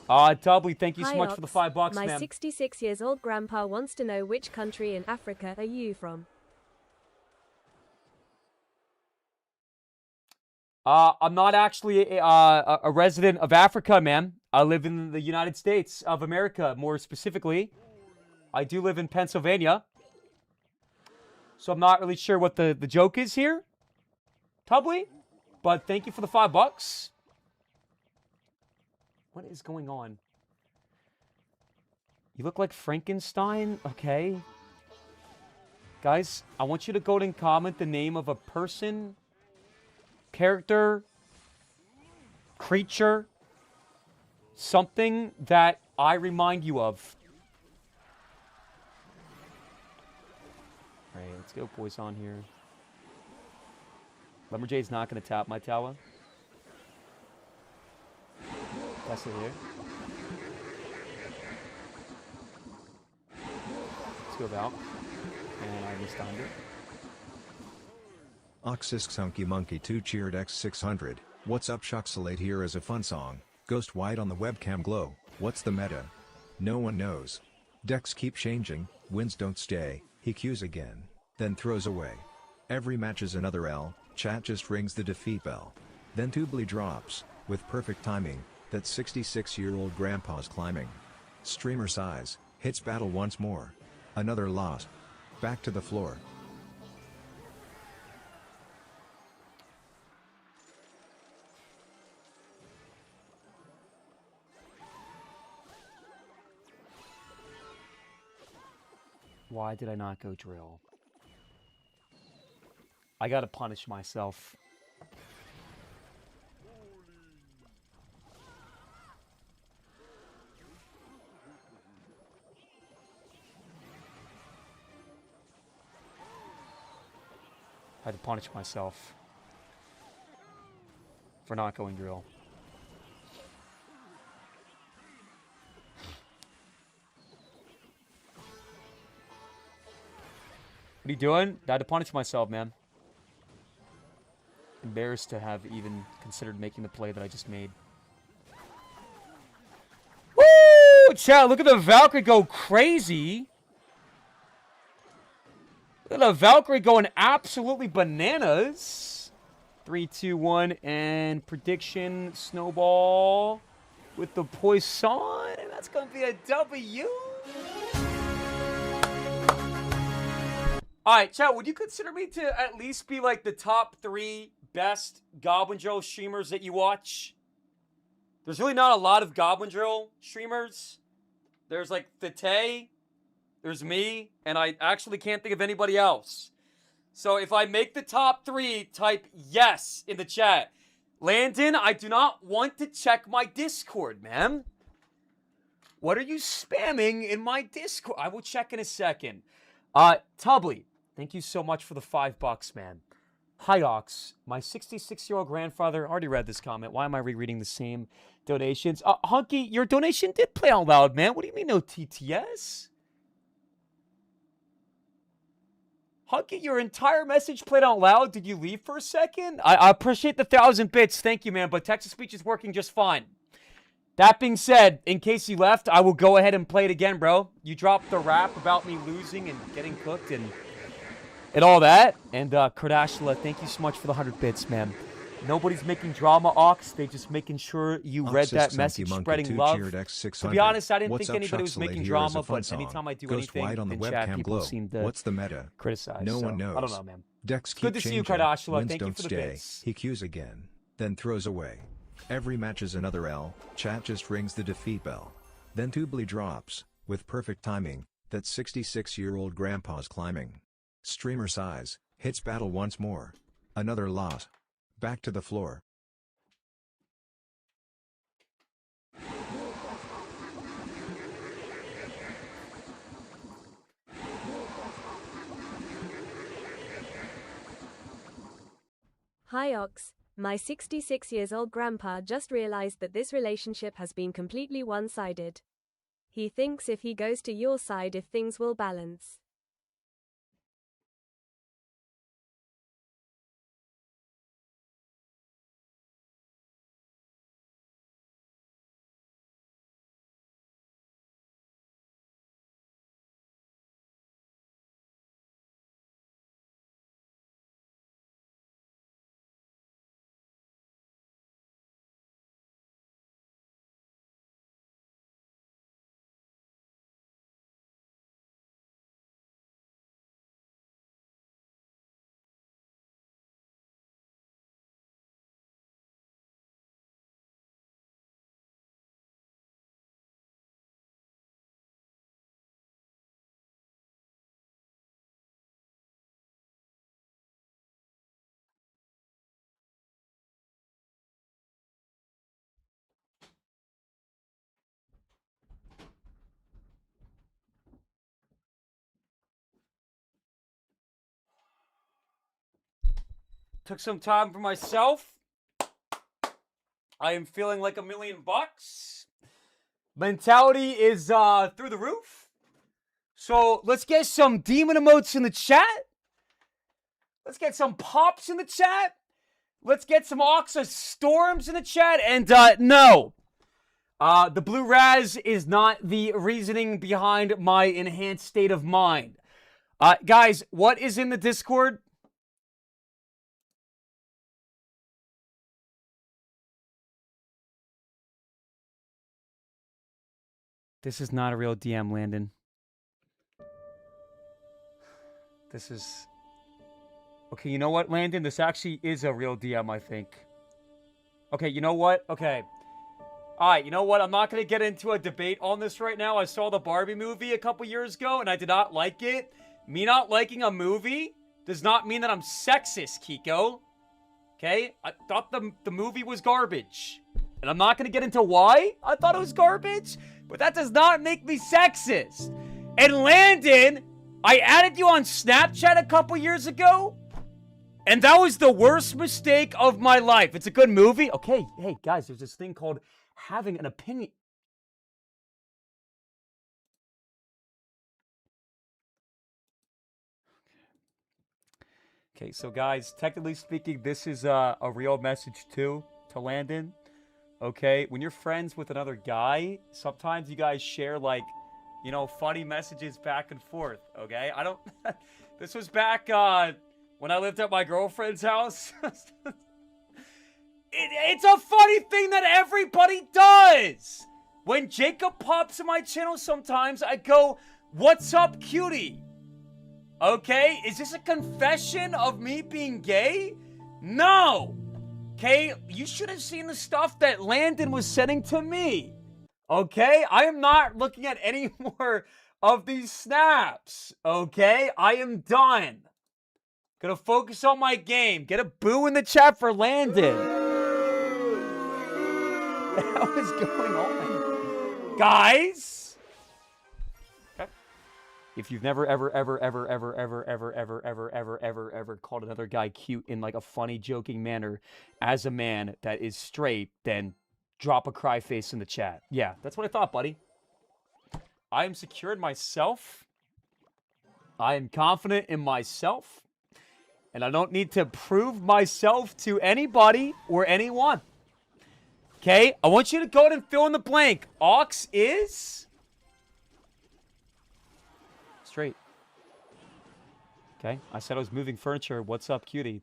Speaker 1: Doubly, thank you so much for the $5,
Speaker 2: my
Speaker 1: man.
Speaker 2: 66 years old grandpa wants to know which country in Africa are you from?
Speaker 1: I'm not actually a resident of Africa, man. I live in the United States of America, more specifically. I do live in Pennsylvania. So I'm not really sure what the joke is here, Tubly. But thank you for the $5. What is going on? You look like Frankenstein? Okay. Guys, I want you to go and comment the name of a person, character, creature, something that I remind you of. Alright, let's go boys on here. Lumberjay's not going to tap my tower. That's it here. Let's go Valk. And I restunned it.
Speaker 3: Oxys Sunky Monkey 2 cheered X600. What's up, Oxalate? Here is a fun song. Ghost white on the webcam glow. What's the meta? No one knows. Decks keep changing, wins don't stay. He queues again, then throws away. Every match is another L. Chat just rings the defeat bell. Then Tubly drops, with perfect timing. That 66-year-old grandpa's climbing. Streamer size, hits battle once more. Another loss. Back to the floor.
Speaker 1: Why did I not go drill? I gotta punish myself. I had to punish myself for not going drill. What are you doing? I had to punish myself, man. Embarrassed to have even considered making the play that I just made. Woo! Chat, look at the Valkyrie go crazy. Look at the Valkyrie going absolutely bananas. 3, 2, 1, and prediction snowball with the Poisson, and that's going to be a W. All right, chat, would you consider me to at least be like the top 3 best Goblin Drill streamers that you watch? There's really not a lot of Goblin Drill streamers. There's like Thete, there's me, and I actually can't think of anybody else. So if I make the top 3, type yes in the chat. Landon, I do not want to check my Discord, man. What are you spamming in my Discord? I will check in a second. Tubley, thank you so much for the $5, man. Hi, Ox. My 66-year-old grandfather already read this comment. Why am I rereading the same donations? Hunky, your donation did play out loud, man. What do you mean no TTS? Hunky, your entire message played out loud. Did you leave for a second? I appreciate the 1,000 bits. Thank you, man. But text-to-speech is working just fine. That being said, in case you left, I will go ahead and play it again, bro. You dropped the rap about me losing and getting cooked and all that. And Kardashla, thank you so much for the 100 bits, man. Nobody's making drama, Ox. They just making sure you read that message, spreading love. To be honest, I didn't think anybody was making drama, but anytime I do anything in chat, people seem to criticize.
Speaker 3: No one knows.
Speaker 1: I don't know, man.
Speaker 3: Decks
Speaker 1: Good to see you, Kardashla. Thank you for the bits.
Speaker 3: He queues again, then throws away. Every match is another L. Chat just rings the defeat bell. Then Tubley drops, with perfect timing, that 66-year-old grandpa's climbing. Streamer size, hits battle once more. Another loss. Back to the floor.
Speaker 2: Hi Ox, my 66 years old grandpa just realized that this relationship has been completely one-sided. He thinks if he goes to your side if things will balance.
Speaker 1: Took some time for myself. I am feeling like $1 million. Mentality is through the roof. So let's get some demon emotes in the chat. Let's get some pops in the chat. Let's get some Oxa storms in the chat. And no, the blue raz is not the reasoning behind my enhanced state of mind. Guys, what is in the Discord? This is not a real DM, Landon. This is... Okay, you know what, Landon? This actually is a real DM, I think. Okay, you know what? Okay. Alright, you know what? I'm not going to get into a debate on this right now. I saw the Barbie movie a couple years ago, and I did not like it. Me not liking a movie does not mean that I'm sexist, Kiko. Okay? I thought the movie was garbage. And I'm not going to get into why I thought it was garbage, but that does not make me sexist. And Landon, I added you on Snapchat a couple years ago, and that was the worst mistake of my life. It's a good movie. Okay, hey, guys, there's this thing called having an opinion. Okay, so guys, technically speaking, this is a real message too to Landon. Okay, when you're friends with another guy, sometimes you guys share, like, you know, funny messages back and forth, okay? I don't... This was back when I lived at my girlfriend's house. It's a funny thing that everybody does. When Jacob pops in my channel sometimes, I go, "What's up, cutie?" Okay? Is this a confession of me being gay? No. Okay? You should have seen the stuff that Landon was sending to me. Okay? I am not looking at any more of these snaps. Okay? I am done. Gonna focus on my game. Get a boo in the chat for Landon. What the hell is going on? Guys? Okay. If you've never ever called another guy cute in like a funny, joking manner as a man that is straight, then drop a cry face in the chat. Yeah, that's what I thought, buddy. I am secure in myself. I am confident in myself. And I don't need to prove myself to anybody or anyone. Okay? I want you to go ahead and fill in the blank. Ox is straight. Okay? I said I was moving furniture. What's up, cutie?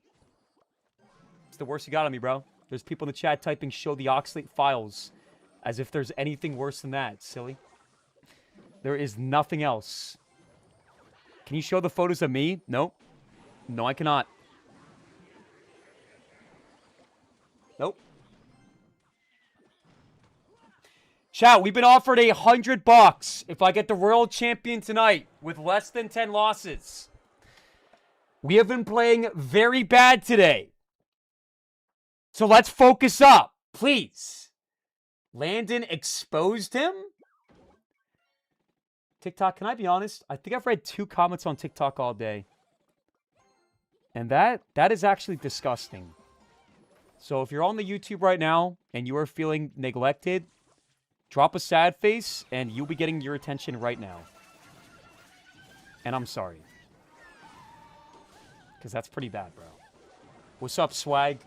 Speaker 1: It's the worst you got on me, bro. There's people in the chat typing show the Oxalate files as if there's anything worse than that, silly. There is nothing else. Can you show the photos of me? Nope. No, I cannot. Nope. Chat, we've been offered $100 if I get the Royal Champion tonight with less than 10 losses. We have been playing very bad today. So let's focus up, please. Landon exposed him? TikTok, can I be honest? I think I've read 2 comments on TikTok all day. And that is actually disgusting. So if you're on the YouTube right now and you are feeling neglected, drop a sad face and you'll be getting your attention right now. And I'm sorry. Because that's pretty bad, bro. What's up, Swag?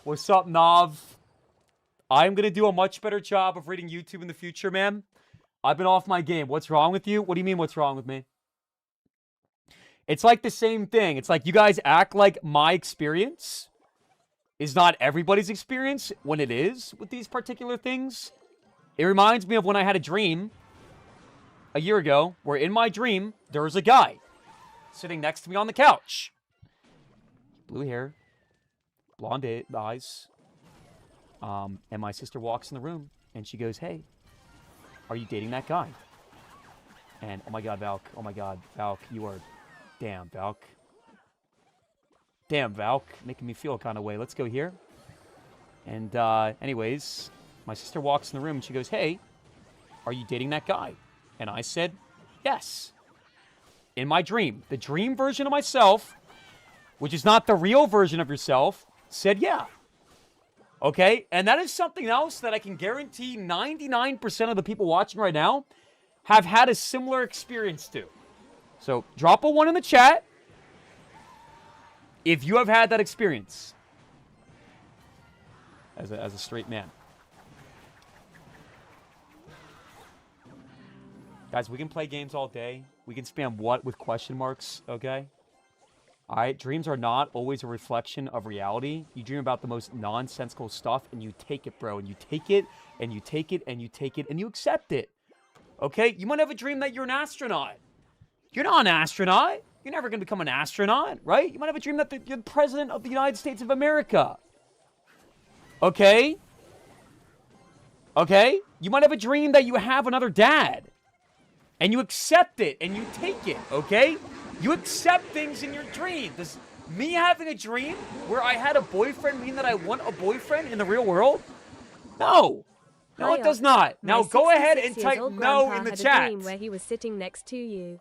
Speaker 1: What's up, Nav? I'm going to do a much better job of reading YouTube in the future, man. I've been off my game. What's wrong with you? What do you mean what's wrong with me? It's like the same thing. It's like you guys act like my experience is not everybody's experience when it is with these particular things. It reminds me of when I had a dream a year ago where in my dream there was a guy sitting next to me on the couch. Blue hair, blonde eyes. And my sister walks in the room and she goes, "Hey, are you dating that guy?" And oh my God, Valk. Oh my God, Valk, you are... Damn, Valk. Damn, Valk. Making me feel a kind of way. Let's go here. And, anyways, my sister walks in the room and she goes, "Hey, are you dating that guy?" And I said, "Yes." In my dream. The dream version of myself, which is not the real version of yourself, said, "Yeah." Okay? And that is something else that I can guarantee 99% of the people watching right now have had a similar experience to. So, drop a 1 in the chat if you have had that experience as a straight man. Guys, we can play games all day. We can spam what with question marks, okay? All right, dreams are not always a reflection of reality. You dream about the most nonsensical stuff, and you take it, bro. And you take it, and you take it, and you take it, and you accept it. Okay? You might have a dream that you're an astronaut. You're not an astronaut. You're never going to become an astronaut, right? You might have a dream that you're the president of the United States of America. Okay? Okay? You might have a dream that you have another dad. And you accept it, and you take it, okay? You accept things in your dream. Does me having a dream where I had a boyfriend mean that I want a boyfriend in the real world? No. No, it does not. Now go ahead and type no in the chat.
Speaker 2: Had a dream where he was sitting next to you.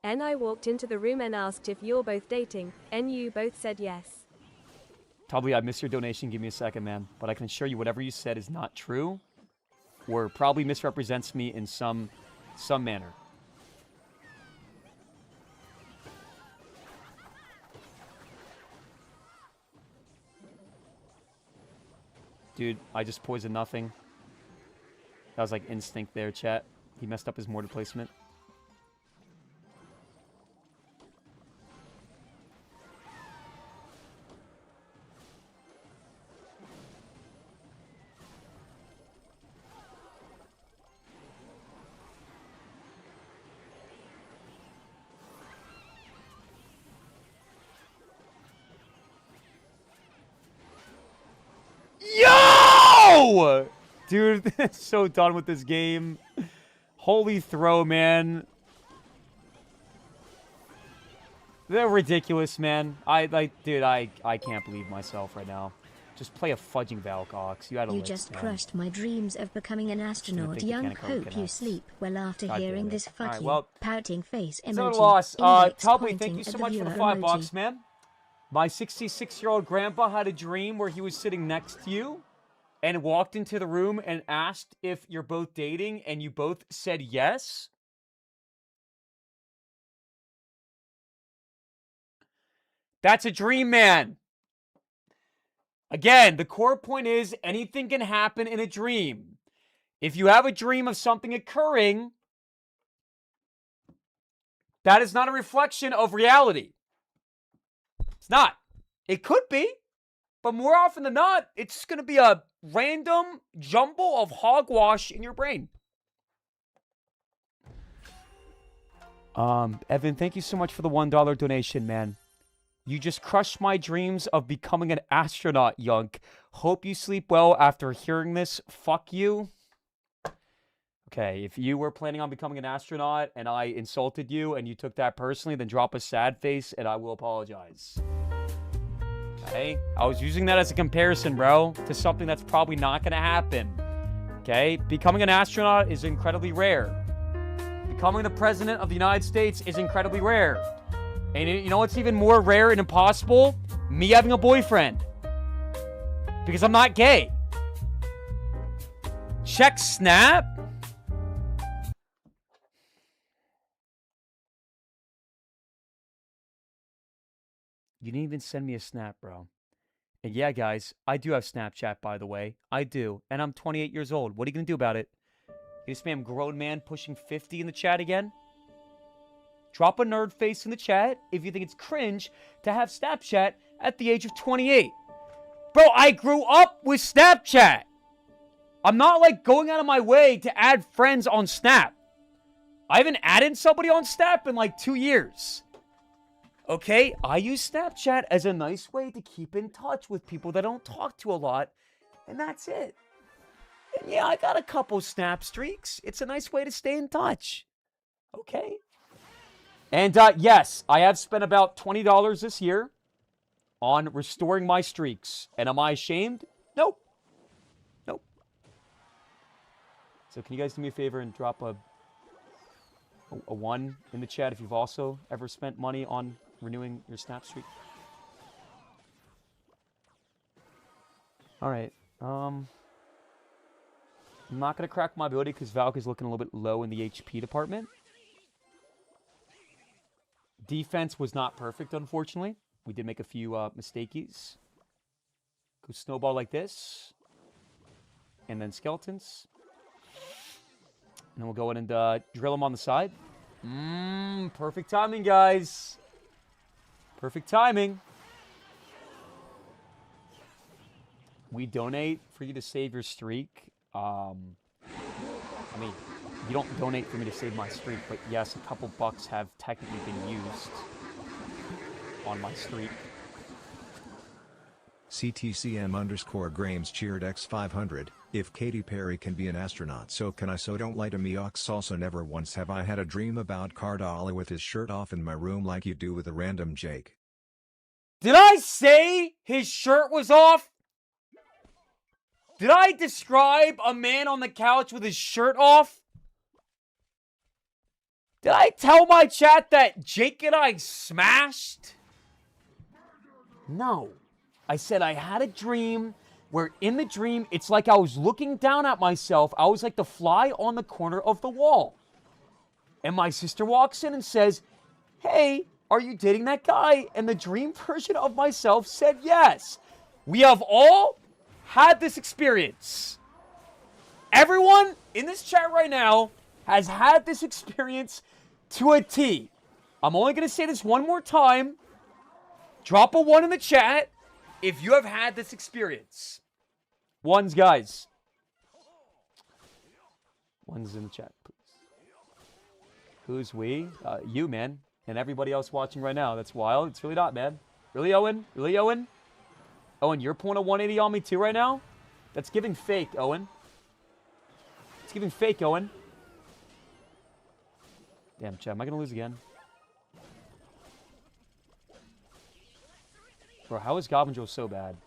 Speaker 2: And I walked into the room and asked if you're both dating, and you both said yes.
Speaker 1: Probably I missed your donation. Give me a second, man. But I can assure you whatever you said is not true or probably misrepresents me in some manner. Dude, I just poisoned nothing. That was like instinct there, chat. He messed up his mortar placement. Dude, so done with this game. Holy throw, man. They're ridiculous, man. Dude, I can't believe myself right now. Just play a fudging Valk, Ox. You had a
Speaker 4: You
Speaker 1: lick,
Speaker 4: just
Speaker 1: man.
Speaker 4: crushed my dreams of becoming an astronaut.
Speaker 1: think you
Speaker 4: Young,
Speaker 1: can't
Speaker 4: hope you
Speaker 1: connect.
Speaker 4: sleep well after
Speaker 1: God
Speaker 4: hearing
Speaker 1: damn it.
Speaker 4: this. Fuck
Speaker 1: Alright,
Speaker 4: you.
Speaker 1: well,
Speaker 4: Pouting face emoji.
Speaker 1: it's not a loss.
Speaker 4: Index
Speaker 1: Tubby,
Speaker 4: pointing
Speaker 1: thank you
Speaker 4: at
Speaker 1: so
Speaker 4: the
Speaker 1: much for the
Speaker 4: viewer
Speaker 1: $5,
Speaker 4: emoji.
Speaker 1: man. My 66-year-old grandpa had a dream where he was sitting next to you and walked into the room and asked if you're both dating, and you both said yes. That's a dream, man. Again, the core point is anything can happen in a dream. If you have a dream of something occurring, that is not a reflection of reality. It's not. It could be, but more often than not, it's just going to be a random jumble of hogwash in your brain. Evan, thank you so much for the $1 donation, man. You just crushed my dreams of becoming an astronaut, Yunk. Hope you sleep well after hearing this. Fuck you. Okay, if you were planning on becoming an astronaut and I insulted you and you took that personally, then drop a sad face and I will apologize. Okay? I was using that as a comparison, bro, to something that's probably not going to happen. Okay? Becoming an astronaut is incredibly rare. Becoming the president of the United States is incredibly rare. And you know what's even more rare and impossible? Me having a boyfriend. Because I'm not gay. Check Snap. You didn't even send me a snap, bro. And yeah, guys, I do have Snapchat, by the way. I do. And I'm 28 years old. What are you going to do about it? You spam grown man pushing 50 in the chat again? Drop a nerd face in the chat if you think it's cringe to have Snapchat at the age of 28. Bro, I grew up with Snapchat. I'm not like going out of my way to add friends on Snap. I haven't added somebody on Snap in like 2 years. Okay? I use Snapchat as a nice way to keep in touch with people that I don't talk to a lot. And that's it. And yeah, I got a couple Snap streaks. It's a nice way to stay in touch. Okay? And yes, I have spent about $20 this year on restoring my streaks. And am I ashamed? Nope. Nope. So can you guys do me a favor and drop a 1 in the chat if you've also ever spent money on renewing your Snap streak? All right. I'm not going to crack my ability because Valk is looking a little bit low in the HP department. Defense was not perfect, unfortunately. We did make a few mistakeys. Go snowball like this. And then skeletons. And then we'll go in and drill them on the side. Perfect timing, guys. Perfect timing. We donate for you to save your streak. I mean, you don't donate for me to save my streak, but yes, a couple bucks have technically been used on my streak.
Speaker 3: CTCM_Grames cheered X500. If Katy Perry can be an astronaut, so can I. So don't lie to me. Ox also never once have I had a dream about Cardala with his shirt off in my room like you do with a random Jake.
Speaker 1: Did I say his shirt was off? Did I describe a man on the couch with his shirt off? Did I tell my chat that Jake and I smashed? No. I said I had a dream where in the dream, it's like I was looking down at myself. I was like the fly on the corner of the wall. And my sister walks in and says, "Hey, are you dating that guy?" And the dream version of myself said yes. We have all had this experience. Everyone in this chat right now has had this experience to a T. I'm only going to say this one more time. Drop a 1 in the chat if you have had this experience. 1s, guys. 1s in the chat, please. Who's we? You, man. And everybody else watching right now. That's wild. It's really not, man. Really, Owen? Really, Owen? Owen, you're pulling a 180 on me too right now? That's giving fake, Owen. It's giving fake, Owen. Damn, chat. Am I going to lose again? Bro, how is Goblin Joe so bad?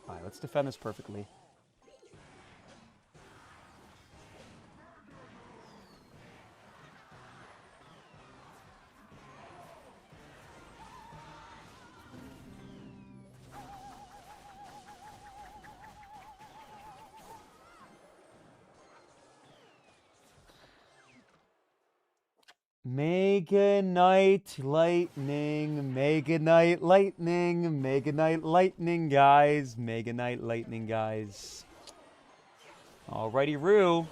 Speaker 1: Alright, let's defend this perfectly. Mega Knight Lightning, Mega Knight Lightning, Mega Knight Lightning, guys. Mega Knight Lightning, guys. Alrighty, Rue.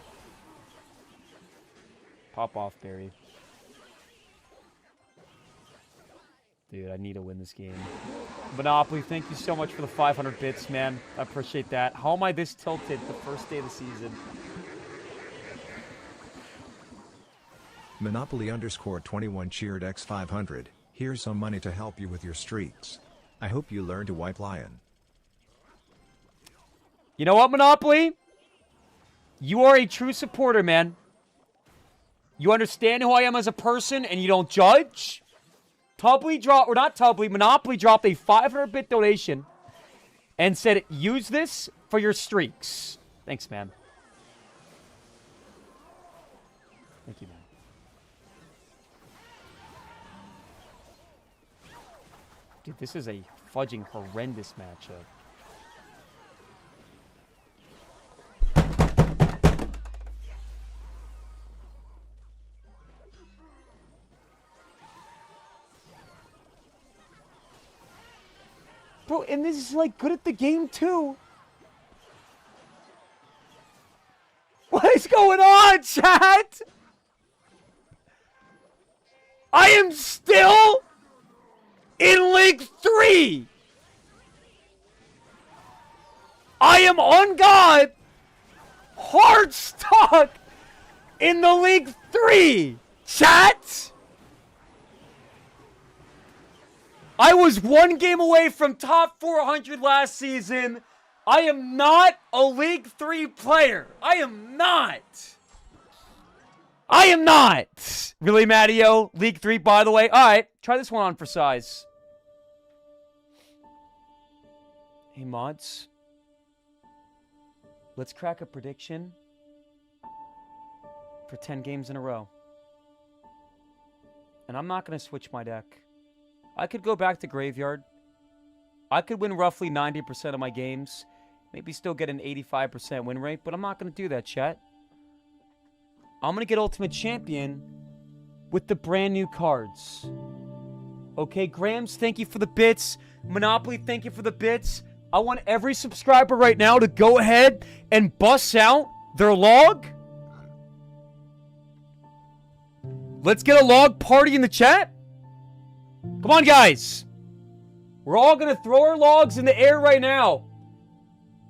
Speaker 1: Pop off, Barry. Dude, I need to win this game. Monopoly, thank you so much for the 500 bits, man. I appreciate that. How am I this tilted the first day of the season?
Speaker 3: Monopoly _21 cheered X500. Here's some money to help you with your streaks. I hope you learn to wipe Lion.
Speaker 1: You know what, Monopoly? You are a true supporter, man. You understand who I am as a person and you don't judge? Monopoly dropped a 500-bit donation and said, use this for your streaks. Thanks, man. Thank you, man. Dude, this is a fudging horrendous matchup. Bro, and this is, like, good at the game, too. What is going on, chat? I am still in League 3. I am on God hard stuck in the League 3. Chat. I was one game away from top 400 last season. I am not a League 3 player. I am not. Really, Matteo? League 3, by the way. All right, try this one on for size. Hey, mods. Let's crack a prediction for 10 games in a row. And I'm not going to switch my deck. I could go back to Graveyard. I could win roughly 90% of my games. Maybe still get an 85% win rate, but I'm not going to do that, chat. I'm going to get Ultimate Champion with the brand new cards. Okay, Grams, thank you for the bits. Monopoly, thank you for the bits. I want every subscriber right now to go ahead and bust out their log. Let's get a log party in the chat. Come on, guys. We're all going to throw our logs in the air right now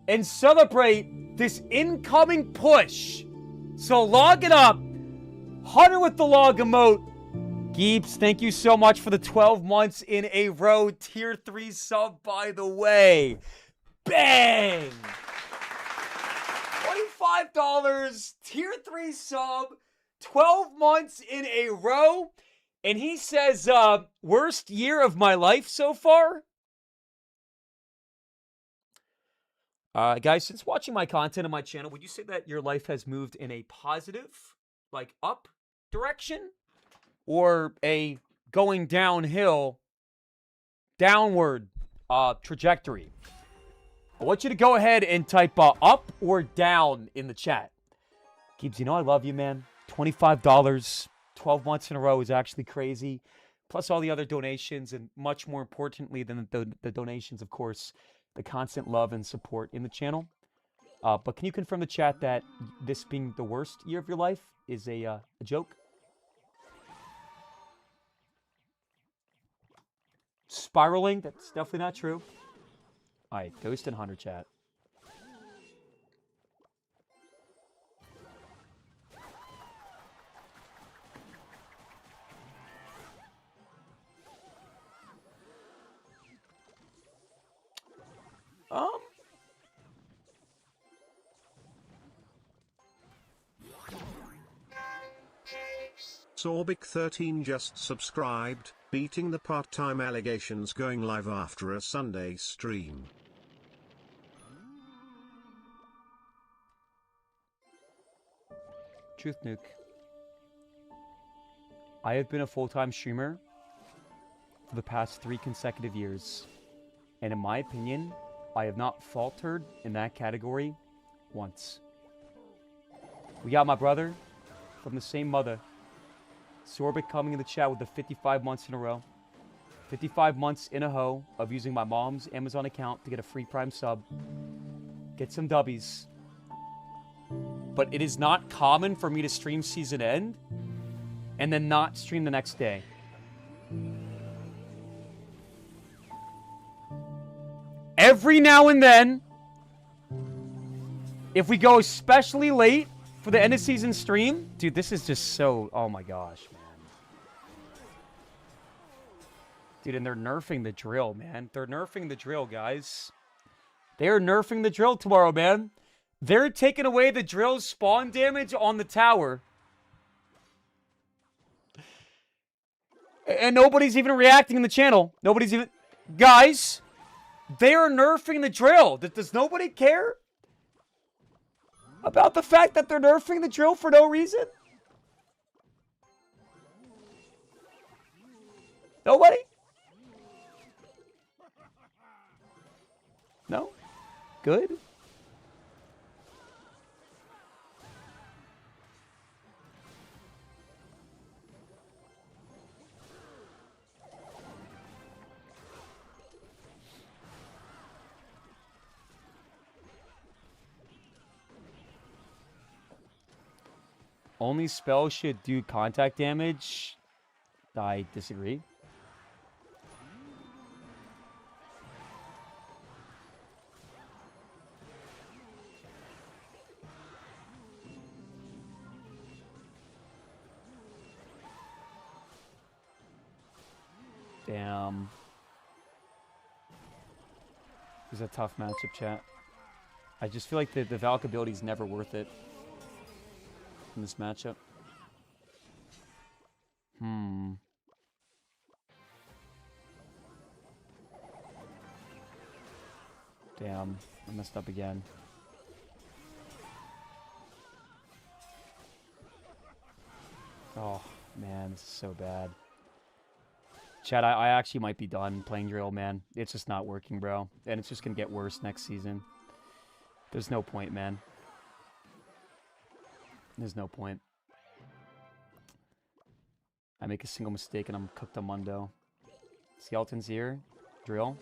Speaker 1: and celebrate this incoming push. So log it up. Hunter with the log emote. Geeps, thank you so much for the 12 months in a row. Tier 3 sub, by the way. Bang! $25. Tier 3 sub. 12 months in a row. And he says, worst year of my life so far? Guys, since watching my content on my channel, would you say that your life has moved in a positive, like up direction? Or a going downhill, downward trajectory? I want you to go ahead and type up or down in the chat. Gibbs, you know I love you, man. $25, 12 months in a row is actually crazy. Plus all the other donations, and much more importantly than the donations, of course, the constant love and support in the channel. But can you confirm the chat that this being the worst year of your life is a joke? Spiraling? That's definitely not true. Alright, Ghost and Hunter chat.
Speaker 7: Orbic13 just subscribed, beating the part-time allegations, going live after a Sunday stream.
Speaker 1: Truth Nuke. I have been a full-time streamer for the past 3 consecutive years. And in my opinion, I have not faltered in that category once. We got my brother from the same mother. Sorbic coming in the chat with the 55 months in a row. 55 months in a hoe of using my mom's Amazon account to get a free Prime sub. Get some dubbies. But it is not common for me to stream season end and then not stream the next day. Every now and then, if we go especially late for the end of season stream, dude, this is just so, oh my gosh, man. Dude, and they're nerfing the drill, man. They're nerfing the drill, guys. They are nerfing the drill tomorrow, man. They're taking away the drill's spawn damage on the tower. And nobody's even reacting in the channel. Nobody's even... Guys, they are nerfing the drill. Does nobody care about the fact that they're nerfing the drill for no reason? Nobody? No? Good? Only spell should do contact damage. I disagree. Damn. This is a tough matchup, chat. I just feel like the Valk ability is never worth it in this matchup. Damn, I messed up again. Oh, man, this is so bad. Chat, I actually might be done playing drill, man. It's just not working, bro. And it's just gonna get worse next season. There's no point, man. There's no point. I make a single mistake and I'm cooked on Mundo. Skeleton's here. Drill.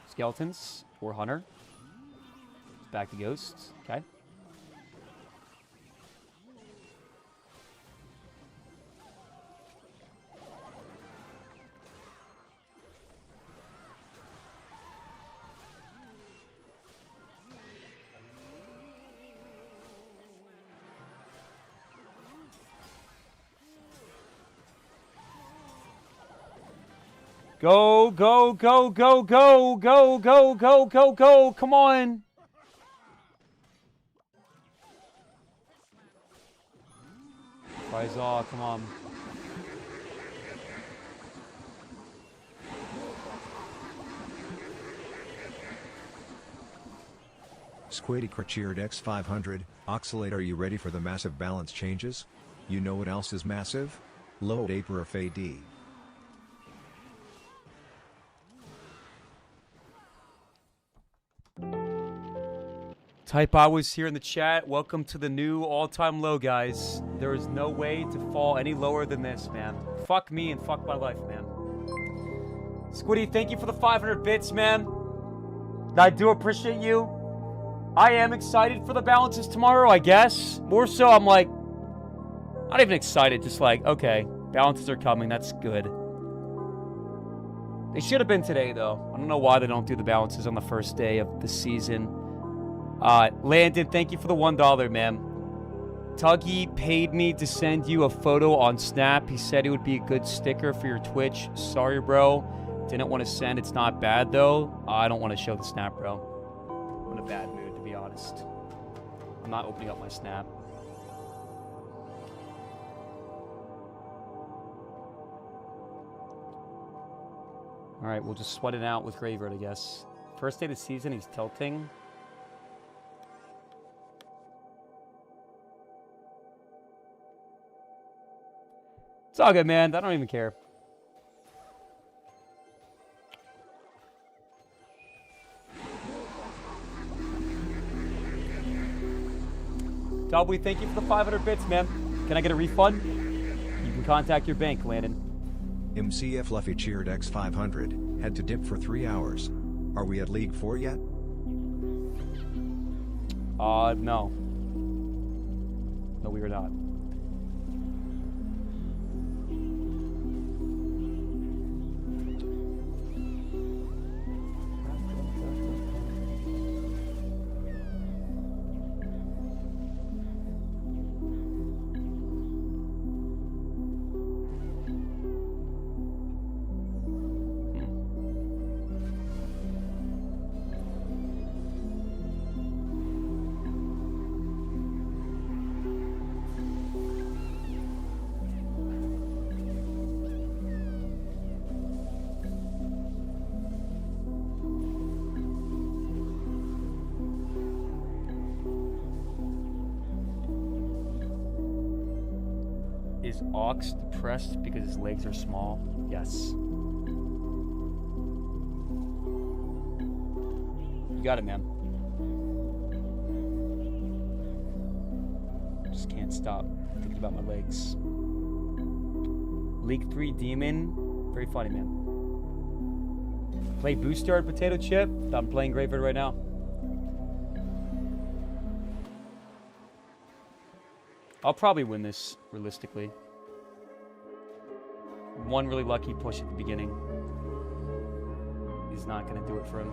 Speaker 1: Skeletons or Hunter. Back to Ghosts. Okay. Go, go, go, go, go, go, go, go, go, go. Come on. Rise, come on.
Speaker 3: Squady cheered X500, Oxalate, are you ready for the massive balance changes? You know what else is massive? Load Aper of AD.
Speaker 1: Type I was here in the chat. Welcome to the new all-time low, guys. There is no way to fall any lower than this, man. Fuck me and fuck my life, man. Squiddy, thank you for the 500 bits, man. I do appreciate you. I am excited for the balances tomorrow, I guess. More so, I'm like, not even excited, just like, okay, balances are coming, that's good. They should have been today, though. I don't know why they don't do the balances on the first day of the season. Landon, thank you for the $1, man. Tuggy paid me to send you a photo on Snap. He said it would be a good sticker for your Twitch. Sorry, bro. Didn't want to send. It's not bad, though. I don't want to show the Snap, bro. I'm in a bad mood, to be honest. I'm not opening up my Snap. Alright, we'll just sweat it out with Graveyard, I guess. First day of the season, he's tilting. It's all good, man. I don't even care. Dobby, thank you for the 500 bits, man. Can I get a refund? You can contact your bank, Landon.
Speaker 3: MCF Fluffy cheered X500, had to dip for 3 hours. Are we at League 4 yet?
Speaker 1: No. No, we are not. Is Ox depressed because his legs are small? Yes. You got it, man. Just can't stop thinking about my legs. League 3 Demon. Very funny, man. Play Booster at Potato Chip. I'm playing Graveyard right now. I'll probably win this, realistically. One really lucky push at the beginning is not going to do it for him.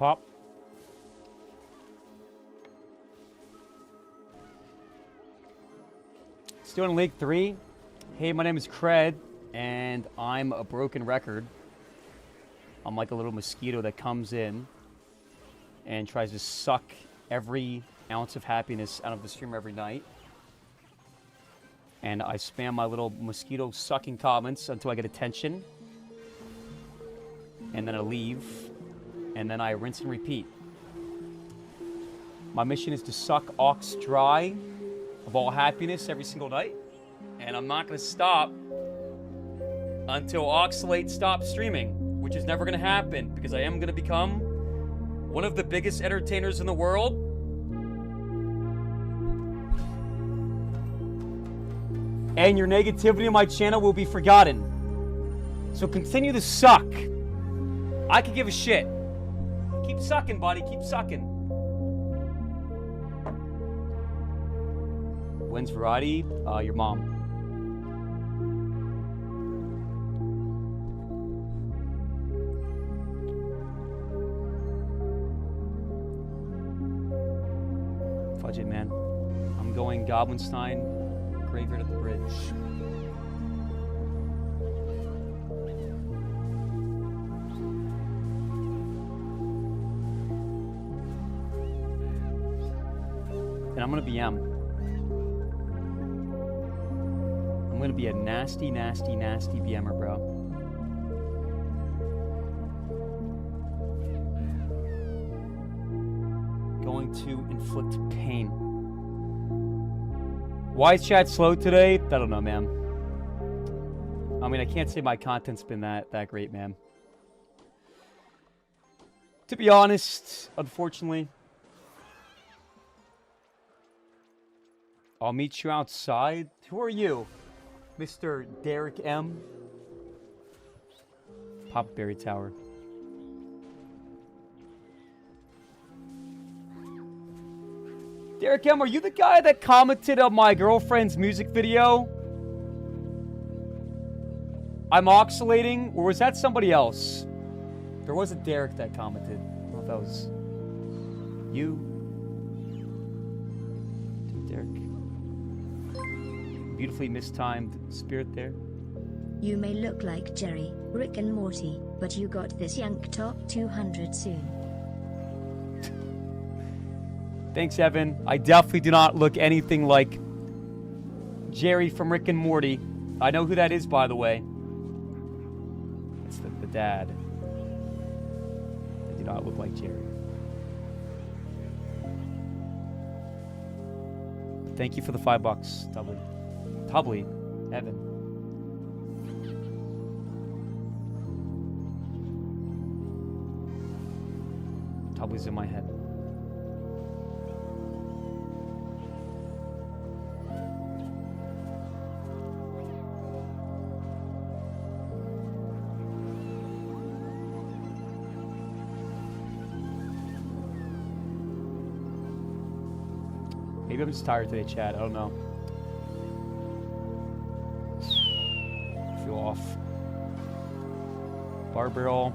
Speaker 1: Pop. Still in League 3. Hey, my name is Cred, and I'm a broken record. I'm like a little mosquito that comes in and tries to suck every ounce of happiness out of the streamer every night. And I spam my little mosquito sucking comments until I get attention. And then I leave. And then I rinse and repeat. My mission is to suck Ox dry of all happiness every single night. And I'm not going to stop until Oxalate stops streaming, which is never going to happen because I am going to become one of the biggest entertainers in the world. And your negativity on my channel will be forgotten. So continue to suck. I could give a shit. Keep sucking, buddy. Keep sucking. When's variety? Your mom. Fudge it, man. I'm going Goblinstein, Graveyard at the Bridge. And I'm gonna be I'm gonna be a nasty, nasty, nasty BMer, bro. Going to inflict pain. Why is chat slow today? I don't know, man. I mean, I can't say my content's been that great, man. To be honest, unfortunately. I'll meet you outside. Who are you? Mr. Derek M. Popberry Tower. Derek M., are you the guy that commented on my girlfriend's music video? I'm oxalating, or was that somebody else? There was a Derek that commented. I don't know if that was you. Derek. Beautifully mistimed spirit there.
Speaker 4: You may look like Jerry, Rick and Morty, but you got this Yank Top 200 soon.
Speaker 1: Thanks, Evan. I definitely do not look anything like Jerry from Rick and Morty. I know who that is, by the way. It's the dad. They do not look like Jerry. Thank you for the $5, Tubbly. Tubbly, Evan. Tubbly's in my head. Maybe I'm just tired today, Chad. I don't know. I feel off. Bar barrel.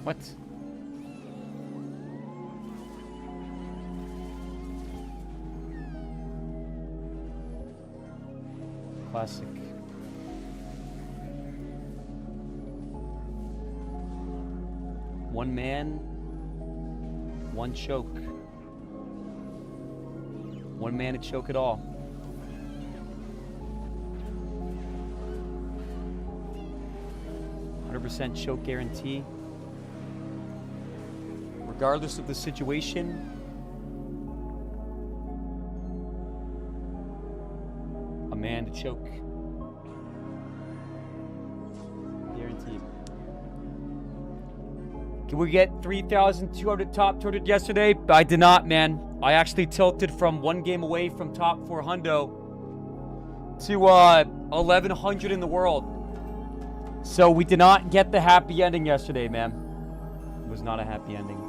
Speaker 1: What? Classic. One man, one choke. One man to choke it all. %100% choke guarantee. Regardless of the situation, a man to choke. Guaranteed. Can we get 3,200 top tilted yesterday? I did not, man. I actually tilted from one game away from top 400 to 1,100 in the world. So we did not get the happy ending yesterday, man. It was not a happy ending.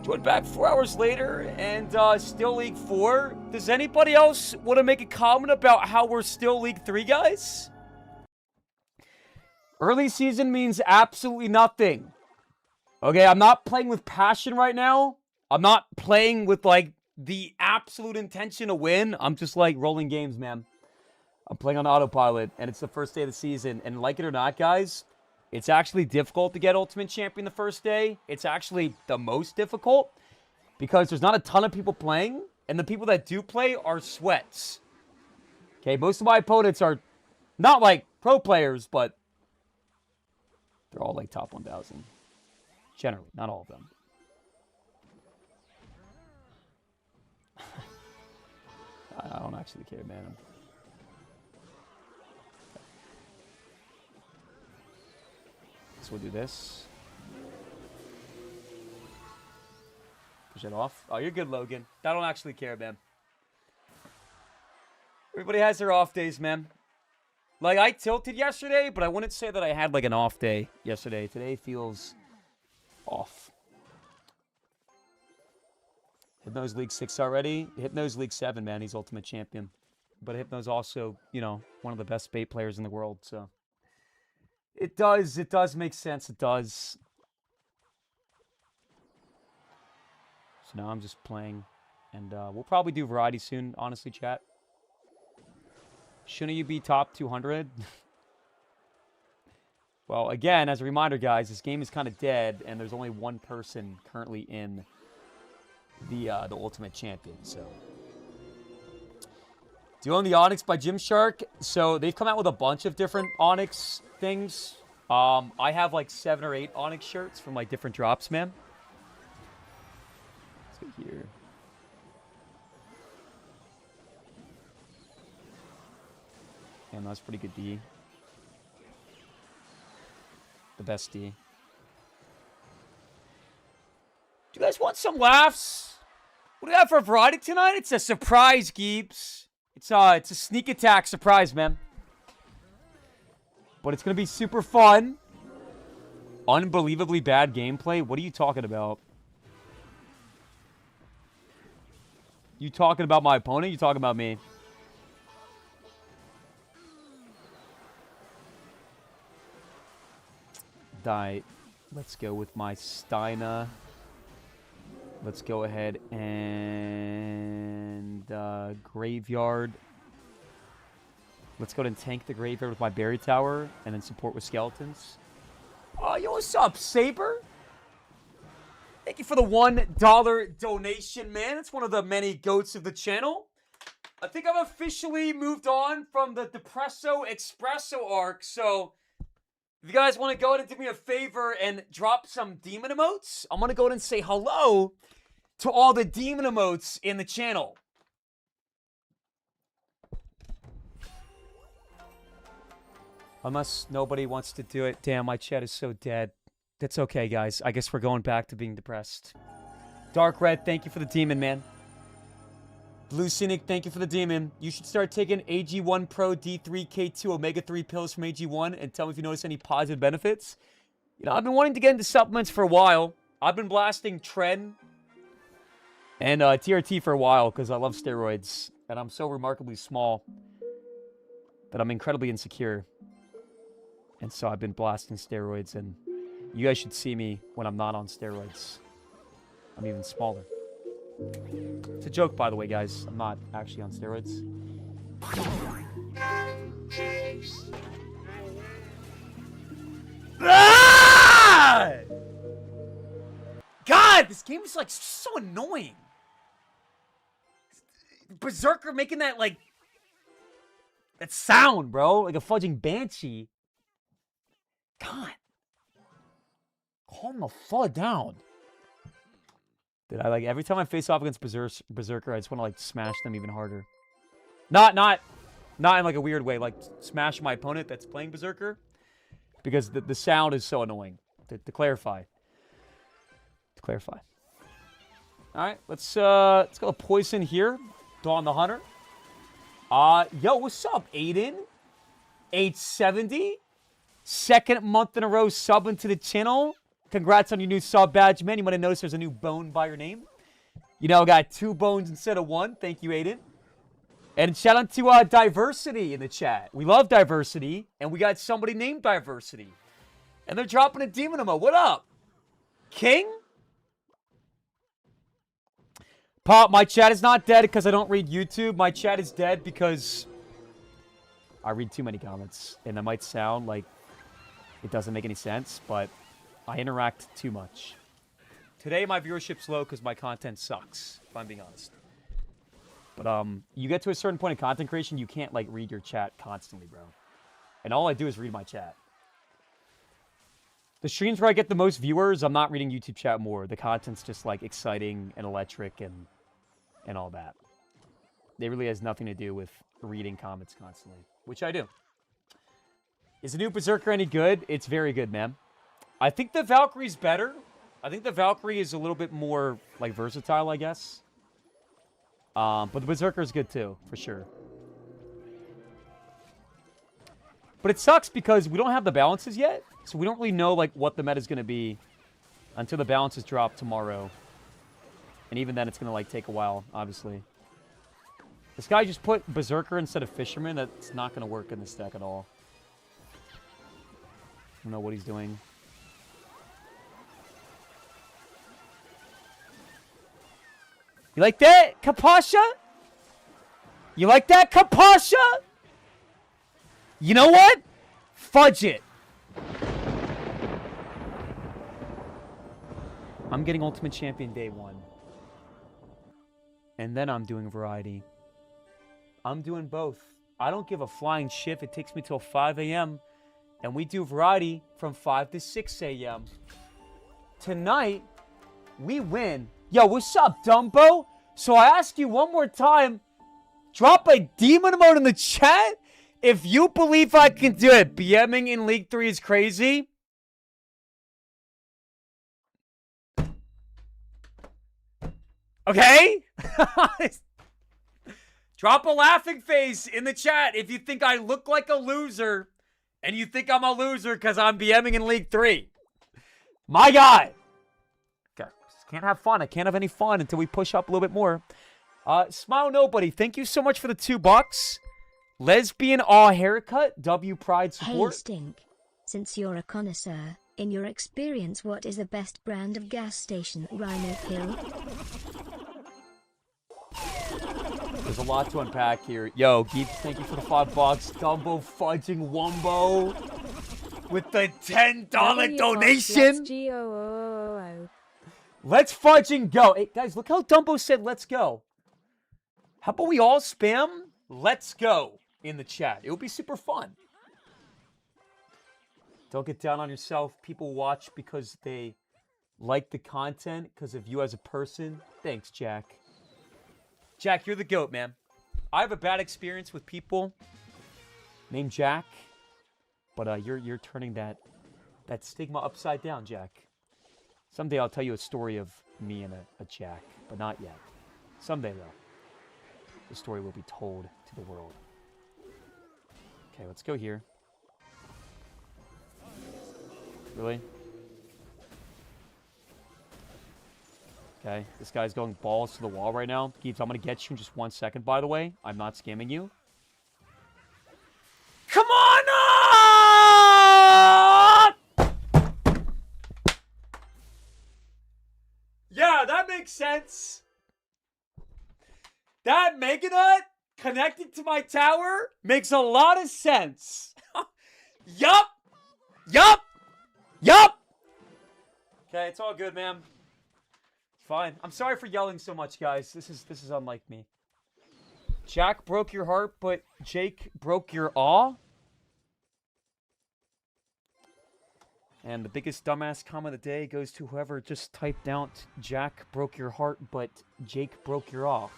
Speaker 1: Joined back 4 hours later and still League 4. Does anybody else want to make a comment about how we're still League 3, guys? Early season means absolutely nothing. Okay, I'm not playing with passion right now. I'm not playing with, like, the absolute intention to win. I'm just, like, rolling games, man. I'm playing on autopilot, and it's the first day of the season. And like it or not, guys, it's actually difficult to get Ultimate Champion the first day. It's actually the most difficult because there's not a ton of people playing, and the people that do play are sweats. Okay, most of my opponents are not, like, pro players, but they're all, like, top 1,000. Generally, not all of them. I don't actually care, man. So we'll do this. Push it off. Oh, you're good, Logan. I don't actually care, man. Everybody has their off days, man. Like, I tilted yesterday, but I wouldn't say that I had, like, an off day yesterday. Today feels off. Hypno's League 6 already. Hypno's League 7, man. He's Ultimate Champion. But Hypno's also, you know, one of the best bait players in the world, so... It does make sense. It does. So now I'm just playing. And we'll probably do variety soon, honestly, chat. Shouldn't you be top 200? Well, again, as a reminder, guys, this game is kind of dead, and there's only one person currently in the Ultimate Champion, so... Do you own the Onyx by Gymshark? So they've come out with a bunch of different Onyx things. I have like 7 or 8 Onyx shirts from like different drops, man. Let's go here. And that's pretty good D. The best D. Do you guys want some laughs? What do we have for variety tonight? It's a surprise, Geebs. It's a sneak attack surprise, man. But it's going to be super fun. Unbelievably bad gameplay? What are you talking about? You talking about my opponent? You talking about me? Die. Let's go with my Steina. Let's go ahead and Graveyard. Let's go ahead and tank the Graveyard with my Berry Tower and then support with Skeletons. Oh, yo, what's up, Saber? Thank you for the $1 donation, man. It's one of the many goats of the channel. I think I've officially moved on from the Depresso Espresso arc, so if you guys want to go ahead and do me a favor and drop some demon emotes, I'm going to go ahead and say hello to all the demon emotes in the channel. Unless nobody wants to do it. Damn, my chat is so dead. That's okay, guys. I guess we're going back to being depressed. Dark Red, thank you for the demon, man. Blue Scenic, thank you for the demon. You should start taking AG1 Pro D3 K2 Omega 3 pills from AG1 and tell me if you notice any positive benefits. You know, I've been wanting to get into supplements for a while. I've been blasting Tren and TRT for a while because I love steroids. And I'm so remarkably small that I'm incredibly insecure. And so I've been blasting steroids, and you guys should see me when I'm not on steroids. I'm even smaller. It's a joke, by the way, guys. I'm not actually on steroids. Ah! God, this game is like so annoying. Berserker making that like that sound, bro, like a fudging banshee. God, calm the fuck down. Dude, I like every time I face off against Berserker, I just want to like smash them even harder. Not in like a weird way, like smash my opponent that's playing Berserker, because the sound is so annoying. To clarify. All right, let's go Poison here. Dawn the Hunter. Yo, what's up, Aiden? 870. Second month in a row subbing to the channel. congrats on your new sub badge, man. You might have noticed there's a new bone by your name. You know, got 2 bones instead of 1. Thank you, Aiden. And shout out to Diversity in the chat. We love Diversity, and we got somebody named Diversity. And they're dropping a demon emote. What up? King? Pop, my chat is not dead because I don't read YouTube. My chat is dead because I read too many comments. And that might sound like it doesn't make any sense, but I interact too much. Today, my viewership's low because my content sucks, if I'm being honest. But you get to a certain point in content creation, you can't, like, read your chat constantly, bro. And all I do is read my chat. The streams where I get the most viewers, I'm not reading YouTube chat more. The content's just, like, exciting and electric and all that. It really has nothing to do with reading comments constantly, which I do. Is the new Berserker any good? It's very good, man. I think the Valkyrie's better. I think the Valkyrie is a little bit more, like, versatile, I guess. But the Berserker is good, too, for sure. But it sucks because we don't have the balances yet. So we don't really know, like, what the meta is going to be until the balances drop tomorrow. And even then, it's going to, like, take a while, obviously. This guy just put Berserker instead of Fisherman. That's not going to work in this deck at all. I don't know what he's doing. You like that, Kapasha? You like that, Kapasha? You know what? Fudge it. I'm getting Ultimate Champion day 1. And then I'm doing Variety. I'm doing both. I don't give a flying shit if it takes me till 5 a.m. And we do Variety from 5 to 6 a.m. Tonight, we win. Yo, what's up, Dumbo? So I ask you one more time, drop a demon emote in the chat if you believe I can do it. BMing in League 3 is crazy. Okay? Drop a laughing face in the chat if you think I look like a loser and you think I'm a loser because I'm BMing in League 3. My guy. Okay. Can't have fun. I can't have any fun until we push up a little bit more. Smile Nobody, thank you so much for the $2. Lesbian Aw Haircut, W Pride support.
Speaker 4: Hey Stink, since you're a connoisseur, in your experience what is the best brand of gas station? Rhino Pill?
Speaker 1: There's a lot to unpack here. Yo, Geek, thank you for the $5. Dumbo fudging Wumbo with the $10 donation. Let's fudging go. Hey, guys, look how Dumbo said let's go. How about we all spam let's go in the chat? It would be super fun. Don't get down on yourself. People watch because they like the content because of you as a person. Thanks, Jack. Jack, you're the GOAT, man. I have a bad experience with people named Jack, but you're turning that stigma upside down, Jack. Someday I'll tell you a story of me and a Jack, but not yet. Someday, though, the story will be told to the world. Okay, let's go here. Really? Okay, this guy's going balls to the wall right now. Gibbs, I'm going to get you in just 1 second, by the way. I'm not scamming you. Come on up! Yeah, that makes sense. That Mega Nut connecting to my tower makes a lot of sense. Yup! Yup! Yup! Okay, it's all good, man. Fine. I'm sorry for yelling so much, guys. This is unlike me. Jack broke your heart, but Jake broke your awe. And the biggest dumbass comment of the day goes to whoever just typed out Jack broke your heart, but Jake broke your awe.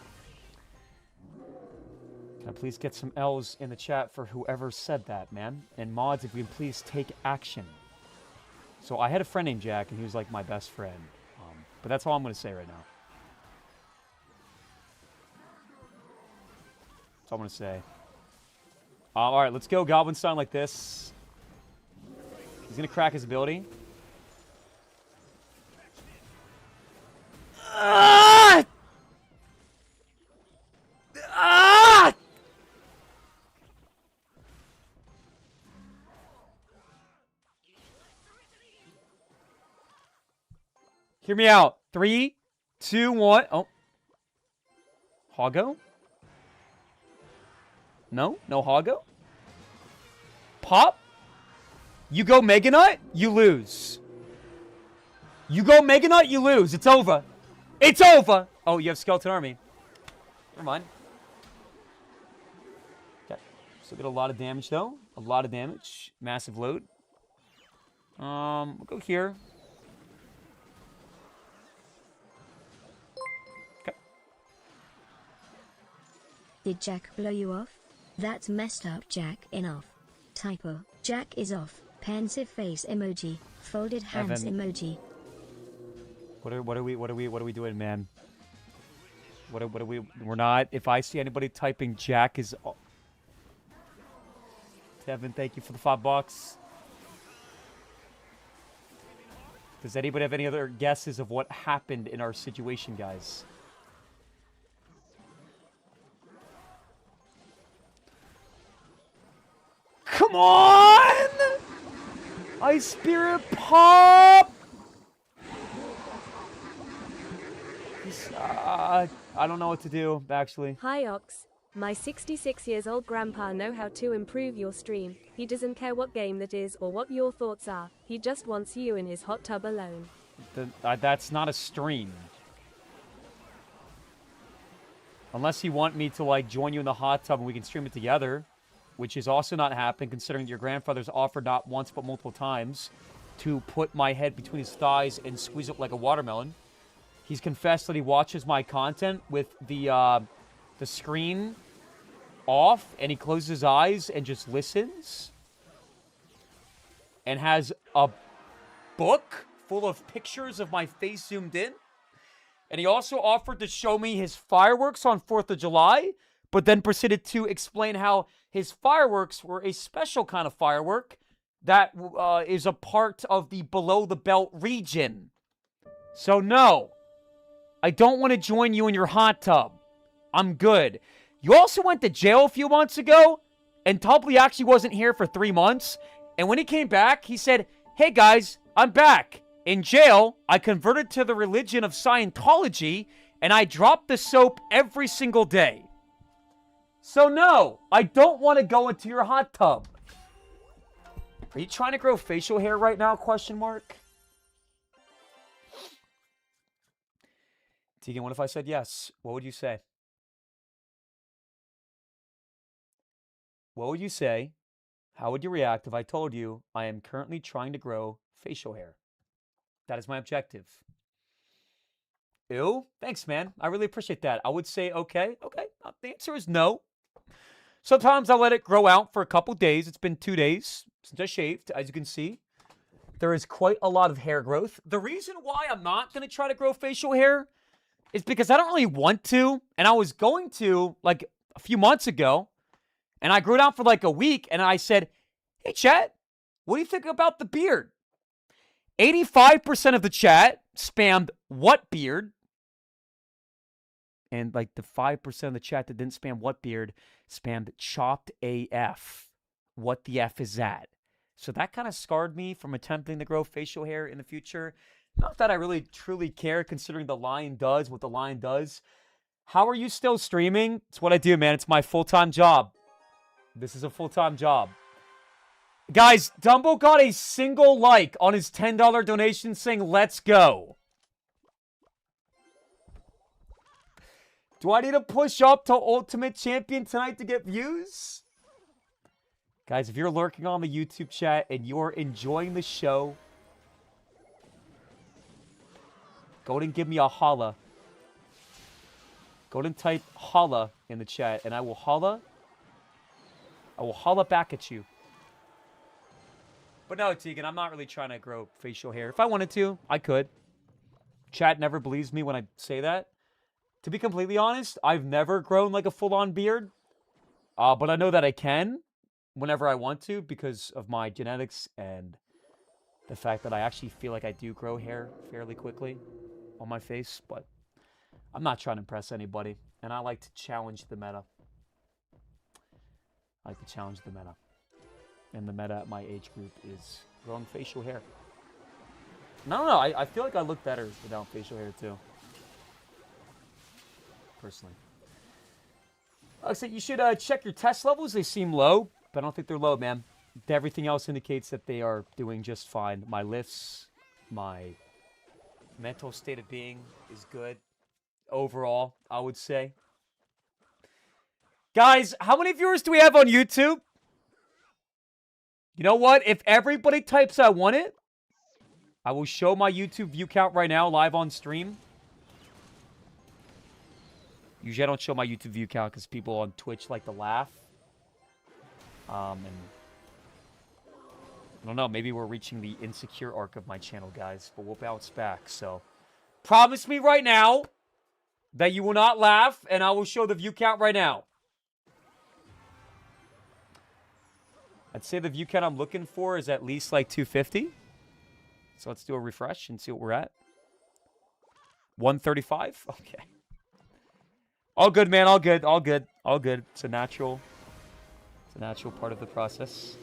Speaker 1: Can I please get some L's in the chat for whoever said that, man? And mods, if we can please take action. So I had a friend named Jack, and he was like my best friend. But that's all I'm going to say right now. That's all I'm going to say. All right, let's go Goblin Stein like this. He's going to crack his ability. Hear me out. 3, 2, 1. Oh. Hoggo? No? No Hoggo? Pop? You go Mega Nut, you lose. You go Mega Nut, you lose. It's over. It's over! Oh, you have Skeleton Army. Never mind. Okay. Still get a lot of damage, though. A lot of damage. Massive load. We'll go here. Okay.
Speaker 4: Did Jack blow you off? That's messed up. Jack in off. Typo. Jack is off. Pensive face emoji. Folded hands
Speaker 1: Evan.
Speaker 4: emoji.
Speaker 1: What are we doing, man? What are we? We're not. If I see anybody typing Jack is. Tevin, thank you for the $5. Does anybody have any other guesses of what happened in our situation, guys? Come on! Ice Spirit Pop! I don't know what to do, actually.
Speaker 2: Hi Ox, my 66 years old grandpa know how to improve your stream. He doesn't care what game that is or what your thoughts are. He just wants you in his hot tub alone.
Speaker 1: That's not a stream. Unless you want me to, like, join you in the hot tub and we can stream it together. Which is also not happening, considering your grandfather's offered not once but multiple times to put my head between his thighs and squeeze it like a watermelon. He's confessed that he watches my content with the screen off, and he closes his eyes and just listens. And has a book full of pictures of my face zoomed in. And he also offered to show me his fireworks on 4th of July, but then proceeded to explain how his fireworks were a special kind of firework that is a part of the below-the-belt region. So no, I don't want to join you in your hot tub. I'm good. You also went to jail a few months ago, and Tubley actually wasn't here for 3 months. And when he came back, he said, hey guys, I'm back. In jail, I converted to the religion of Scientology, and I dropped the soap every single day. So no, I don't want to go into your hot tub. Are you trying to grow facial hair right now, question mark? Tegan, what if I said yes? What would you say? What would you say? How would you react if I told you I am currently trying to grow facial hair? That is my objective. Ew, thanks, man. I really appreciate that. I would say, okay. The answer is no. Sometimes I let it grow out for a couple days. It's been 2 days since I shaved, as you can see. There is quite a lot of hair growth. The reason why I'm not going to try to grow facial hair is because I don't really want to. And I was going to, like, a few months ago. And I grew it out for, like, a week. And I said, hey, chat, what do you think about the beard? 85% of the chat spammed what beard? And, like, the 5% of the chat that didn't spam what beard spammed chopped AF. What the F is that? So that kind of scarred me from attempting to grow facial hair in the future. Not that I really truly care, considering the line does what the line does. How are you still streaming? It's what I do, man. It's my full-time job. This is a full-time job. Guys, Dumbo got a single like on his $10 donation saying, let's go. Do I need to push up to Ultimate Champion tonight to get views? Guys, if you're lurking on the YouTube chat and you're enjoying the show, go ahead and give me a holla. Go ahead and type holla in the chat, and I will holla. I will holla back at you. But no, Tegan, I'm not really trying to grow facial hair. If I wanted to, I could. Chat never believes me when I say that. To be completely honest, I've never grown like a full-on beard. But I know that I can whenever I want to because of my genetics and the fact that I actually feel like I do grow hair fairly quickly on my face. But I'm not trying to impress anybody. And I like to challenge the meta. I like to challenge the meta. And the meta at my age group is growing facial hair. No. I feel like I look better without facial hair, too. Personally. Like I said, you should check your test levels. They seem low, but I don't think they're low, man. Everything else indicates that they are doing just fine. My lifts, my mental state of being is good. Overall, I would say. Guys, how many viewers do we have on YouTube? You know what? If everybody types I want it, I will show my YouTube view count right now live on stream. Usually I don't show my YouTube view count because people on Twitch like to laugh. And I don't know, maybe we're reaching the insecure arc of my channel, guys, but we'll bounce back. So, promise me right now that you will not laugh, and I will show the view count right now. I'd say the view count I'm looking for is at least like 250. So let's do a refresh and see what we're at. 135? Okay. All good, man. All good. All good. All good. It's a natural part of the process.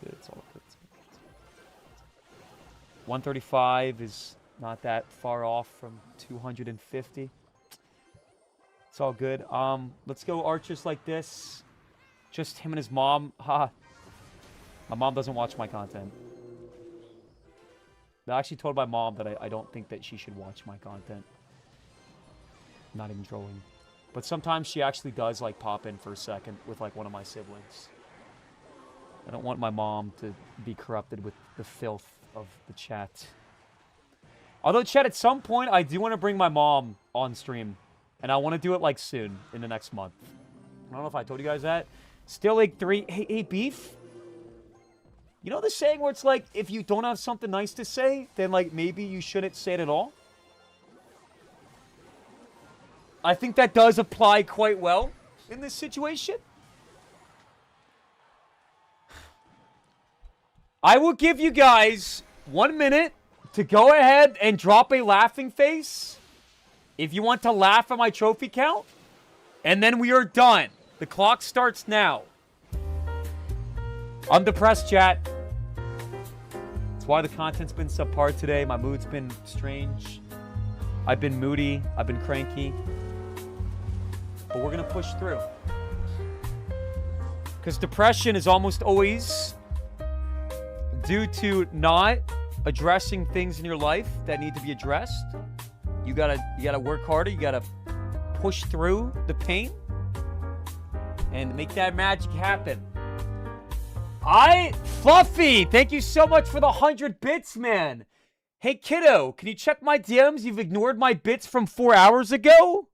Speaker 1: Good. It's all good. 135 is not that far off from 250. It's all good. Let's go archers like this. Just him and his mom. Ha. My mom doesn't watch my content. I actually told my mom that I don't think that she should watch my content. Not even trolling. But sometimes she actually does, like, pop in for a second with, like, one of my siblings. I don't want my mom to be corrupted with the filth of the chat. Although, chat, at some point, I do want to bring my mom on stream. And I want to do it, like, soon, in the next month. I don't know if I told you guys that. Still League 3. Hey, Beef? You know the saying where it's like, if you don't have something nice to say, then, like, maybe you shouldn't say it at all? I think that does apply quite well in this situation. I will give you guys 1 minute to go ahead and drop a laughing face if you want to laugh at my trophy count. And then we are done. The clock starts now. I'm depressed, chat. That's why the content's been subpar today. My mood's been strange. I've been moody. I've been cranky. But we're going to push through. Because depression is almost always due to not addressing things in your life that need to be addressed. You gotta work harder. You gotta push through the pain and make that magic happen. Fluffy, thank you so much for the 100 bits, man. Hey, kiddo, can you check my DMs? You've ignored my bits from 4 hours ago?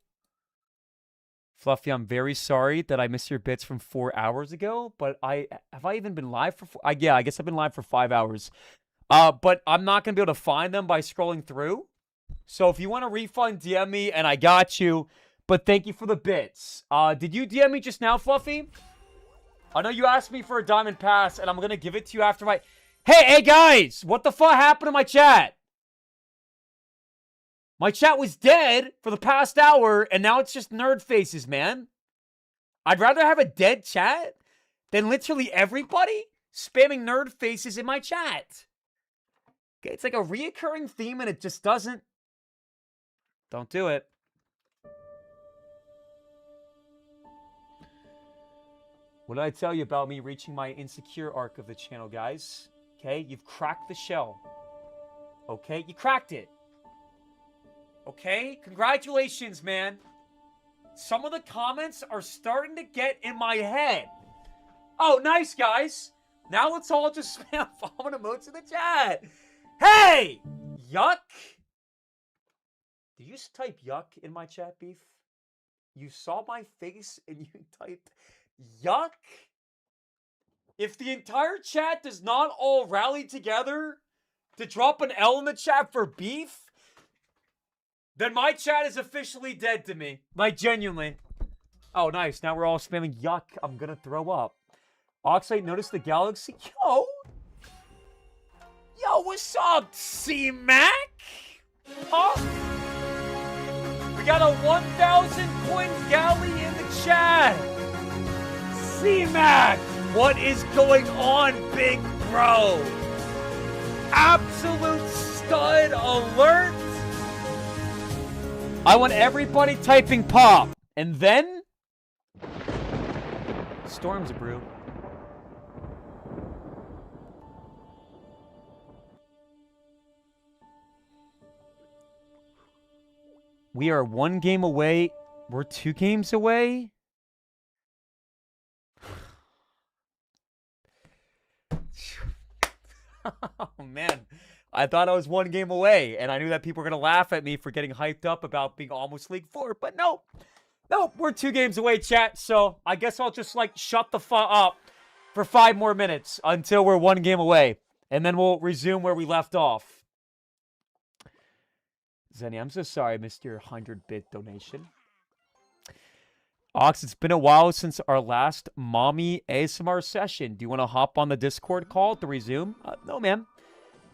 Speaker 1: Fluffy, I'm very sorry that I missed your bits from 4 hours ago, but have I even been live for yeah, I guess I've been live for 5 hours. But I'm not going to be able to find them by scrolling through. So if you want a refund, DM me, and I got you. But thank you for the bits. Did you DM me just now, Fluffy? I know you asked me for a diamond pass, and I'm going to give it to you after my... Hey, guys! What the fuck happened to my chat? My chat was dead for the past hour, and now it's just nerd faces, man. I'd rather have a dead chat than literally everybody spamming nerd faces in my chat. Okay, it's like a reoccurring theme, and it just doesn't... Don't do it. What did I tell you about me reaching my insecure arc of the channel, guys? Okay, you've cracked the shell. Okay, you cracked it. Okay, congratulations, man. Some of the comments are starting to get in my head. Oh, nice, guys. Now let's all just spam following emotes in the chat. Hey! Yuck. Did you just type yuck in my chat, Beef? You saw my face and you typed yuck? If the entire chat does not all rally together to drop an L in the chat for Beef, then my chat is officially dead to me. Like, genuinely. Oh, nice. Now we're all spamming yuck. I'm gonna throw up. Oxalate, notice the galaxy. Yo, what's up, C-Mac? Huh? We got a 1,000 coin galley in the chat. C-Mac, what is going on, big bro? absolute stud alert. I want everybody typing pop. And then... storms a brew. We are 1 game away. We're 2 games away. Oh, man. I thought I was 1 game away, and I knew that people were going to laugh at me for getting hyped up about being almost League 4, but no. No, we're 2 games away, chat, so I guess I'll just, like, shut the fuck up for 5 more minutes until we're 1 game away, and then we'll resume where we left off. Zenny, I'm so sorry I missed your 100-bit donation. Ox, it's been a while since our last mommy ASMR session. Do you want to hop on the Discord call to resume? No, man.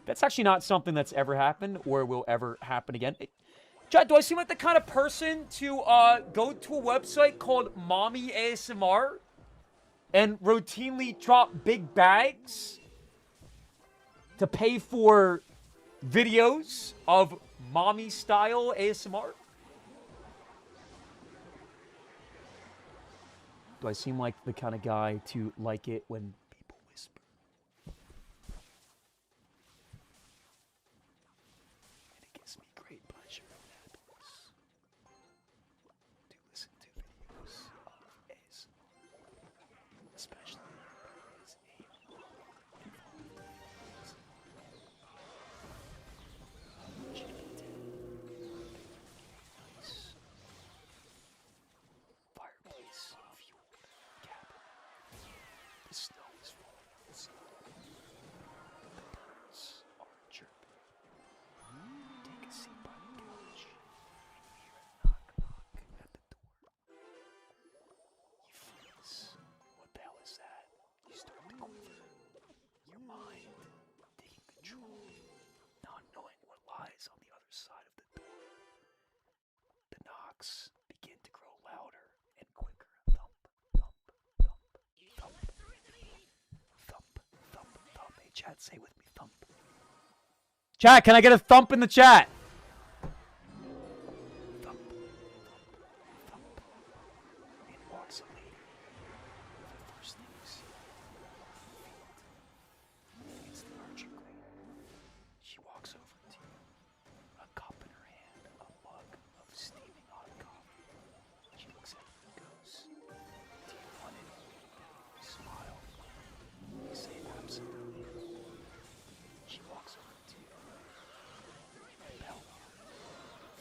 Speaker 1: That's actually not something that's ever happened or will ever happen again. Chad, do I seem like the kind of person to go to a website called Mommy ASMR and routinely drop big bags to pay for videos of mommy-style ASMR? Do I seem like the kind of guy to like it when people whisper? And it gives me great pleasure and happiness to listen to videos of ASMR, especially when it is involved in ASMR. Nice fireplace fuel cabin. The snow is falling outside. The birds are chirping. Take a seat by the couch and hear a knock knock at the door. You freeze. What the hell is that? You start to quiver. Your mind taking control, not knowing what lies on the other side of the door. The knocks begin to grow louder and quicker. Thump, thump, thump, thump. Thump, thump, thump. Hey, chat, say with me, thump. Chat, can I get a thump in the chat? Thump, thump, thump. In walks a lady. The first thing you see, feet. It's the Archer Queen. She walks over to you, a cup in her hand, a mug of steaming hot coffee. She looks at you and goes, "Do you want it?" You smile. You say absolutely. She walks over to you. You repel her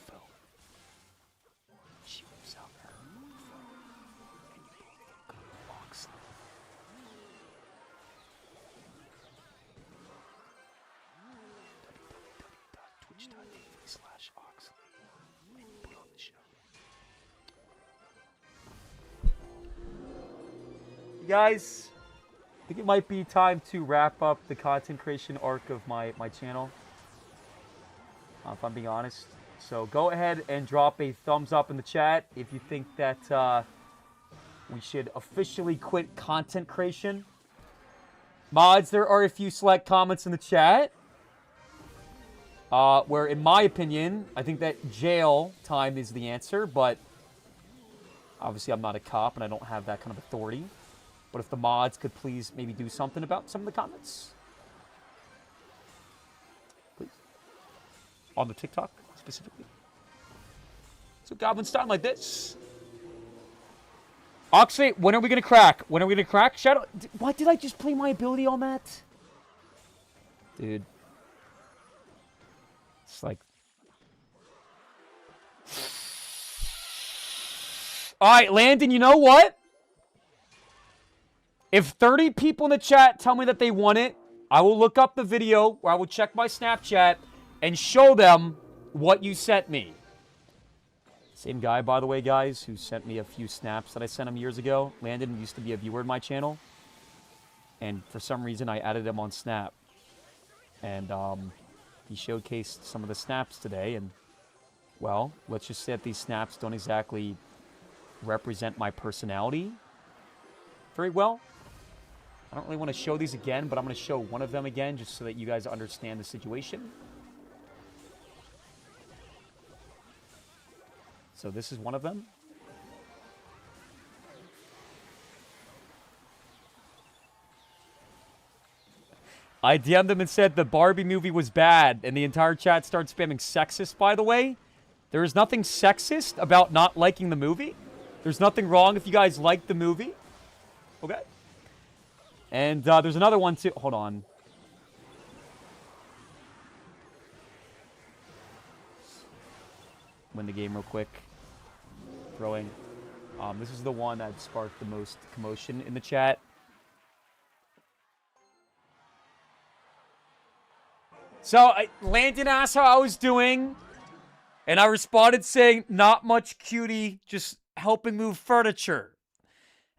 Speaker 1: phone. She whips out her phone, and you both go to Oxalate. www.twitch.tv/Oxley, and you put on the show. You guys, I think it might be time to wrap up the content creation arc of my channel, if I'm being honest. So go ahead and drop a thumbs up in the chat if you think that we should officially quit content creation. Mods, there are a few select comments in the chat where, in my opinion, I think that jail time is the answer, but obviously I'm not a cop and I don't have that kind of authority. But if the mods could please maybe do something about some of the comments. Please. On the TikTok, specifically. So Goblin style like this. Oxalate, when are we going to crack? When are we going to crack? Shadow, why did I just play my ability on that? Dude. It's like... Alright, Landon, you know what? If 30 people in the chat tell me that they want it, I will look up the video, or I will check my Snapchat, and show them what you sent me. Same guy, by the way, guys, who sent me a few snaps that I sent him years ago. Landon used to be a viewer in my channel. And for some reason, I added him on Snap. And he showcased some of the snaps today. And, well, let's just say that these snaps don't exactly represent my personality very well. I don't really want to show these again, but I'm going to show one of them again just so that you guys understand the situation. So this is one of them. I DM'd them and said the Barbie movie was bad, and the entire chat started spamming sexist, by the way. There is nothing sexist about not liking the movie. There's nothing wrong if you guys like the movie. Okay? And there's another one, too. Hold on. Win the game real quick. Throwing. This is the one that sparked the most commotion in the chat. So, Landon asked how I was doing, and I responded saying, not much cutie, just helping move furniture.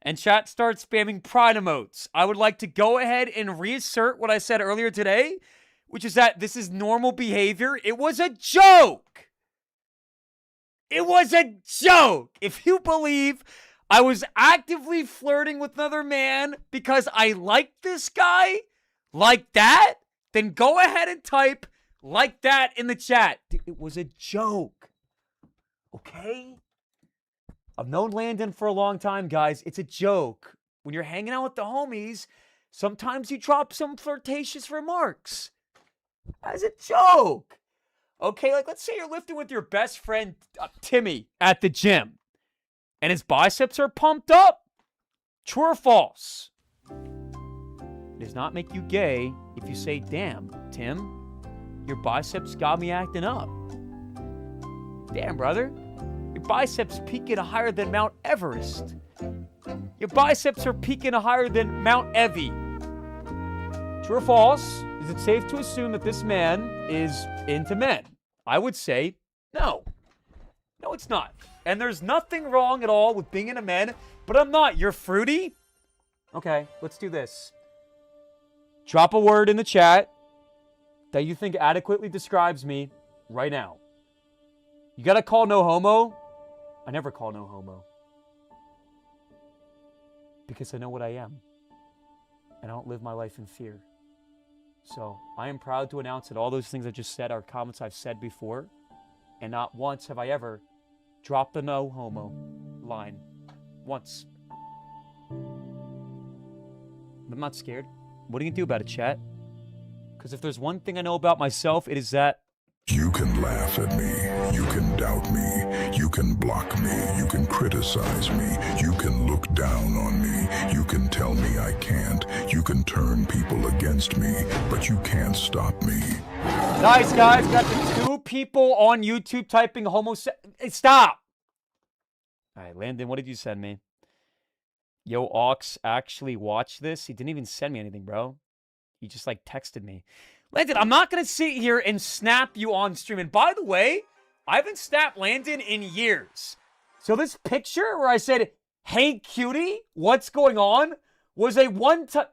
Speaker 1: And chat starts spamming pride emotes. I would like to go ahead and reassert what I said earlier today, which is that this is normal behavior. It was a joke. It was a joke. If you believe I was actively flirting with another man because I liked this guy like that, then go ahead and type like that in the chat. Dude, it was a joke. Okay? I've known Landon for a long time, guys. It's a joke. When you're hanging out with the homies, sometimes you drop some flirtatious remarks. As a joke. Okay, like let's say you're lifting with your best friend, Timmy, at the gym. And his biceps are pumped up. True or false? It does not make you gay if you say, damn, Tim, your biceps got me acting up. Damn, brother. Your biceps peaking higher than Mount Everest. Your biceps are peaking higher than Mount Evie. True or false? Is it safe to assume that this man is into men? I would say no. No, it's not. And there's nothing wrong at all with being into men, but I'm not. You're fruity? Okay, let's do this. Drop a word in the chat that you think adequately describes me right now. You gotta call no homo. I never call no homo. Because I know what I am. And I don't live my life in fear. So, I am proud to announce that all those things I just said are comments I've said before. And not once have I ever dropped the no homo line. Once. I'm not scared. What are you going to do about it, chat? Because if there's one thing I know about myself, it is that
Speaker 8: you can laugh at me, you can doubt me, you can block me, you can criticize me, you can look down on me, you can tell me I can't, you can turn people against me, but you can't stop me.
Speaker 1: Nice, guys. Got the 2 people on YouTube typing hey, stop! Alright, Landon, what did you send me? Yo, Ox actually watched this. He didn't even send me anything, bro. He just, like, texted me. Landon, I'm not going to sit here and snap you on stream. And by the way, I haven't snapped Landon in years. So this picture where I said, hey, cutie, what's going on, was a one-time...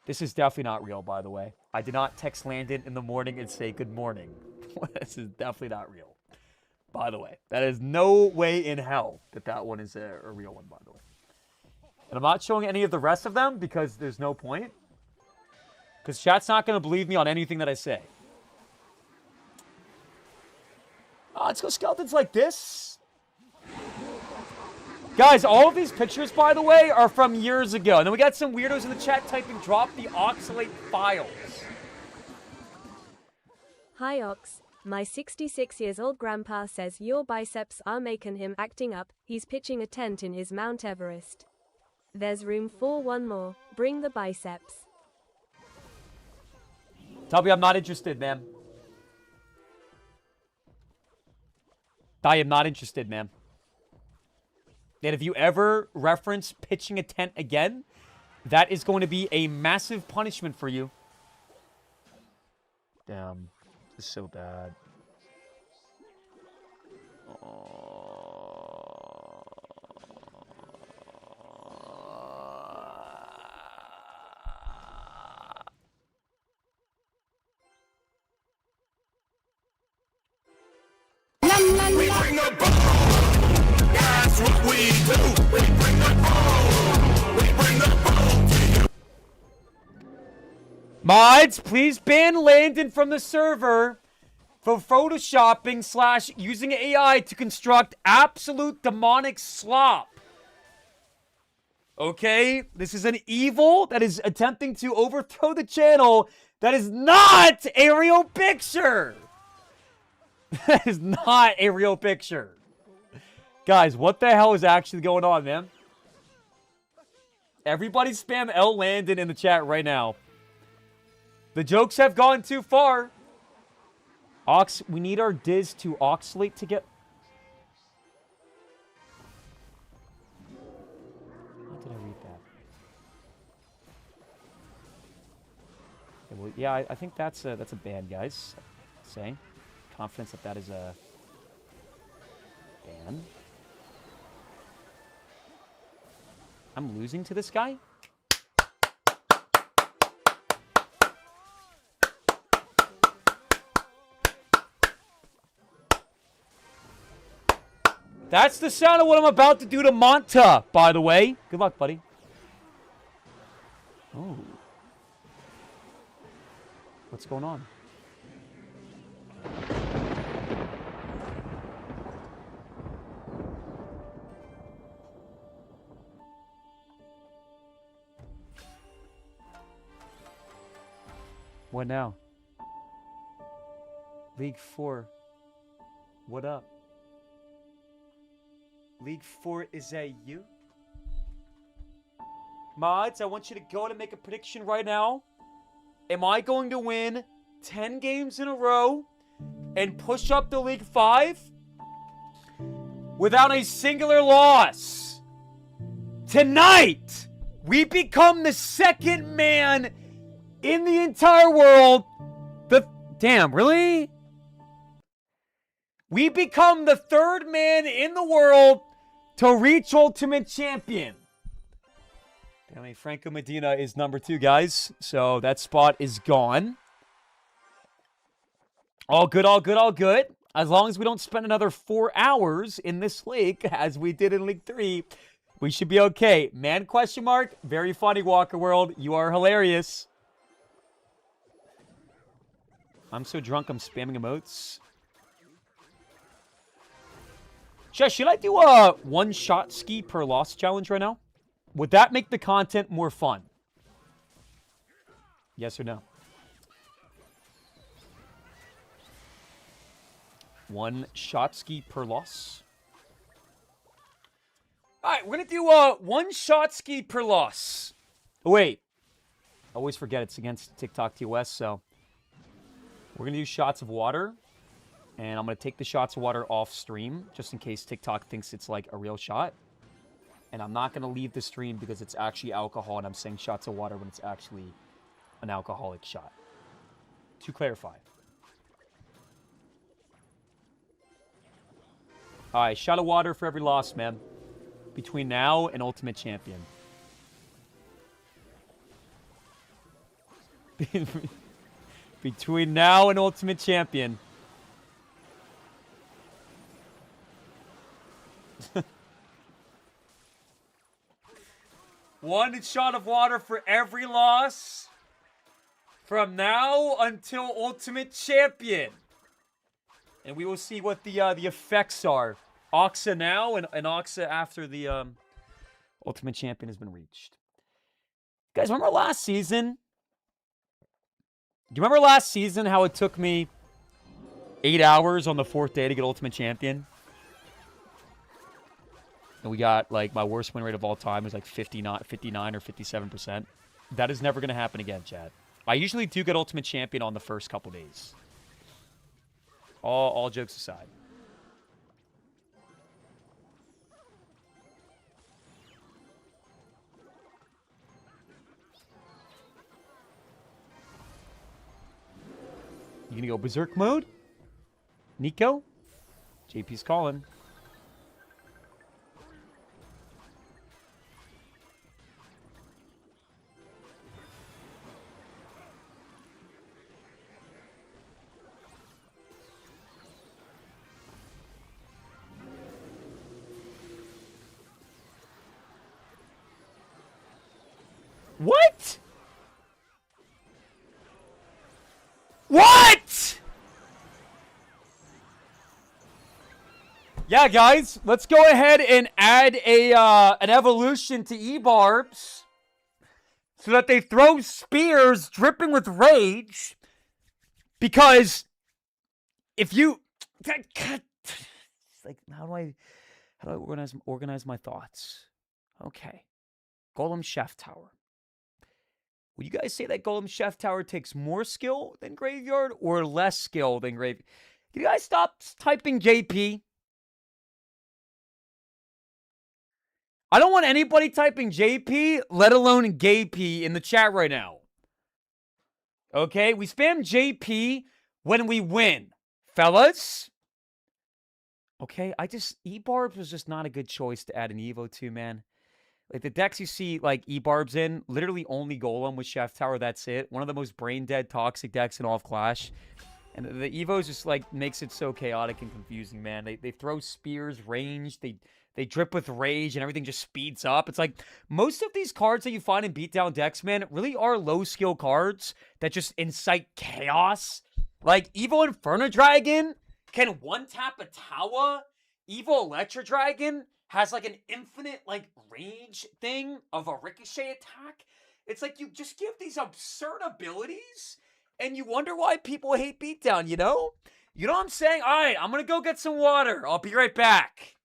Speaker 1: This is definitely not real, by the way. I did not text Landon in the morning and say good morning. This is definitely not real. By the way, that is no way in hell that that one is a real one, by the way. And I'm not showing any of the rest of them because there's no point. Because chat's not going to believe me on anything that I say. Let's go skeletons like this. Guys, all of these pictures, by the way, are from years ago. And then we got some weirdos in the chat typing, drop the Oxalate files.
Speaker 2: Hi Ox, my 66 years old grandpa says your biceps are making him acting up. He's pitching a tent in his Mount Everest. There's room for one more. Bring the biceps.
Speaker 1: Tell me I'm not interested, man. I am not interested, man. And if you ever reference pitching a tent again, that is going to be a massive punishment for you. Damn. This is so bad.
Speaker 8: We bring the bone. That's what we do. We bring the bone. We bring
Speaker 1: Mods, please ban Landon from the server for photoshopping / using AI to construct absolute demonic slop. Okay? This is an evil that is attempting to overthrow the channel. That is not a real picture. That is not a real picture. Guys, what the hell is actually going on, man? Everybody spam L Landon in the chat right now. The jokes have gone too far. We need our Diz to Oxalate to get... How did I read that? Okay, well, yeah, I think that's a ban, guys. Saying. Confidence that that is a ban. I'm losing to this guy? That's the sound of what I'm about to do to Monta, by the way. Good luck, buddy. Oh. What's going on? What now? League 4. What up? League 4, is that you? Mods, I want you to go and make a prediction right now. Am I going to win 10 games in a row and push up to League 5 without a singular loss? Tonight, we become the second man in the entire world. Damn, really? We become the third man in the world to reach Ultimate Champion. Apparently, Franco Medina is number 2, guys. So that spot is gone. All good, all good, all good. As long as we don't spend another 4 hours in this league, as we did in League 3, we should be okay. Man, question mark. Very funny, Walker World. You are hilarious. I'm so drunk, I'm spamming emotes. Should I do a one-shot ski per loss challenge right now? Would that make the content more fun? Yes or no? One shot ski per loss. All right, we're going to do one shot ski per loss. Oh, wait. I always forget it's against TikTok TOS, so we're going to do shots of water. And I'm going to take the shots of water off stream, just in case TikTok thinks it's like a real shot. And I'm not going to leave the stream because it's actually alcohol, and I'm saying shots of water when it's actually an alcoholic shot. To clarify. Alright, shot of water for every loss, man. Between now and Ultimate Champion. Between now and Ultimate Champion. One shot of water for every loss from now until Ultimate Champion. And we will see what the effects are. Oxa now and Oxa after the Ultimate Champion has been reached. Guys, remember last season? Do you remember last season how it took me 8 hours on the 4th day to get Ultimate Champion? And we got, like, my worst win rate of all time was like 59 or 57%. That is never going to happen again, Chad. I usually do get Ultimate Champion on the first couple days. All jokes aside. You gonna go Berserk mode? Nico? JP's calling. What? What? Yeah, guys, let's go ahead and add an evolution to E-Barbs so that they throw spears dripping with rage. Because if you, it's like, how do I organize my thoughts? Okay, Golem Chef Tower. Would you guys say that Golem Chef Tower takes more skill than Graveyard or less skill than Graveyard? Can you guys stop typing JP? I don't want anybody typing JP, let alone gay P in the chat right now. Okay, we spam JP when we win, fellas. Okay, E-Barbs was just not a good choice to add an Evo to, man. Like, the decks you see, like, E-Barbs in, literally only Golem with Chef Tower, that's it. One of the most brain-dead, toxic decks in all of Clash. And the Evos just, like, makes it so chaotic and confusing, man. They throw spears, range, they drip with rage, and everything just speeds up. It's like, most of these cards that you find in beatdown decks, man, really are low-skill cards that just incite chaos. Like, Evo Inferno Dragon can one-tap a Tawa. Evo Electro Dragon has, like, an infinite, like, rage thing of a ricochet attack. It's like, you just give these absurd abilities, and you wonder why people hate beatdown, you know? You know what I'm saying? All right, I'm gonna go get some water. I'll be right back.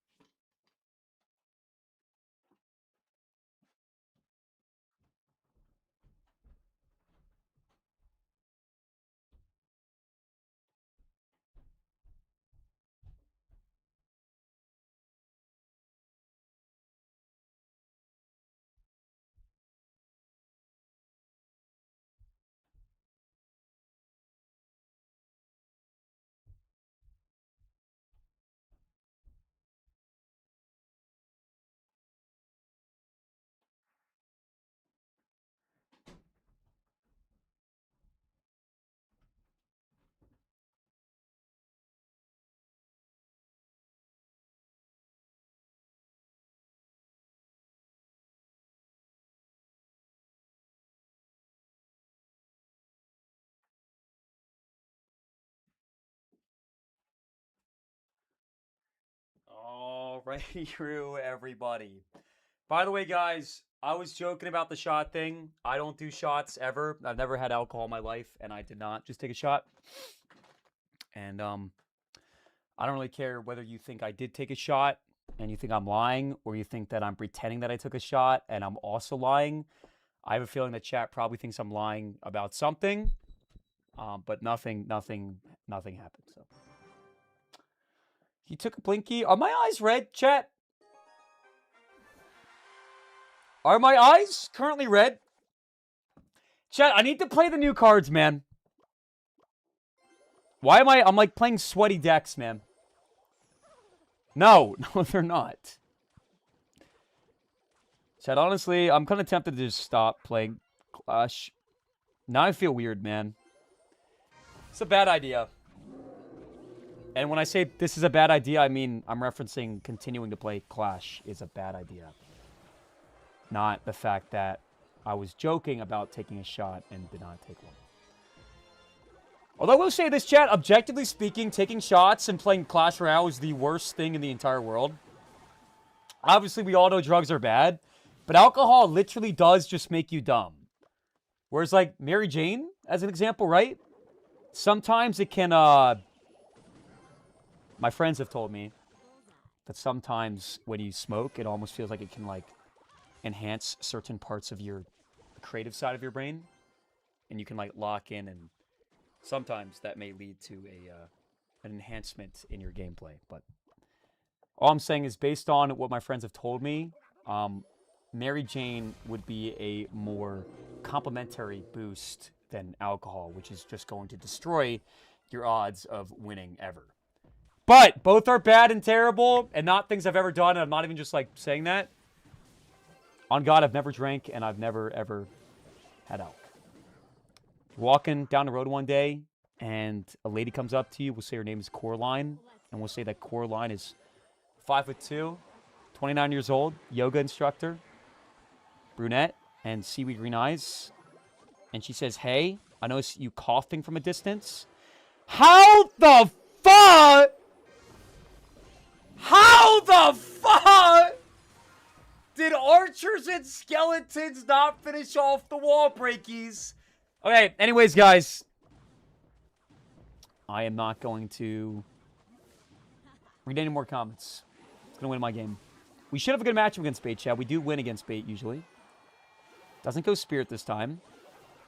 Speaker 1: Alrighty, through everybody. By the way, guys, I was joking about the shot thing. I don't do shots ever. I've never had alcohol in my life, and I did not just take a shot. And I don't really care whether you think I did take a shot and you think I'm lying, or you think that I'm pretending that I took a shot and I'm also lying. I have a feeling that chat probably thinks I'm lying about something, but nothing happened. So he took a blinky. Are my eyes red, chat? Are my eyes currently red? Chat, I need to play the new cards, man. Why am I'm like playing sweaty decks, man. No, they're not. Chat, honestly, I'm kind of tempted to just stop playing Clash. Now I feel weird, man. It's a bad idea. And when I say this is a bad idea, I mean I'm referencing continuing to play Clash is a bad idea. Not the fact that I was joking about taking a shot and did not take one. Although I will say this, chat, objectively speaking, taking shots and playing Clash Royale is the worst thing in the entire world. Obviously, we all know drugs are bad, but alcohol literally does just make you dumb. Whereas, like, Mary Jane, as an example, right? Sometimes it can, my friends have told me that sometimes when you smoke, it almost feels like it can, like, enhance certain parts of your creative side of your brain. And you can, like, lock in, and sometimes that may lead to an enhancement in your gameplay. But all I'm saying is, based on what my friends have told me, Mary Jane would be a more complementary boost than alcohol, which is just going to destroy your odds of winning ever. But both are bad and terrible and not things I've ever done. And I'm not even just like saying that. On God, I've never drank and I've never, ever had alcohol. Walking down the road one day and a lady comes up to you. We'll say her name is Coraline. And we'll say that Coraline is 5'2", 29 years old, yoga instructor, brunette, and seaweed green eyes. And she says, hey. I notice you coughing from a distance. How the fuck? How the fuck did archers and skeletons not finish off the wall breakies? Okay, anyways, guys. I am not going to read any more comments. It's going to win my game. We should have a good matchup against bait, chat. We do win against bait, usually. Doesn't go spirit this time.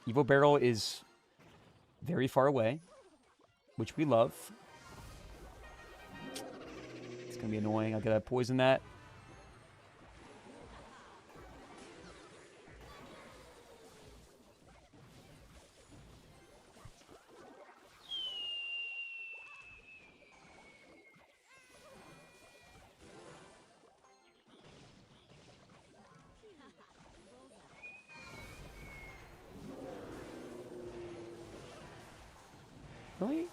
Speaker 1: Evo Barrel is very far away, which we love. It's going to be annoying. I got to poison that. Really?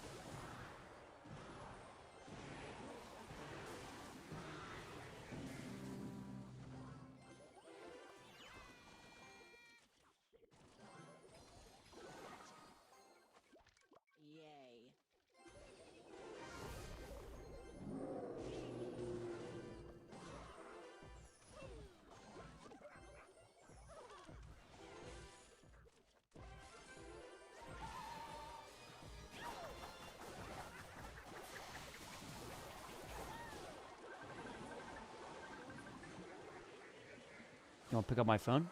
Speaker 1: You want to pick up my phone?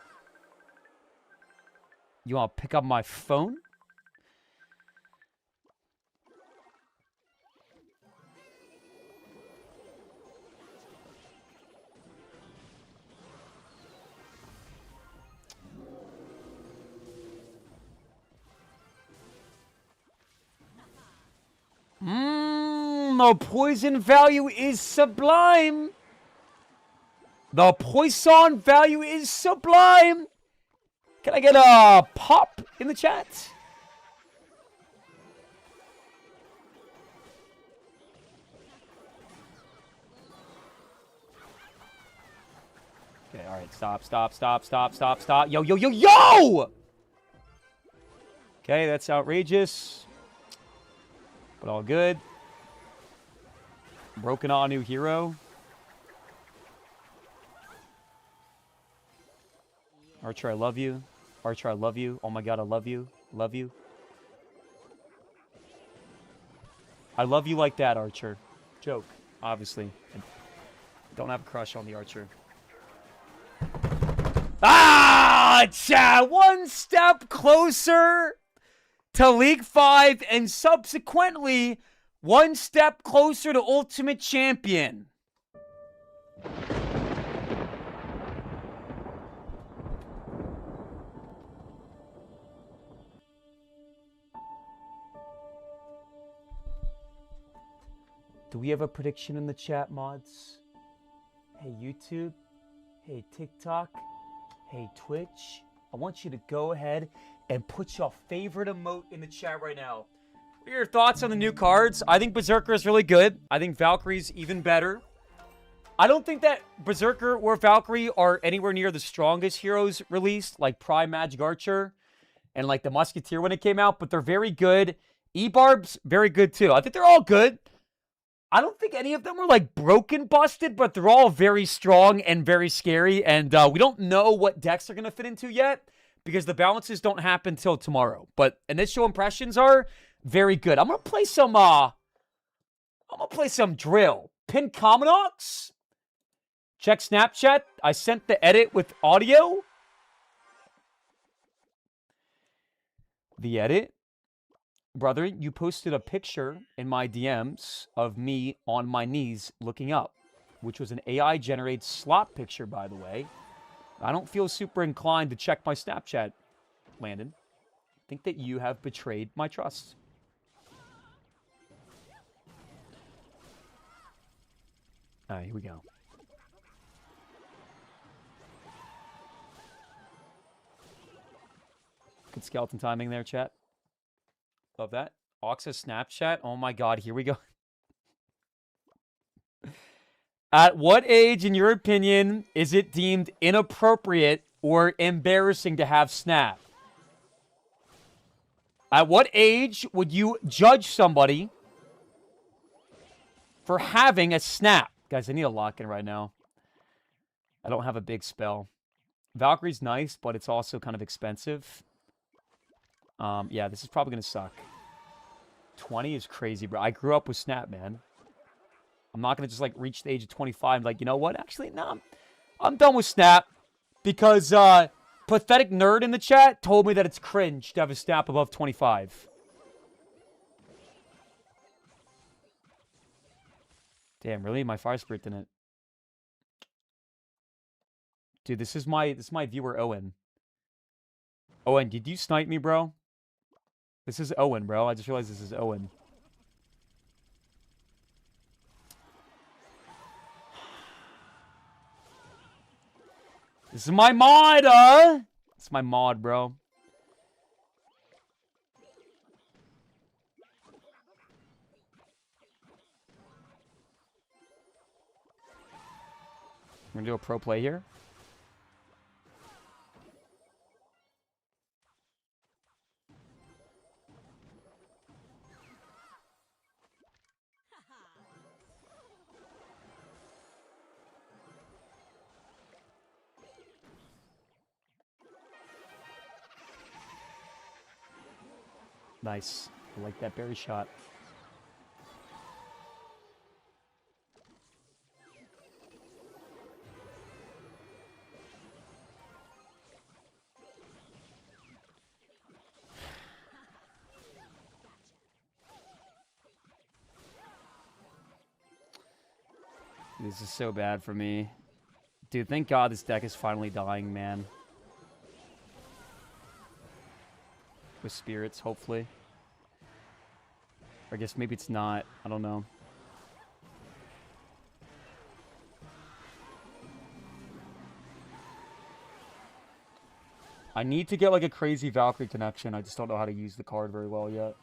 Speaker 1: You want to pick up my phone? The poison value is sublime. The poison value is sublime. Can I get a pop in the chat? Okay, all right. Stop. Yo! Okay, that's outrageous. But all good. Broken on new hero. Archer, I love you. Archer, I love you. Oh my god, I love you. Love you. I love you like that, Archer. Joke, obviously. I don't have a crush on the Archer. Ah! Chat! One step closer to League 5 and subsequently one step closer to Ultimate Champion. Do we have a prediction in the chat, mods? Hey, YouTube. Hey, TikTok. Hey, Twitch. I want you to go ahead and put your favorite emote in the chat right now. What are your thoughts on the new cards? I think Berserker is really good. I think Valkyrie's even better. I don't think that Berserker or Valkyrie are anywhere near the strongest heroes released, like Prime Magic Archer and like the Musketeer when it came out, but they're very good. E-Barb's very good too. I think they're all good. I don't think any of them are like broken busted, but they're all very strong and very scary. And we don't know what decks they're going to fit into yet because the balances don't happen till tomorrow. But initial impressions are very good. I'm going to play some drill. Pin Comminox. Check Snapchat. I sent the edit with audio. The edit. Brother, you posted a picture in my DMs of me on my knees looking up, which was an AI-generated slot picture, by the way. I don't feel super inclined to check my Snapchat, Landon. I think that you have betrayed my trust. All right, here we go. Good skeleton timing there, chat. Love that. Oxa Snapchat. Oh my god, here we go. At what age, in your opinion, is it deemed inappropriate or embarrassing to have Snap? At what age would you judge somebody for having a snap? Guys, I need a lock-in right now. I don't have a big spell. Valkyrie's nice, but it's also kind of expensive. Yeah, this is probably going to suck. 20 is crazy, bro. I grew up with snap, man. I'm not going to just, like, reach the age of 25 and, like, you know what? Actually, no, I'm done with snap because, Pathetic Nerd in the chat told me that it's cringe to have a snap above 25. Damn, really? My fire spirit didn't. Dude, this is my viewer Owen. Owen, did you snipe me, bro? This is Owen, bro. I just realized this is Owen. This is my mod, It's my mod, bro. We're gonna do a pro play here. Nice. I like that berry shot. This is so bad for me. Dude, thank God this deck is finally dying, man. With spirits, hopefully. Or I guess maybe it's not. I don't know. I need to get like a crazy Valkyrie connection. I just don't know how to use the card very well yet.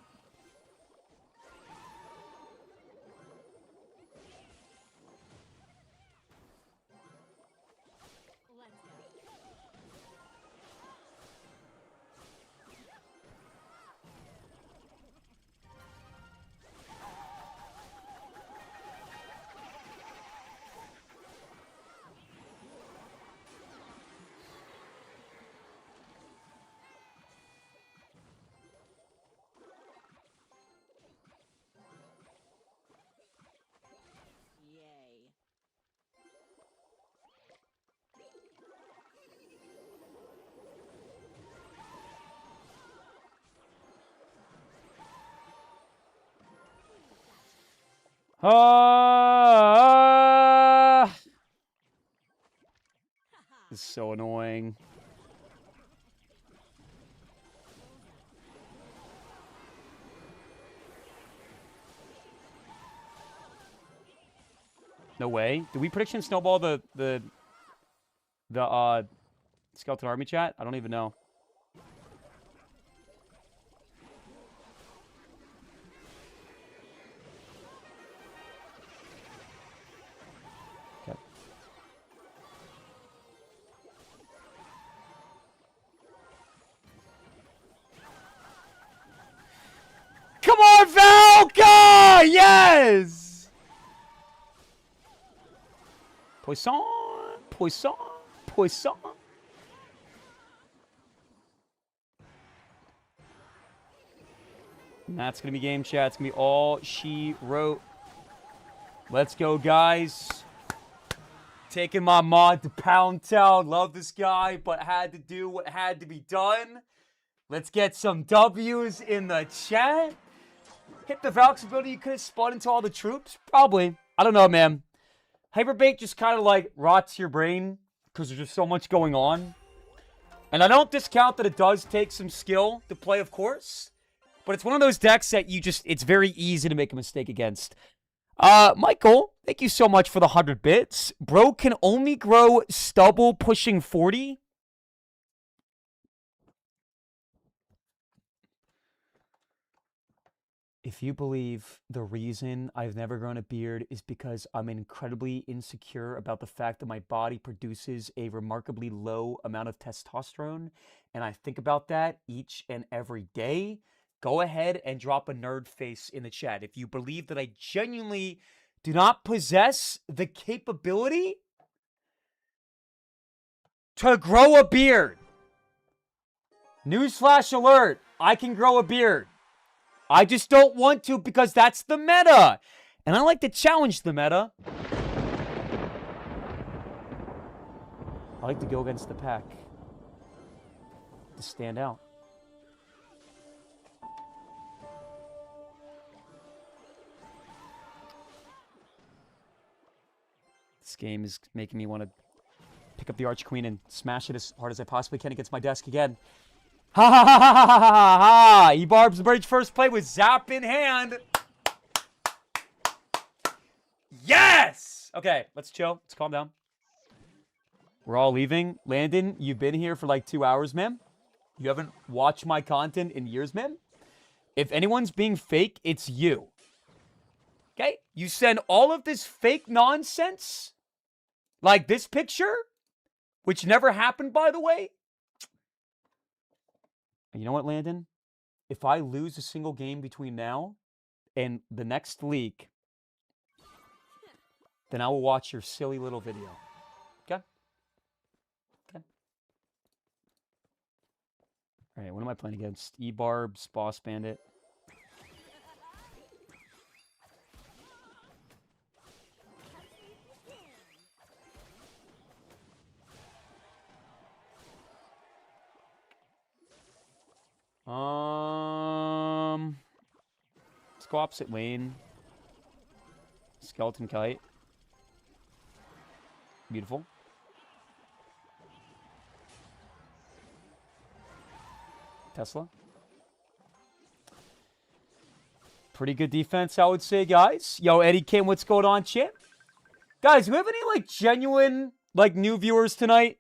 Speaker 1: This is so annoying. No way. Did we prediction snowball the Skeleton Army chat? I don't even know. Okay. Come on, Valka! Yes! Poisson, Poisson, Poisson. And that's going to be game chat. It's going to be all she wrote. Let's go, guys. Taking my mod to Pound Town. Love this guy, but had to do what had to be done. Let's get some W's in the chat. Hit the Valk's ability. You could have spun into all the troops. Probably. I don't know, man. Hyperbait just kind of like rots your brain because there's just so much going on. And I don't discount that it does take some skill to play, of course. But it's one of those decks that you just, it's very easy to make a mistake against. Michael, thank you so much for the 100 bits. Bro can only grow stubble pushing 40. If you believe the reason I've never grown a beard is because I'm incredibly insecure about the fact that my body produces a remarkably low amount of testosterone, and I think about that each and every day, go ahead and drop a nerd face in the chat if you believe that I genuinely do not possess the capability to grow a beard. Newsflash alert, I can grow a beard. I just don't want to because that's the meta. And I like to challenge the meta. I like to go against the pack. To stand out. This game is making me want to pick up the Arch Queen and smash it as hard as I possibly can against my desk again. Ha ha ha ha ha ha ha ha! E-Barb's Bridge first play with Zap in hand. Yes! Okay, let's chill. Let's calm down. We're all leaving. Landon, you've been here for like 2 hours, man. You haven't watched my content in years, man. If anyone's being fake, it's you. Okay? You send all of this fake nonsense, like this picture, which never happened, by the way. And you know what, Landon? If I lose a single game between now and the next league, then I will watch your silly little video. Okay? Okay. All right, what am I playing against? E-Barbs, Boss Bandit. Let's go opposite lane. Skeleton Kite. Beautiful. Tesla. Pretty good defense, I would say, guys. Yo, Eddie Kim, what's going on, champ? Guys, do we have any, like, genuine, like, new viewers tonight?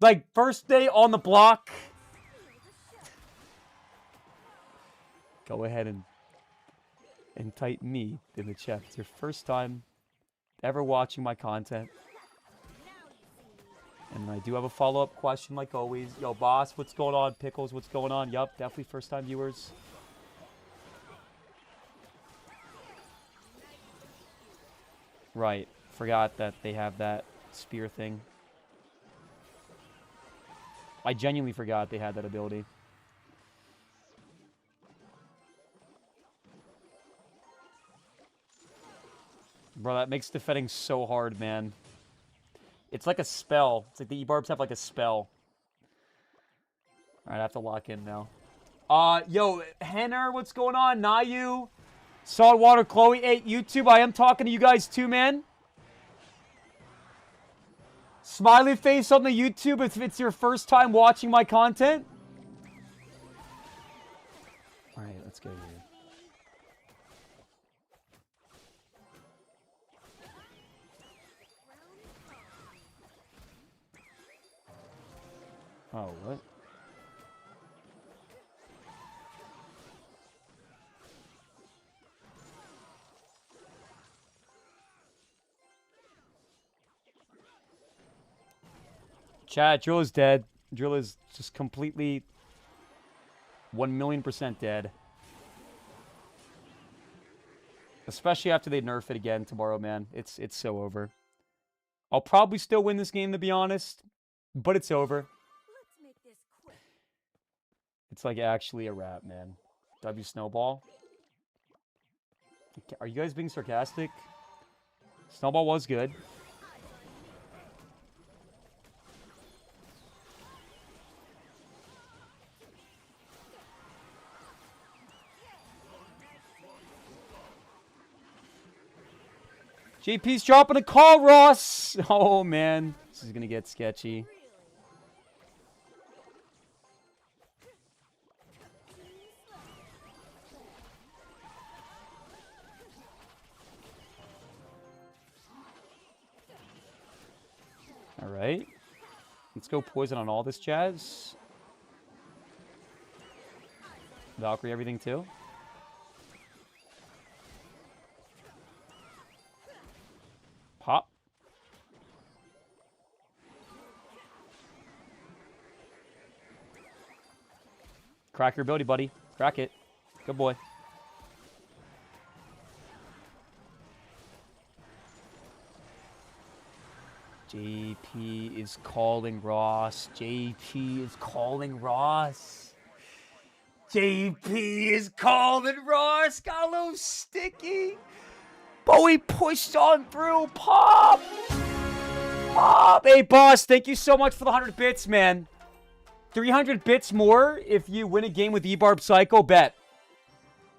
Speaker 1: Like, first day on the block? Go ahead and type me in the chat. It's your first time ever watching my content. And I do have a follow-up question like always. Yo, boss, what's going on? Pickles, what's going on? Yup, definitely first-time viewers. Right. Forgot that they have that spear thing. I genuinely forgot they had that ability. Bro, that makes defending so hard, man. It's like a spell. It's like the E-Barbs have like a spell. Alright, I have to lock in now. Yo, Henner, what's going on? Nayu, Saltwater, Chloe, 8, YouTube. I am talking to you guys too, man. Smiley face on the YouTube if it's your first time watching my content. Alright, let's go here. Oh, what? Chat, Drill is dead. Drill is just completely 1,000,000% dead. Especially after they nerf it again tomorrow, man. It's so over. I'll probably still win this game, to be honest. But it's over. It's like actually a wrap, man. W Snowball. Are you guys being sarcastic? Snowball was good. JP's dropping a call, Ross. Oh, man. This is going to get sketchy. All right. Let's go poison on all this jazz. Valkyrie everything too. Pop. Crack your ability, buddy. Crack it. Good boy. JP is calling Ross. JP is calling Ross. JP is calling Ross. Got a little sticky. But we pushed on through. Pop! Pop! Hey, boss, thank you so much for the 100 bits, man. 300 bits more if you win a game with E-Barb Psycho. Bet.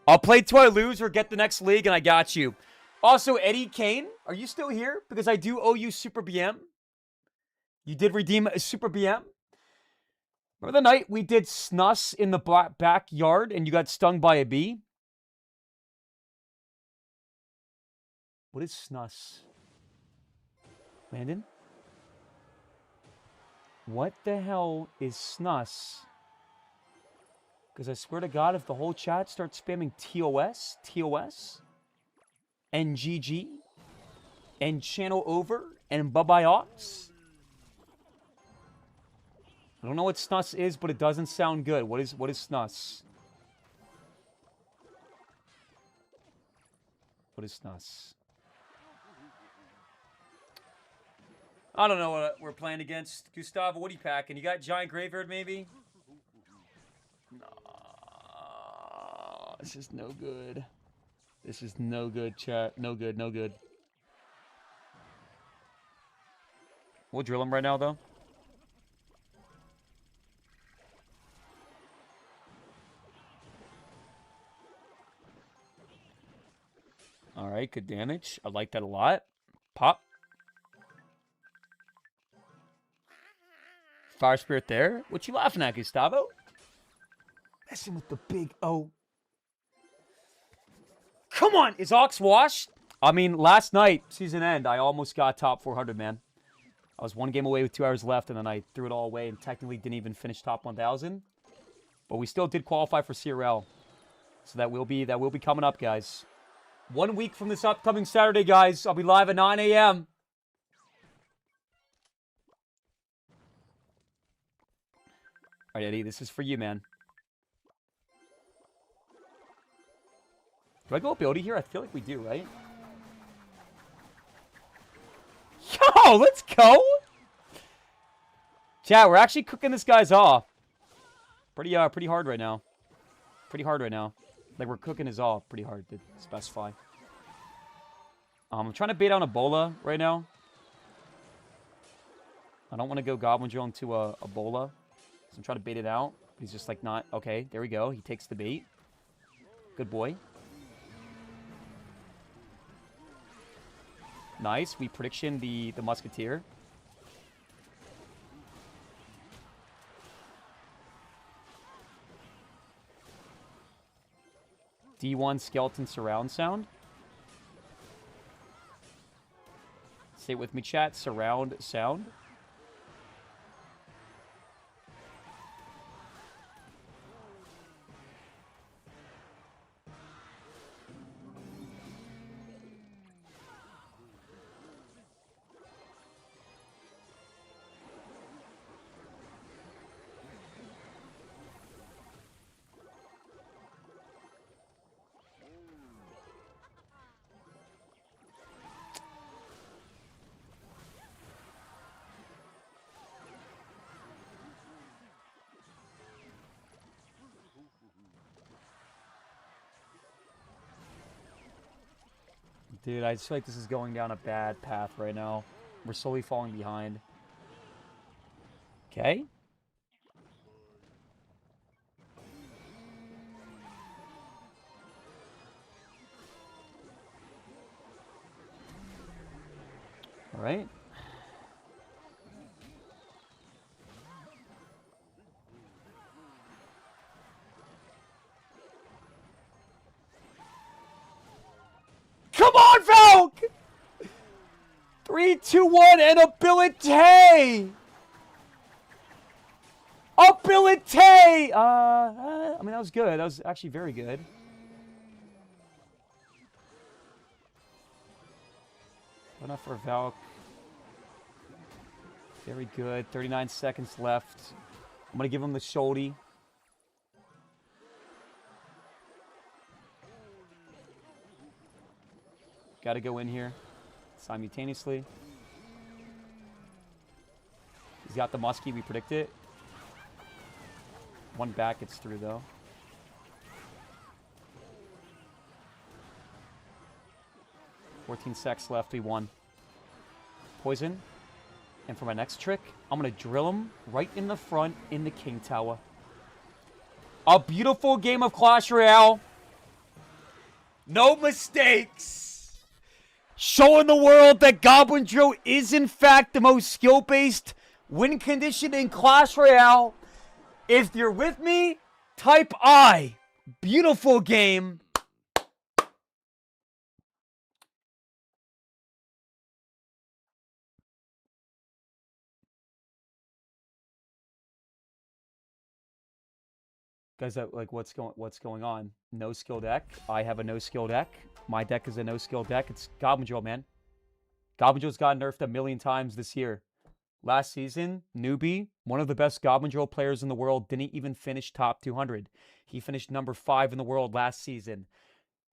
Speaker 1: I'll play till I lose or get the next league, and I got you. Also, Eddie Kane, are you still here? Because I do owe you Super BM. You did redeem a Super BM. Remember the night we did snus in the backyard and you got stung by a bee? What is snus? Landon? What the hell is snus? Because I swear to God, if the whole chat starts spamming TOS, NGG, and channel over, and bye-bye Ox. I don't know what snus is, but it doesn't sound good. What is snus? What is snus? I don't know what we're playing against. Gustavo, what are you packing? You got Giant Graveyard, maybe? No. This is no good. This is no good, chat. No good, no good. We'll drill him right now, though. All right, good damage. I like that a lot. Pop. Fire Spirit there. What you laughing at, Gustavo? Messing with the big O. Come on! Is Ox washed? I mean, last night, season end, I almost got top 400, man. I was one game away with 2 hours left, and then I threw it all away and technically didn't even finish top 1,000. But we still did qualify for CRL. So that will be coming up, guys. 1 week from this upcoming Saturday, guys. I'll be live at 9 a.m. All right, Eddie, this is for you, man. Do I go ability here? I feel like we do, right? Yo, let's go! Chat, we're actually cooking this guy's off. Pretty hard right now. Pretty hard right now. Like, we're cooking his off pretty hard to specify. I'm trying to bait on Ebola right now. I don't want to go Goblin Drill into Ebola. So I'm trying to bait it out. He's just like not... Okay, there we go. He takes the bait. Good boy. Nice. We prediction the Musketeer. D1 Skeleton Surround Sound. Say it with me, chat. Surround Sound. Dude, I just feel like this is going down a bad path right now. We're slowly falling behind. Okay. All right. Come on, Valk! 3, 2, 1, and ability! Ability! I mean, that was good. That was actually very good. Enough for Valk. Very good. 39 seconds left. I'm going to give him the shouldy. Got to go in here simultaneously. He's got the muskie. We predict it. One back gets through, though. $14 left. We won. Poison. And for my next trick, I'm going to drill him right in the front in the King Tower. A beautiful game of Clash Royale. No mistakes. Showing the world that Goblin Drill is, in fact, the most skill-based win condition in Clash Royale. If you're with me, type I. Beautiful game. Guys, like, what's going on? No skill deck. I have a no skill deck. My deck is a no skill deck. It's Goblin Drill, man. Goblin Drill's got nerfed a million times this year. Last season, newbie, one of the best Goblin Drill players in the world, didn't even finish top 200. He finished number 5 in the world last season.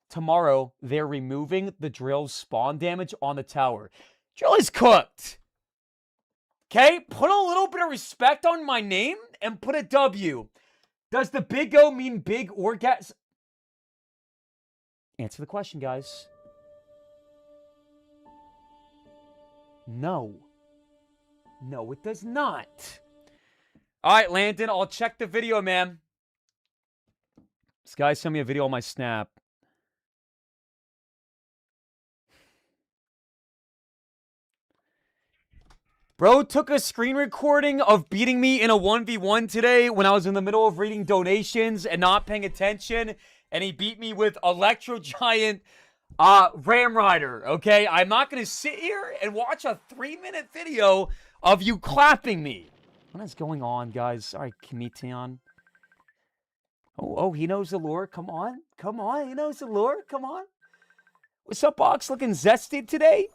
Speaker 1: Tomorrow, they're removing the Drill's spawn damage on the tower. Drill is cooked. Okay, put a little bit of respect on my name and put a W. Does the big O mean big orgasm? Answer the question, guys. No. No, it does not. All right, Landon, I'll check the video, man. This guy sent me a video on my Snap. Bro took a screen recording of beating me in a 1v1 today when I was in the middle of reading donations and not paying attention, and he beat me with Electro Giant Ram Rider, okay? I'm not going to sit here and watch a 3-minute video of you clapping me. What is going on, guys? All right, Kimition. Oh, he knows the lore. Come on. Come on. He knows the lore. Come on. What's up, Ox? Looking zesty today?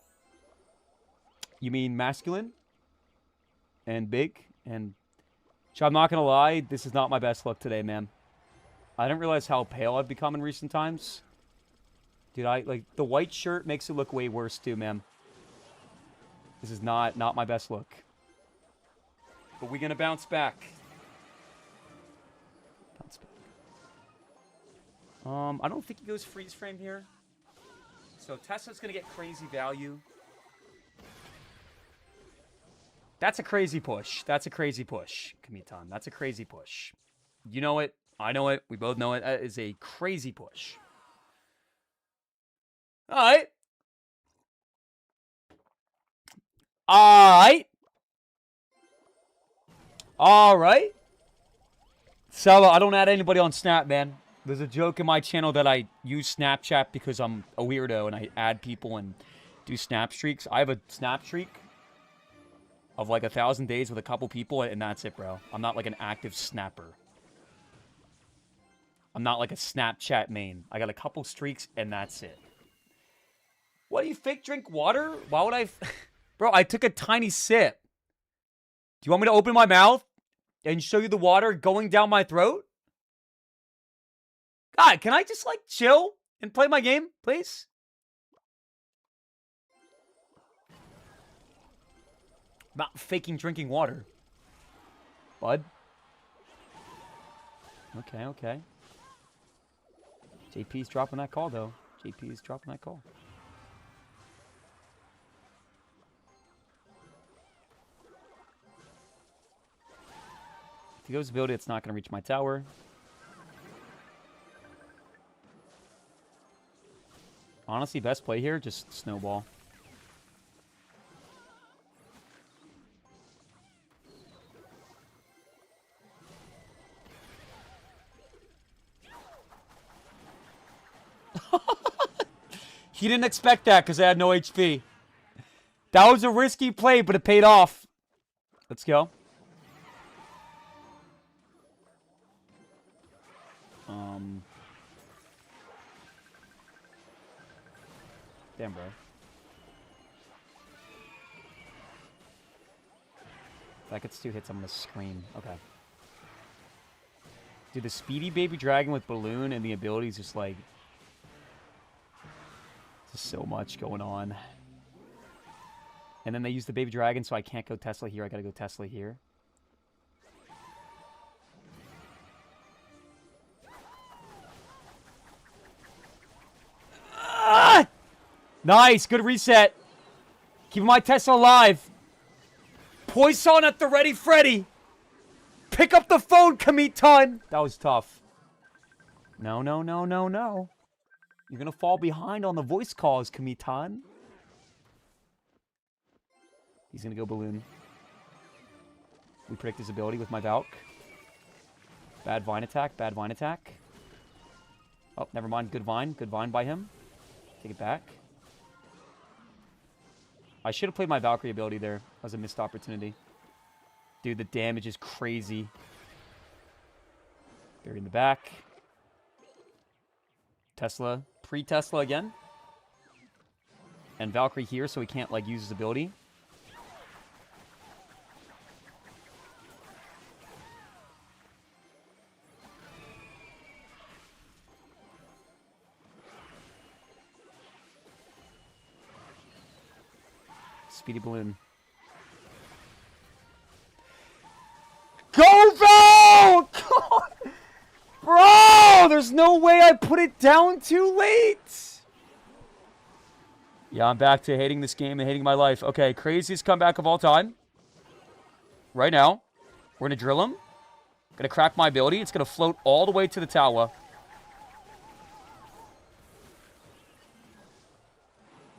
Speaker 1: You mean masculine? And big? And... So I'm not going to lie. This is not my best look today, man. I didn't realize how pale I've become in recent times. Dude, like, the white shirt makes it look way worse, too, man. This is not my best look. But we're going to bounce back. Bounce back. I don't think he goes freeze frame here. So Tesla's going to get crazy value. That's a crazy push. That's a crazy push, Kamitan. That's a crazy push. You know it. I know it. We both know it. That is a crazy push. All right. All right. All right. So, I don't add anybody on Snap, man. There's a joke in my channel that I use Snapchat because I'm a weirdo and I add people and do snap streaks. I have a snap streak of like 1,000 days with a couple people, and that's it, bro. I'm not like an active snapper. I'm not like a Snapchat main. I got a couple streaks, and that's it. What, do you fake drink water? Why would I... Bro, I took a tiny sip. Do you want me to open my mouth and show you the water going down my throat? God, can I just, like, chill and play my game, please? I'm not faking drinking water. Bud. Okay, okay. JP's dropping that call, though. JP's dropping that call. If he goes to build it, it's not going to reach my tower. Honestly, best play here, just snowball. He didn't expect that because I had no HP. That was a risky play, but it paid off. Let's go. Damn, bro. If that gets 2 hits, I'm going to scream. Okay. Dude, the speedy baby dragon with balloon and the ability is just like... It's So much going on. And then they use the baby dragon, so I can't go Tesla here. I gotta go Tesla here. Ah! Nice, good reset. Keeping my Tesla alive. Poison at the ready, Freddy. Pick up the phone, Kamitan. That was tough. No, no, no, no, no. You're gonna fall behind on the voice calls, Kamitan. He's gonna go balloon. We predict his ability with my Valk. Bad vine attack, bad vine attack. Oh, never mind. Good vine by him. Take it back. I should have played my Valkyrie ability there. That was a missed opportunity. Dude, the damage is crazy. Buried in the back. Tesla. Pre-Tesla again. And Valkyrie here, so he can't, like, use his ability. Speedy balloon. Go, Val! Bro, there's no way I put it down too late. Yeah, I'm back to hating this game and hating my life. Okay, craziest comeback of all time. Right now. We're going to drill him. Going to crack my ability. It's going to float all the way to the tower.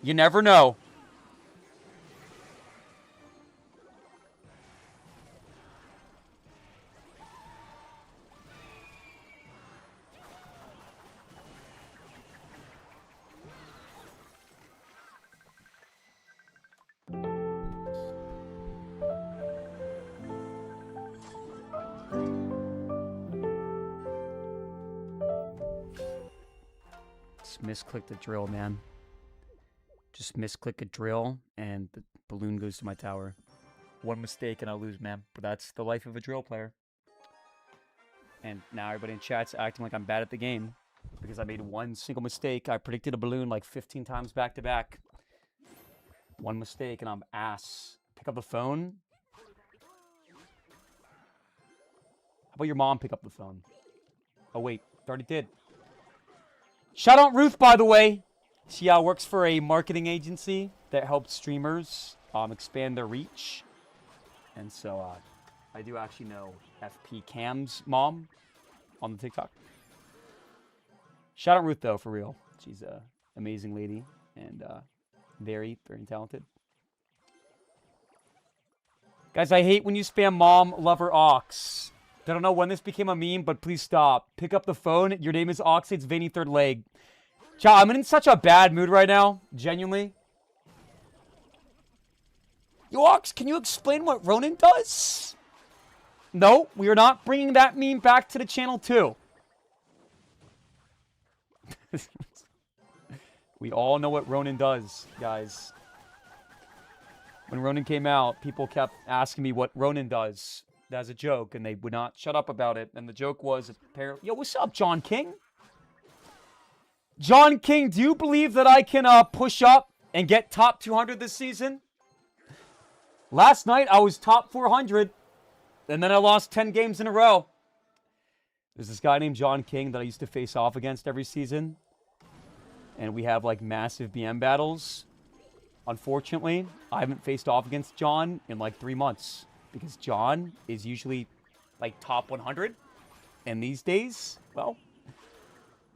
Speaker 1: You never know. Just misclick the drill, man. Just misclick a drill, and the balloon goes to my tower. One mistake, and I'll lose, man. But that's the life of a drill player. And now everybody in chat's acting like I'm bad at the game. Because I made one single mistake. I predicted a balloon like 15 times back to back. One mistake, and I'm ass. Pick up the phone. How about your mom pick up the phone? Oh, wait. It already did. Shout out Ruth, by the way. She works for a marketing agency that helps streamers expand their reach. And so I do actually know FP Cam's mom on the TikTok. Shout out Ruth, though, for real. She's an amazing lady and very, very talented. Guys, I hate when you spam mom, lover, ox. I don't know when this became a meme, but please stop. Pick up the phone. Your name is Oxalate's veiny third leg. Child, I'm in such a bad mood right now. Genuinely. Yo, Ox, can you explain what Ronin does? No, we are not bringing that meme back to the channel, too. We all know what Ronin does, guys. When Ronin came out, people kept asking me what Ronin does. As a joke, and they would not shut up about it. And the joke was, apparently, yo, what's up, John King? John King, do you believe that I can push up and get top 200 this season? Last night, I was top 400, and then I lost 10 games in a row. There's this guy named John King that I used to face off against every season, and we have, like, massive BM battles. Unfortunately, I haven't faced off against John in, like, 3 months. Because John is usually, like, top 100. And these days, well,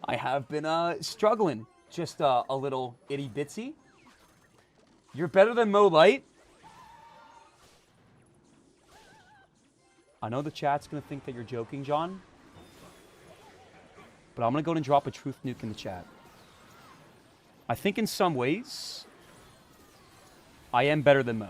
Speaker 1: I have been struggling. Just a little itty-bitsy. You're better than Mo Light. I know the chat's going to think that you're joking, John. But I'm going to go and drop a truth nuke in the chat. I think in some ways, I am better than Mo.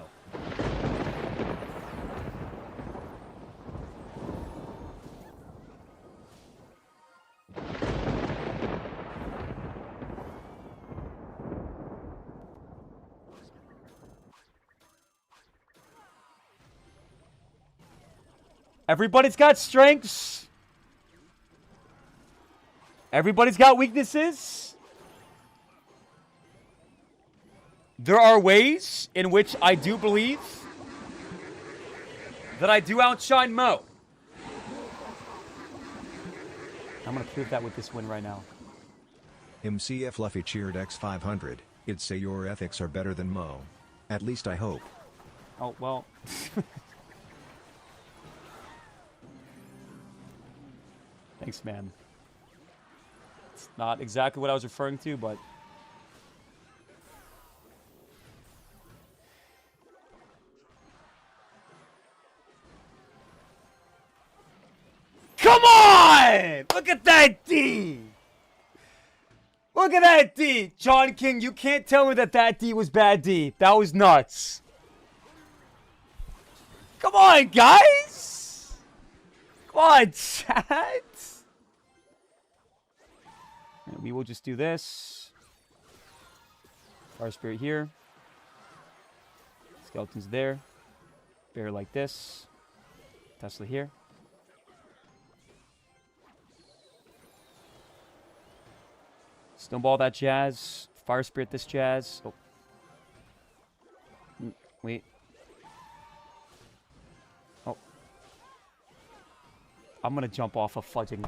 Speaker 1: Everybody's got strengths. Everybody's got weaknesses. there are ways in which I do believe that I do outshine Mo. I'm going to prove that with this win right now.
Speaker 3: MCF Fluffy cheered X500. It'd say your ethics are better than Mo. At least I hope.
Speaker 1: Oh, well. Thanks, man. It's not exactly what I was referring to, but... Come on! Look at that D! Look at that D! John King, you can't tell me that that D was bad D. That was nuts. Come on, guys! Come on, chat! And we will just do this. Fire Spirit here. Skeletons there. Bear like this. Tesla here. Snowball that jazz. Fire Spirit this jazz. Oh. Wait. Oh. I'm gonna jump off of fudging.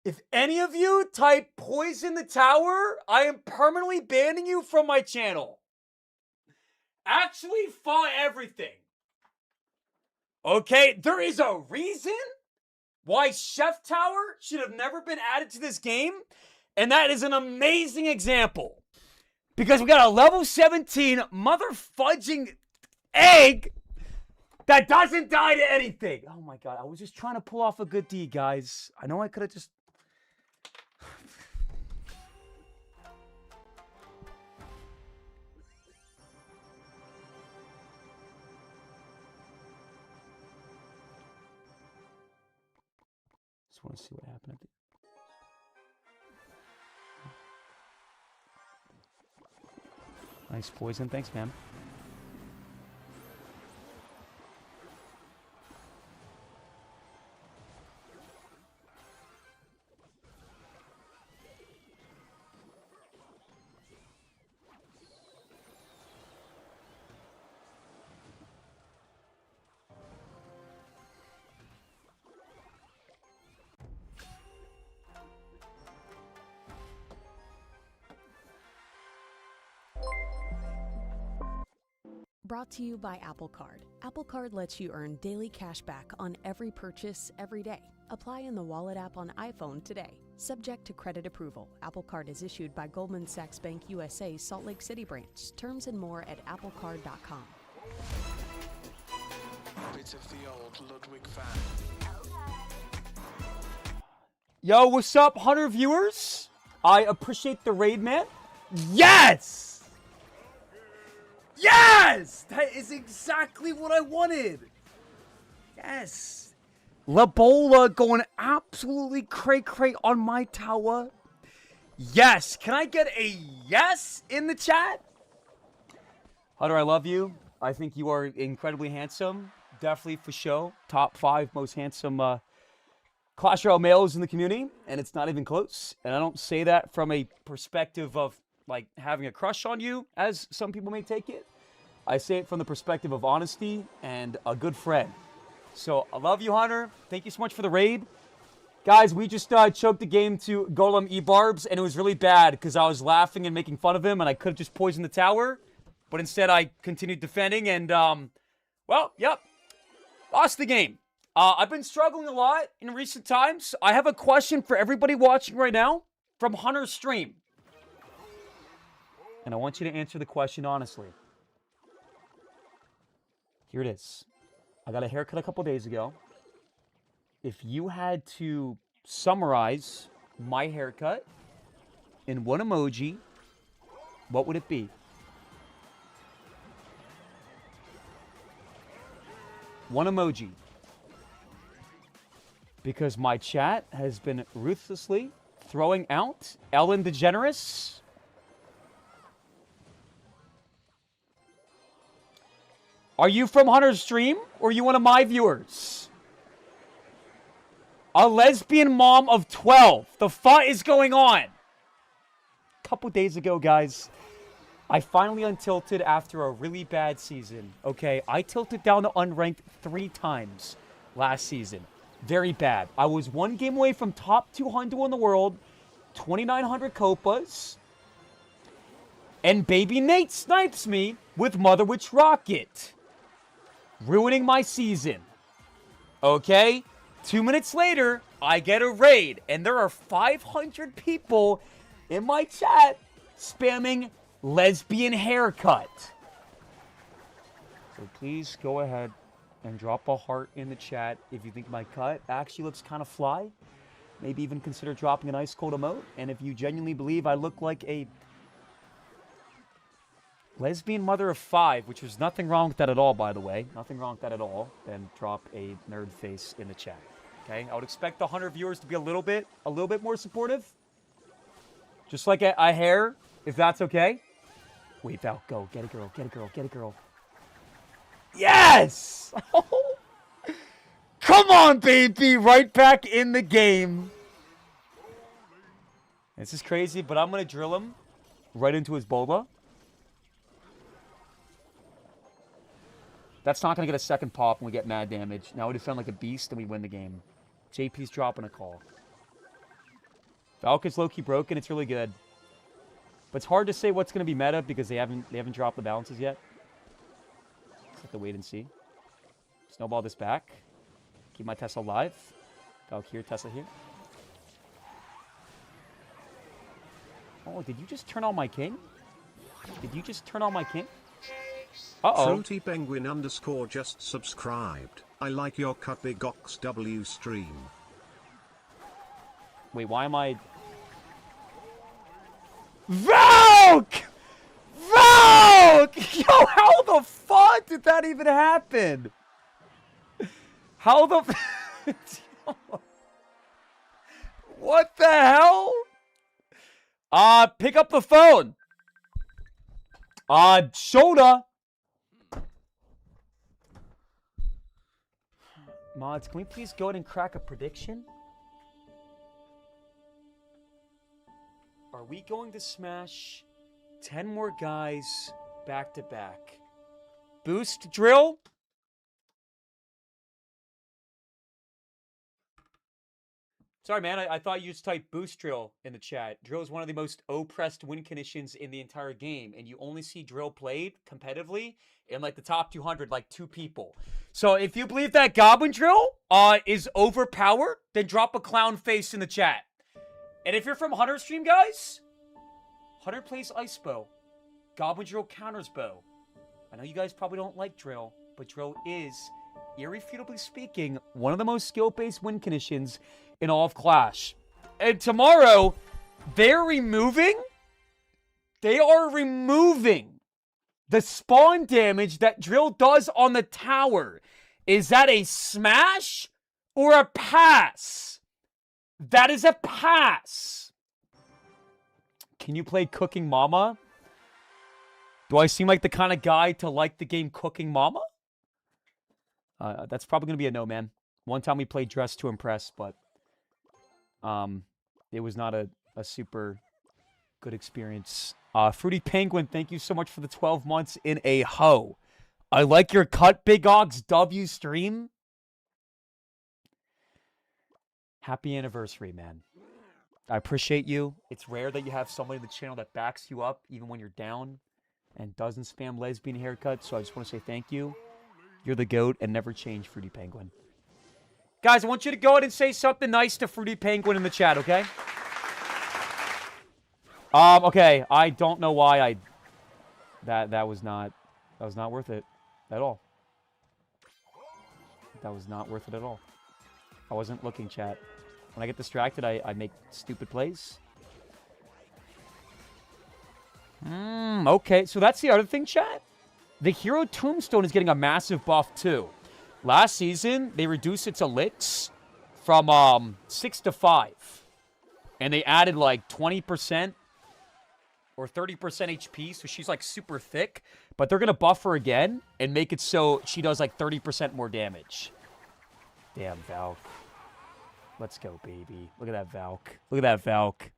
Speaker 1: If any of you type poison the tower, I am permanently banning you from my channel. Actually, fought everything. Okay, there is a reason why Chef Tower should have never been added to this game, and that is an amazing example. Because we got a level 17 mother fudging egg that doesn't die to anything. Oh my god, I was just trying to pull off a good deed, guys. I know I could have just... Just want to see what happened at the... Nice poison. Thanks, man.
Speaker 9: Brought to you by Apple Card. Apple Card lets you earn daily cash back on every purchase every day. Apply in the Wallet app on iPhone today. Subject to credit approval. Apple Card is issued by Goldman Sachs Bank USA Salt Lake City branch. Terms and more at applecard.com.
Speaker 10: Bits of the old Ludwig fan.
Speaker 1: Yo, what's up, 100 viewers? I appreciate the raid, man. Yes! Yes! That is exactly what I wanted. Yes. Labola going absolutely cray-cray on my tower. Yes. Can I get a yes in the chat? Hunter, I love you. I think you are incredibly handsome. Definitely for show. Top 5 most handsome Clash Royale males in the community. And it's not even close. And I don't say that from a perspective of like having a crush on you, as some people may take it. I say it from the perspective of honesty and a good friend. So I love you, Hunter. Thank you so much for the raid. Guys, we just choked the game to Golem E-Barbs, and it was really bad because I was laughing and making fun of him, and I could have just poisoned the tower. But instead, I continued defending, and, well, yep. Lost the game. I've been struggling a lot in recent times. I have a question for everybody watching right now from Hunter's stream. And I want you to answer the question honestly. Here it is. I got a haircut a couple days ago. If you had to summarize my haircut in one emoji, what would it be? One emoji. Because my chat has been ruthlessly throwing out Ellen DeGeneres. Are you from Hunter's stream, or are you one of my viewers? A lesbian mom of 12. The fuck is going on? A couple days ago, guys, I finally untilted after a really bad season. Okay, I tilted down to unranked 3 times last season. Very bad. I was 1 game away from top 200 in the world, 2,900 copas, and baby Nate snipes me with Mother Witch Rocket, ruining my season. Okay? 2 minutes later, I get a raid, and there are 500 people in my chat spamming lesbian haircut. So please go ahead and drop a heart in the chat if you think my cut actually looks kind of fly. Maybe even consider dropping an ice cold emote. And if you genuinely believe I look like a lesbian mother of 5, which was nothing wrong with that at all, by the way. Nothing wrong with that at all. Then drop a nerd face in the chat. Okay? I would expect the 100 viewers to be a little bit more supportive. Just like a hair, if that's okay. Wait, Val, go. Get a girl, get a girl, get a girl. Yes! Come on, baby! Right back in the game. This is crazy, but I'm going to drill him right into his boba. That's not going to get a second pop when we get mad damage. Now we defend like a beast and we win the game. JP's dropping a call. Valkyrie's low-key broken. It's really good. But it's hard to say what's going to be meta because they haven't dropped the balances yet. Just have to wait and see. Snowball this back. Keep my Tesla alive. Valkyrie, Tesla here. Oh, did you just turn on my king? Did you just turn on my king? Uh-oh.
Speaker 7: Fruity Penguin _ just subscribed. I like your cut big Ox W stream.
Speaker 1: Wait, why am I... Valk! Valk! Yo, how the fuck did that even happen? How the... What the hell? Pick up the phone. Shoda. Mods, can we please go ahead and crack a prediction? Are we going to smash 10 more guys back to back? Boost drill? Sorry, man. I thought you just typed boost drill in the chat. Drill is one of the most oppressed win conditions in the entire game, and you only see drill played competitively in like the top 200, like 2 people. So if you believe that goblin drill is overpowered, then drop a clown face in the chat. And if you're from Hunter stream, guys, Hunter plays ice bow. Goblin drill counters bow. I know you guys probably don't like drill, but drill is, irrefutably speaking, one of the most skill-based win conditions in all of Clash. And tomorrow, they are removing the spawn damage that drill does on the tower. Is that a smash or a pass? That is a pass. Can you play Cooking Mama? Do I seem like the kind of guy to like the game Cooking Mama? That's probably going to be a no, man. One time we played Dress to Impress, but it was not a super good experience. Fruity Penguin, thank you so much for the 12 months in a hoe. I like your cut, Big Ox W stream. Happy anniversary, man. I appreciate you. It's rare that you have somebody in the channel that backs you up even when you're down and doesn't spam lesbian haircut, so I just want to say thank you. You're the GOAT and never change, Fruity Penguin. Guys, I want you to go ahead and say something nice to Fruity Penguin in the chat, okay? Okay, I don't know why that was not worth it at all. That was not worth it at all. I wasn't looking, chat. When I get distracted, I make stupid plays. Okay, so that's the other thing, chat. The Hero Tombstone is getting a massive buff, too. Last season, they reduced its elites from 6 to 5. And they added, like, 20% or 30% HP, so she's like super thick. But they're gonna buff her again and make it so she does like 30% more damage. Damn, Valk. Let's go, baby. Look at that Valk. Look at that Valk.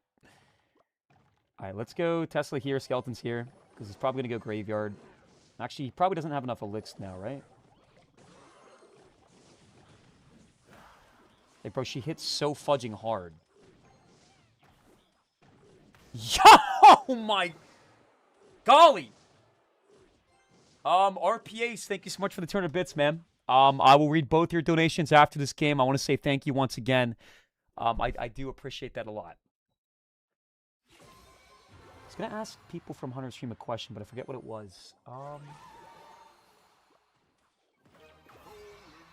Speaker 1: All right, let's go Tesla here, Skeleton's here, because he's probably gonna go Graveyard. Actually, he probably doesn't have enough elixirs now, right? Hey, bro, she hits so fudging hard. Oh my golly. RPAs, thank you so much for the 200 bits, man. I will read both your donations after this game. I want to say thank you once again. I do appreciate that a lot. I was going to ask people from Hunter Stream a question, but I forget what it was. I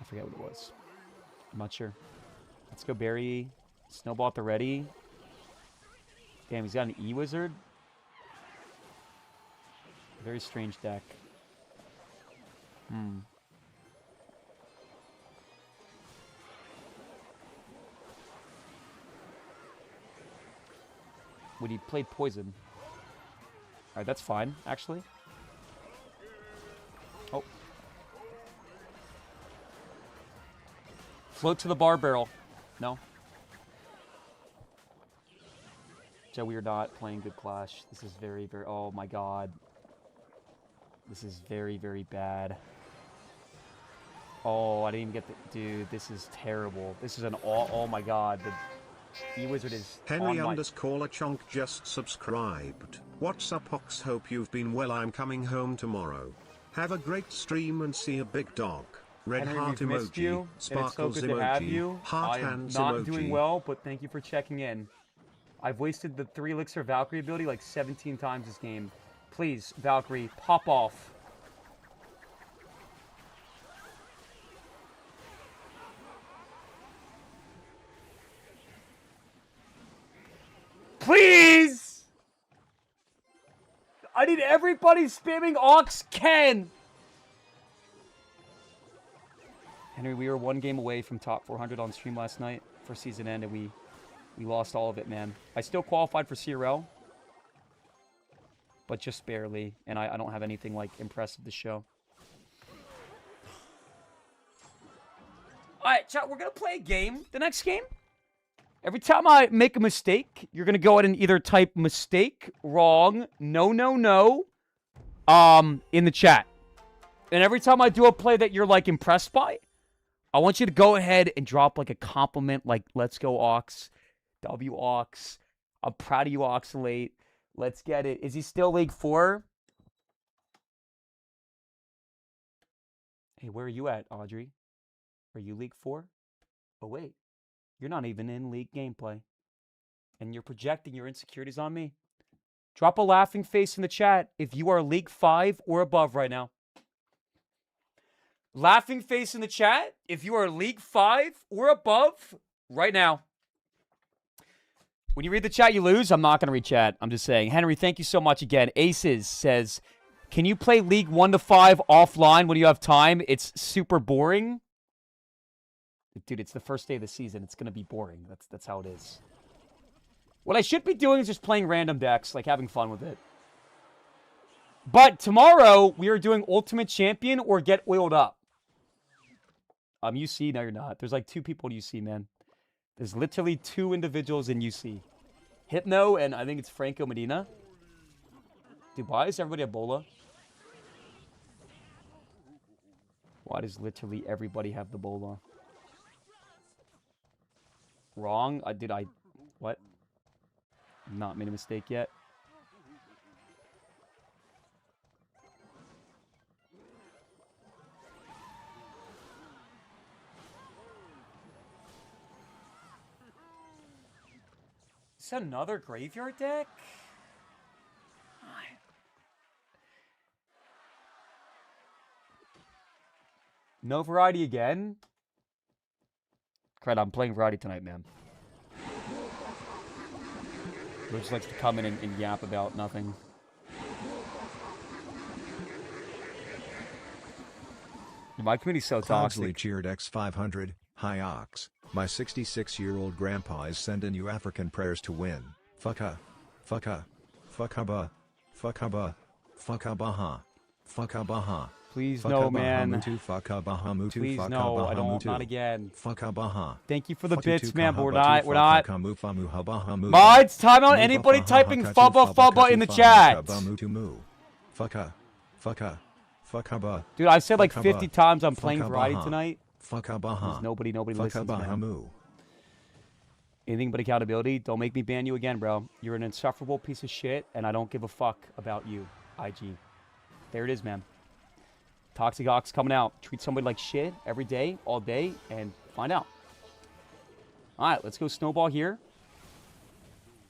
Speaker 1: forget what it was. I'm not sure. Let's go Barry. Snowball at the ready. Damn, he's got an E-Wizard. Very strange deck. Would he play Poison? Alright, that's fine, actually. Oh. Float to the bar barrel. No. Joe, we are not playing good Clash. This is very, very... Oh, my God. This is very, very bad. Oh, I didn't even get the... Dude, this is terrible. This is an... Oh, my God. The E-Wizard is
Speaker 7: Henry underscore Chonk just subscribed. What's up, Ox? Hope you've been well. I'm coming home tomorrow. Have a great stream and see a big dog. Red
Speaker 1: Henry,
Speaker 7: heart
Speaker 1: we've missed
Speaker 7: emoji.
Speaker 1: you,
Speaker 7: Sparkles
Speaker 1: and it's so good
Speaker 7: emoji.
Speaker 1: to have you.
Speaker 7: Heart
Speaker 1: I am
Speaker 7: hands
Speaker 1: not
Speaker 7: emoji.
Speaker 1: doing well, but thank you for checking in. I've wasted the 3 Elixir Valkyrie ability like 17 times this game. Please, Valkyrie, pop off. Please! I need everybody spamming Ox Ken! Henry, we were 1 game away from top 400 on stream last night for season end, and we lost all of it, man. I still qualified for CRL, but just barely, and I don't have anything, like, impressive to show. Alright, chat, we're gonna play a game. The next game. Every time I make a mistake, you're gonna go ahead and either type mistake, wrong, no, in the chat. And every time I do a play that you're, like, impressed by, I want you to go ahead and drop, like, a compliment, like, let's go, Ox. W Ox. I'm proud of you, Oxalate. Let's get it. Is he still League 4? Hey, where are you at, Audrey? Are you League 4? Oh, wait. You're not even in League gameplay. And you're projecting your insecurities on me. Drop a laughing face in the chat if you are League 5 or above right now. Laughing face in the chat if you are League 5 or above right now. When you read the chat, you lose. I'm not going to read chat. I'm just saying. Henry, thank you so much again. Aces says, can you play League 1 to 5 offline when you have time? It's super boring. Dude, it's the first day of the season. It's going to be boring. That's how it is. What I should be doing is just playing random decks, like having fun with it. But tomorrow, we are doing Ultimate Champion or Get Oiled Up. UC? No, you're not. There's like 2 people in UC, man. There's literally 2 individuals in UC. Hypno and I think it's Franco Medina. Dude, why is everybody Ebola? Why does literally everybody have the Ebola? Wrong? What? Not made a mistake yet. Is that another graveyard deck? No variety again? Crap, I'm playing variety tonight, man. Who just likes to come in and yap about nothing. My community's so toxic.
Speaker 3: cheered X500. Hi Ox. My 66-year-old grandpa is sending you African prayers to win. Fucka. Fucka. Fuckaba. Fuckaba. Fuckabaha. Fuckabaha.
Speaker 1: Please no, man.
Speaker 3: Fuckabaha.
Speaker 1: Please no, I don't. Not again.
Speaker 3: Fuckabaha.
Speaker 1: Thank you for the bits, man, but we're
Speaker 3: Fuckabaha.
Speaker 1: not.
Speaker 3: Fuckamufamuhabaha.
Speaker 1: Mods, time out. Anybody typing fubba in the chat?
Speaker 3: Fucka. Fucka. Fuckaba.
Speaker 1: Dude, I said like
Speaker 3: Fuckaba.
Speaker 1: 50 times I'm playing
Speaker 3: Fuckabaha.
Speaker 1: variety tonight.
Speaker 3: Fuckabaha.
Speaker 1: There's nobody listens, man.
Speaker 3: Fuckabahamu.
Speaker 1: Anything but accountability. Don't make me ban you again, bro. You're an insufferable piece of shit, and I don't give a fuck about you, IG. There it is, man. Toxic Ox coming out. Treat somebody like shit every day, all day, and find out. All right, let's go Snowball here.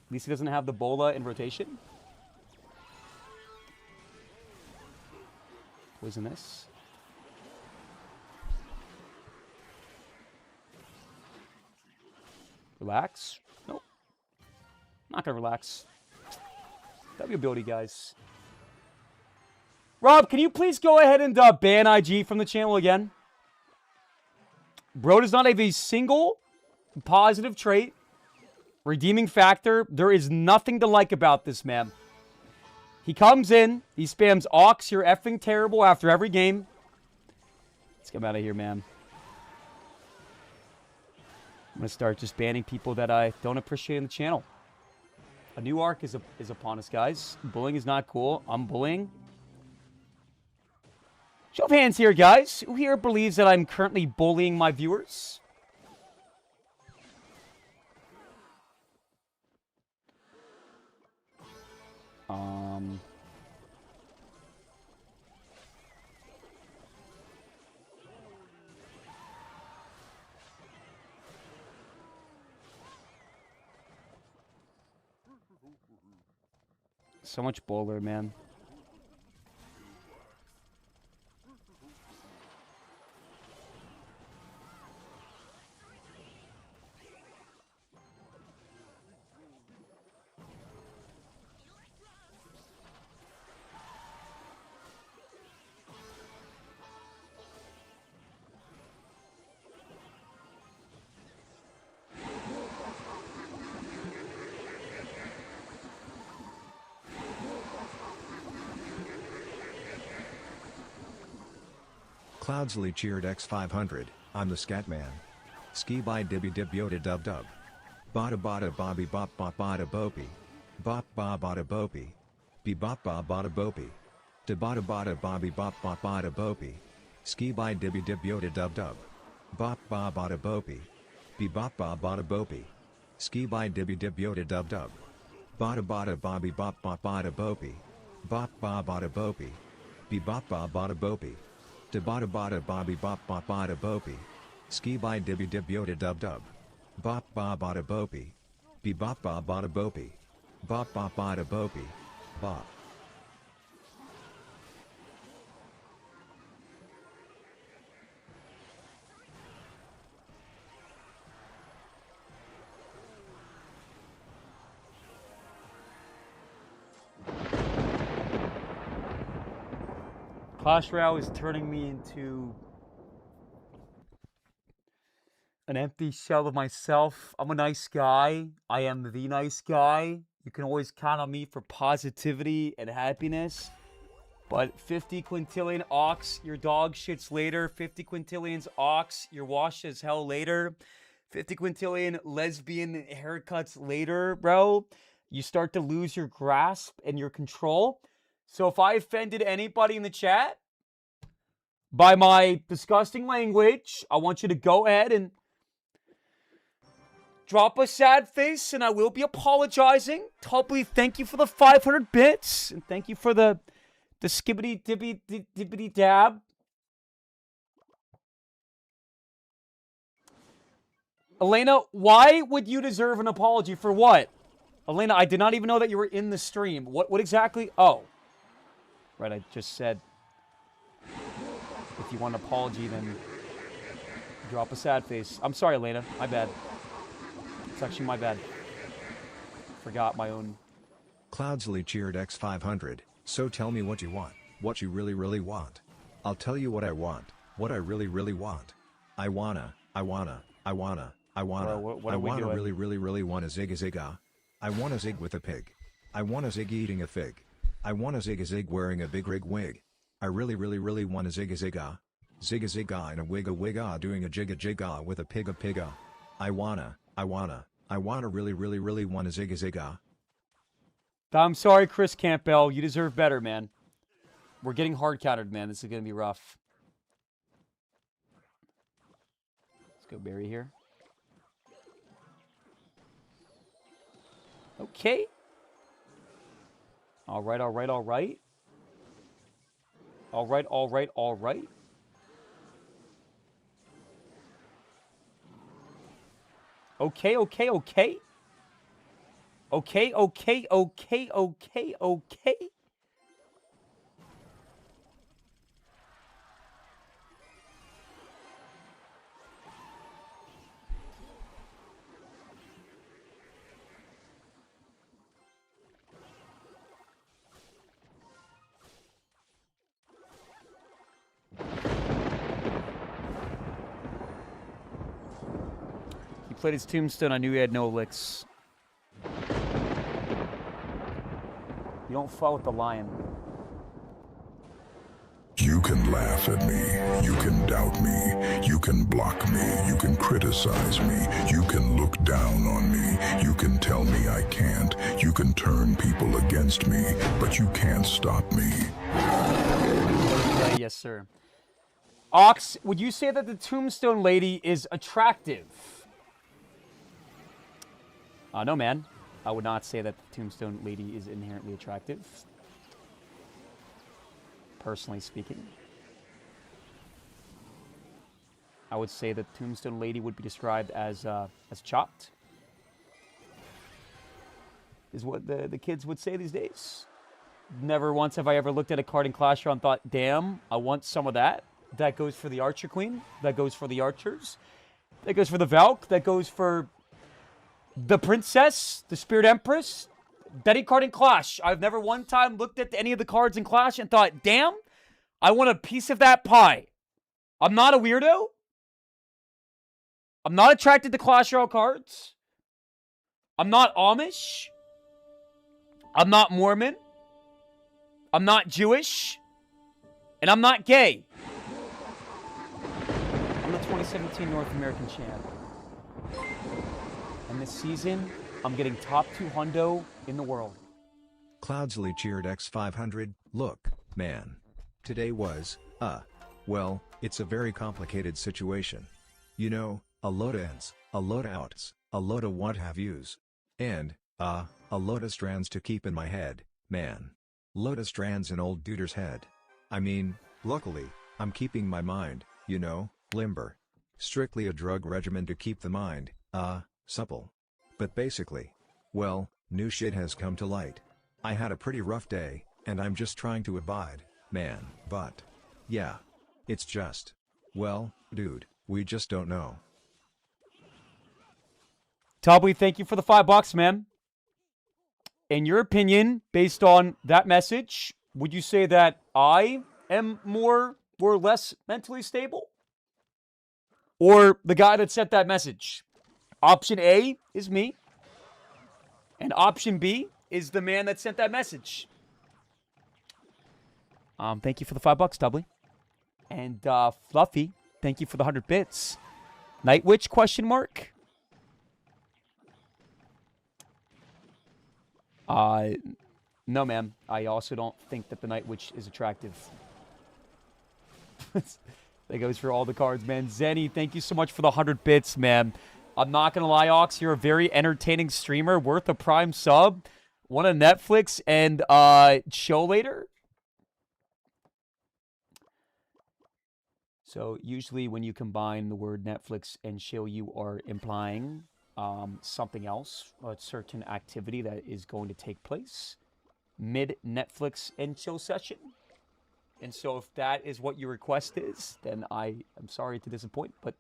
Speaker 1: At least he doesn't have the Bola in rotation. Poison this. Relax. Nope. Not gonna relax. W ability, guys. Rob, can you please go ahead and ban IG from the channel again? Bro does not have a single positive trait. Redeeming factor. There is nothing to like about this man. He comes in. He spams Ox. You're effing terrible after every game. Let's get him out of here, man. I'm going to start just banning people that I don't appreciate in the channel. A new arc is upon us, guys. Bullying is not cool. I'm bullying. Show of hands here, guys. Who here believes that I'm currently bullying my viewers? So much bowler, man.
Speaker 3: Cloudsley cheered X500, I'm the scat man. Ski by dibby dib yoda dub dub. Bada bada bobby bop bop bada bopey. Bop ba bada bopey. Be bop ba bada bopey. Da bada bada bobby bop bop bada bopey. Ski by dibby dib yoda dub dub. Bop ba bada bopey. Be bop ba bada bopey. Ski by dibby dib yoda dub dub. Bada bada bobby bop bop bada bopey. Bop ba bada bopey. Be bop ba bada bopey. Da bada bada bobby bop bop bada bopey. Ski by dibby dib yoda dub dub. Bop ba bada bopey. Be bop ba bada bopey. Bop ba bada bopey. Bop.
Speaker 1: Clash Royale is turning me into an empty shell of myself. I'm a nice guy. I am the nice guy. You can always count on me for positivity and happiness. But 50 quintillion Ox, your dog shits later. 50 quintillions Ox, you're washed as hell later. 50 quintillion lesbian haircuts later, bro. You start to lose your grasp and your control. So if I offended anybody in the chat by my disgusting language, I want you to go ahead and drop a sad face, and I will be apologizing. Toply, thank you for the 500 bits, and thank you for the skibbity dibbity dab. Elena, why would you deserve an apology for what? Elena, I did not even know that you were in the stream. What exactly? Oh. Right, I just said, if you want an apology, then drop a sad face. I'm sorry, Elena. My bad. It's actually my bad. Forgot my own.
Speaker 3: Cloudsley cheered X500, so tell me what you want, what you really want. I'll tell you what I want, what I really want. I wanna
Speaker 1: Bro, what are we doing?
Speaker 3: really want a zig a zigga. I want a zig with a pig. I want a Zig eating a fig. I want a Zig wearing a big rig wig. I really want a Zigga. Zigga in a wigga doing a jigga with a pigga. I wanna really want a Zigga.
Speaker 1: I'm sorry, Chris Campbell. You deserve better, man. We're getting hard countered, man. This is going to be rough. Let's go Barry here. Okay. All right. Okay. He played his tombstone. I knew he had no licks. You don't fall with the lion.
Speaker 8: You can laugh at me, you can doubt me, you can block me, you can criticize me, you can look down on me, you can tell me I can't, you can turn people against me, but you can't stop me.
Speaker 1: Yes, sir. Ox, would you say that the tombstone lady is attractive? No, man. I would not say that the tombstone lady is inherently attractive. Personally speaking. I would say that tombstone lady would be described as chopped. Is what the kids would say these days. Never once have I ever looked at a card in Clash Royale and thought, damn, I want some of that. That goes for the Archer Queen. That goes for the Archers. That goes for the Valk. That goes for the Princess, the Spirit Empress. Betty card in Clash. I've never one time looked at any of the cards in Clash and thought, damn, I want a piece of that pie. I'm not a weirdo. I'm not attracted to Clash Royale cards. I'm not Amish. I'm not Mormon. I'm not Jewish. And I'm not gay. I'm the 2017 North American champ. And this season, I'm getting top 2 hundo in the world.
Speaker 3: Cloudsley cheered X500, look, man. Today was, well, it's a very complicated situation. You know, a load of ends, a load of outs, a load of what have yous. And, a load of strands to keep in my head, man. Load of strands in old duder's head. I mean, luckily, I'm keeping my mind, you know, limber. Strictly a drug regimen to keep the mind, supple. But basically, well, new shit has come to light. I had a pretty rough day, and I'm just trying to abide, man. But, yeah. It's just, well, dude, we just don't know.
Speaker 1: Tubby, thank you for the $5, man. In your opinion, based on that message, would you say that I am more or less mentally stable? Or the guy that sent that message? Option A is me. And option B is the man that sent that message. Thank you for the $5, Tubbly. And Fluffy, thank you for the 100 bits. Night Witch, question mark? No, ma'am. I also don't think that the Night Witch is attractive. That goes for all the cards, man. Zenny, thank you so much for the 100 bits, man. I'm not going to lie, Ox. You're a very entertaining streamer. Worth a Prime sub. One on Netflix and show later. So usually when you combine the word Netflix and show, you are implying something else, a certain activity that is going to take place mid-Netflix and chill session. And so if that is what your request is, then I am sorry to disappoint. But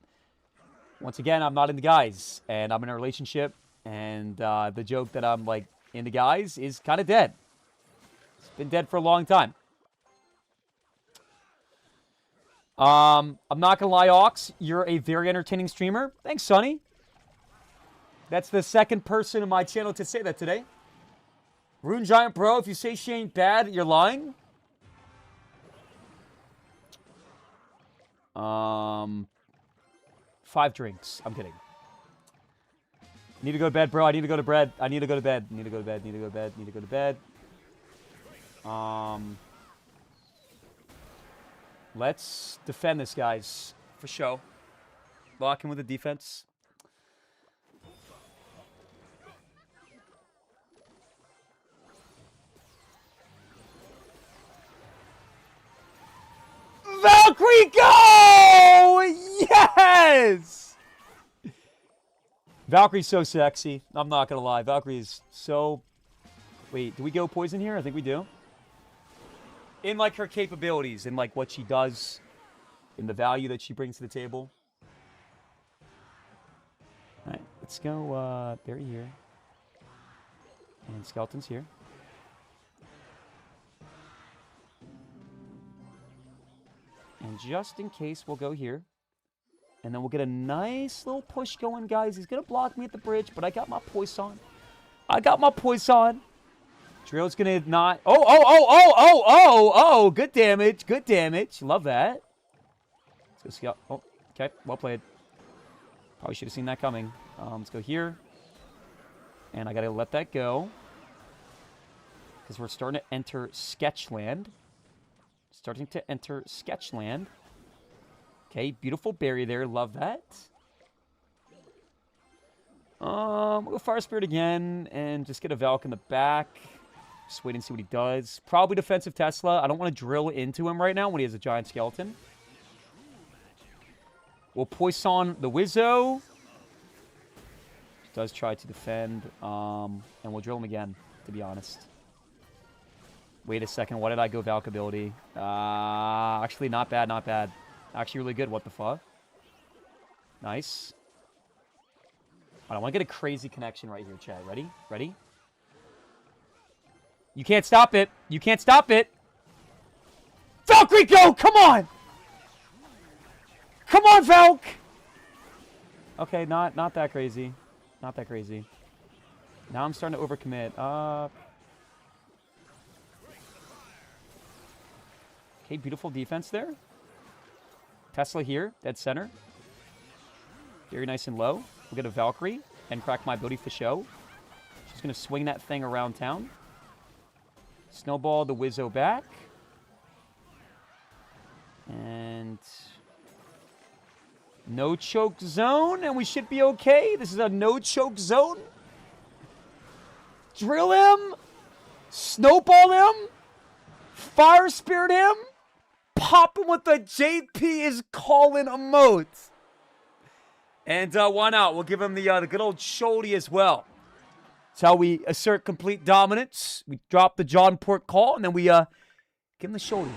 Speaker 1: once again, I'm not into guys, and I'm in a relationship, and the joke that I'm, like, into guys is kind of dead. It's been dead for a long time. I'm not going to lie, Ox. You're a very entertaining streamer. Thanks, Sonny. That's the second person in my channel to say that today. Rune Giant Bro, if you say she ain't bad, you're lying. 5 drinks. I'm kidding. Need to go to bed, bro. I need to go to bed. I need to go to bed. Need to go to bed. Need to go to bed. Need to go to bed. Let's defend this, guys. For show. Lock in with the defense. Valkyrie, go! Yes! Valkyrie's so sexy. I'm not going to lie. Valkyrie is so... Wait, do we go poison here? I think we do. In, like, her capabilities. In, like, what she does. In the value that she brings to the table. Alright, let's go, Barry here. And Skeleton's here. And just in case, we'll go here. And then we'll get a nice little push going, guys. He's going to block me at the bridge, but I got my poison. I got my poison. Drill's going to not... Oh! Good damage. Good damage. Love that. Let's go. Oh, okay. Well played. Probably should have seen that coming. Let's go here. And I got to let that go. Because we're starting to enter Sketchland. Starting to enter Sketchland. Okay, beautiful berry there. Love that. We'll go Fire Spirit again and just get a Valk in the back. Just wait and see what he does. Probably defensive Tesla. I don't want to drill into him right now when he has a giant skeleton. We'll Poison the Wizzo. Does try to defend. And we'll drill him again, to be honest. Wait a second. Why did I go Valk ability? Actually, not bad, not bad. Actually, really good. What the fuck? Nice. I want to get a crazy connection right here, Chad. Ready? Ready? You can't stop it. You can't stop it. Valkyrie, go! Come on! Come on, Valk! Okay, not that crazy. Not that crazy. Now I'm starting to overcommit. Okay, beautiful defense there. Tesla here, dead center. Very nice and low. We'll get a Valkyrie and crack my ability for show. She's going to swing that thing around town. Snowball the Wizzo back. And... no choke zone, and we should be okay. This is a no choke zone. Drill him. Snowball him. Fire Spirit him. Pop him with the JP is calling emote. And why not? We'll give him the good old shouldy as well. That's how we assert complete dominance. We drop the John Port call, and then we give him the shouldy.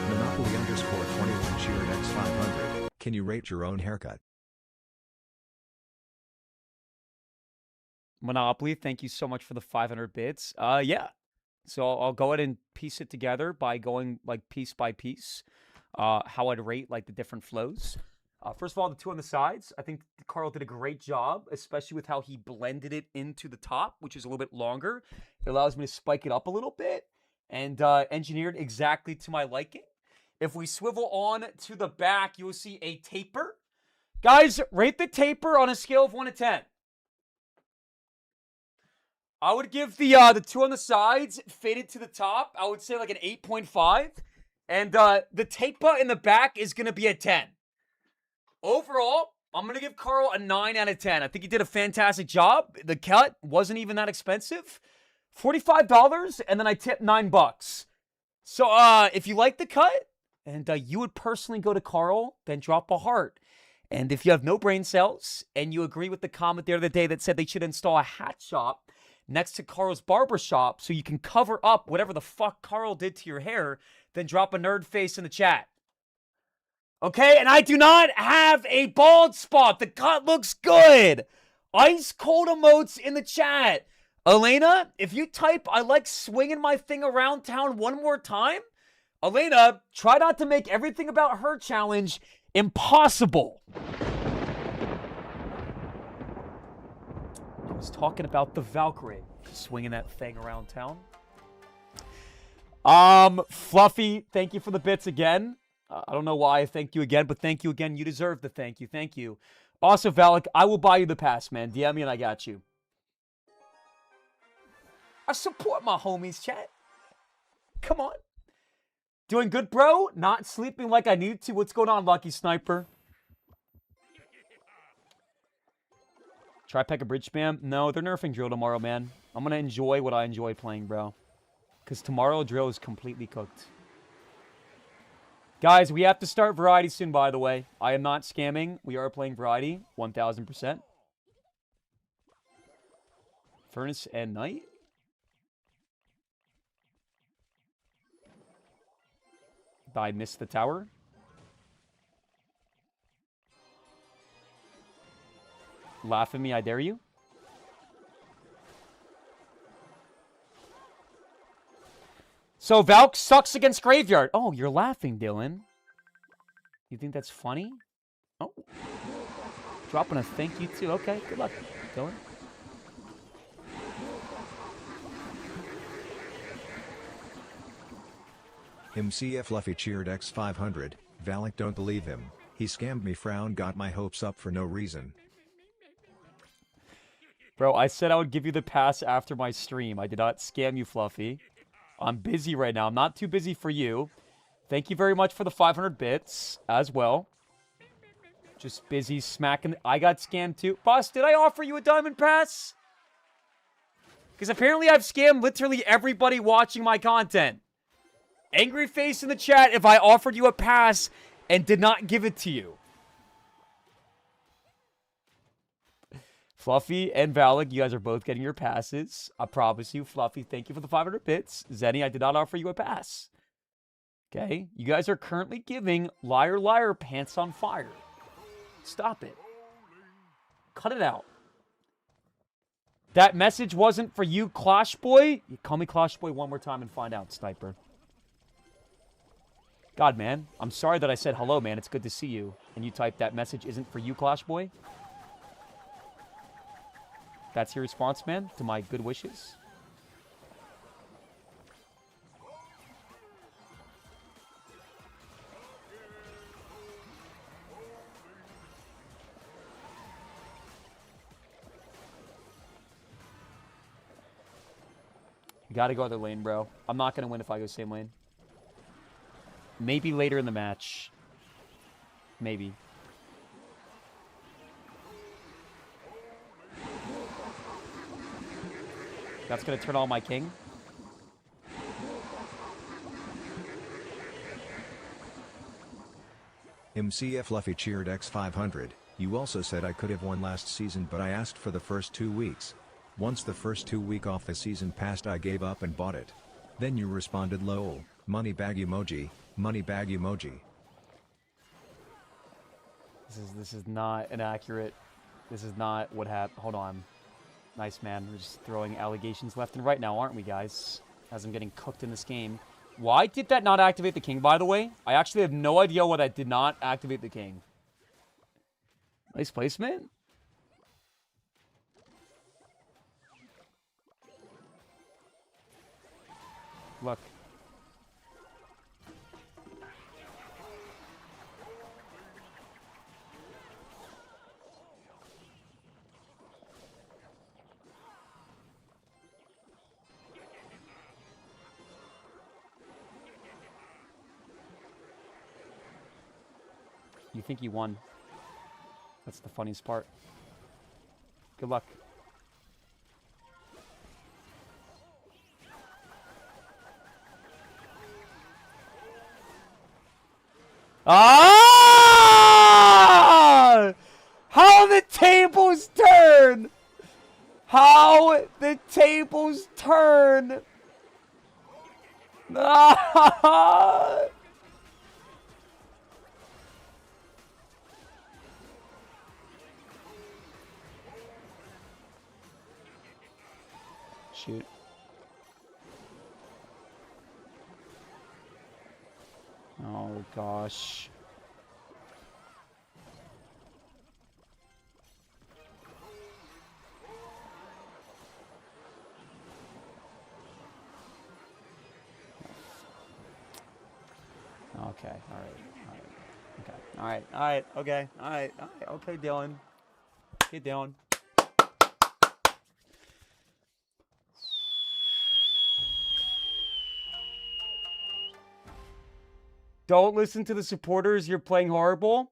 Speaker 3: Monopoly _21 cheered X500. Can you rate your own haircut?
Speaker 1: Monopoly, thank you so much for the 500 bits. Yeah. So I'll go ahead and piece it together by going like piece by piece. How I'd rate like the different flows. First of all, the two on the sides. I think Carl did a great job, especially with how he blended it into the top, which is a little bit longer. It allows me to spike it up a little bit and engineered exactly to my liking. If we swivel on to the back, you will see a taper. Guys, rate the taper on a scale of 1 to 10. I would give the two on the sides faded to the top. I would say like an 8.5. And the taper in the back is going to be a 10. Overall, I'm going to give Carl a 9 out of 10. I think he did a fantastic job. The cut wasn't even that expensive. $45, and then I tipped $9. So if you like the cut, and you would personally go to Carl, then drop a heart. And if you have no brain cells, and you agree with the comment the other day that said they should install a hat shop next to Carl's barbershop so you can cover up whatever the fuck Carl did to your hair, then drop a nerd face in the chat. Okay, and I do not have a bald spot. The cut looks good. Ice cold emotes in the chat. Elena, if you type, I like swinging my thing around town one more time, Elena, try not to make everything about her challenge impossible. I was talking about the Valkyrie, swinging that thing around town. Fluffy, thank you for the bits again. I don't know why I thank you again, but thank you again. You deserve the thank you. Thank you. Also, Valak, I will buy you the pass, man. DM me and I got you. I support my homies, chat. Come on. Doing good, bro? Not sleeping like I need to. What's going on, Lucky Sniper? Try Pekka Bridge spam? No, they're nerfing drill tomorrow, man. I'm going to enjoy what I enjoy playing, bro. Because tomorrow drill is completely cooked. Guys, we have to start variety soon, by the way. I am not scamming. We are playing variety, 1000%. Furnace and Knight. I missed the tower. Laugh at me, I dare you. So Valk sucks against Graveyard. Oh, you're laughing, Dylan. You think that's funny? Oh. Dropping a thank you too. Okay, good luck, Dylan.
Speaker 3: MCF Fluffy cheered X500. Valak don't believe him. He scammed me, frown, got my hopes up for no reason.
Speaker 1: Bro, I said I would give you the pass after my stream. I did not scam you, Fluffy. I'm busy right now. I'm not too busy for you. Thank you very much for the 500 bits as well. Just busy smacking. I got scammed too. Boss, did I offer you a diamond pass? Because apparently I've scammed literally everybody watching my content. Angry face in the chat if I offered you a pass and did not give it to you. Fluffy and Valak, you guys are both getting your passes. I promise you. Fluffy, thank you for the 500 bits. Zenny, I did not offer you a pass. Okay? You guys are currently giving Liar Liar Pants on Fire. Stop it. Cut it out. That message wasn't for you, Clash Boy. You call me Clash Boy one more time and find out, Sniper. God, man. I'm sorry that I said hello, man. It's good to see you. And you typed that message isn't for you, Clash Boy. That's your response, man, to my good wishes? You gotta go other lane, bro. I'm not gonna win if I go same lane. Maybe later in the match. Maybe. That's going to turn on my king.
Speaker 3: MCF Fluffy cheered X500. You also said I could have won last season, but I asked for the first 2 weeks. Once the first 2 week off the season passed, I gave up and bought it. Then you responded lol, money bag emoji, money bag emoji.
Speaker 1: This is not an accurate. This is not what happened. Hold on. Nice, man. We're just throwing allegations left and right now, aren't we, guys? As I'm getting cooked in this game. Why did that not activate the king, by the way? I actually have no idea why that did not activate the king. Nice placement. Look. You think you won. That's the funniest part. Good luck. Ah! How the tables turn! How the tables turn! Ah! Shoot. Oh, gosh. Okay, all right, okay, all right, okay, all right, okay, Dylan. Okay, Dylan. Don't listen to the supporters. You're playing horrible.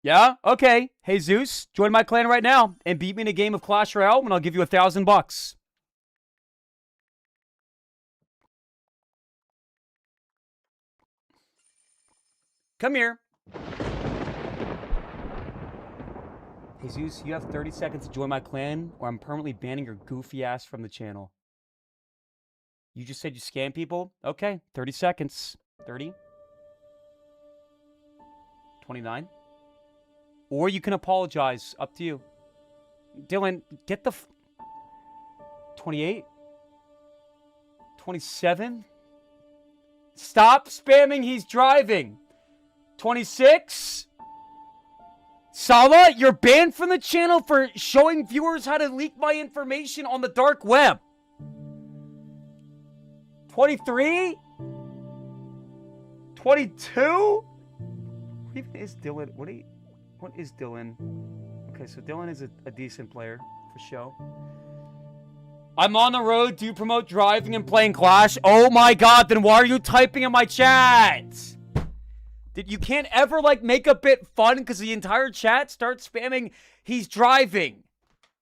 Speaker 1: Yeah? Okay. Hey, Zeus, join my clan right now and beat me in a game of Clash Royale and I'll give you $1,000. Come here. Hey, Zeus, you have 30 seconds to join my clan or I'm permanently banning your goofy ass from the channel. You just said you scam people? Okay, 30 seconds. 30. 29. Or you can apologize. Up to you. Dylan, get the... 28. 27. Stop spamming. He's driving. 26. Sala, you're banned from the channel for showing viewers how to leak my information on the dark web. 23. 22. What even is Dylan? What is Dylan? Okay, so Dylan is a decent player for show. I'm on the road. Do you promote driving and playing Clash? Oh my god, then why are you typing in my chat? You can't ever, like, make a bit fun because the entire chat starts spamming, he's driving.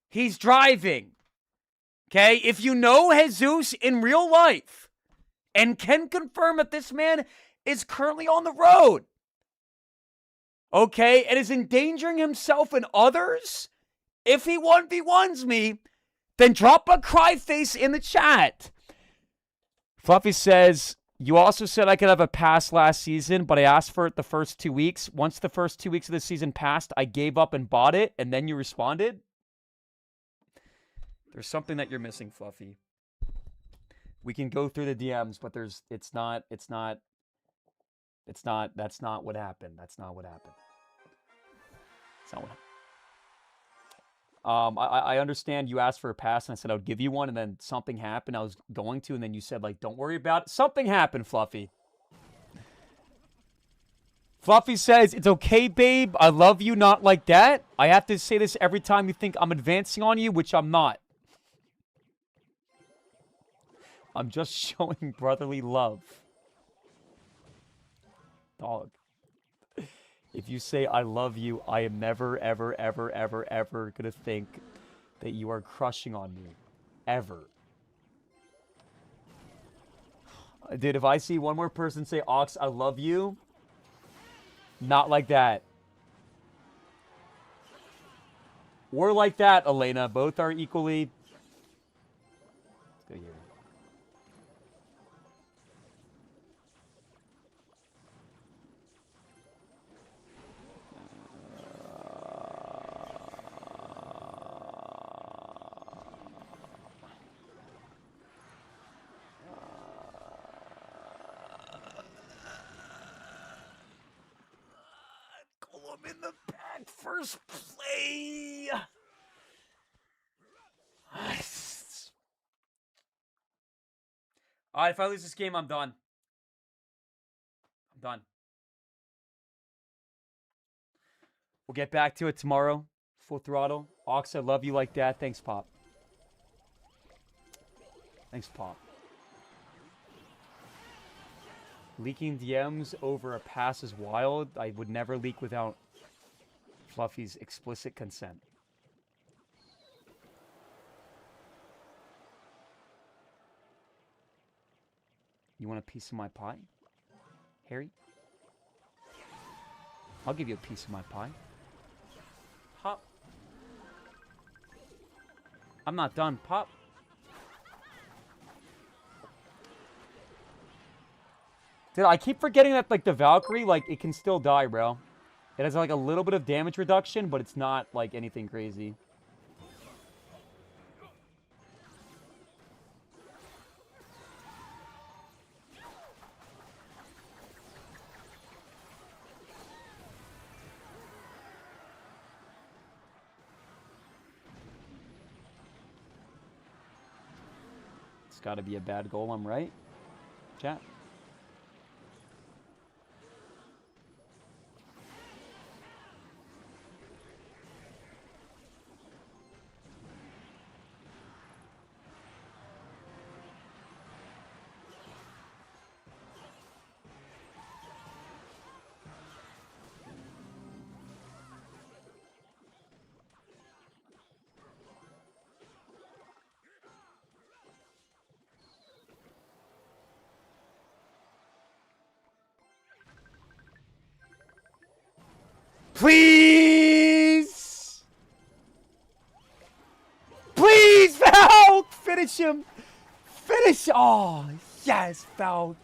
Speaker 1: He's driving. Okay? If you know Jesus in real life and can confirm that this man is currently on the road, okay, and is endangering himself and others, if he 1v1s me, then drop a cry face in the chat. Fluffy says, you also said I could have a pass last season, but I asked for it the first 2 weeks. Once the first 2 weeks of the season passed, I gave up and bought it, and then you responded? There's something that you're missing, Fluffy. We can go through the DMs, but that's not what happened. That's not what happened. It's not what happened. I understand you asked for a pass, and I said I would give you one, and then something happened. I was going to, and then you said, like, don't worry about it. Something happened, Fluffy. Fluffy says, it's okay, babe. I love you, not like that. I have to say this every time you think I'm advancing on you, which I'm not. I'm just showing brotherly love. Dog. If you say I love you, I am never, ever, ever, ever, ever going to think that you are crushing on me. Ever. Dude, if I see one more person say, Ox, I love you, not like that. Or like that, Elena. Both are equally... Let's go here. I'm in the back, first play. All right, if I lose this game, I'm done. I'm done. We'll get back to it tomorrow. Full throttle. Ox, I love you like that. Thanks, Pop. Thanks, Pop. Leaking DMs over a pass is wild. I would never leak without Fluffy's explicit consent. You want a piece of my pie, Harry? I'll give you a piece of my pie. Pop. I'm not done, Pop. Dude, I keep forgetting that, like, the Valkyrie, like, it can still die, bro. It has, like, a little bit of damage reduction, but it's not, like, anything crazy. got to be a bad golem, right? Chat. Please! Please, Falk! Finish him! Finish! Oh, yes, Falk.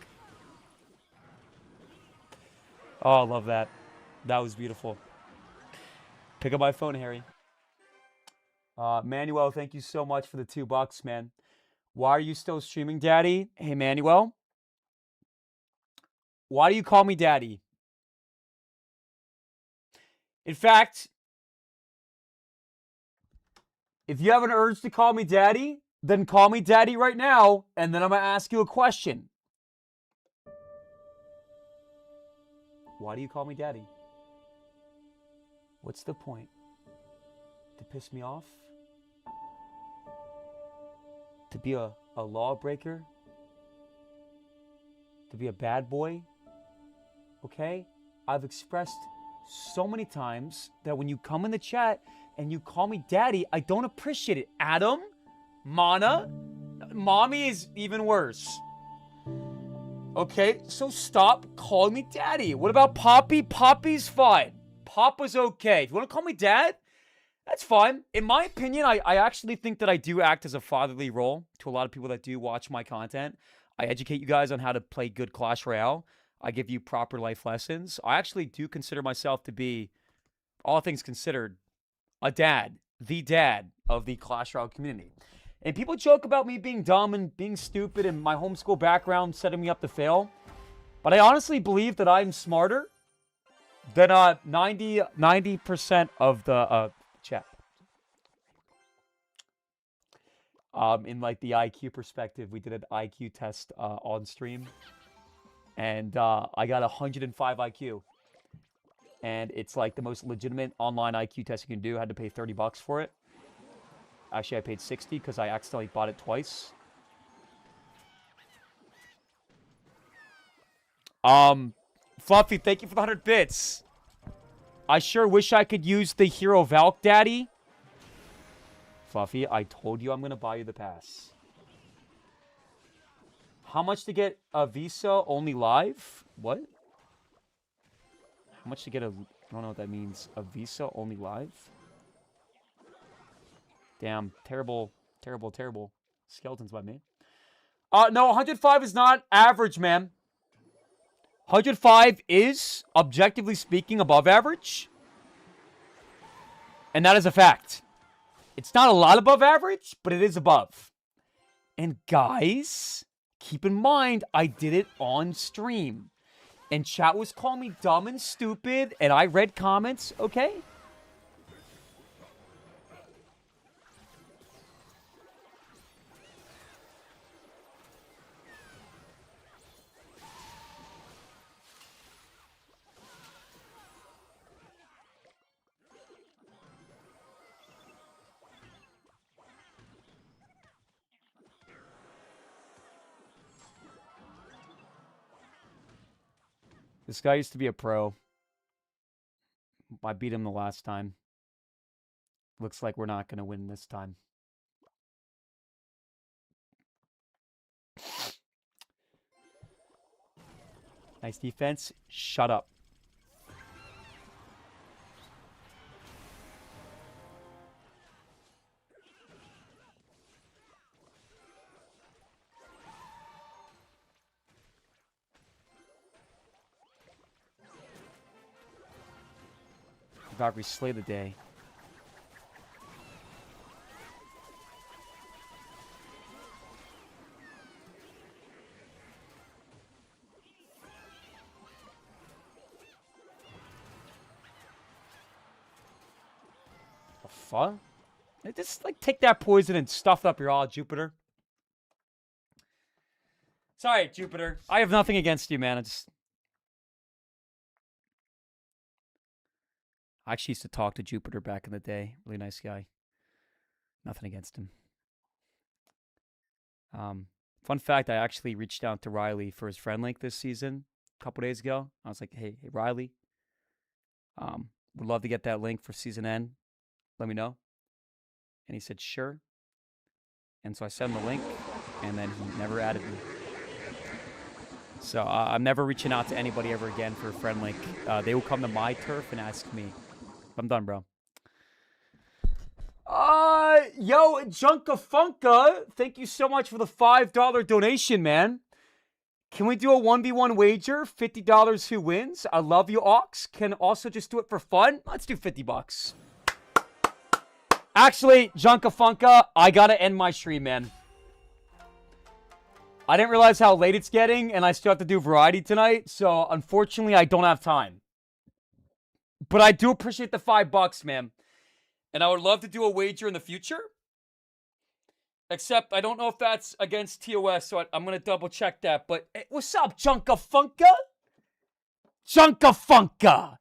Speaker 1: Oh, I love that. That was beautiful. Pick up my phone, Harry. Manuel, thank you so much for the $2, man. Why are you still streaming, Daddy? Hey, Manuel. Why do you call me Daddy? In fact, if you have an urge to call me Daddy, then call me Daddy right now, and then I'm going to ask you a question. Why do you call me Daddy? What's the point? To piss me off? To be a lawbreaker? To be a bad boy? Okay? I've expressed so many times that when you come in the chat and you call me Daddy, I don't appreciate it. Adam? Mana? Mommy is even worse. Okay? So stop calling me Daddy. What about Poppy? Poppy's fine. Papa's okay. If you want to call me Dad, that's fine. In my opinion, I actually think that I do act as a fatherly role to a lot of people that do watch my content. I educate you guys on how to play good Clash Royale. I give you proper life lessons. I actually do consider myself to be, all things considered, a dad. The dad of the Clash Royale community. And people joke about me being dumb and being stupid and my homeschool background setting me up to fail. But I honestly believe that I'm smarter than 90% of the chat. In like the IQ perspective, we did an IQ test on stream. And I got 105 IQ. And it's like the most legitimate online IQ test you can do. I had to pay $30 for it. Actually, I paid 60 because I accidentally bought it twice. Fluffy, thank you for the 100 bits. I sure wish I could use the Hero Valk, Daddy. Fluffy, I told you I'm going to buy you the pass. How much to get a Visa only live? What? How much to get a... I don't know what that means. A Visa only live? Damn. Terrible, terrible, terrible skeletons by me. No, 105 is not average, man. 105 is, objectively speaking, above average. And that is a fact. It's not a lot above average, but it is above. And guys, keep in mind, I did it on stream. And chat was calling me dumb and stupid, and I read comments, okay? This guy used to be a pro. I beat him the last time. Looks like we're not going to win this time. Nice defense. Shut up. Valkyrie slay the day. The fuck? Just like take that poison and stuff up your all Jupiter. Sorry, Jupiter. I have nothing against you, man. I actually used to talk to Jupiter back in the day. Really nice guy. Nothing against him. Fun fact, I actually reached out to Riley for his friend link this season a couple days ago. I was like, hey, Riley. Would love to get that link for season end. Let me know. And he said, sure. And so I sent him the link, and then he never added me. So I'm never reaching out to anybody ever again for a friend link. They will come to my turf and ask me. I'm done, bro. Yo, Junkafunka, thank you so much for the $5 donation, man. Can we do a 1v1 wager? $50 who wins? I love you, Ox. Can also just do it for fun? Let's do $50. Actually, Junkafunka, I gotta end my stream, man. I didn't realize how late it's getting, and I still have to do variety tonight, so unfortunately, I don't have time. But I do appreciate the $5, man. And I would love to do a wager in the future. Except I don't know if that's against TOS, so I'm going to double check that. But hey, what's up, Junkafunka? Junkafunka!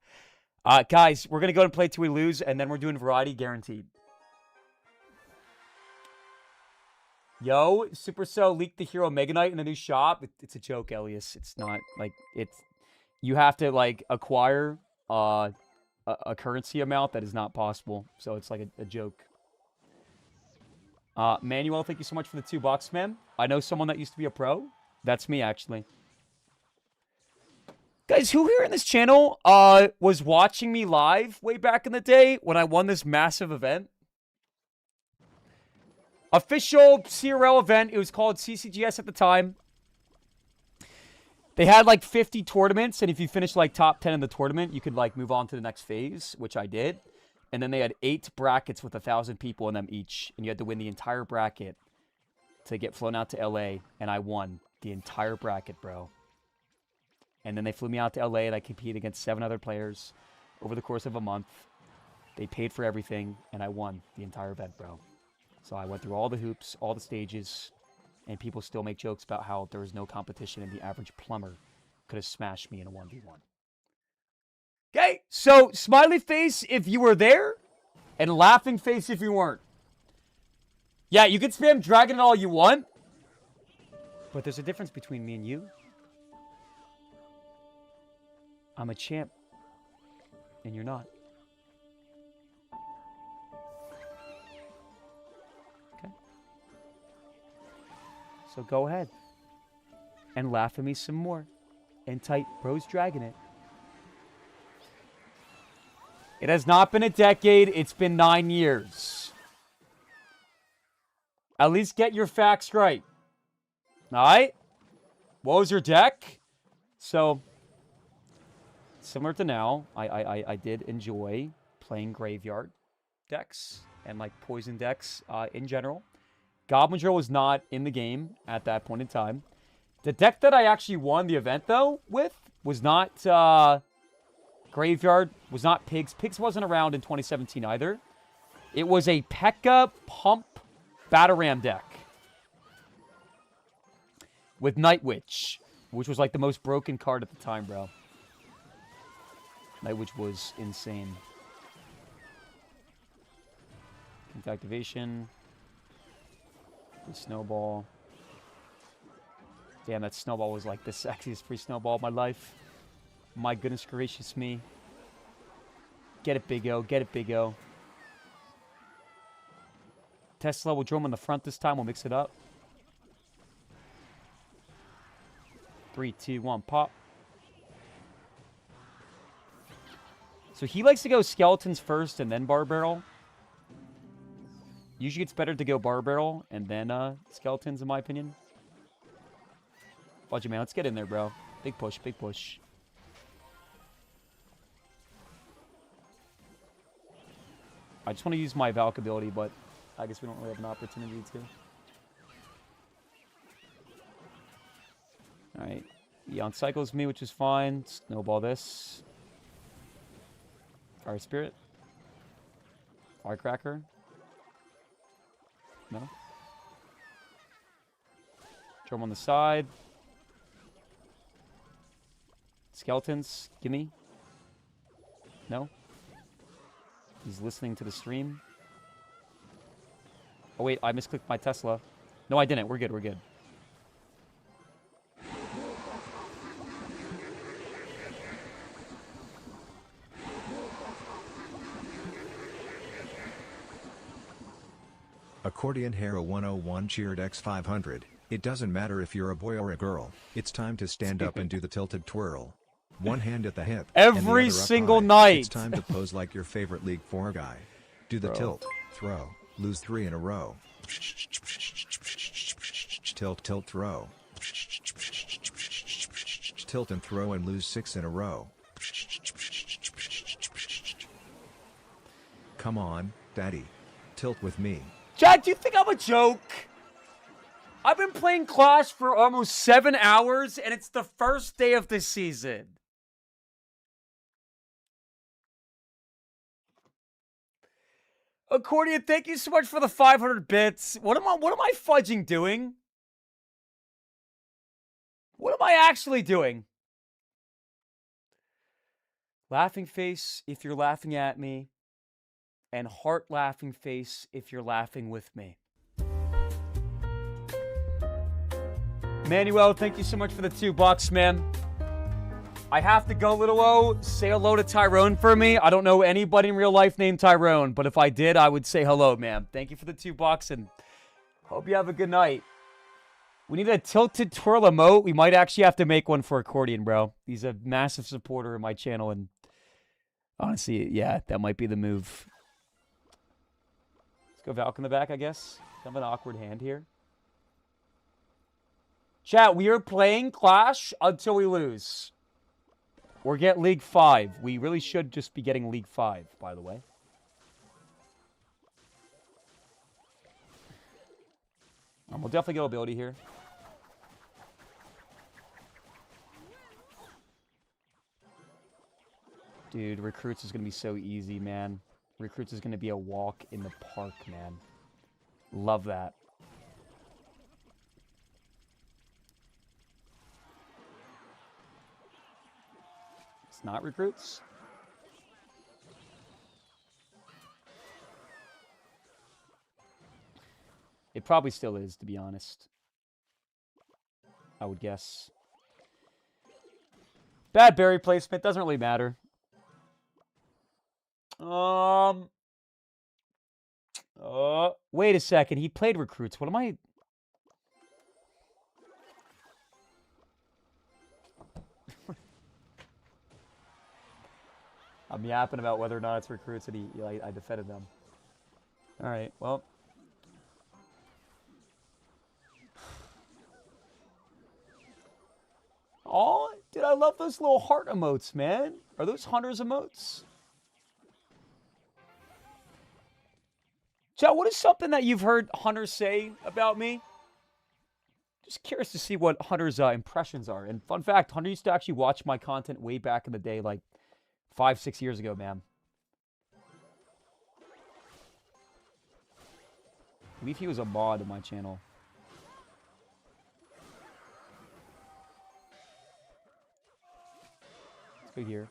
Speaker 1: Guys, we're going to go and play till we lose, and then we're doing variety guaranteed. Yo, Supercell leaked the hero Mega Knight in the new shop. It's a joke, Elias. It's not, like, it's... You have to, like, acquire a currency amount that is not possible. So it's like a joke. Manuel, thank you so much for the $2, man. I know someone that used to be a pro. That's me, actually. Guys, who here in this channel was watching me live way back in the day when I won this massive event? Official CRL event. It was called CCGS at the time. They had like 50 tournaments, and if you finished like top 10 in the tournament, you could like move on to the next phase, which I did. And then they had 8 brackets with 1,000 people in them each, and you had to win the entire bracket to get flown out to LA, and I won the entire bracket, bro. And then they flew me out to LA, and I competed against 7 other players over the course of a month. They paid for everything, and I won the entire event, bro. So I went through all the hoops, all the stages, and people still make jokes about how there was no competition and the average plumber could have smashed me in a 1v1. Okay, so smiley face if you were there, and laughing face if you weren't. Yeah, you can spam Dragon it all you want, but there's a difference between me and you. I'm a champ, and you're not. Okay. So go ahead and laugh at me some more and type Bros Dragon it. It has not been a decade. It's been 9 years. At least get your facts right. All right? What was your deck? So, similar to now, I did enjoy playing graveyard decks and like poison decks in general. Goblin Drill was not in the game at that point in time. The deck that I actually won the event, though, with was not... Graveyard was not Pigs. Pigs wasn't around in 2017 either. It was a P.E.K.K.A. Pump Batarang deck with Night Witch, which was like the most broken card at the time, bro. Night Witch was insane. Into activation. The Snowball. Damn, that Snowball was like the sexiest free Snowball of my life. My goodness gracious me. Get it, Big O. Get it, Big O. Tesla will drum on the front this time. We'll mix it up. 3, 2, 1, pop. So he likes to go skeletons first and then bar barrel. Usually it's better to go bar barrel and then skeletons, in my opinion. Watch it, man. Let's get in there, bro. Big push, big push. I just want to use my Valk ability, but I guess we don't really have an opportunity to. Alright. He uncycles me, which is fine. Snowball this. Fire Spirit. Firecracker. No. Throw him on the side. Skeletons, gimme. No? He's listening to the stream. Oh, wait, I misclicked my Tesla. No, I didn't. We're good, we're good.
Speaker 3: Accordion Hero 101 cheered X500. It doesn't matter if you're a boy or a girl. It's time to stand up and do the tilted twirl. One hand at the hip.
Speaker 1: Every
Speaker 3: and the other up
Speaker 1: single
Speaker 3: high.
Speaker 1: night.
Speaker 3: It's time to pose like your favorite League 4 guy. Do the tilt, throw, lose 3 in a row. Tilt, tilt, throw. Tilt and throw and lose 6 in a row. Come on, daddy. Tilt with me.
Speaker 1: Chad, do you think I'm a joke? I've been playing Clash for almost 7 hours, and it's the first day of the season. Accordion, thank you so much for the 500 bits. What am I fudging doing? What am I actually doing? Laughing face if you're laughing at me, and heart laughing face if you're laughing with me. Manuel, thank you so much for the $2, man. I have to go, Little O. Say hello to Tyrone for me. I don't know anybody in real life named Tyrone, but if I did, I would say hello, man. Thank you for the $2, and hope you have a good night. We need a tilted twirl emote. We might actually have to make one for Accordion, bro. He's a massive supporter of my channel, and honestly, yeah, that might be the move. Let's go Valk in the back, I guess. I have an awkward hand here. Chat, we are playing Clash until we lose. Or get League 5. We really should just be getting League 5, by the way. We'll definitely get ability here. Dude, Recruits is going to be so easy, man. Recruits is going to be a walk in the park, man. Love that. It's not Recruits. It probably still is, to be honest. I would guess. Bad berry placement. Doesn't really matter. Wait a second. He played Recruits. What am I... I'm yapping about whether or not it's Recruits, and I defended them. All right, well. Oh, dude, I love those little heart emotes, man. Are those Hunter's emotes? Chat, what is something that you've heard Hunter say about me? Just curious to see what Hunter's impressions are. And fun fact, Hunter used to actually watch my content way back in the day, like 5-6 years ago, man. I believe he was a mod in my channel. Let's go here.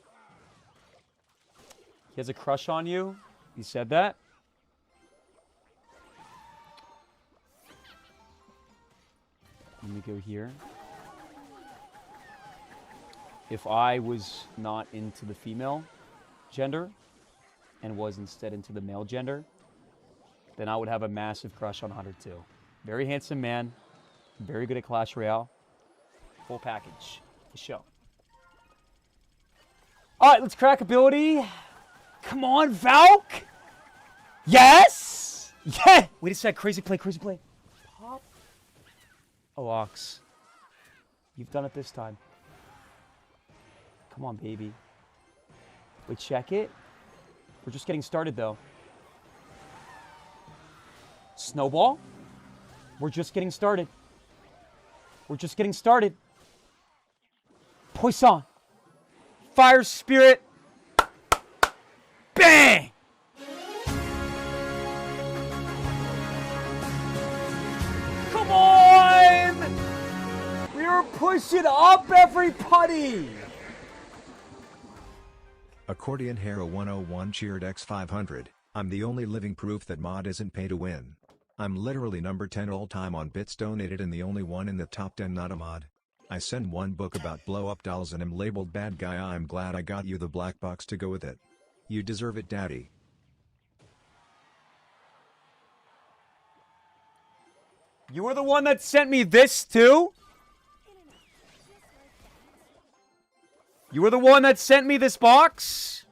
Speaker 1: He has a crush on you? He said that? Let me go here. If I was not into the female gender and was instead into the male gender, then I would have a massive crush on Hunter too. Very handsome man, very good at Clash Royale. Full package. The show. All right, let's crack ability. Come on, Valk. Yes. Yeah. Wait a sec. Crazy play. Crazy play. Pop. Oh, Ox. You've done it this time. Come on, baby. Wait, check it. We're just getting started, though. Snowball. We're just getting started. We're just getting started. Poisson. Fire Spirit. Bang! Come on! We are pushing up, everybody!
Speaker 3: Accordion Hero 101 cheered X500. I'm the only living proof that mod isn't pay to win. I'm literally number 10 all time on bits donated and the only one in the top 10 not a mod. I send one book about blow up dolls and am labeled bad guy. I'm glad I got you the black box to go with it. You deserve it, daddy.
Speaker 1: You were the one that sent me this too? You were the one that sent me this box?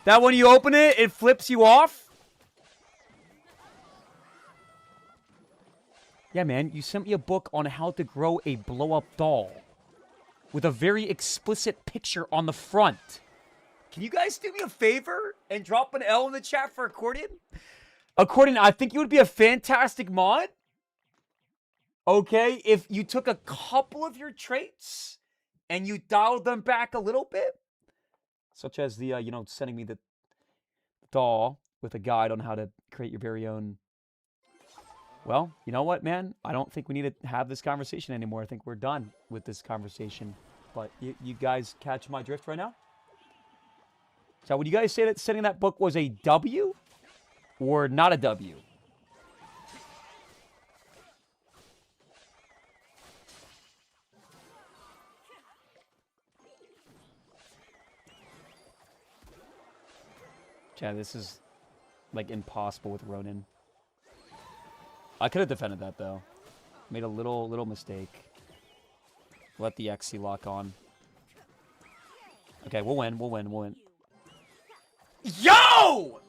Speaker 1: That when you open it, it flips you off? Yeah, man, you sent me a book on how to grow a blow-up doll with a very explicit picture on the front. Can you guys do me a favor and drop an L in the chat for Accordion? Accordion, I think you would be a fantastic mod. Okay, if you took a couple of your traits and you dialed them back a little bit, such as the, sending me the doll with a guide on how to create your very own. Well, you know what, man? I don't think we need to have this conversation anymore. I think we're done with this conversation. But you guys catch my drift right now? So would you guys say that sending that book was a W or not a W? Yeah, this is, like, impossible with Ronin. I could have defended that, though. Made a little mistake. Let the XC lock on. Okay, we'll win. Yo!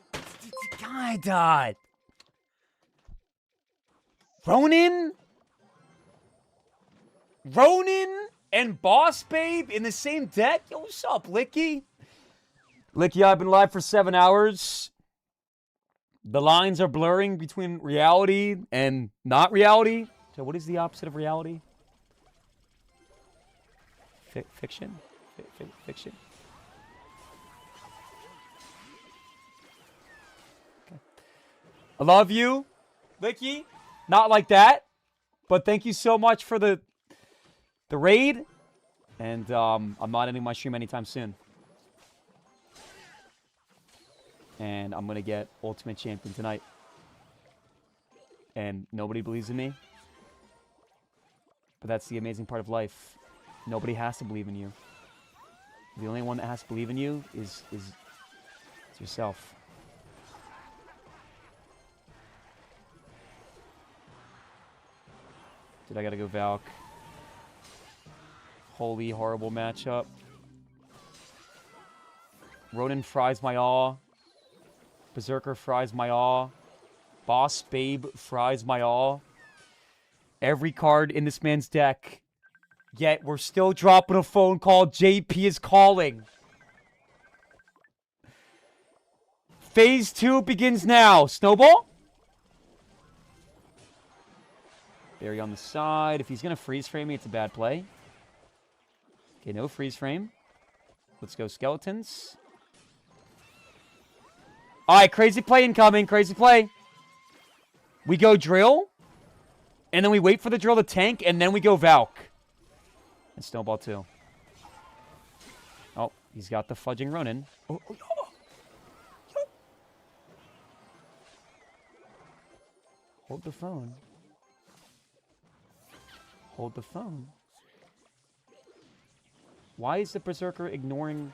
Speaker 1: God! Ronin and Boss Babe in the same deck? Yo, what's up, Licky? Licky, I've been live for 7 hours. The lines are blurring between reality and not reality. So what is the opposite of reality? Fiction? Fiction? Okay. I love you, Licky. Not like that. But thank you so much for the raid. And I'm not ending my stream anytime soon. And I'm going to get Ultimate Champion tonight. And nobody believes in me. But that's the amazing part of life. Nobody has to believe in you. The only one that has to believe in you is yourself. Dude, I got to go Valk. Holy, horrible matchup. Ronin fries my awe. Berserker fries my awe. Boss Babe fries my awe. Every card in this man's deck. Yet we're still dropping a phone call. JP is calling. Phase 2 begins now. Snowball? Barry on the side. If he's going to freeze frame me, it's a bad play. Okay, no freeze frame. Let's go skeletons. Alright, crazy play incoming. Crazy play. We go drill. And then we wait for the drill to tank. And then we go Valk. And snowball too. Oh, he's got the fudging Ronin. Oh. Hold the phone. Hold the phone. Why is the Berserker ignoring...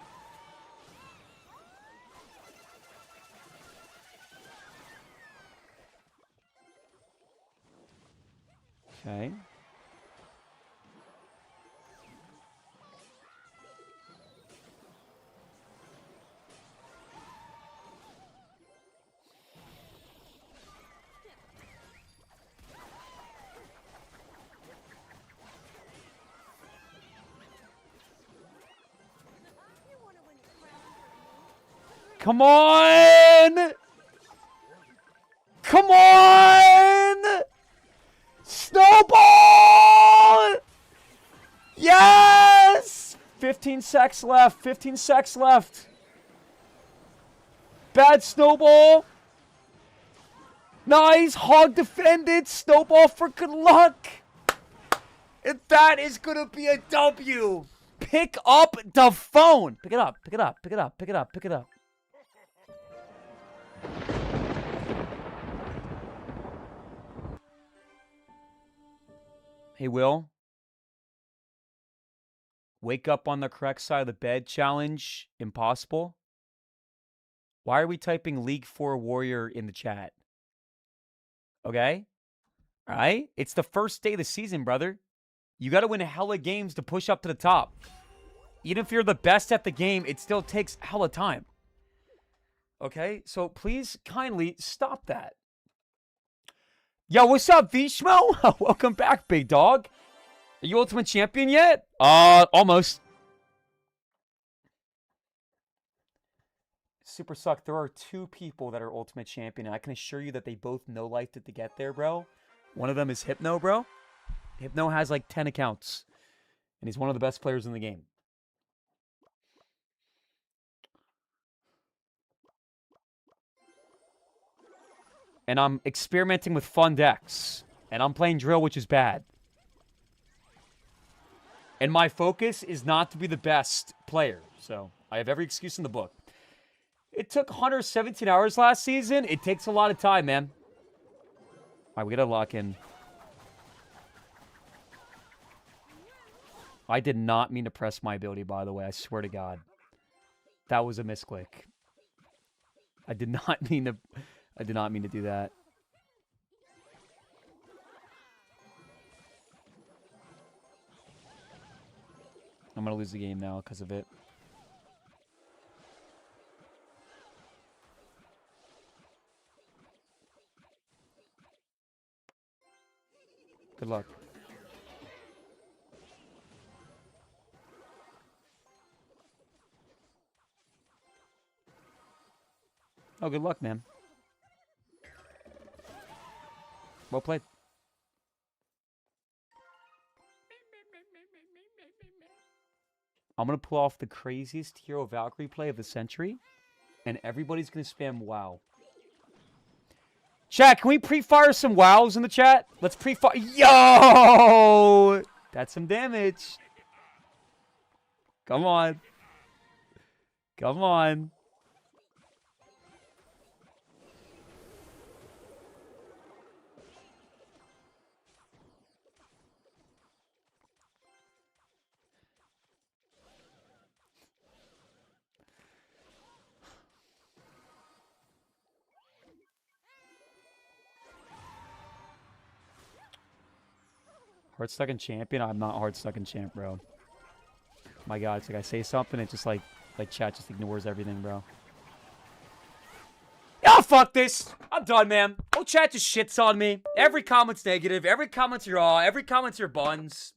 Speaker 1: Okay. Come on! Come on! Snowball! Yes! 15 secs left. 15 secs left. Bad snowball. Nice. Hog defended. Snowball for good luck. And that is going to be a W. pick up the phone. Pick it up. Pick it up. Pick it up. Pick it up. Pick it up. Hey, Will. Wake up on the correct side of the bed challenge. Impossible. Why are we typing League 4 Warrior in the chat? Okay? All right? It's the first day of the season, brother. You got to win hella games to push up to the top. Even if you're the best at the game, it still takes hella time. Okay? So please kindly stop that. Yo, what's up, Vishmo? Welcome back, big dog. Are you Ultimate Champion yet? Almost. Super suck. There are 2 people that are Ultimate Champion, and I can assure you that they both no-lifed it to get there, bro. One of them is Hypno, bro. Hypno has like 10 accounts, and he's one of the best players in the game. And I'm experimenting with fun decks, and I'm playing Drill, which is bad. And my focus is not to be the best player, so I have every excuse in the book. It took 117 hours last season. It takes a lot of time, man. All right, we gotta lock in. I did not mean to press my ability, by the way. I swear to God. That was a misclick. I did not mean to do that. I'm gonna lose the game now because of it. Good luck. Oh, good luck, man. Well played. I'm going to pull off the craziest Hero Valkyrie play of the century, and everybody's going to spam WoW. Chat, can we pre-fire some WoWs in the chat? Let's pre-fire. Yo! That's some damage. Come on. Come on. Hard second champion? I'm not hard second champ, bro. My God, it's like I say something, it just like chat just ignores everything, bro. Oh, fuck this. I'm done, man. Oh, chat just shits on me. Every comment's negative. Every comment's your aw. Every comment's your buns.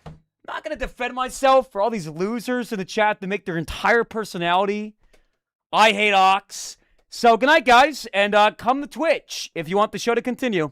Speaker 1: I'm not gonna defend myself for all these losers in the chat that make their entire personality I hate Ox. So, good night, guys, and come to Twitch if you want the show to continue.